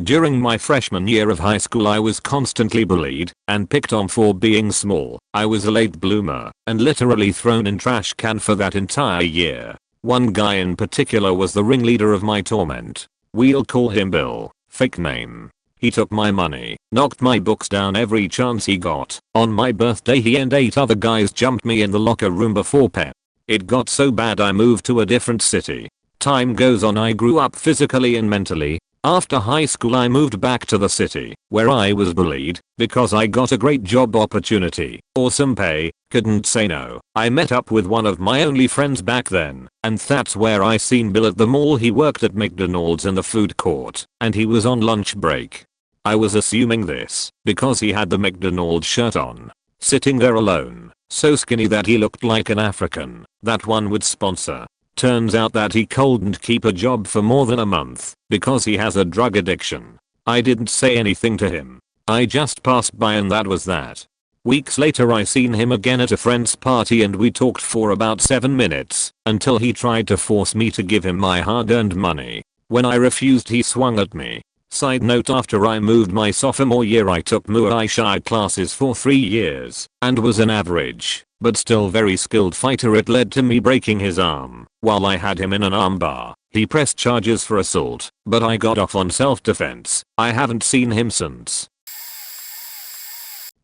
S1: During my freshman year of high school I was constantly bullied and picked on for being small. I was a late bloomer and literally thrown in trash can for that entire year. One guy in particular was the ringleader of my torment. We'll call him Bill, fake name. He took my money, knocked my books down every chance he got. On my birthday he and 8 other guys jumped me in the locker room before pep. It got so bad I moved to a different city. Time goes on, I grew up physically and mentally. After high school I moved back to the city, where I was bullied, because I got a great job opportunity, awesome pay, couldn't say no. I met up with one of my only friends back then, and that's where I seen Bill at the mall. He worked at McDonald's in the food court, and he was on lunch break. I was assuming this because he had the McDonald's shirt on. Sitting there alone, so skinny that he looked like an African that one would sponsor. Turns out that he couldn't keep a job for more than a month because he has a drug addiction. I didn't say anything to him. I just passed by and that was that. Weeks later I seen him again at a friend's party and we talked for about 7 minutes until he tried to force me to give him my hard-earned money. When I refused he swung at me. Side note, after I moved my sophomore year I took Muay Thai classes for 3 years and was an average but still very skilled fighter. It led to me breaking his arm while I had him in an armbar. He pressed charges for assault but I got off on self-defense. I haven't seen him since.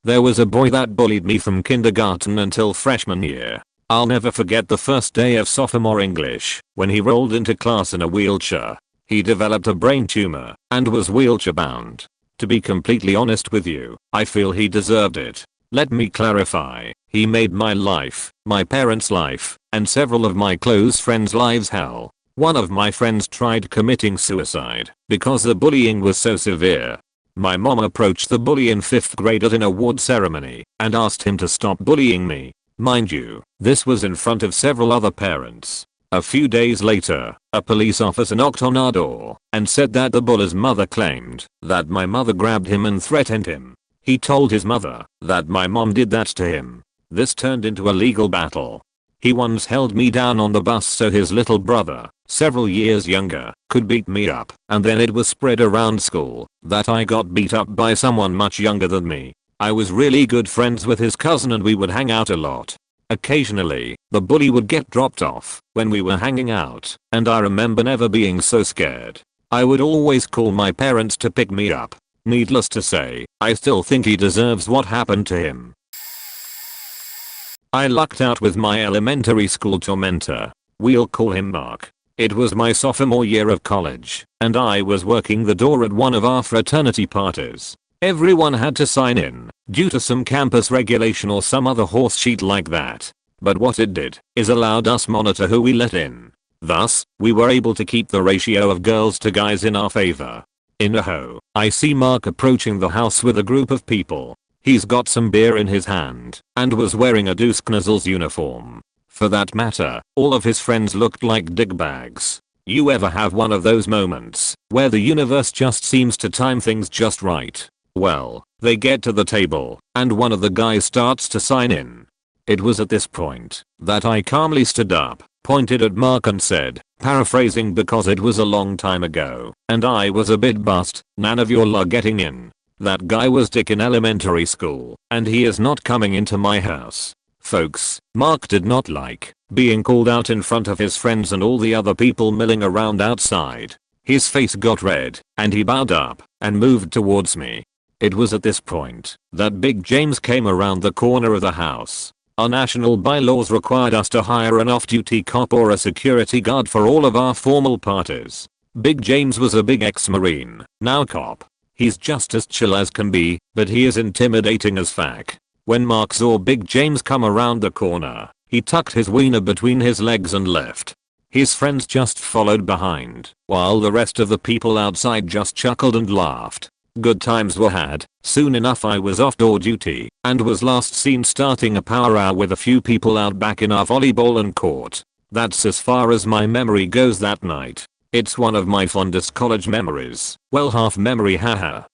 S1: There was a boy that bullied me from kindergarten until freshman year. I'll never forget the first day of sophomore English when he rolled into class in a wheelchair. He developed a brain tumor and was wheelchair bound. To be completely honest with you, I feel he deserved it. Let me clarify, he made my life, my parents' life, and several of my close friends' lives hell. One of my friends tried committing suicide because the bullying was so severe. My mom approached the bully in 5th grade at an award ceremony and asked him to stop bullying me. Mind you, this was in front of several other parents. A few days later, a police officer knocked on our door and said that the bully's mother claimed that my mother grabbed him and threatened him. He told his mother that my mom did that to him. This turned into a legal battle. He once held me down on the bus so his little brother, several years younger, could beat me up, and then it was spread around school that I got beat up by someone much younger than me. I was really good friends with his cousin and we would hang out a lot. Occasionally, the bully would get dropped off when we were hanging out, and I remember never being so scared. I would always call my parents to pick me up. Needless to say, I still think he deserves what happened to him. I lucked out with my elementary school tormentor. We'll call him Mark. It was my sophomore year of college, and I was working the door at one of our fraternity parties. Everyone had to sign in due to some campus regulation or some other horse shit like that. But what it did is allowed us monitor who we let in. Thus, we were able to keep the ratio of girls to guys in our favor. In a ho, I see Mark approaching the house with a group of people. He's got some beer in his hand and was wearing a Deuce Knuzzles uniform. For that matter, all of his friends looked like dickbags. You ever have one of those moments where the universe just seems to time things just right? Well, they get to the table, and one of the guys starts to sign in. It was at this point that I calmly stood up, pointed at Mark and said, paraphrasing because it was a long time ago, and I was a bit buzzed, none of y'all are getting in. That guy was Dick in elementary school, and he is not coming into my house. Folks, Mark did not like being called out in front of his friends and all the other people milling around outside. His face got red, and he bowed up and moved towards me. It was at this point that Big James came around the corner of the house. Our national bylaws required us to hire an off-duty cop or a security guard for all of our formal parties. Big James was a big ex-Marine, now cop. He's just as chill as can be, but he is intimidating as fuck. When Mark saw Big James come around the corner, he tucked his wiener between his legs and left. His friends just followed behind, while the rest of the people outside just chuckled and laughed. Good times were had. Soon enough I was off door duty and was last seen starting a power hour with a few people out back in our volleyball and court. That's as far as my memory goes that night. It's one of my fondest college memories. Well, half memory, haha.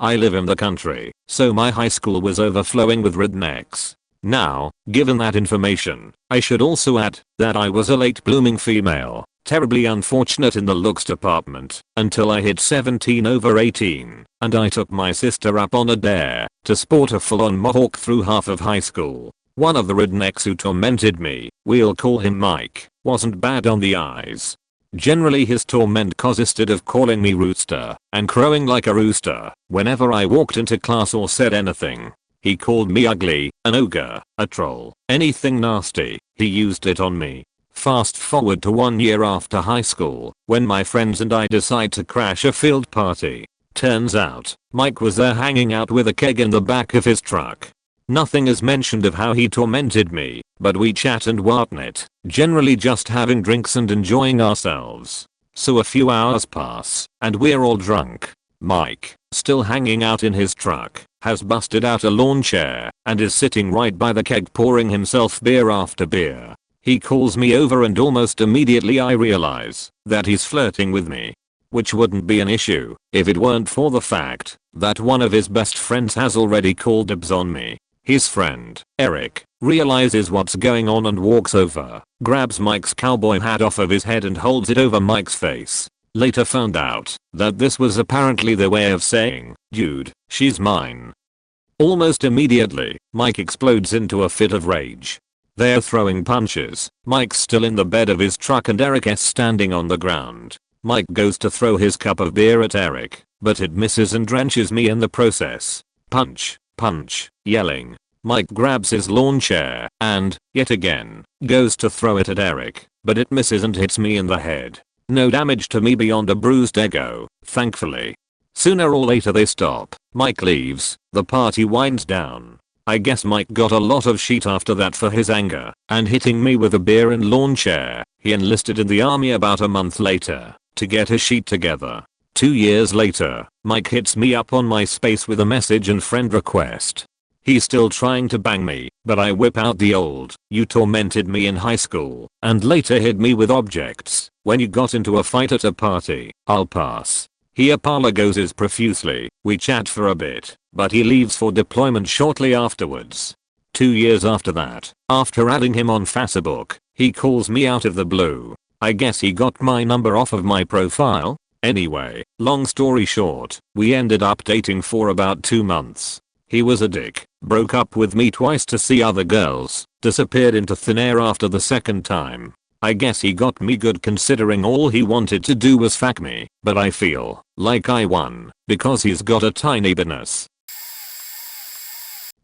S1: I live in the country, so my high school was overflowing with rednecks. Now, given that information, I should also add that I was a late blooming female. Terribly unfortunate in the looks department until I hit 17 over 18 and I took my sister up on a dare to sport a full-on mohawk through half of high school. One of the rednecks who tormented me, we'll call him Mike, wasn't bad on the eyes. Generally his torment consisted of calling me rooster and crowing like a rooster whenever I walked into class or said anything. He called me ugly, an ogre, a troll, anything nasty, he used it on me. Fast forward to 1 year after high school, when my friends and I decide to crash a field party. Turns out, Mike was there hanging out with a keg in the back of his truck. Nothing is mentioned of how he tormented me, but we chat and whatnot, generally just having drinks and enjoying ourselves. So a few hours pass, and we're all drunk. Mike, still hanging out in his truck, has busted out a lawn chair and is sitting right by the keg pouring himself beer after beer. He calls me over and almost immediately I realize that he's flirting with me. Which wouldn't be an issue if it weren't for the fact that one of his best friends has already called dibs on me. His friend, Eric, realizes what's going on and walks over, grabs Mike's cowboy hat off of his head and holds it over Mike's face. Later found out that this was apparently their way of saying, "Dude, she's mine." Almost immediately, Mike explodes into a fit of rage. They're throwing punches. Mike's still in the bed of his truck and Eric is standing on the ground. Mike goes to throw his cup of beer at Eric, but it misses and drenches me in the process. Punch, punch, yelling. Mike grabs his lawn chair and, yet again, goes to throw it at Eric, but it misses and hits me in the head. No damage to me beyond a bruised ego, thankfully. Sooner or later they stop. Mike leaves, the party winds down. I guess Mike got a lot of shit after that for his anger and hitting me with a beer and lawn chair. He enlisted in the army about a month later to get his shit together. 2 years later, Mike hits me up on MySpace with a message and friend request. He's still trying to bang me, but I whip out the old, "You tormented me in high school and later hit me with objects when you got into a fight at a party. I'll pass." He apologizes profusely, we chat for a bit, but he leaves for deployment shortly afterwards. 2 years after that, after adding him on Facebook, he calls me out of the blue. I guess he got my number off of my profile. Anyway, long story short, we ended up dating for about 2 months. He was a dick, broke up with me twice to see other girls, disappeared into thin air after the second time. I guess he got me good considering all he wanted to do was fuck me, but I feel like I won because he's got a tiny penis.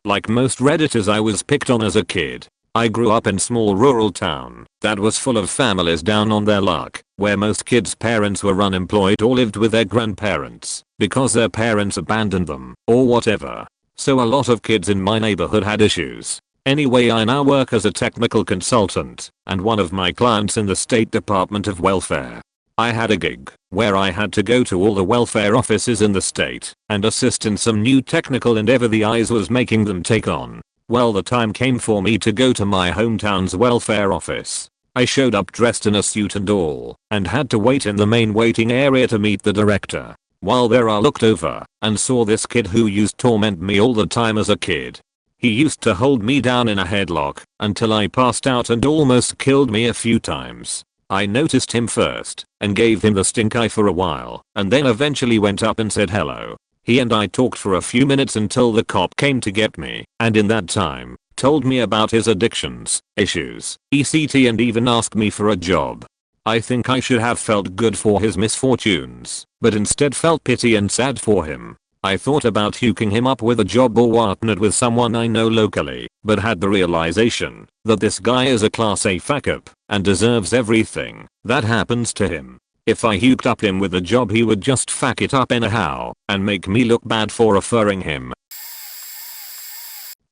S1: Like most Redditors, I was picked on as a kid. I grew up in small rural town that was full of families down on their luck, where most kids' parents were unemployed or lived with their grandparents because their parents abandoned them or whatever. So a lot of kids in my neighborhood had issues. Anyway, I now work as a technical consultant and one of my clients in the State Department of Welfare. I had a gig where I had to go to all the welfare offices in the state and assist in some new technical endeavor the IS was making them take on. Well, the time came for me to go to my hometown's welfare office. I showed up dressed in a suit and all and had to wait in the main waiting area to meet the director. While there I looked over and saw this kid who used to torment me all the time as a kid. He used to hold me down in a headlock until I passed out and almost killed me a few times. I noticed him first and gave him the stink eye for a while and then eventually went up and said hello. He and I talked for a few minutes until the cop came to get me, and in that time told me about his addictions, issues, etc. and even asked me for a job. I think I should have felt good for his misfortunes, but instead felt pity and sad for him. I thought about hooking him up with a job or whatnot with someone I know locally, but had the realization that this guy is a class A fuck up and deserves everything that happens to him. If I hooked up him with a job, he would just fuck it up anyhow and make me look bad for referring him.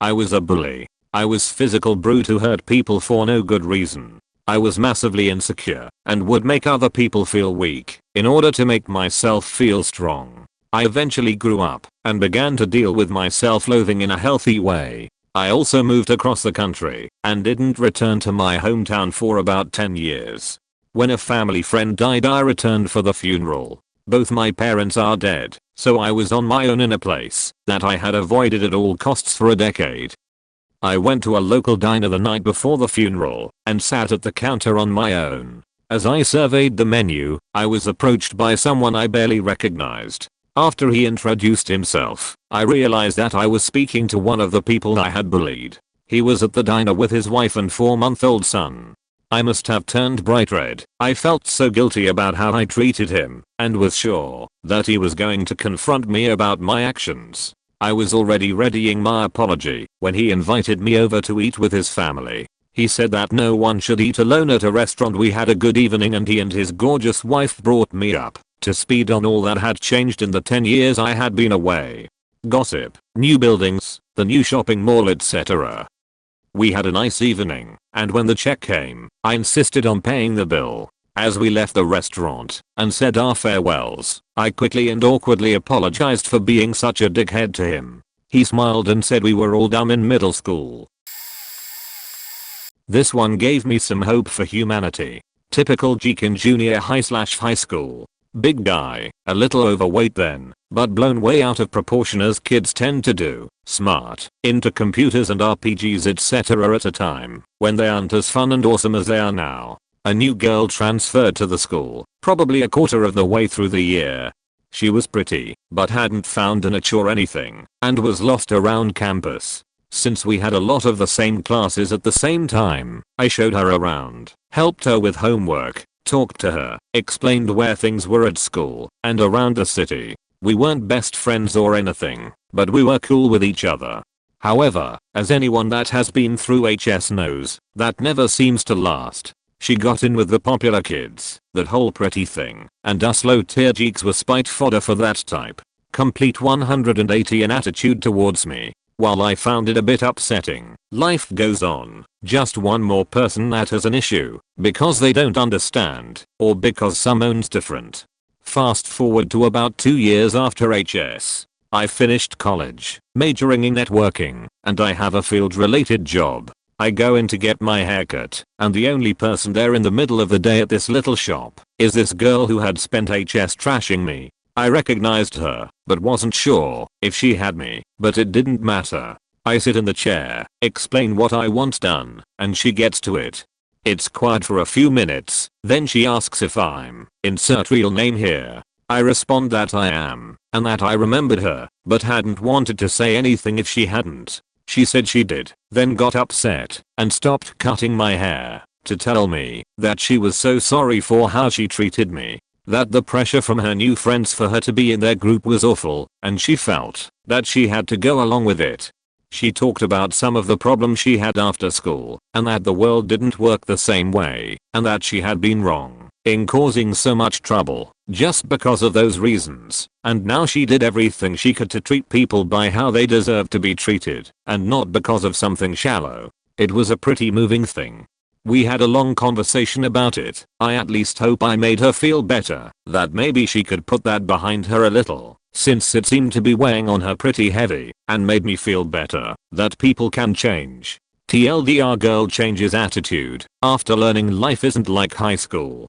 S1: I was a bully. I was physical brute who hurt people for no good reason. I was massively insecure and would make other people feel weak in order to make myself feel strong. I eventually grew up and began to deal with my self-loathing in a healthy way. I also moved across the country and didn't return to my hometown for about 10 years. When a family friend died, I returned for the funeral. Both my parents are dead, so I was on my own in a place that I had avoided at all costs for a decade. I went to a local diner the night before the funeral and sat at the counter on my own. As I surveyed the menu, I was approached by someone I barely recognized. After he introduced himself, I realized that I was speaking to one of the people I had bullied. He was at the diner with his wife and 4-month-old son. I must have turned bright red. I felt so guilty about how I treated him and was sure that he was going to confront me about my actions. I was already readying my apology when he invited me over to eat with his family. He said that no one should eat alone at a restaurant. We had a good evening and he and his gorgeous wife brought me up to speed on all that had changed in the 10 years I had been away. Gossip, new buildings, the new shopping mall, etc. We had a nice evening, and when the check came, I insisted on paying the bill. As we left the restaurant and said our farewells, I quickly and awkwardly apologized for being such a dickhead to him. He smiled and said we were all dumb in middle school. This one gave me some hope for humanity. Typical geek in junior high/high school. Big guy, a little overweight then, but blown way out of proportion as kids tend to do. Smart, into computers and RPGs etc. at a time when they aren't as fun and awesome as they are now. A new girl transferred to the school, probably a quarter of the way through the year. She was pretty, but hadn't found a niche or anything, and was lost around campus. Since we had a lot of the same classes at the same time, I showed her around, helped her with homework, talked to her, explained where things were at school and around the city. We weren't best friends or anything, but we were cool with each other. However, as anyone that has been through HS knows, that never seems to last. She got in with the popular kids, that whole pretty thing, and us low tier geeks were spite fodder for that type. Complete 180 in attitude towards me. While I found it a bit upsetting, life goes on. Just one more person that has an issue, because they don't understand, or because someone's different. Fast forward to about 2 years after HS. I finished college, majoring in networking, and I have a field-related job. I go in to get my haircut, and the only person there in the middle of the day at this little shop is this girl who had spent HS trashing me. I recognized her, but wasn't sure if she had me, but it didn't matter. I sit in the chair, explain what I want done, and she gets to it. It's quiet for a few minutes, then she asks if I'm, insert real name here. I respond that I am, and that I remembered her, but hadn't wanted to say anything if she hadn't. She said she did, then got upset, and stopped cutting my hair, to tell me that she was so sorry for how she treated me. That the pressure from her new friends for her to be in their group was awful, and she felt that she had to go along with it. She talked about some of the problems she had after school, and that the world didn't work the same way, and that she had been wrong in causing so much trouble just because of those reasons, and now she did everything she could to treat people by how they deserve to be treated, and not because of something shallow. It was a pretty moving thing. We had a long conversation about it. I at least hope I made her feel better, that maybe she could put that behind her a little, since it seemed to be weighing on her pretty heavy, and made me feel better that people can change. TLDR girl changes attitude after learning life isn't like high school.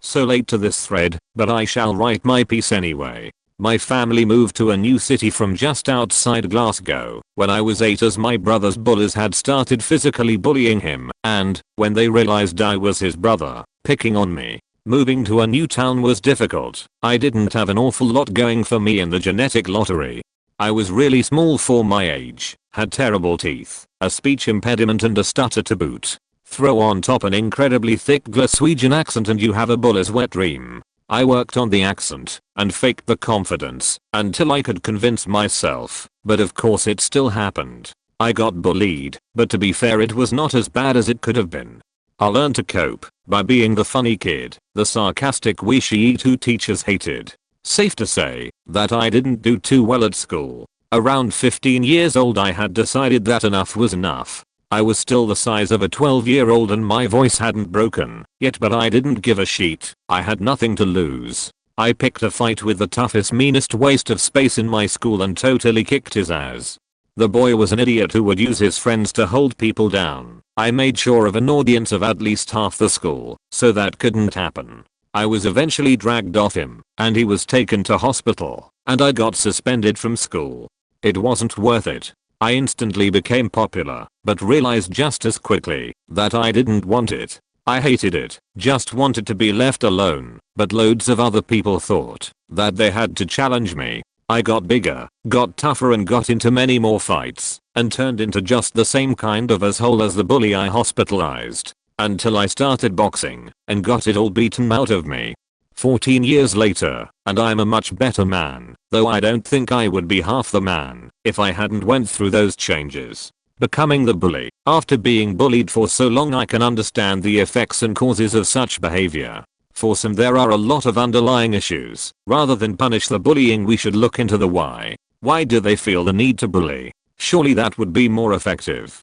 S1: So late to this thread, but I shall write my piece anyway. My family moved to a new city from just outside Glasgow when I was 8 as my brother's bullies had started physically bullying him, and, when they realized I was his brother, picking on me. Moving to a new town was difficult. I didn't have an awful lot going for me in the genetic lottery. I was really small for my age, had terrible teeth, a speech impediment and a stutter to boot. Throw on top an incredibly thick Glaswegian accent and you have a bully's wet dream. I worked on the accent and faked the confidence until I could convince myself, but of course it still happened. I got bullied, but to be fair it was not as bad as it could have been. I learned to cope by being the funny kid, the sarcastic wishy who teachers hated. Safe to say that I didn't do too well at school. Around 15 years old I had decided that enough was enough. I was still the size of a 12-year-old and my voice hadn't broken yet, but I didn't give a shit. I had nothing to lose. I picked a fight with the toughest, meanest waste of space in my school and totally kicked his ass. The boy was an idiot who would use his friends to hold people down. I made sure of an audience of at least half the school, so that couldn't happen. I was eventually dragged off him, and he was taken to hospital, and I got suspended from school. It wasn't worth it. I instantly became popular, but realized just as quickly that I didn't want it. I hated it, just wanted to be left alone, but loads of other people thought that they had to challenge me. I got bigger, got tougher and got into many more fights, and turned into just the same kind of asshole as the bully I hospitalized, until I started boxing and got it all beaten out of me. 14 years later, and I'm a much better man, though I don't think I would be half the man if I hadn't went through those changes. Becoming the bully. After being bullied for so long I can understand the effects and causes of such behavior. For some there are a lot of underlying issues. Rather than punish the bullying we should look into the why. Why do they feel the need to bully? Surely that would be more effective.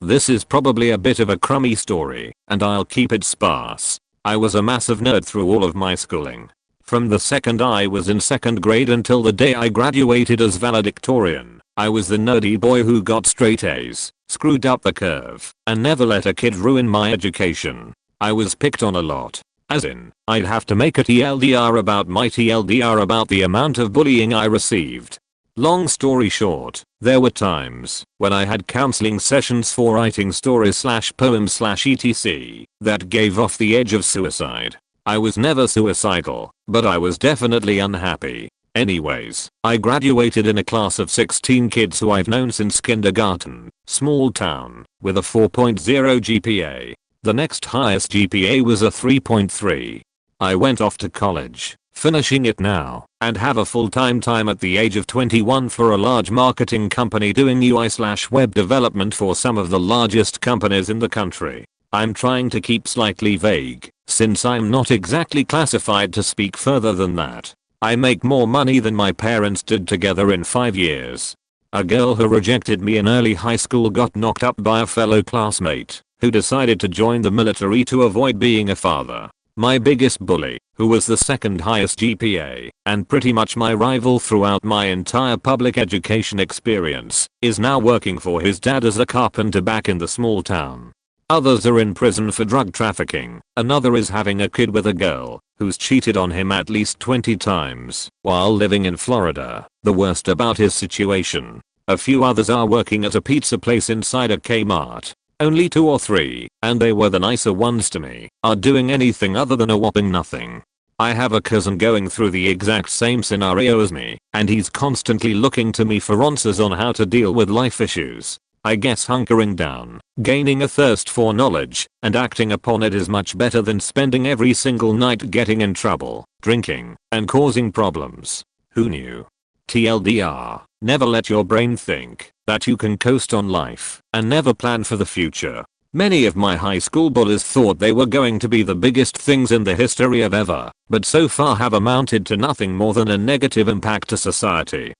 S1: This is probably a bit of a crummy story, and I'll keep it sparse. I was a massive nerd through all of my schooling. From the second I was in second grade until the day I graduated as valedictorian, I was the nerdy boy who got straight A's, screwed up the curve, and never let a kid ruin my education. I was picked on a lot. As in, I'd have to make a TLDR about my TLDR about the amount of bullying I received. Long story short, there were times when I had counseling sessions for writing stories/poems/etc. that gave off the edge of suicide. I was never suicidal, but I was definitely unhappy. Anyways, I graduated in a class of 16 kids who I've known since kindergarten, small town, with a 4.0 GPA. The next highest GPA was a 3.3. I went off to college, finishing it now, and have a full-time at the age of 21 for a large marketing company doing UI/web development for some of the largest companies in the country. I'm trying to keep slightly vague, since I'm not exactly classified to speak further than that. I make more money than my parents did together in 5 years. A girl who rejected me in early high school got knocked up by a fellow classmate, who decided to join the military to avoid being a father. My biggest bully, who was the second highest GPA, and pretty much my rival throughout my entire public education experience, is now working for his dad as a carpenter back in the small town. Others are in prison for drug trafficking. Another is having a kid with a girl who's cheated on him at least 20 times while living in Florida. The worst about his situation. A few others are working at a pizza place inside a Kmart. Only 2 or 3, and they were the nicer ones to me, are doing anything other than a whopping nothing. I have a cousin going through the exact same scenario as me, and he's constantly looking to me for answers on how to deal with life issues. I guess hunkering down, gaining a thirst for knowledge, and acting upon it is much better than spending every single night getting in trouble, drinking, and causing problems. Who knew? TLDR, never let your brain think that you can coast on life and never plan for the future. Many of my high school bullies thought they were going to be the biggest things in the history of ever, but so far have amounted to nothing more than a negative impact to society.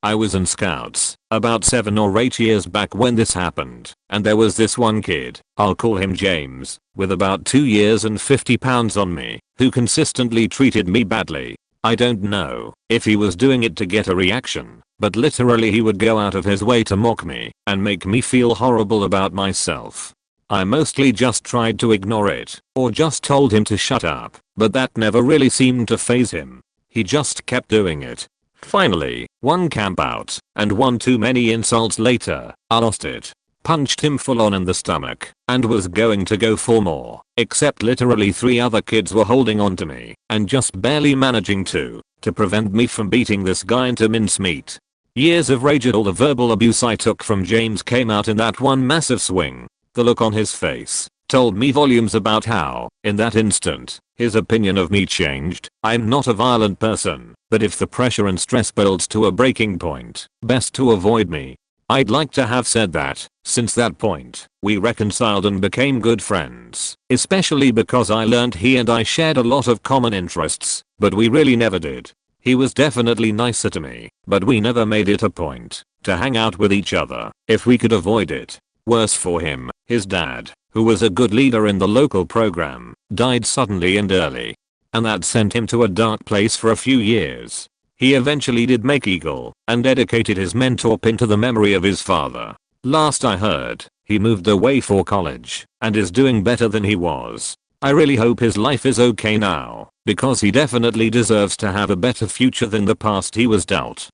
S1: I was in Scouts about 7 or 8 years back when this happened, and there was this one kid, I'll call him James, with about 2 years and 50 pounds on me, who consistently treated me badly. I don't know if he was doing it to get a reaction, but literally he would go out of his way to mock me and make me feel horrible about myself. I mostly just tried to ignore it, or just told him to shut up, but that never really seemed to faze him. He just kept doing it. Finally, one camp out, and one too many insults later, I lost it. Punched him full on in the stomach, and was going to go for more, except literally 3 other kids were holding on to me, and just barely managing to prevent me from beating this guy into mincemeat. Years of rage at all the verbal abuse I took from James came out in that one massive swing. The look on his face told me volumes about how, in that instant, his opinion of me changed. I'm not a violent person, but if the pressure and stress builds to a breaking point, best to avoid me. I'd like to have said that, since that point, we reconciled and became good friends, especially because I learned he and I shared a lot of common interests, but we really never did. He was definitely nicer to me, but we never made it a point to hang out with each other if we could avoid it. Worse for him, his dad, who was a good leader in the local program, died suddenly and early. And that sent him to a dark place for a few years. He eventually did make Eagle and dedicated his mentor pin to the memory of his father. Last I heard, he moved away for college and is doing better than he was. I really hope his life is okay now, because he definitely deserves to have a better future than the past he was dealt.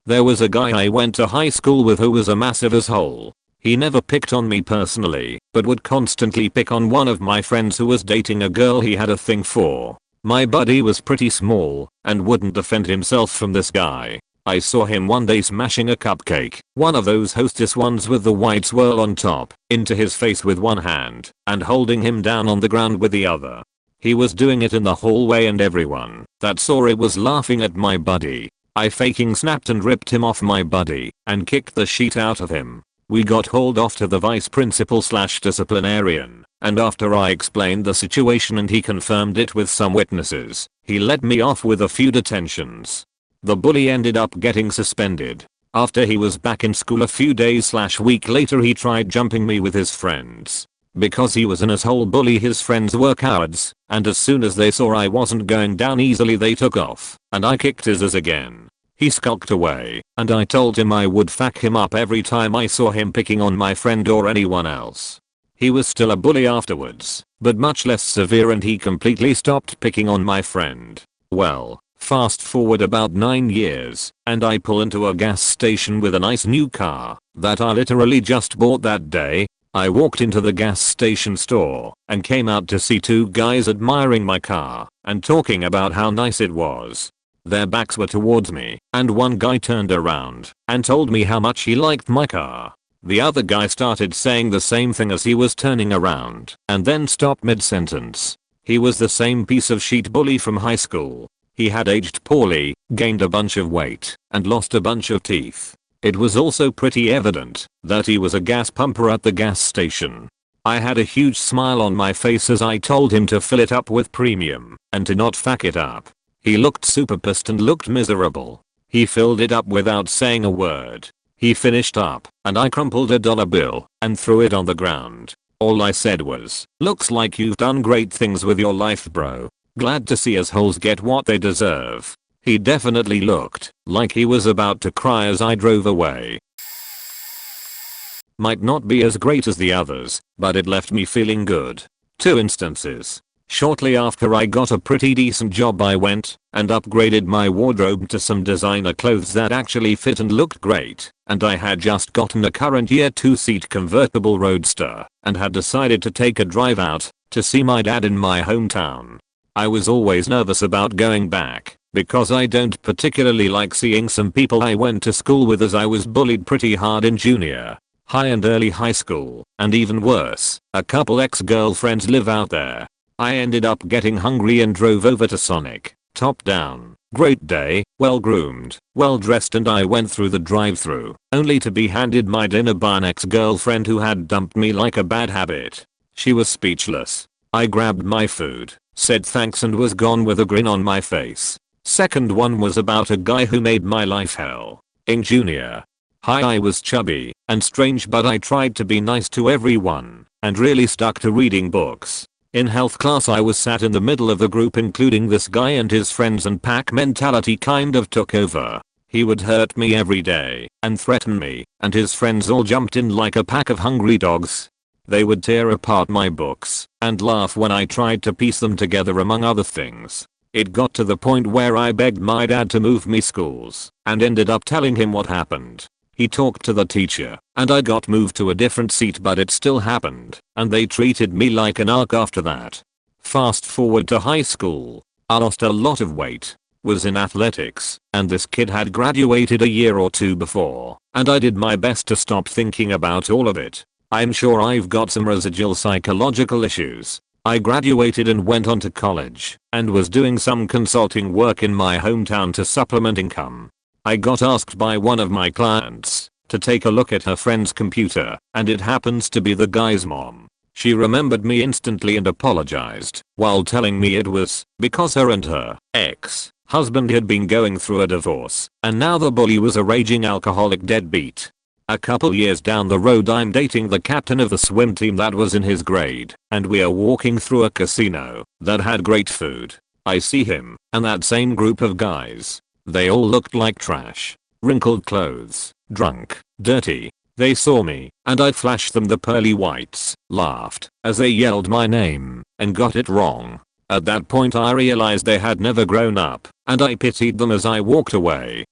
S1: There was a guy I went to high school with who was a massive asshole. He never picked on me personally, but would constantly pick on one of my friends who was dating a girl he had a thing for. My buddy was pretty small and wouldn't defend himself from this guy. I saw him one day smashing a cupcake, one of those Hostess ones with the white swirl on top, into his face with one hand and holding him down on the ground with the other. He was doing it in the hallway and everyone that saw it was laughing at my buddy. I faking snapped and ripped him off my buddy and kicked the shit out of him. We got hauled off to the vice principal/disciplinarian, and after I explained the situation and he confirmed it with some witnesses, he let me off with a few detentions. The bully ended up getting suspended. After he was back in school a few days/week later, he tried jumping me with his friends. Because he was an asshole bully, his friends were cowards, and as soon as they saw I wasn't going down easily they took off, and I kicked his ass again. He skulked away, and I told him I would fuck him up every time I saw him picking on my friend or anyone else. He was still a bully afterwards, but much less severe, and he completely stopped picking on my friend. Well, fast forward about 9 years, and I pull into a gas station with a nice new car that I literally just bought that day. I walked into the gas station store and came out to see two guys admiring my car and talking about how nice it was. Their backs were towards me, and one guy turned around and told me how much he liked my car. The other guy started saying the same thing as he was turning around and then stopped mid-sentence. He was the same piece of shit bully from high school. He had aged poorly, gained a bunch of weight, and lost a bunch of teeth. It was also pretty evident that he was a gas pumper at the gas station. I had a huge smile on my face as I told him to fill it up with premium and to not fuck it up. He looked super pissed and looked miserable. He filled it up without saying a word. He finished up, and I crumpled a dollar bill and threw it on the ground. All I said was, "Looks like you've done great things with your life, bro. Glad to see assholes get what they deserve." He definitely looked like he was about to cry as I drove away. Might not be as great as the others, but it left me feeling good. 2 instances. Shortly after I got a pretty decent job, I went and upgraded my wardrobe to some designer clothes that actually fit and looked great, and I had just gotten a current year 2-seat convertible roadster and had decided to take a drive out to see my dad in my hometown. I was always nervous about going back because I don't particularly like seeing some people I went to school with, as I was bullied pretty hard in junior high and early high school, and even worse, a couple ex-girlfriends live out there. I ended up getting hungry and drove over to Sonic, top down. Great day, well groomed, well dressed, and I went through the drive-thru only to be handed my dinner by an ex-girlfriend who had dumped me like a bad habit. She was speechless. I grabbed my food, said thanks, and was gone with a grin on my face. Second one was about a guy who made my life hell. In junior high I was chubby and strange, but I tried to be nice to everyone and really stuck to reading books. In health class I was sat in the middle of the group, including this guy and his friends, and pack mentality kind of took over. He would hurt me every day and threaten me, and his friends all jumped in like a pack of hungry dogs. They would tear apart my books and laugh when I tried to piece them together, among other things. It got to the point where I begged my dad to move me schools and ended up telling him what happened. He talked to the teacher and I got moved to a different seat, but it still happened and they treated me like an arc after that. Fast forward to high school. I lost a lot of weight, was in athletics, and this kid had graduated a year or 2 before, and I did my best to stop thinking about all of it. I'm sure I've got some residual psychological issues. I graduated and went on to college and was doing some consulting work in my hometown to supplement income. I got asked by one of my clients to take a look at her friend's computer, and it happens to be the guy's mom. She remembered me instantly and apologized while telling me it was because her and her ex-husband had been going through a divorce, and now the bully was a raging alcoholic deadbeat. A couple years down the road, I'm dating the captain of the swim team that was in his grade, and we are walking through a casino that had great food. I see him and that same group of guys. They all looked like trash. Wrinkled clothes, drunk, dirty. They saw me, and I flashed them the pearly whites, laughed as they yelled my name, and got it wrong. At that point I realized they had never grown up, and I pitied them as I walked away.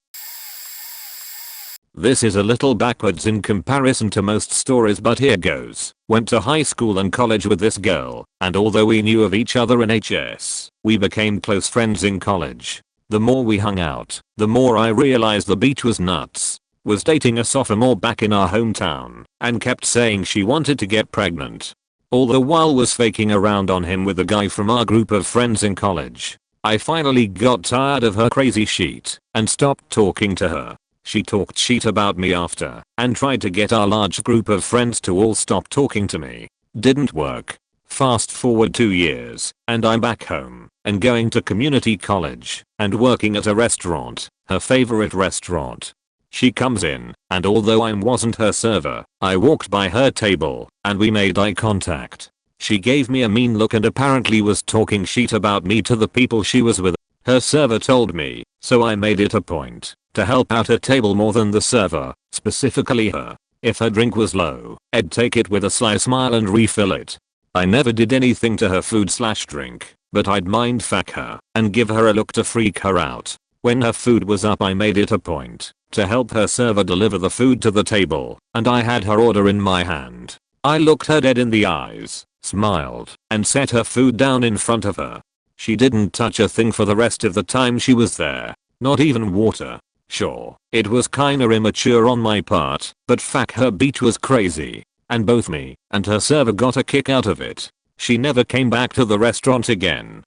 S1: This is a little backwards in comparison to most stories, but here goes. Went to high school and college with this girl, and although we knew of each other in HS, we became close friends in college. The more we hung out, the more I realized the beach was nuts. Was dating a sophomore back in our hometown, and kept saying she wanted to get pregnant. All the while was faking around on him with a guy from our group of friends in college. I finally got tired of her crazy shit and stopped talking to her. She talked shit about me after and tried to get our large group of friends to all stop talking to me. Didn't work. Fast forward 2 years and I'm back home and going to community college and working at a restaurant, her favorite restaurant. She comes in, and although I wasn't her server, I walked by her table, and we made eye contact. She gave me a mean look and apparently was talking shit about me to the people she was with. Her server told me, so I made it a point to help out her table more than the server, specifically her. If her drink was low, I'd take it with a sly smile and refill it. I never did anything to her food/drink, but I'd mindfuck her and give her a look to freak her out. When her food was up, I made it a point to help her server deliver the food to the table, and I had her order in my hand. I looked her dead in the eyes, smiled, and set her food down in front of her. She didn't touch a thing for the rest of the time she was there, not even water. Sure, it was kinda immature on my part, but fuck, her beat was crazy, and both me and her server got a kick out of it. She never came back to the restaurant again.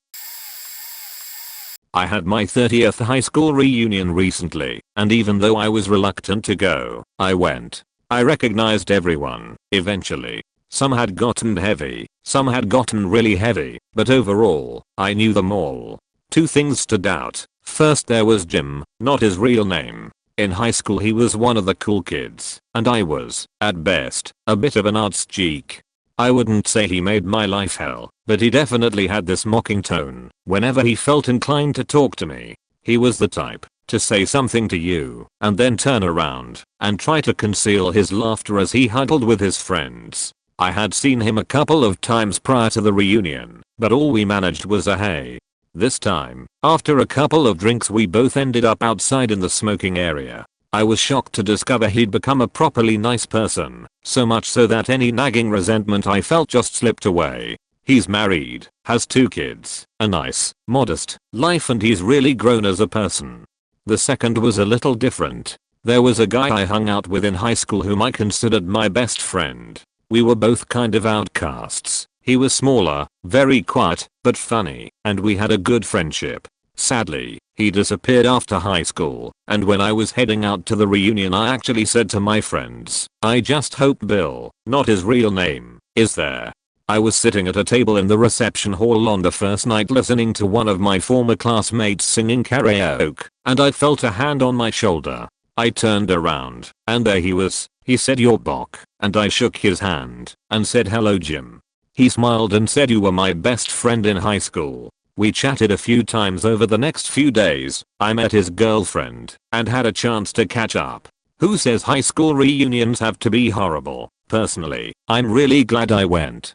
S1: I had my 30th high school reunion recently, and even though I was reluctant to go, I went. I recognized everyone, eventually. Some had gotten heavy, some had gotten really heavy, but overall, I knew them all. Two things stood out. First, there was Jim, not his real name. In high school he was one of the cool kids, and I was, at best, a bit of an arts geek. I wouldn't say he made my life hell, but he definitely had this mocking tone whenever he felt inclined to talk to me. He was the type to say something to you and then turn around and try to conceal his laughter as he huddled with his friends. I had seen him a couple of times prior to the reunion, but all we managed was a hey. This time, after a couple of drinks, we both ended up outside in the smoking area. I was shocked to discover he'd become a properly nice person, so much so that any nagging resentment I felt just slipped away. He's married, has 2 kids, a nice, modest life, and he's really grown as a person. The second was a little different. There was a guy I hung out with in high school whom I considered my best friend. We were both kind of outcasts. He was smaller, very quiet, but funny, and we had a good friendship. Sadly, he disappeared after high school, and when I was heading out to the reunion, I actually said to my friends, I just hope Bill, not his real name, is there. I was sitting at a table in the reception hall on the first night listening to one of my former classmates singing karaoke, and I felt a hand on my shoulder. I turned around, and there he was. He said, "You're Bok," and I shook his hand and said, "Hello, Jim." He smiled and said, "You were my best friend in high school." We chatted a few times over the next few days. I met his girlfriend and had a chance to catch up. Who says high school reunions have to be horrible? Personally, I'm really glad I went.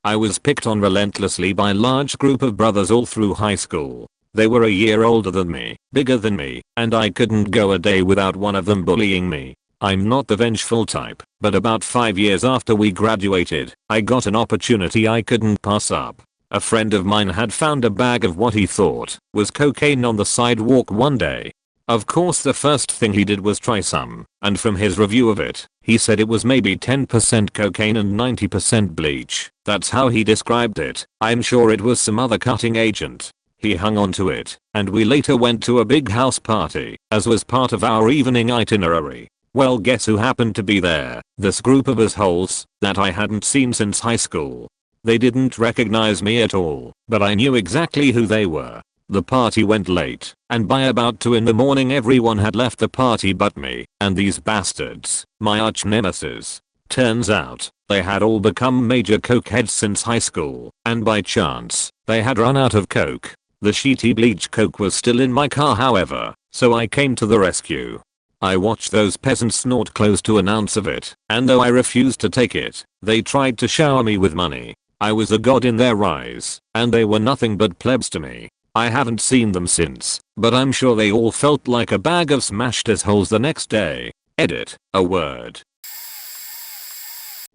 S1: I was picked on relentlessly by a large group of brothers all through high school. They were a year older than me, bigger than me, and I couldn't go a day without one of them bullying me. I'm not the vengeful type, but about 5 years after we graduated, I got an opportunity I couldn't pass up. A friend of mine had found a bag of what he thought was cocaine on the sidewalk one day. Of course, the first thing he did was try some, and from his review of it, he said it was maybe 10% cocaine and 90% bleach. That's how he described it. I'm sure it was some other cutting agent. He hung on to it, and we later went to a big house party, as was part of our evening itinerary. Well, guess who happened to be there? This group of assholes that I hadn't seen since high school. They didn't recognize me at all, but I knew exactly who they were. The party went late, and by about 2 in the morning everyone had left the party but me and these bastards, my arch nemesis. Turns out, they had all become major cokeheads since high school, and by chance, they had run out of coke. The shitty bleach coke was still in my car, however, so I came to the rescue. I watched those peasants snort close to an ounce of it, and though I refused to take it, they tried to shower me with money. I was a god in their eyes, and they were nothing but plebs to me. I haven't seen them since, but I'm sure they all felt like a bag of smashed assholes the next day. Edit, a word.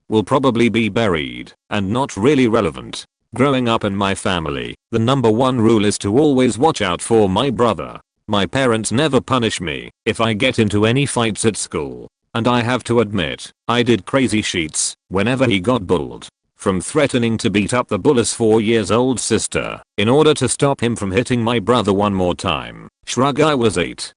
S1: Will probably be buried, and not really relevant. Growing up in my family, the #1 rule is to always watch out for my brother. My parents never punish me if I get into any fights at school, and I have to admit, I did crazy sheets whenever he got bullied. From threatening to beat up the bully's 4-year-old sister in order to stop him from hitting my brother one more time. Shrug, I was 8.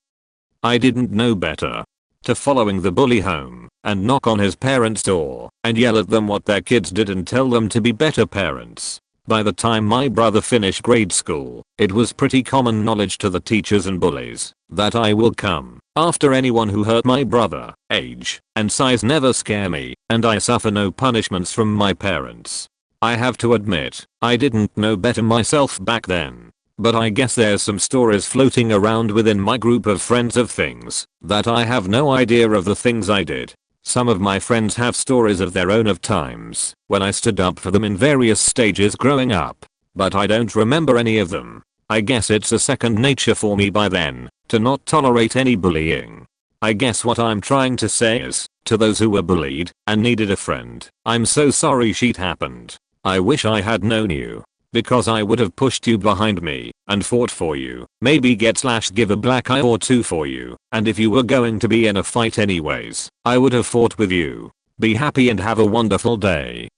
S1: I didn't know better. To following the bully home and knock on his parents' door and yell at them what their kids did and tell them to be better parents. By the time my brother finished grade school, it was pretty common knowledge to the teachers and bullies that I will come after anyone who hurt my brother. Age and size never scare me, and I suffer no punishments from my parents. I have to admit, I didn't know better myself back then. But I guess there's some stories floating around within my group of friends of things that I have no idea of the things I did. Some of my friends have stories of their own of times when I stood up for them in various stages growing up. But I don't remember any of them. I guess it's a second nature for me by then to not tolerate any bullying. I guess what I'm trying to say is, to those who were bullied and needed a friend, I'm so sorry shit happened. I wish I had known you. Because I would have pushed you behind me and fought for you, maybe give a black eye or two for you, and if you were going to be in a fight anyways, I would have fought with you. Be happy and have a wonderful day.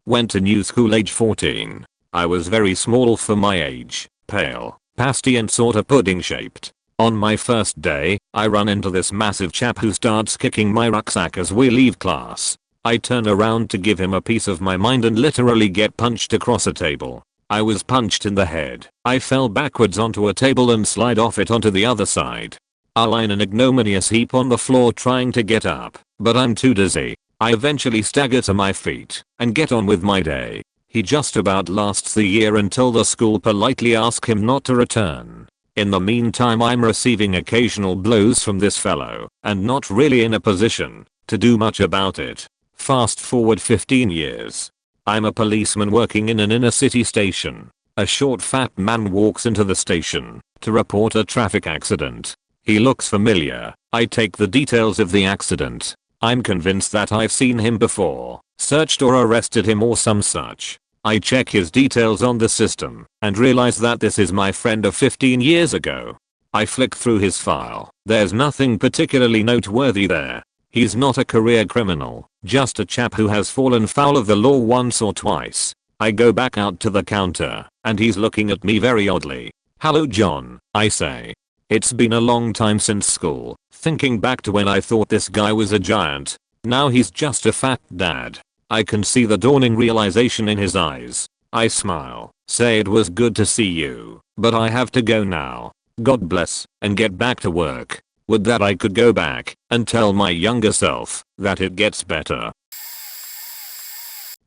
S1: Went to new school age 14. I was very small for my age, pale, pasty and sorta pudding shaped. On my first day, I run into this massive chap who starts kicking my rucksack as we leave class. I turn around to give him a piece of my mind and literally get punched across a table. I was punched in the head. I fell backwards onto a table and slide off it onto the other side. I lie in an ignominious heap on the floor trying to get up, but I'm too dizzy. I eventually stagger to my feet and get on with my day. He just about lasts the year until the school politely ask him not to return. In the meantime, I'm receiving occasional blows from this fellow and not really in a position to do much about it. Fast forward 15 years. I'm a policeman working in an inner city station. A short fat man walks into the station to report a traffic accident. He looks familiar. I take the details of the accident. I'm convinced that I've seen him before, searched or arrested him or some such. I check his details on the system and realize that this is my friend of 15 years ago. I flick through his file. There's nothing particularly noteworthy there. He's not a career criminal, just a chap who has fallen foul of the law once or twice. I go back out to the counter, and he's looking at me very oddly. "Hello John," I say. It's been a long time since school, thinking back to when I thought this guy was a giant. Now he's just a fat dad. I can see the dawning realization in his eyes. I smile, say it was good to see you, but I have to go now. God bless, and get back to work. Would that I could go back and tell my younger self that it gets better.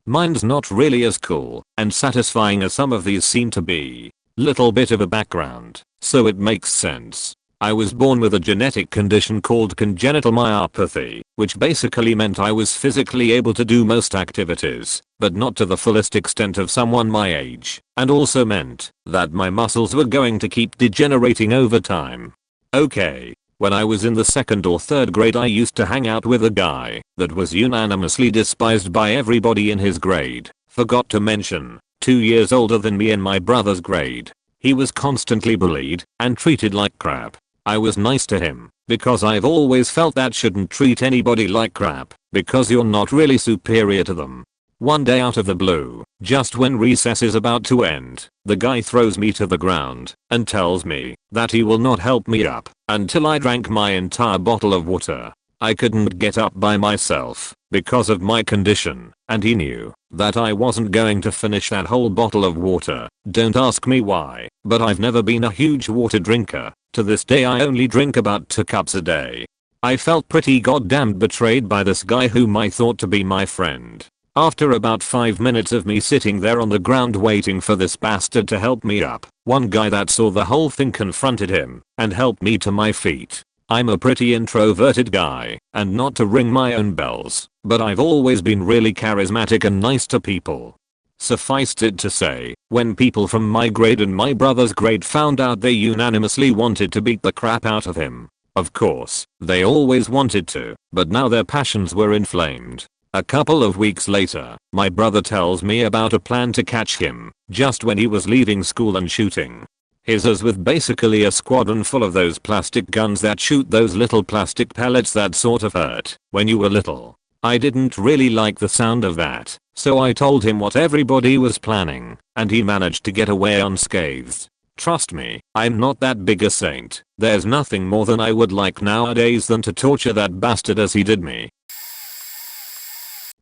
S1: Mine's not really as cool and satisfying as some of these seem to be. Little bit of a background, so it makes sense. I was born with a genetic condition called congenital myopathy, which basically meant I was physically able to do most activities, but not to the fullest extent of someone my age, and also meant that my muscles were going to keep degenerating over time. Okay. When I was in the 2nd or 3rd grade, I used to hang out with a guy that was unanimously despised by everybody in his grade. Forgot to mention, 2 years older than me in my brother's grade. He was constantly bullied and treated like crap. I was nice to him because I've always felt that shouldn't treat anybody like crap because you're not really superior to them. One day out of the blue, just when recess is about to end, the guy throws me to the ground and tells me that he will not help me up until I drank my entire bottle of water. I couldn't get up by myself because of my condition, and he knew that I wasn't going to finish that whole bottle of water. Don't ask me why, but I've never been a huge water drinker. To this day I only drink about 2 cups a day. I felt pretty goddamn betrayed by this guy whom I thought to be my friend. After about 5 minutes of me sitting there on the ground waiting for this bastard to help me up, one guy that saw the whole thing confronted him and helped me to my feet. I'm a pretty introverted guy, and not to ring my own bells, but I've always been really charismatic and nice to people. Suffice it to say, when people from my grade and my brother's grade found out, they unanimously wanted to beat the crap out of him. Of course, they always wanted to, but now their passions were inflamed. A couple of weeks later, my brother tells me about a plan to catch him just when he was leaving school and shooting. His is with basically a squadron full of those plastic guns that shoot those little plastic pellets that sort of hurt when you were little. I didn't really like the sound of that, so I told him what everybody was planning, and he managed to get away unscathed. Trust me, I'm not that big a saint. There's nothing more than I would like nowadays than to torture that bastard as he did me.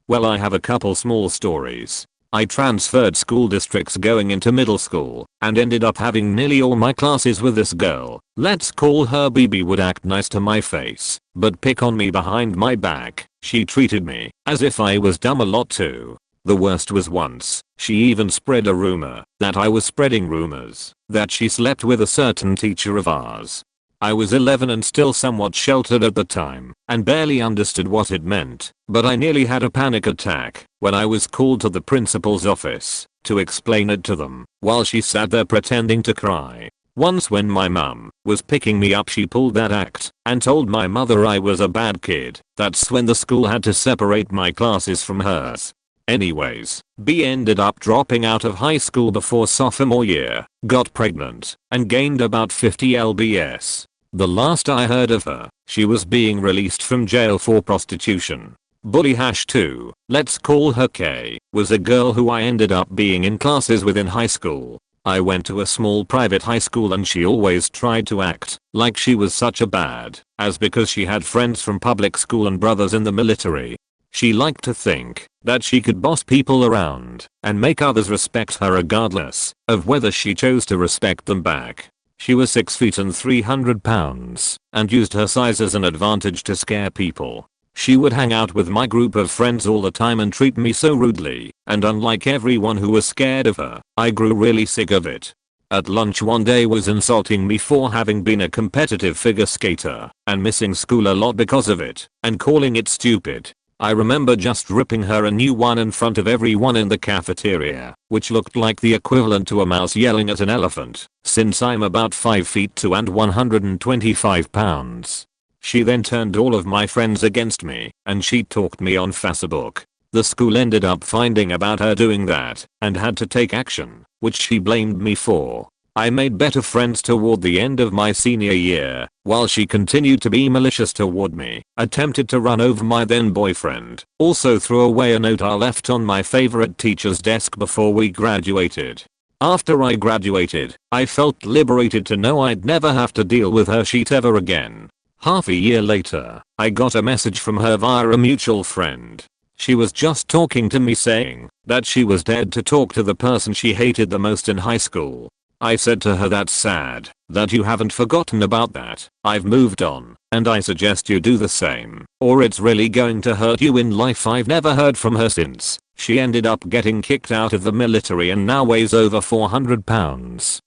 S1: Well, I have a couple small stories. I transferred school districts going into middle school and ended up having nearly all my classes with this girl. Let's call her BB. Would act nice to my face, but pick on me behind my back. She treated me as if I was dumb a lot too. The worst was once, she even spread a rumor that I was spreading rumors that she slept with a certain teacher of ours. I was 11 and still somewhat sheltered at the time and barely understood what it meant, but I nearly had a panic attack when I was called to the principal's office to explain it to them while she sat there pretending to cry. Once when my mum was picking me up, she pulled that act and told my mother I was a bad kid. That's when the school had to separate my classes from hers. Anyways, B ended up dropping out of high school before sophomore year, got pregnant, and gained about 50 lbs. The last I heard of her, she was being released from jail for prostitution. Bully #2, let's call her K, was a girl who I ended up being in classes with in high school. I went to a small private high school and she always tried to act like she was such a bad ass because she had friends from public school and brothers in the military. She liked to think that she could boss people around and make others respect her regardless of whether she chose to respect them back. She was 6 feet and 300 pounds and used her size as an advantage to scare people. She would hang out with my group of friends all the time and treat me so rudely, and unlike everyone who was scared of her, I grew really sick of it. At lunch one day was insulting me for having been a competitive figure skater and missing school a lot because of it, and calling it stupid. I remember just ripping her a new one in front of everyone in the cafeteria, which looked like the equivalent to a mouse yelling at an elephant, since I'm about 5 feet 2 and 125 pounds. She then turned all of my friends against me, and she talked me on Facebook. The school ended up finding about her doing that, and had to take action, which she blamed me for. I made better friends toward the end of my senior year, while she continued to be malicious toward me, attempted to run over my then boyfriend, also threw away a note I left on my favorite teacher's desk before we graduated. After I graduated, I felt liberated to know I'd never have to deal with her shit ever again. Half a year later, I got a message from her via a mutual friend. She was just talking to me saying that she was dead to talk to the person she hated the most in high school. I said to her, that's sad that you haven't forgotten about that. I've moved on, and I suggest you do the same, or it's really going to hurt you in life. I've never heard from her since. She ended up getting kicked out of the military and now weighs over 400 pounds.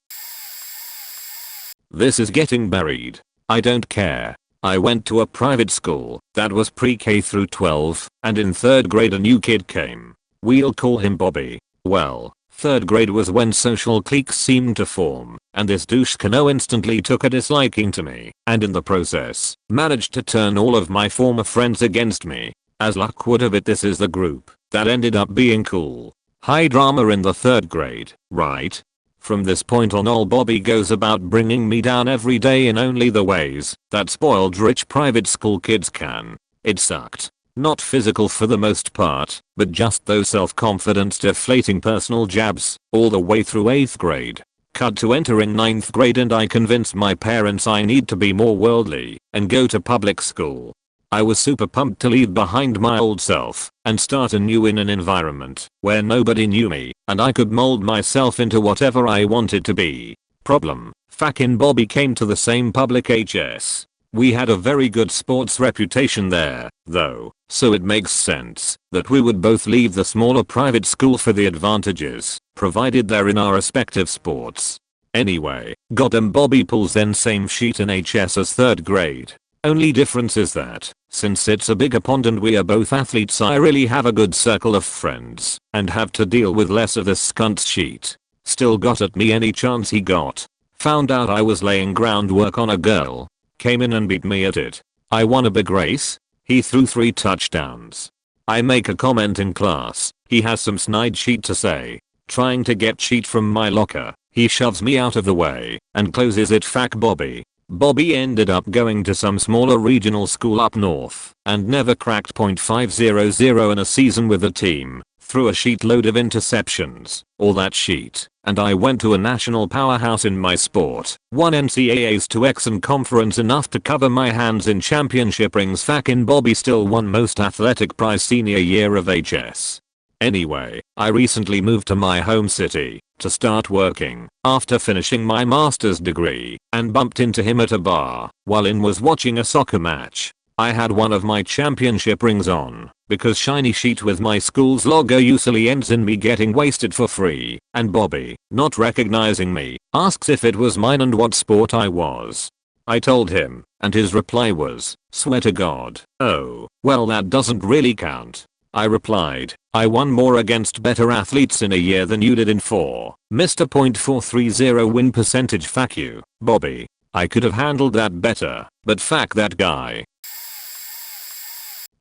S1: This is getting buried. I don't care. I went to a private school that was pre-K through 12, and in 3rd grade a new kid came. We'll call him Bobby. Well, 3rd grade was when social cliques seemed to form, and this douche-cano instantly took a disliking to me, and in the process, managed to turn all of my former friends against me. As luck would have it, this is the group that ended up being cool. High drama in the 3rd grade, right? From this point on, old Bobby goes about bringing me down every day in only the ways that spoiled rich private school kids can. It sucked. Not physical for the most part, but just those self-confidence deflating personal jabs, all the way through 8th grade. Cut to entering 9th grade and I convinced my parents I need to be more worldly and go to public school. I was super pumped to leave behind my old self and start anew in an environment where nobody knew me and I could mold myself into whatever I wanted to be. Problem: fucking Bobby came to the same public HS. We had a very good sports reputation there, though, so it makes sense that we would both leave the smaller private school for the advantages provided there in our respective sports. Anyway, goddamn Bobby pulls then same sheet in HS as 3rd grade. Only difference is that, since it's a bigger pond and we are both athletes, I really have a good circle of friends and have to deal with less of this scunt's shit. Still got at me any chance he got. Found out I was laying groundwork on a girl. Came in and beat me at it. I won a big race. He threw 3 touchdowns. I make a comment in class. He has some snide shit to say. Trying to get cheat from my locker. He shoves me out of the way and closes it. Fuck Bobby. Bobby ended up going to some smaller regional school up north and never cracked .500 in a season with the team. Threw a sheet load of interceptions, all that shit, and I went to a national powerhouse in my sport, won NCAAs to X and conference enough to cover my hands in championship rings. Fucking Bobby still won most athletic prize senior year of HS. Anyway, I recently moved to my home city to start working after finishing my master's degree and bumped into him at a bar while in was watching a soccer match. I had one of my championship rings on because shiny sheet with my school's logo usually ends in me getting wasted for free, and Bobby, not recognizing me, asks if it was mine and what sport I was. I told him, and his reply was, "Swear to God." "Oh, well that doesn't really count." I replied, "I won more against better athletes in a year than you did in 4. Mr. .430 win percentage. Fuck you, Bobby. I could have handled that better, but fuck that guy."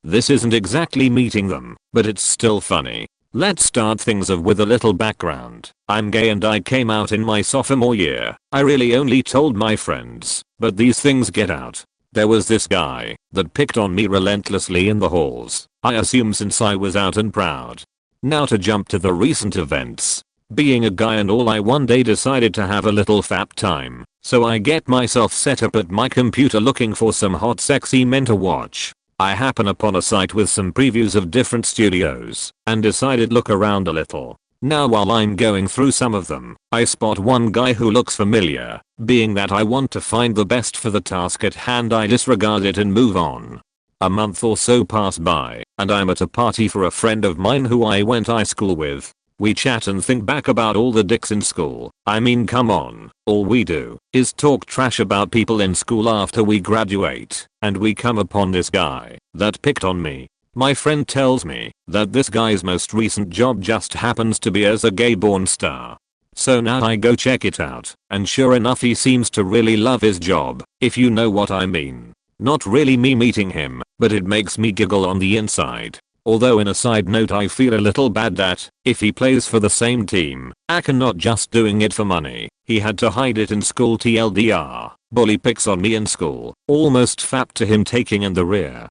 S1: This isn't exactly meeting them, but it's still funny. Let's start things off with a little background. I'm gay and I came out in my sophomore year. I really only told my friends, but these things get out. There was this guy that picked on me relentlessly in the halls, I assume since I was out and proud. Now to jump to the recent events. Being a guy and all, I one day decided to have a little fap time, so I get myself set up at my computer looking for some hot sexy men to watch. I happen upon a site with some previews of different studios and decided look around a little. Now while I'm going through some of them, I spot one guy who looks familiar. Being that I want to find the best for the task at hand, I disregard it and move on. A month or so pass by and I'm at a party for a friend of mine who I went high school with. We chat and think back about all the dicks in school. I mean, come on, all we do is talk trash about people in school after we graduate, and we come upon this guy that picked on me. My friend tells me that this guy's most recent job just happens to be as a gay porn star. So now I go check it out, and sure enough he seems to really love his job, if you know what I mean. Not really me meeting him, but it makes me giggle on the inside. Although in a side note I feel a little bad that, if he plays for the same team, Aka not just doing it for money, he had to hide it in school. TLDR, bully picks on me in school, almost fapped to him taking in the rear.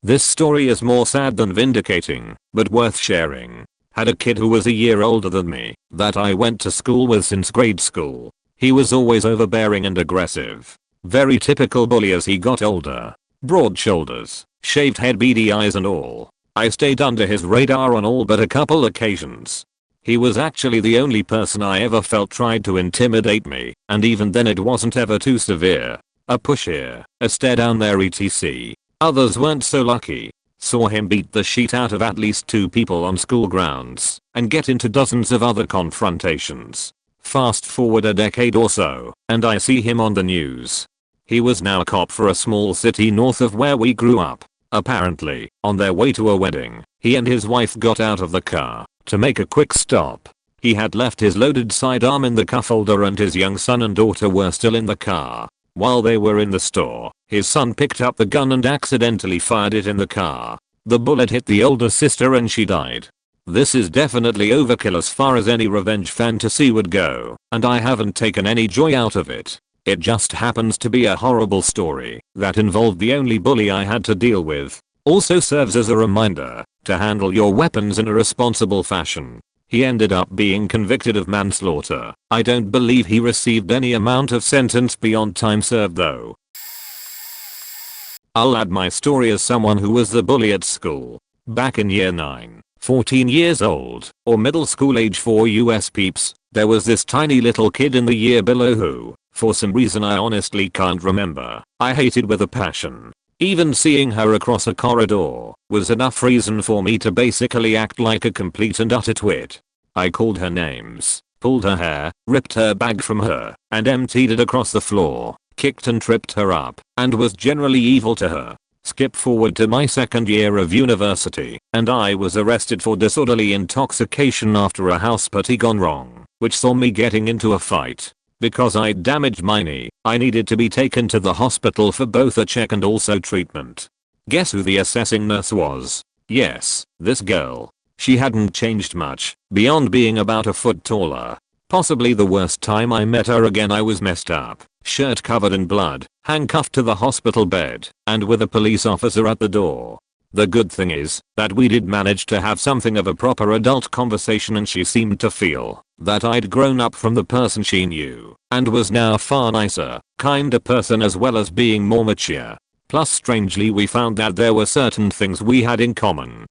S1: This story is more sad than vindicating, but worth sharing. Had a kid who was a year older than me, that I went to school with since grade school. He was always overbearing and aggressive. Very typical bully as he got older. Broad shoulders, shaved head, beady eyes and all. I stayed under his radar on all but a couple occasions. He was actually the only person I ever felt tried to intimidate me, and even then it wasn't ever too severe. A push here, a stare down there, etc. Others weren't so lucky. Saw him beat the shit out of at least 2 people on school grounds, and get into dozens of other confrontations. Fast forward a decade or so, and I see him on the news. He was now a cop for a small city north of where we grew up. Apparently, on their way to a wedding, he and his wife got out of the car to make a quick stop. He had left his loaded sidearm in the cuff holder and his young son and daughter were still in the car. While they were in the store, his son picked up the gun and accidentally fired it in the car. The bullet hit the older sister and she died. This is definitely overkill as far as any revenge fantasy would go, and I haven't taken any joy out of it. It just happens to be a horrible story that involved the only bully I had to deal with. Also serves as a reminder to handle your weapons in a responsible fashion. He ended up being convicted of manslaughter. I don't believe he received any amount of sentence beyond time served though. I'll add my story as someone who was the bully at school. Back in year 9, 14 years old, or middle school age for US peeps, there was this tiny little kid in the year below who, for some reason I honestly can't remember, I hated with a passion. Even seeing her across a corridor was enough reason for me to basically act like a complete and utter twit. I called her names, pulled her hair, ripped her bag from her, and emptied it across the floor, kicked and tripped her up, and was generally evil to her. Skip forward to my second year of university, and I was arrested for disorderly intoxication after a house party gone wrong, which saw me getting into a fight. Because I'd damaged my knee, I needed to be taken to the hospital for both a check and also treatment. Guess who the assessing nurse was? Yes, this girl. She hadn't changed much, beyond being about a foot taller. Possibly the worst time I met her again. I was messed up, shirt covered in blood, handcuffed to the hospital bed, and with a police officer at the door. The good thing is that we did manage to have something of a proper adult conversation and she seemed to feel that I'd grown up from the person she knew and was now a far nicer, kinder person as well as being more mature. Plus strangely we found that there were certain things we had in common.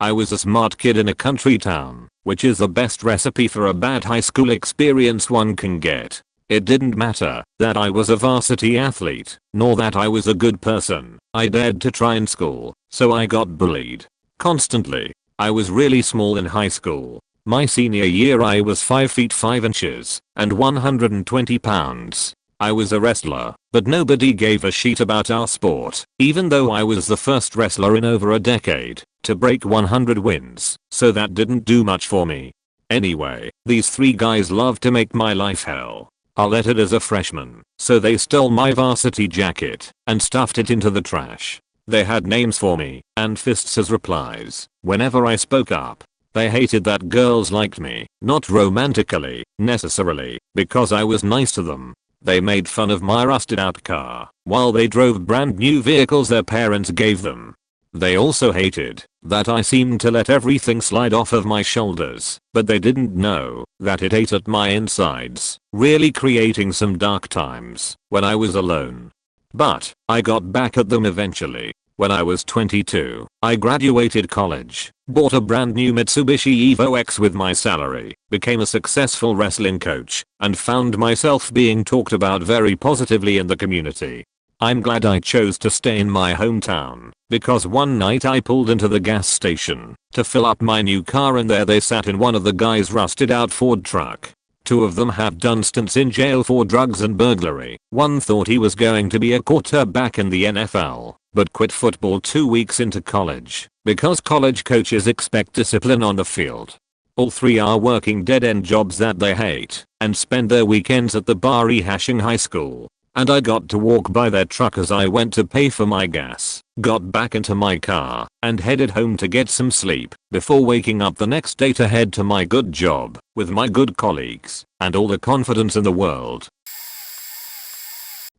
S1: I was a smart kid in a country town, which is the best recipe for a bad high school experience one can get. It didn't matter that I was a varsity athlete, nor that I was a good person. I dared to try in school, so I got bullied constantly. I was really small in high school. My senior year I was 5 feet 5 inches and 120 pounds. I was a wrestler, but nobody gave a shit about our sport, even though I was the first wrestler in over a decade to break 100 wins, so that didn't do much for me. Anyway, these 3 guys loved to make my life hell. I lettered as a freshman, so they stole my varsity jacket and stuffed it into the trash. They had names for me and fists as replies whenever I spoke up. They hated that girls liked me, not romantically, necessarily, because I was nice to them. They made fun of my rusted out car while they drove brand new vehicles their parents gave them. They also hated that I seemed to let everything slide off of my shoulders, but they didn't know that it ate at my insides, really creating some dark times when I was alone. But I got back at them eventually. When I was 22, I graduated college, bought a brand new Mitsubishi Evo X with my salary, became a successful wrestling coach, and found myself being talked about very positively in the community. I'm glad I chose to stay in my hometown, because one night I pulled into the gas station to fill up my new car and there they sat in one of the guys' rusted out Ford truck. 2 of them have done stints in jail for drugs and burglary. One thought he was going to be a quarterback in the NFL, but quit football 2 weeks into college because college coaches expect discipline on the field. All 3 are working dead-end jobs that they hate and spend their weekends at the bar rehashing high school. And I got to walk by their truck as I went to pay for my gas, got back into my car, and headed home to get some sleep before waking up the next day to head to my good job with my good colleagues and all the confidence in the world.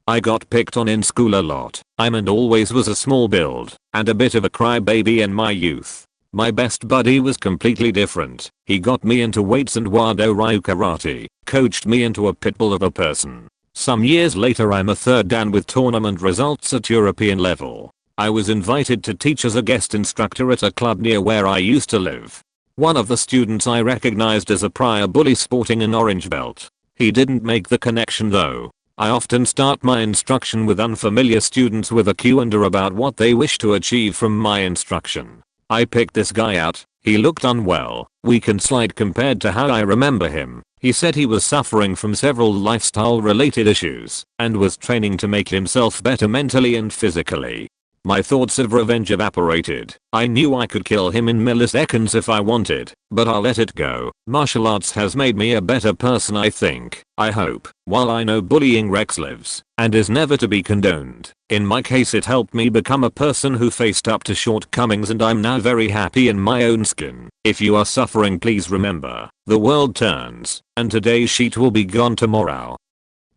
S1: I got picked on in school a lot. I'm and always was a small build and a bit of a crybaby in my youth. My best buddy was completely different. He got me into weights and Wado Ryu karate, coached me into a pitbull of a person. Some years later I'm a 3rd dan with tournament results at European level. I was invited to teach as a guest instructor at a club near where I used to live. One of the students I recognized as a prior bully sporting an orange belt. He didn't make the connection though. I often start my instruction with unfamiliar students with a Q&A about what they wish to achieve from my instruction. I picked this guy out. He looked unwell, weak and slight compared to how I remember him. He said he was suffering from several lifestyle related issues and was training to make himself better mentally and physically. My thoughts of revenge evaporated. I knew I could kill him in milliseconds if I wanted, but I let it go. Martial arts has made me a better person I think. I hope. While I know bullying Rex lives and is never to be condoned, in my case it helped me become a person who faced up to shortcomings and I'm now very happy in my own skin. If you are suffering please remember, the world turns and today's sheet will be gone tomorrow.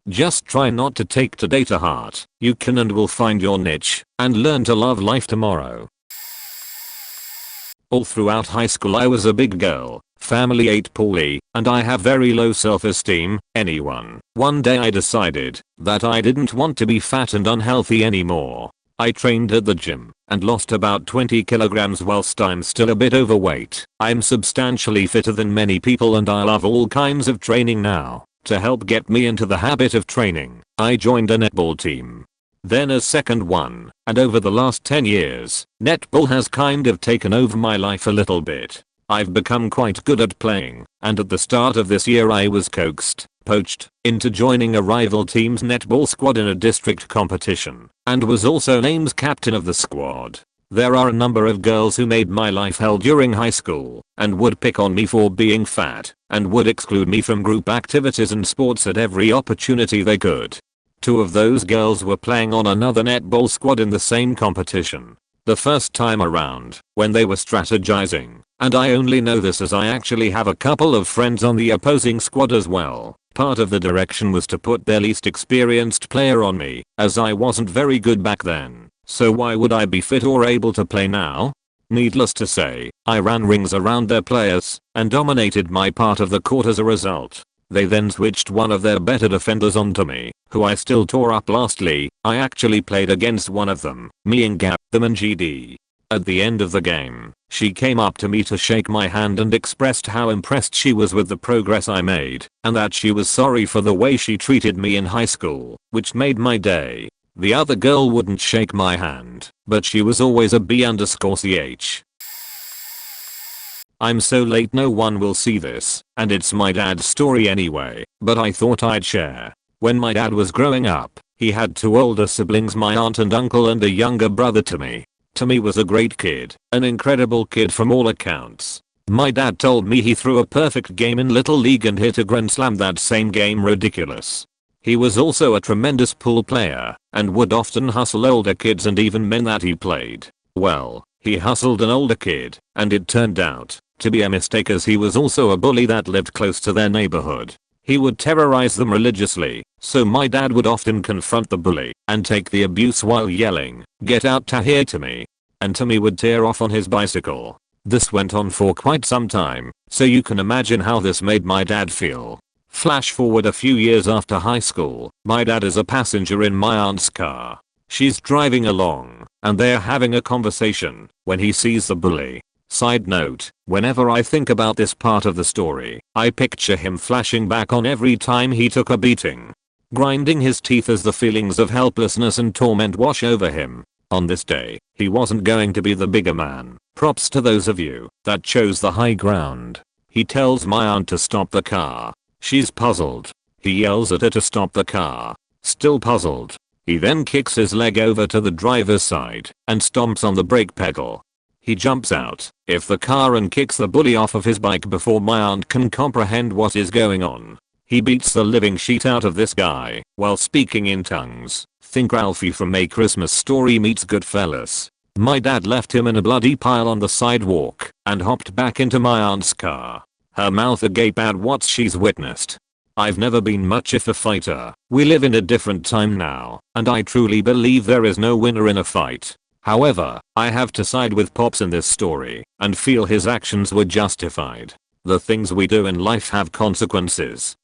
S1: Just try not to take today to heart. You can and will find your niche and learn to love life tomorrow. All throughout high school I was a big girl. Family ate poorly and I have very low self-esteem. One day I decided that I didn't want to be fat and unhealthy anymore. I trained at the gym and lost about 20 kilograms whilst I'm still a bit overweight. I'm substantially fitter than many people and I love all kinds of training now. To help get me into the habit of training, I joined a netball team. Then a second one, and over the last 10 years, netball has kind of taken over my life a little bit. I've become quite good at playing, and at the start of this year I was poached, into joining a rival team's netball squad in a district competition, and was also named captain of the squad. There are a number of girls who made my life hell during high school and would pick on me for being fat and would exclude me from group activities and sports at every opportunity they could. 2 of those girls were playing on another netball squad in the same competition. The first time around, when they were strategizing, and I only know this as I actually have a couple of friends on the opposing squad as well, part of the direction was to put their least experienced player on me, as I wasn't very good back then. So why would I be fit or able to play now? Needless to say, I ran rings around their players and dominated my part of the court as a result. They then switched one of their better defenders onto me, who I still tore up. Lastly, I actually played against one of them, me and Gap them and GD. At the end of the game, She came up to me to shake my hand and expressed how impressed she was with the progress I made and that she was sorry for the way she treated me in high school, which made my day. The other girl wouldn't shake my hand, but she was always a B_ch. I'm so late no one will see this, and it's my dad's story anyway, but I thought I'd share. When my dad was growing up, he had 2 older siblings, my aunt and uncle, and a younger brother. Tommy was a great kid, an incredible kid from all accounts. My dad told me he threw a perfect game in Little League and hit a grand slam that same game. Ridiculous. He was also a tremendous pool player and would often hustle older kids and even men that he played. Well, he hustled an older kid, and it turned out to be a mistake, as he was also a bully that lived close to their neighborhood. He would terrorize them religiously, so my dad would often confront the bully and take the abuse while yelling, "Get out to here, Tommy." And Tommy would tear off on his bicycle. This went on for quite some time, so you can imagine how this made my dad feel. Flash forward a few years after high school, my dad is a passenger in my aunt's car. She's driving along, and they're having a conversation when he sees the bully. Side note, whenever I think about this part of the story, I picture him flashing back on every time he took a beating, grinding his teeth as the feelings of helplessness and torment wash over him. On this day, he wasn't going to be the bigger man. Props to those of you that chose the high ground. He tells my aunt to stop the car. She's puzzled. He yells at her to stop the car. Still puzzled. He then kicks his leg over to the driver's side and stomps on the brake pedal. He jumps out of the car and kicks the bully off of his bike before my aunt can comprehend what is going on. He beats the living shit out of this guy while speaking in tongues. Think Ralphie from A Christmas Story meets Goodfellas. My dad left him in a bloody pile on the sidewalk and hopped back into my aunt's car, her mouth agape at what she's witnessed. I've never been much of a fighter. We live in a different time now, and I truly believe there is no winner in a fight. However, I have to side with Pops in this story and feel his actions were justified. The things we do in life have consequences.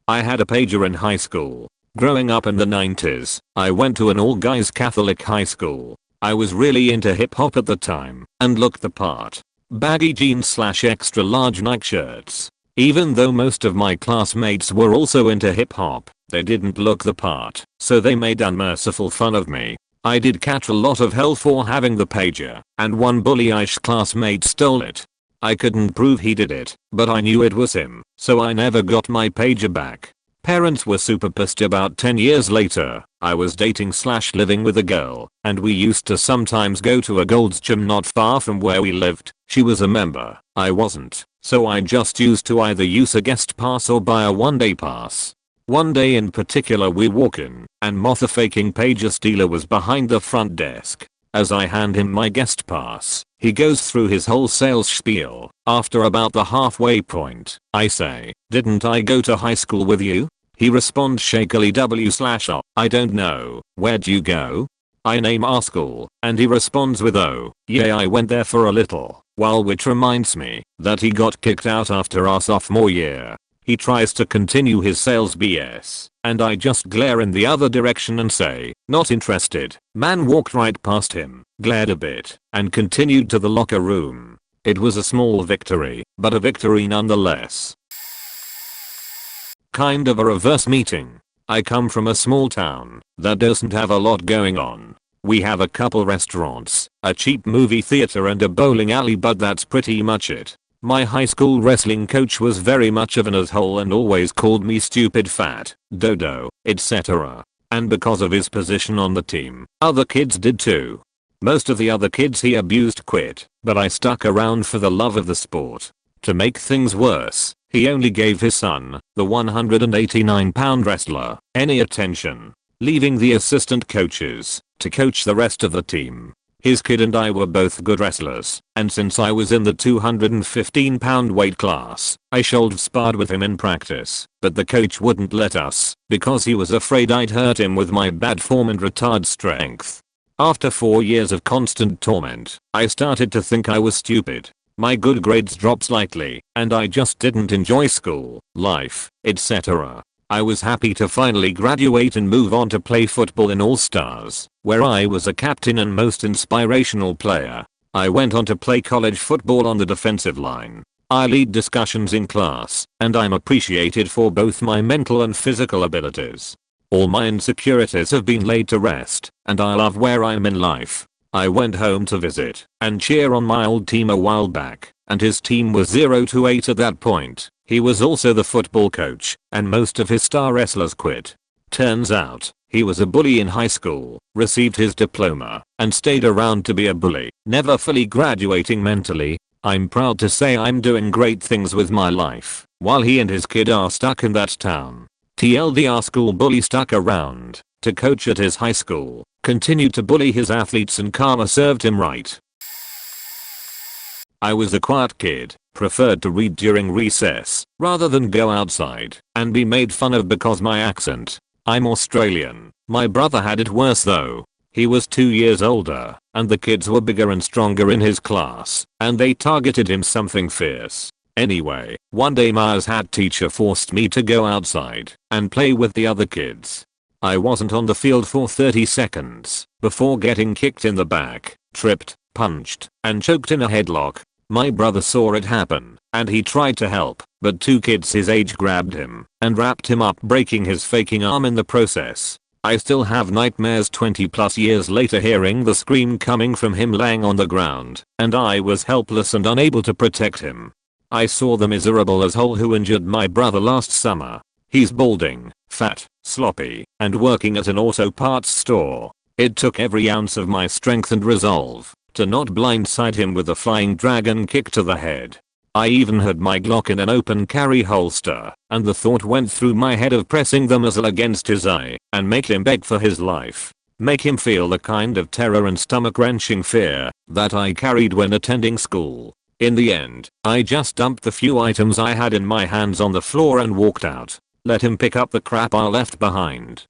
S1: I had a pager in high school. Growing up in the 90s, I went to an all-guys Catholic high school. I was really into hip hop at the time and looked the part. Baggy jeans / extra large Nike shirts. Even though most of my classmates were also into hip hop, they didn't look the part, so they made unmerciful fun of me. I did catch a lot of hell for having the pager, and one bully-ish classmate stole it. I couldn't prove he did it, but I knew it was him, so I never got my pager back. Parents were super pissed. About 10 years later, I was dating / living with a girl, and we used to sometimes go to a Gold's Gym not far from where we lived. She was a member, I wasn't, so I just used to either use a guest pass or buy a one-day pass. One day in particular we walk in, and Mother-faking pager stealer was behind the front desk. As I hand him my guest pass, he goes through his whole sales spiel. After about the halfway point, I say, "Didn't I go to high school with you?" He responds shakily, "W/O, I don't know, where'd you go?" I name our school, and he responds with, "Oh, yeah, I went there for a little while," which reminds me that he got kicked out after our sophomore year. He tries to continue his sales BS, and I just glare in the other direction and say, "Not interested." Man walked right past him, glared a bit, and continued to the locker room. It was a small victory, but a victory nonetheless. Kind of a reverse meeting. I come from a small town that doesn't have a lot going on. We have a couple restaurants, a cheap movie theater and a bowling alley, but that's pretty much it. My high school wrestling coach was very much of an asshole and always called me stupid, fat, dodo, etc. And because of his position on the team, other kids did too. Most of the other kids he abused quit, but I stuck around for the love of the sport. To make things worse, he only gave his son, the 189-pound wrestler, any attention, leaving the assistant coaches to coach the rest of the team. His kid and I were both good wrestlers, and since I was in the 215-pound weight class, I shoulder sparred with him in practice, but the coach wouldn't let us because he was afraid I'd hurt him with my bad form and retard strength. After 4 years of constant torment, I started to think I was stupid. My good grades dropped slightly, and I just didn't enjoy school, life, etc. I was happy to finally graduate and move on to play football in All Stars, where I was a captain and most inspirational player. I went on to play college football on the defensive line. I lead discussions in class, and I'm appreciated for both my mental and physical abilities. All my insecurities have been laid to rest, and I love where I'm in life. I went home to visit and cheer on my old team a while back, and his team was 0-8 at that point. He was also the football coach, and most of his star wrestlers quit. Turns out, he was a bully in high school, received his diploma, and stayed around to be a bully, never fully graduating mentally. I'm proud to say I'm doing great things with my life, while he and his kid are stuck in that town. TLD, our school bully stuck around to coach at his high school, continued to bully his athletes, and karma served him right. I was a quiet kid, preferred to read during recess, rather than go outside and be made fun of because my accent. I'm Australian. My brother had it worse though. He was 2 years older, and the kids were bigger and stronger in his class, and they targeted him something fierce. Anyway, one day my hat teacher forced me to go outside and play with the other kids. I wasn't on the field for 30 seconds before getting kicked in the back, tripped, punched, and choked in a headlock. My brother saw it happen, and he tried to help, but 2 kids his age grabbed him and wrapped him up, breaking his faking arm in the process. I still have nightmares 20+ years later hearing the scream coming from him laying on the ground, and I was helpless and unable to protect him. I saw the miserable asshole who injured my brother last summer. He's balding, fat, sloppy, and working at an auto parts store. It took every ounce of my strength and resolve to not blindside him with a flying dragon kick to the head. I even had my Glock in an open carry holster, and the thought went through my head of pressing the muzzle against his eye and make him beg for his life. Make him feel the kind of terror and stomach-wrenching fear that I carried when attending school. In the end, I just dumped the few items I had in my hands on the floor and walked out. Let him pick up the crap I left behind.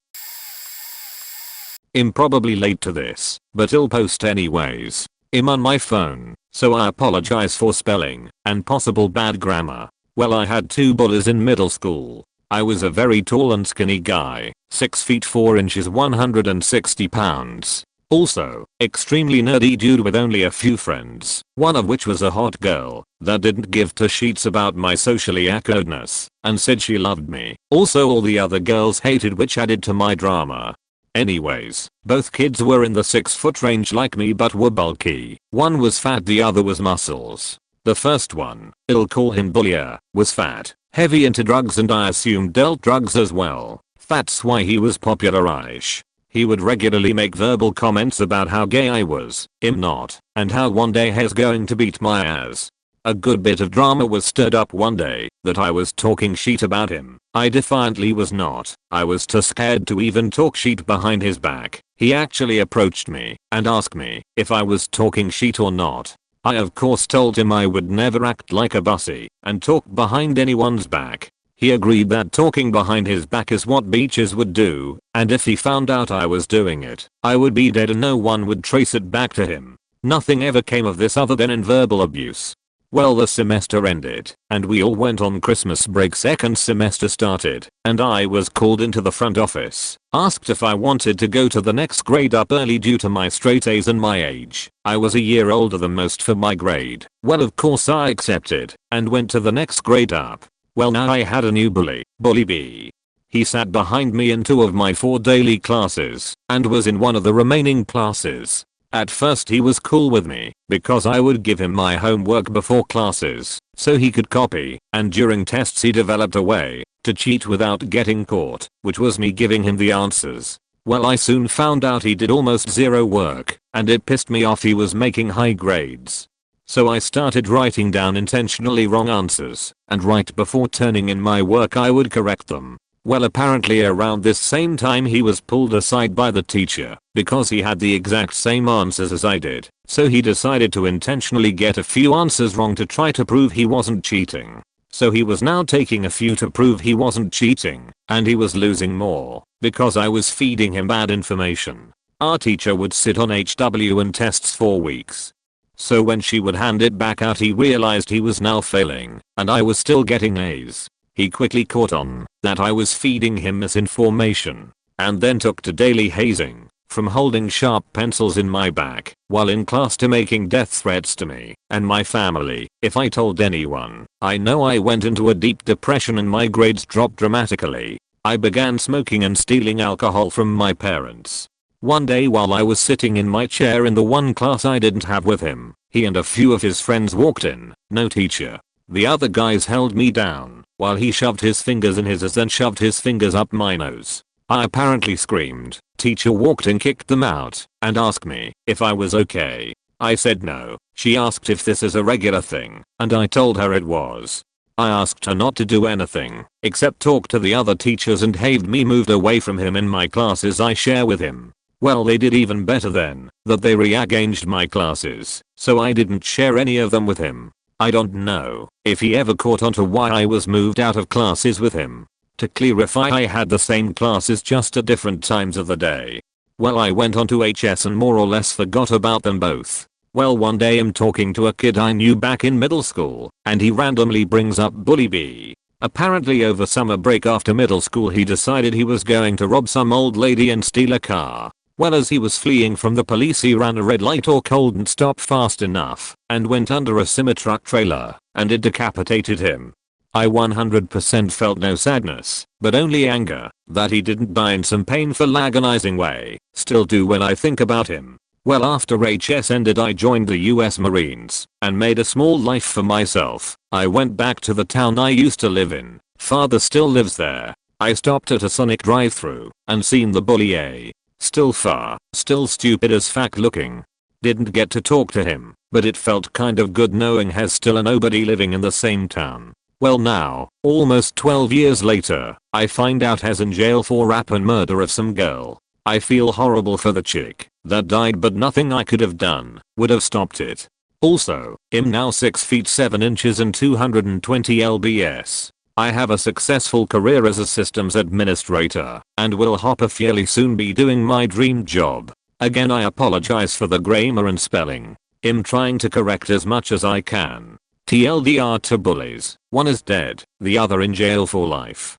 S1: I'm probably late to this, but I'll post anyways. I'm on my phone, so I apologize for spelling and possible bad grammar. Well, I had 2 bullies in middle school. I was a very tall and skinny guy, 6 feet 4 inches, 160 pounds. Also, extremely nerdy dude with only a few friends, one of which was a hot girl that didn't give 2 sheets about my socially awkwardness and said she loved me. Also, all the other girls hated, which added to my drama. Anyways, both kids were in the 6-foot range like me but were bulky. One was fat, the other was muscles. The first one, I'll call him Bullier, was fat, heavy into drugs, and I assumed dealt drugs as well. That's why he was popular-ish. He would regularly make verbal comments about how gay I was, I'm not, and how one day he's going to beat my ass. A good bit of drama was stirred up one day that I was talking shit about him. I defiantly was not. I was too scared to even talk shit behind his back. He actually approached me and asked me if I was talking shit or not. I of course told him I would never act like a bussy and talk behind anyone's back. He agreed that talking behind his back is what beaches would do, and if he found out I was doing it, I would be dead and no one would trace it back to him. Nothing ever came of this other than in verbal abuse. Well, the semester ended, and we all went on Christmas break. Second semester started, and I was called into the front office, asked if I wanted to go to the next grade up early due to my straight A's and my age. I was a year older than most for my grade. Well, of course I accepted, and went to the next grade up. Well, now I had a new bully, Bully B. He sat behind me in 2 of my 4 daily classes, and was in one of the remaining classes. At first he was cool with me, because I would give him my homework before classes, so he could copy, and during tests he developed a way to cheat without getting caught, which was me giving him the answers. Well, I soon found out he did almost zero work, and it pissed me off. He was making high grades. So I started writing down intentionally wrong answers, and right before turning in my work I would correct them. Well, apparently around this same time he was pulled aside by the teacher because he had the exact same answers as I did, so he decided to intentionally get a few answers wrong to try to prove he wasn't cheating. So he was now taking a few to prove he wasn't cheating, and he was losing more because I was feeding him bad information. Our teacher would sit on HW and tests for weeks. So when she would hand it back out he realized he was now failing, and I was still getting A's. He quickly caught on that I was feeding him misinformation, and then took to daily hazing. from holding sharp pencils in my back while in class to making death threats to me and my family if I told anyone. I know I went into a deep depression and my grades dropped dramatically. I began smoking and stealing alcohol from my parents. One day while I was sitting in my chair in the one class I didn't have with him, he and a few of his friends walked in. No teacher. The other guys held me down while he shoved his fingers in his ears and shoved his fingers up my nose. I apparently screamed. Teacher walked in, kicked them out, and asked me if I was okay. I said no. She asked if this is a regular thing, and I told her it was. I asked her not to do anything except talk to the other teachers and had me moved away from him in my classes I share with him. Well, they did even better then, that they rearranged my classes, so I didn't share any of them with him. I don't know if he ever caught on to why I was moved out of classes with him. To clarify, I had the same classes just at different times of the day. Well, I went on to HS and more or less forgot about them both. Well, one day I'm talking to a kid I knew back in middle school, and he randomly brings up Bully B. Apparently over summer break after middle school he decided he was going to rob some old lady and steal a car. Well, as he was fleeing from the police he ran a red light or couldn't stop fast enough and went under a semi-truck trailer and it decapitated him. I 100% felt no sadness, but only anger that he didn't die in some painful agonizing way. Still do when I think about him. Well, after HS ended I joined the US Marines and made a small life for myself. I went back to the town I used to live in. Father still lives there. I stopped at a Sonic drive-thru and seen the bully A. Still far, still stupid as fuck looking. Didn't get to talk to him, but it felt kind of good knowing has still a nobody living in the same town. Well, now, almost 12 years later, I find out has in jail for rap and murder of some girl. I feel horrible for the chick that died, but nothing I could have done would have stopped it. Also, I'm now 6 feet 7 inches and 220 lbs. I have a successful career as a systems administrator and will hopper fairly soon be doing my dream job. Again, I apologize for the grammar and spelling. I'm trying to correct as much as I can. TLDR to bullies, one is dead, the other in jail for life.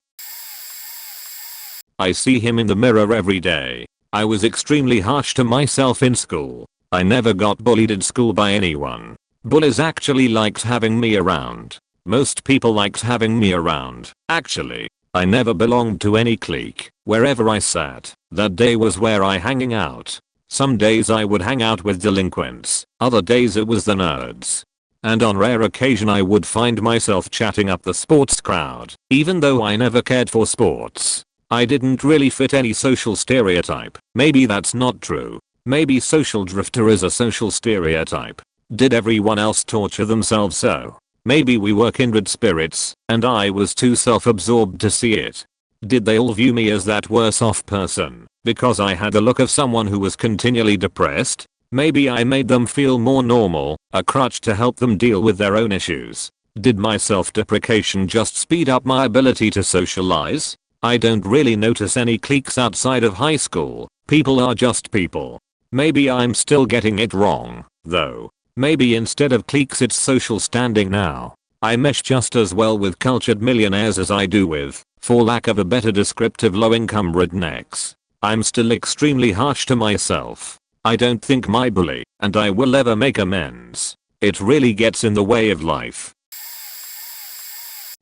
S1: I see him in the mirror every day. I was extremely harsh to myself in school. I never got bullied in school by anyone. Bullies actually liked having me around. Most people liked having me around. Actually, I never belonged to any clique. Wherever I sat, that day was where I hanging out. Some days I would hang out with delinquents, other days it was the nerds. And on rare occasion I would find myself chatting up the sports crowd, even though I never cared for sports. I didn't really fit any social stereotype. Maybe that's not true. Maybe social drifter is a social stereotype. Did everyone else torture themselves so? Maybe we were kindred spirits, and I was too self-absorbed to see it. Did they all view me as that worse off person because I had the look of someone who was continually depressed? Maybe I made them feel more normal, a crutch to help them deal with their own issues. Did my self-deprecation just speed up my ability to socialize? I don't really notice any cliques outside of high school. People are just people. Maybe I'm still getting it wrong, though. Maybe instead of cliques it's social standing now. I mesh just as well with cultured millionaires as I do with, for lack of a better descriptive, low-income rednecks. I'm still extremely harsh to myself. I don't think my bully and I will ever make amends. It really gets in the way of life.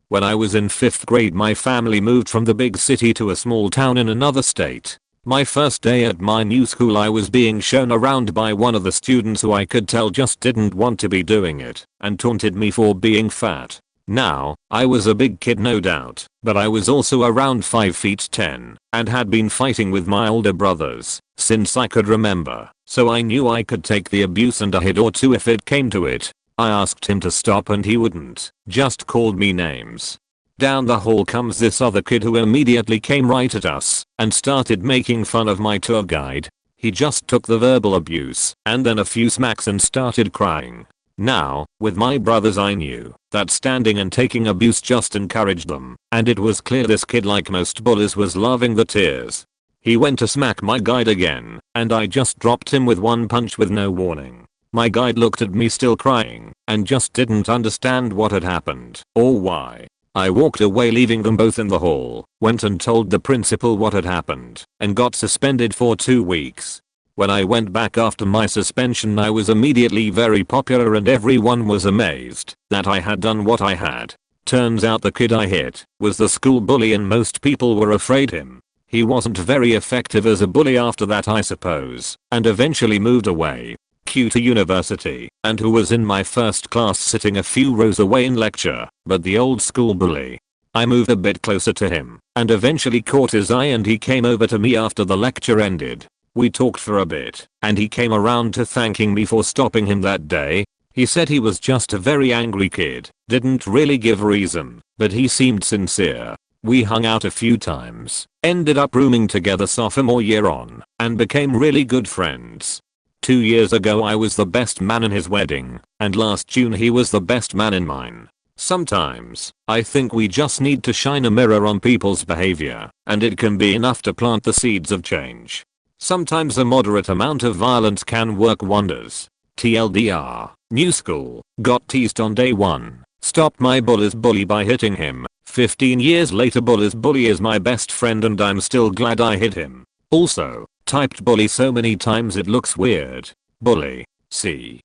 S1: When I was in 5th grade my family moved from the big city to a small town in another state. My first day at my new school I was being shown around by one of the students who I could tell just didn't want to be doing it and taunted me for being fat. Now, I was a big kid no doubt, but I was also around 5 feet 10 and had been fighting with my older brothers since I could remember, so I knew I could take the abuse and a hit or two if it came to it. I asked him to stop and he wouldn't, just called me names. Down the hall comes this other kid who immediately came right at us and started making fun of my tour guide. He just took the verbal abuse and then a few smacks and started crying. Now, with my brothers I knew that standing and taking abuse just encouraged them, and it was clear this kid, like most bullies, was loving the tears. He went to smack my guide again, and I just dropped him with one punch with no warning. My guide looked at me still crying and just didn't understand what had happened or why. I walked away leaving them both in the hall, went and told the principal what had happened, and got suspended for 2 weeks. When I went back after my suspension I was immediately very popular and everyone was amazed that I had done what I had. Turns out the kid I hit was the school bully and most people were afraid him. He wasn't very effective as a bully after that I suppose, and eventually moved away. Q to university, and who was in my first class sitting a few rows away in lecture, but the old school bully. I moved a bit closer to him, and eventually caught his eye and he came over to me after the lecture ended. We talked for a bit, and he came around to thanking me for stopping him that day. He said he was just a very angry kid, didn't really give a reason, but he seemed sincere. We hung out a few times, ended up rooming together sophomore year on, and became really good friends. 2 years ago I was the best man in his wedding, and last June he was the best man in mine. Sometimes, I think we just need to shine a mirror on people's behavior, and it can be enough to plant the seeds of change. Sometimes a moderate amount of violence can work wonders. TLDR, new school, got teased on day 1, stopped my bully's bully by hitting him. 15 years later bully's bully is my best friend and I'm still glad I hit him. Also, typed bully so many times it looks weird. Bully. See.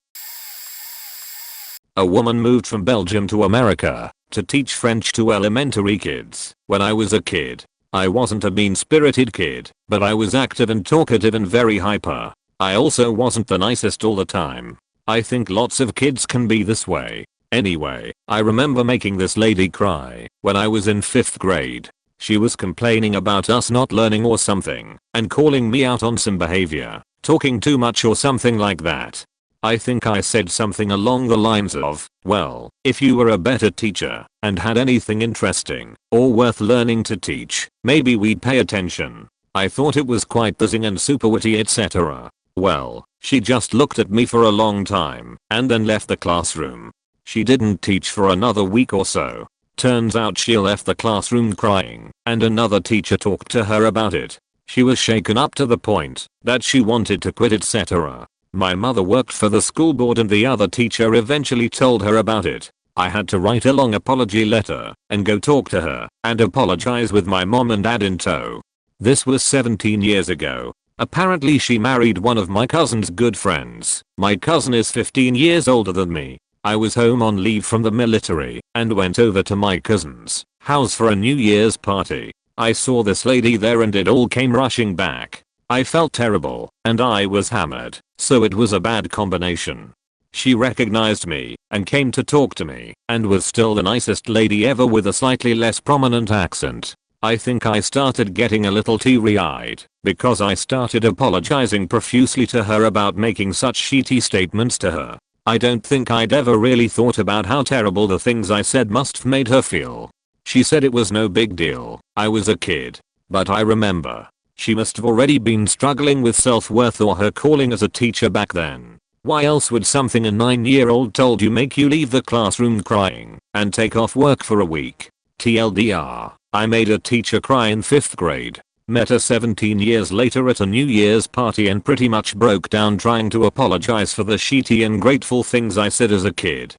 S1: A woman moved from Belgium to America to teach French to elementary kids. When I was a kid, I wasn't a mean-spirited kid, but I was active and talkative and very hyper. I also wasn't the nicest all the time. I think lots of kids can be this way. Anyway, I remember making this lady cry when I was in 5th grade. She was complaining about us not learning or something, and calling me out on some behavior, talking too much or something like that. I think I said something along the lines of, well, if you were a better teacher and had anything interesting or worth learning to teach, maybe we'd pay attention. I thought it was quite buzzing and super witty etc. Well, she just looked at me for a long time and then left the classroom. She didn't teach for another week or so. Turns out she left the classroom crying, and another teacher talked to her about it. She was shaken up to the point that she wanted to quit etc. My mother worked for the school board and the other teacher eventually told her about it. I had to write a long apology letter and go talk to her and apologize with my mom and dad in tow. This was 17 years ago. Apparently she married one of my cousin's good friends. My cousin is 15 years older than me. I was home on leave from the military and went over to my cousin's house for a New Year's party. I saw this lady there and it all came rushing back. I felt terrible and I was hammered, so it was a bad combination. She recognized me and came to talk to me and was still the nicest lady ever with a slightly less prominent accent. I think I started getting a little teary-eyed because I started apologizing profusely to her about making such shitty statements to her. I don't think I'd ever really thought about how terrible the things I said must have made her feel. She said it was no big deal, I was a kid. But I remember, she must have already been struggling with self-worth or her calling as a teacher back then. Why else would something a 9-year-old told you make you leave the classroom crying and take off work for a week? TLDR, I made a teacher cry in 5th grade. Met her 17 years later at a New Year's party and pretty much broke down trying to apologize for the shitty and grateful things I said as a kid.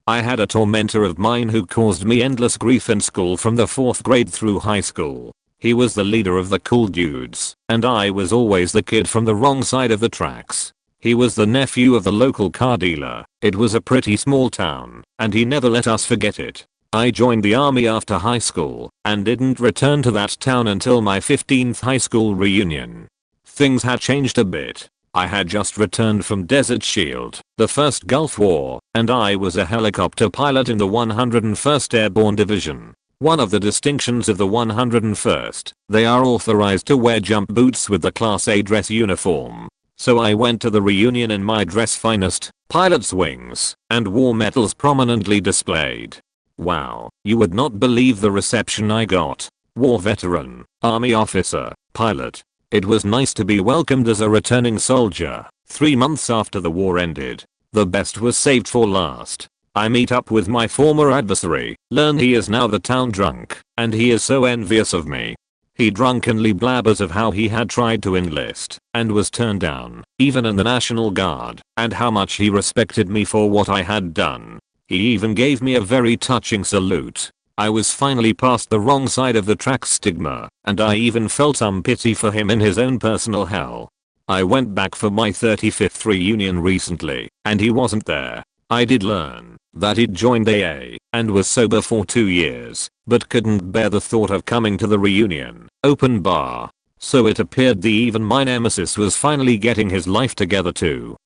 S1: I had a tormentor of mine who caused me endless grief in school from the 4th grade through high school. He was the leader of the cool dudes, and I was always the kid from the wrong side of the tracks. He was the nephew of the local car dealer. It was a pretty small town, and he never let us forget it. I joined the army after high school and didn't return to that town until my 15th high school reunion. Things had changed a bit. I had just returned from Desert Shield, the first Gulf War, and I was a helicopter pilot in the 101st Airborne Division. One of the distinctions of the 101st, they are authorized to wear jump boots with the Class A dress uniform. So I went to the reunion in my dress finest, pilot's wings, and war medals prominently displayed. Wow, you would not believe the reception I got. War veteran, army officer, pilot. It was nice to be welcomed as a returning soldier. 3 months after the war ended, the best was saved for last. I meet up with my former adversary, learn he is now the town drunk, and he is so envious of me. He drunkenly blabbers of how he had tried to enlist and was turned down, even in the National Guard, and how much he respected me for what I had done. He even gave me a very touching salute. I was finally past the wrong side of the track stigma, and I even felt some pity for him in his own personal hell. I went back for my 35th reunion recently, and he wasn't there. I did learn that he'd joined AA and was sober for 2 years, but couldn't bear the thought of coming to the reunion. Open bar. So it appeared the even my nemesis was finally getting his life together too.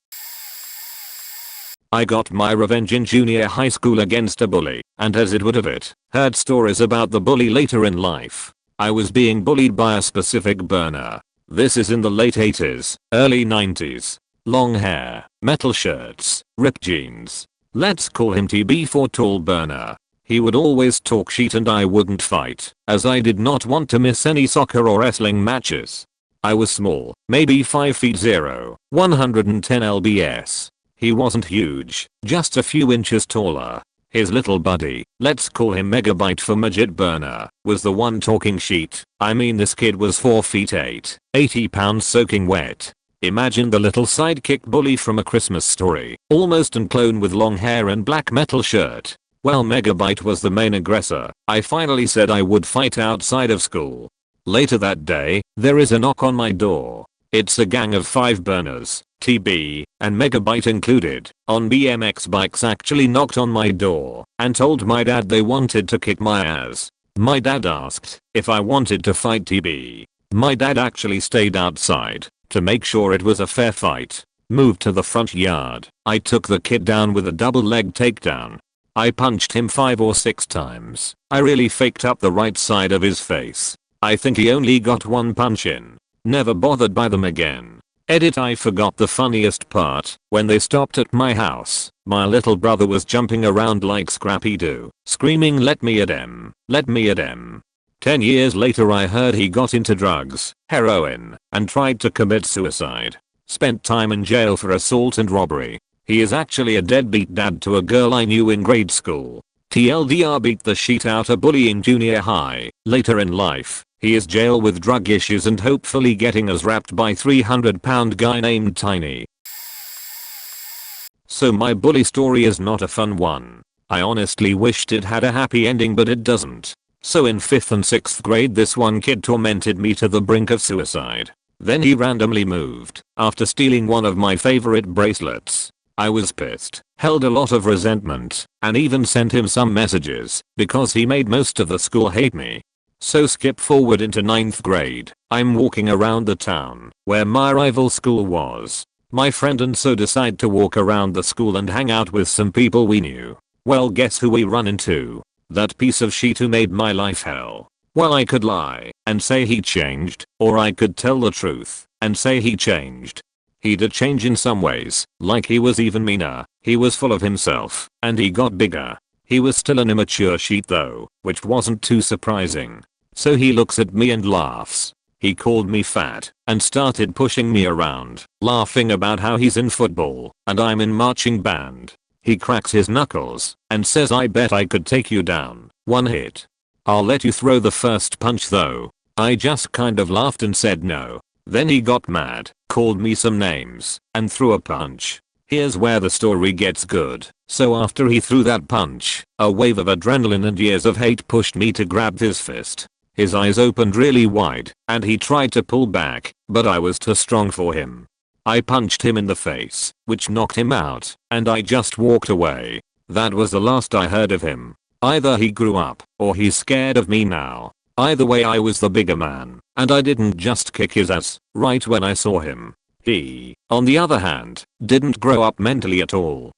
S1: I got my revenge in junior high school against a bully, and as it would have it, heard stories about the bully later in life. I was being bullied by a specific burner. This is in the late 80s, early 90s. Long hair, metal shirts, ripped jeans. Let's call him TB for tall burner. He would always talk shit and I wouldn't fight, as I did not want to miss any soccer or wrestling matches. I was small, maybe 5 feet 0, 110 lbs. He wasn't huge, just a few inches taller. His little buddy, let's call him Megabyte for midget burner, was the one talking shit. I mean, this kid was 4 feet 8, 80 pounds soaking wet. Imagine the little sidekick bully from A Christmas Story, almost a clone with long hair and black metal shirt. Well, Megabyte was the main aggressor. I finally said I would fight outside of school. Later that day, there is a knock on my door. It's a gang of 5 burners, TB, and Megabyte included, on BMX bikes actually knocked on my door and told my dad they wanted to kick my ass. My dad asked if I wanted to fight TB. My dad actually stayed outside to make sure it was a fair fight. Moved to the front yard. I took the kid down with a double leg takedown. I punched him 5 or 6 times. I really faked up the right side of his face. I think he only got 1 punch in. Never bothered by them again. Edit. I forgot the funniest part. When they stopped at my house, my little brother was jumping around like Scrappy-Doo, screaming, "Let me at him, let me at him." 10 years later I heard he got into drugs, heroin, and tried to commit suicide. Spent time in jail for assault and robbery. He is actually a deadbeat dad to a girl I knew in grade school. TLDR beat the shit out of bully in junior high. Later in life, he is jail with drug issues and hopefully getting us wrapped by 300-pound guy named Tiny. So my bully story is not a fun one. I honestly wished it had a happy ending, but it doesn't. So in 5th and 6th grade, this one kid tormented me to the brink of suicide. Then he randomly moved after stealing one of my favorite bracelets. I was pissed, held a lot of resentment, and even sent him some messages because he made most of the school hate me. So skip forward into 9th grade. I'm walking around the town where my rival school was. My friend and so decide to walk around the school and hang out with some people we knew. Well, guess who we run into? That piece of shit who made my life hell. Well, I could lie and say he changed, or I could tell the truth and say he changed. He did change in some ways, like he was even meaner, he was full of himself, and he got bigger. He was still an immature shit though, which wasn't too surprising. So he looks at me and laughs. He called me fat and started pushing me around, laughing about how he's in football and I'm in marching band. He cracks his knuckles and says, "I bet I could take you down. 1 hit. I'll let you throw the first punch though." I just kind of laughed and said no. Then he got mad, called me some names, and threw a punch. Here's where the story gets good. So after he threw that punch, a wave of adrenaline and years of hate pushed me to grab his fist. His eyes opened really wide, and he tried to pull back, but I was too strong for him. I punched him in the face, which knocked him out, and I just walked away. That was the last I heard of him. Either he grew up, or he's scared of me now. Either way, I was the bigger man, and I didn't just kick his ass right when I saw him. He, on the other hand, didn't grow up mentally at all.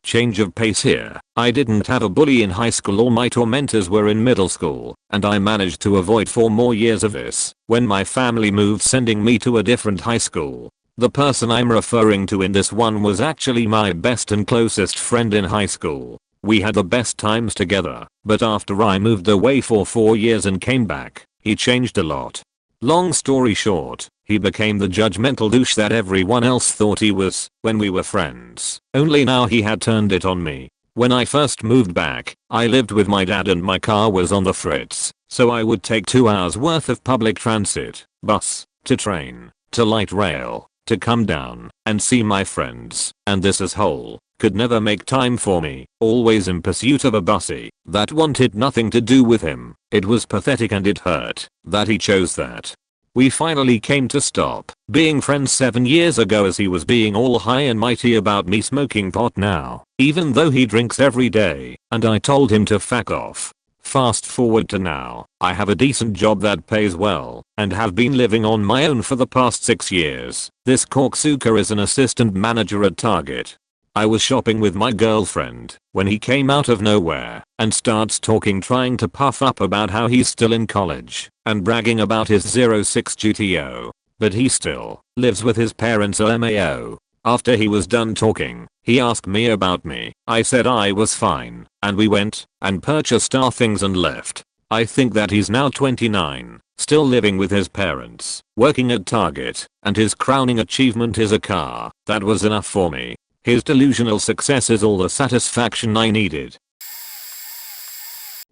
S1: Change of pace here. I didn't have a bully in high school. All my tormentors were in middle school, and I managed to avoid 4 more years of this when my family moved, sending me to a different high school. The person I'm referring to in this one was actually my best and closest friend in high school. We had the best times together, but after I moved away for 4 years and came back, he changed a lot. Long story short, he became the judgmental douche that everyone else thought he was when we were friends. Only now he had turned it on me. When I first moved back, I lived with my dad and my car was on the fritz, so I would take 2 hours worth of public transit, bus, to train, to light rail, to come down and see my friends, and this asshole Could never make time for me, always in pursuit of a bussy that wanted nothing to do with him. It was pathetic and it hurt that he chose that. We finally came to stop being friends 7 years ago as he was being all high and mighty about me smoking pot now, even though he drinks every day, and I told him to fuck off. Fast forward to now, I have a decent job that pays well, and have been living on my own for the past 6 years. This cocksucker is an assistant manager at Target. I was shopping with my girlfriend when he came out of nowhere and starts talking, trying to puff up about how he's still in college and bragging about his 06 GTO, but he still lives with his parents LMAO. After he was done talking, he asked me about me. I said I was fine, and we went and purchased our things and left. I think that he's now 29, still living with his parents, working at Target, and his crowning achievement is a car. That was enough for me. His delusional success is all the satisfaction I needed.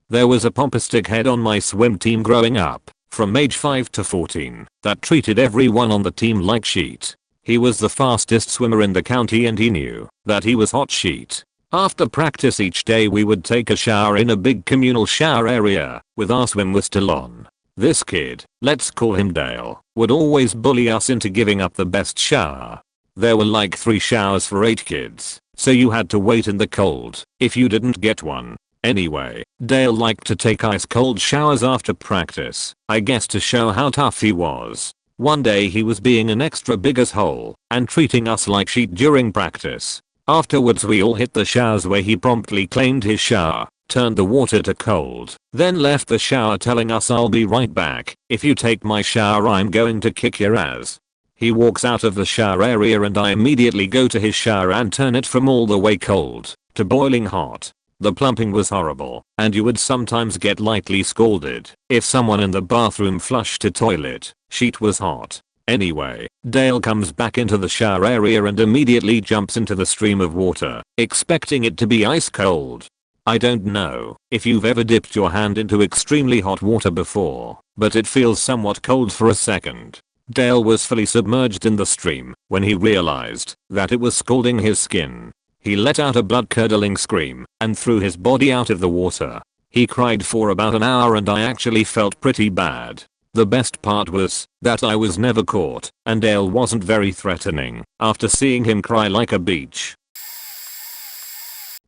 S1: There was a pompous dickhead on my swim team growing up, from age 5 to 14, that treated everyone on the team like shit. He was the fastest swimmer in the county and he knew that he was hot shit. After practice each day we would take a shower in a big communal shower area with our swimwear still on. This kid, let's call him Dale, would always bully us into giving up the best shower. There were like 3 showers for 8 kids, so you had to wait in the cold if you didn't get one. Anyway, Dale liked to take ice cold showers after practice, I guess to show how tough he was. One day he was being an extra big asshole and treating us like shit during practice. Afterwards we all hit the showers where he promptly claimed his shower, turned the water to cold, then left the shower telling us, "I'll be right back. If you take my shower I'm going to kick your ass." He walks out of the shower area and I immediately go to his shower and turn it from all the way cold to boiling hot. The plumbing was horrible, and you would sometimes get lightly scalded if someone in the bathroom flushed a toilet. Shit was hot. Anyway, Dale comes back into the shower area and immediately jumps into the stream of water, expecting it to be ice cold. I don't know if you've ever dipped your hand into extremely hot water before, but it feels somewhat cold for a second. Dale was fully submerged in the stream when he realized that it was scalding his skin. He let out a blood-curdling scream and threw his body out of the water. He cried for about an hour and I actually felt pretty bad. The best part was that I was never caught and Dale wasn't very threatening after seeing him cry like a beach.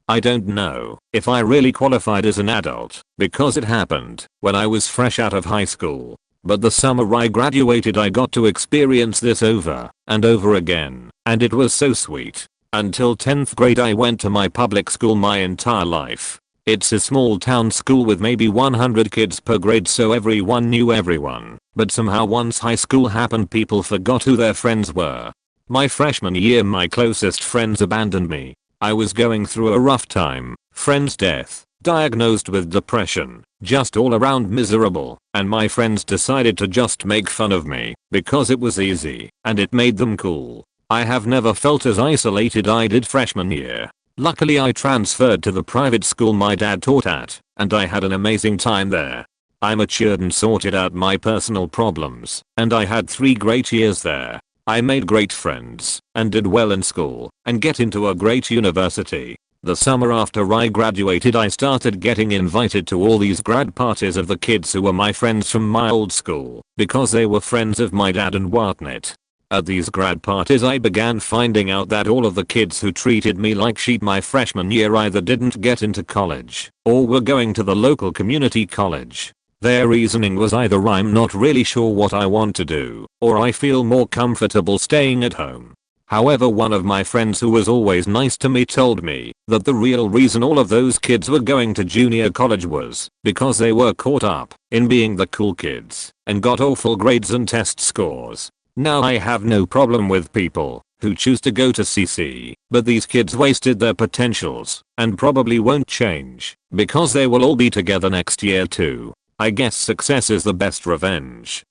S1: I don't know if I really qualified as an adult because it happened when I was fresh out of high school. But the summer I graduated I got to experience this over and over again, and it was so sweet. Until 10th grade I went to my public school my entire life. It's a small town school with maybe 100 kids per grade, so everyone knew everyone. But somehow once high school happened people forgot who their friends were. My freshman year my closest friends abandoned me. I was going through a rough time, friend's death, diagnosed with depression, just all around miserable, and my friends decided to just make fun of me because it was easy and it made them cool. I have never felt as isolated I did freshman year. Luckily I transferred to the private school my dad taught at, and I had an amazing time there. I matured and sorted out my personal problems, and I had 3 great years there. I made great friends, and did well in school, and get into a great university. The summer after I graduated I started getting invited to all these grad parties of the kids who were my friends from my old school, because they were friends of my dad and whatnot. At these grad parties I began finding out that all of the kids who treated me like shit my freshman year either didn't get into college, or were going to the local community college. Their reasoning was either I'm not really sure what I want to do, or I feel more comfortable staying at home. However, one of my friends who was always nice to me told me that the real reason all of those kids were going to junior college was because they were caught up in being the cool kids and got awful grades and test scores. Now I have no problem with people who choose to go to CC, but these kids wasted their potentials and probably won't change because they will all be together next year too. I guess success is the best revenge.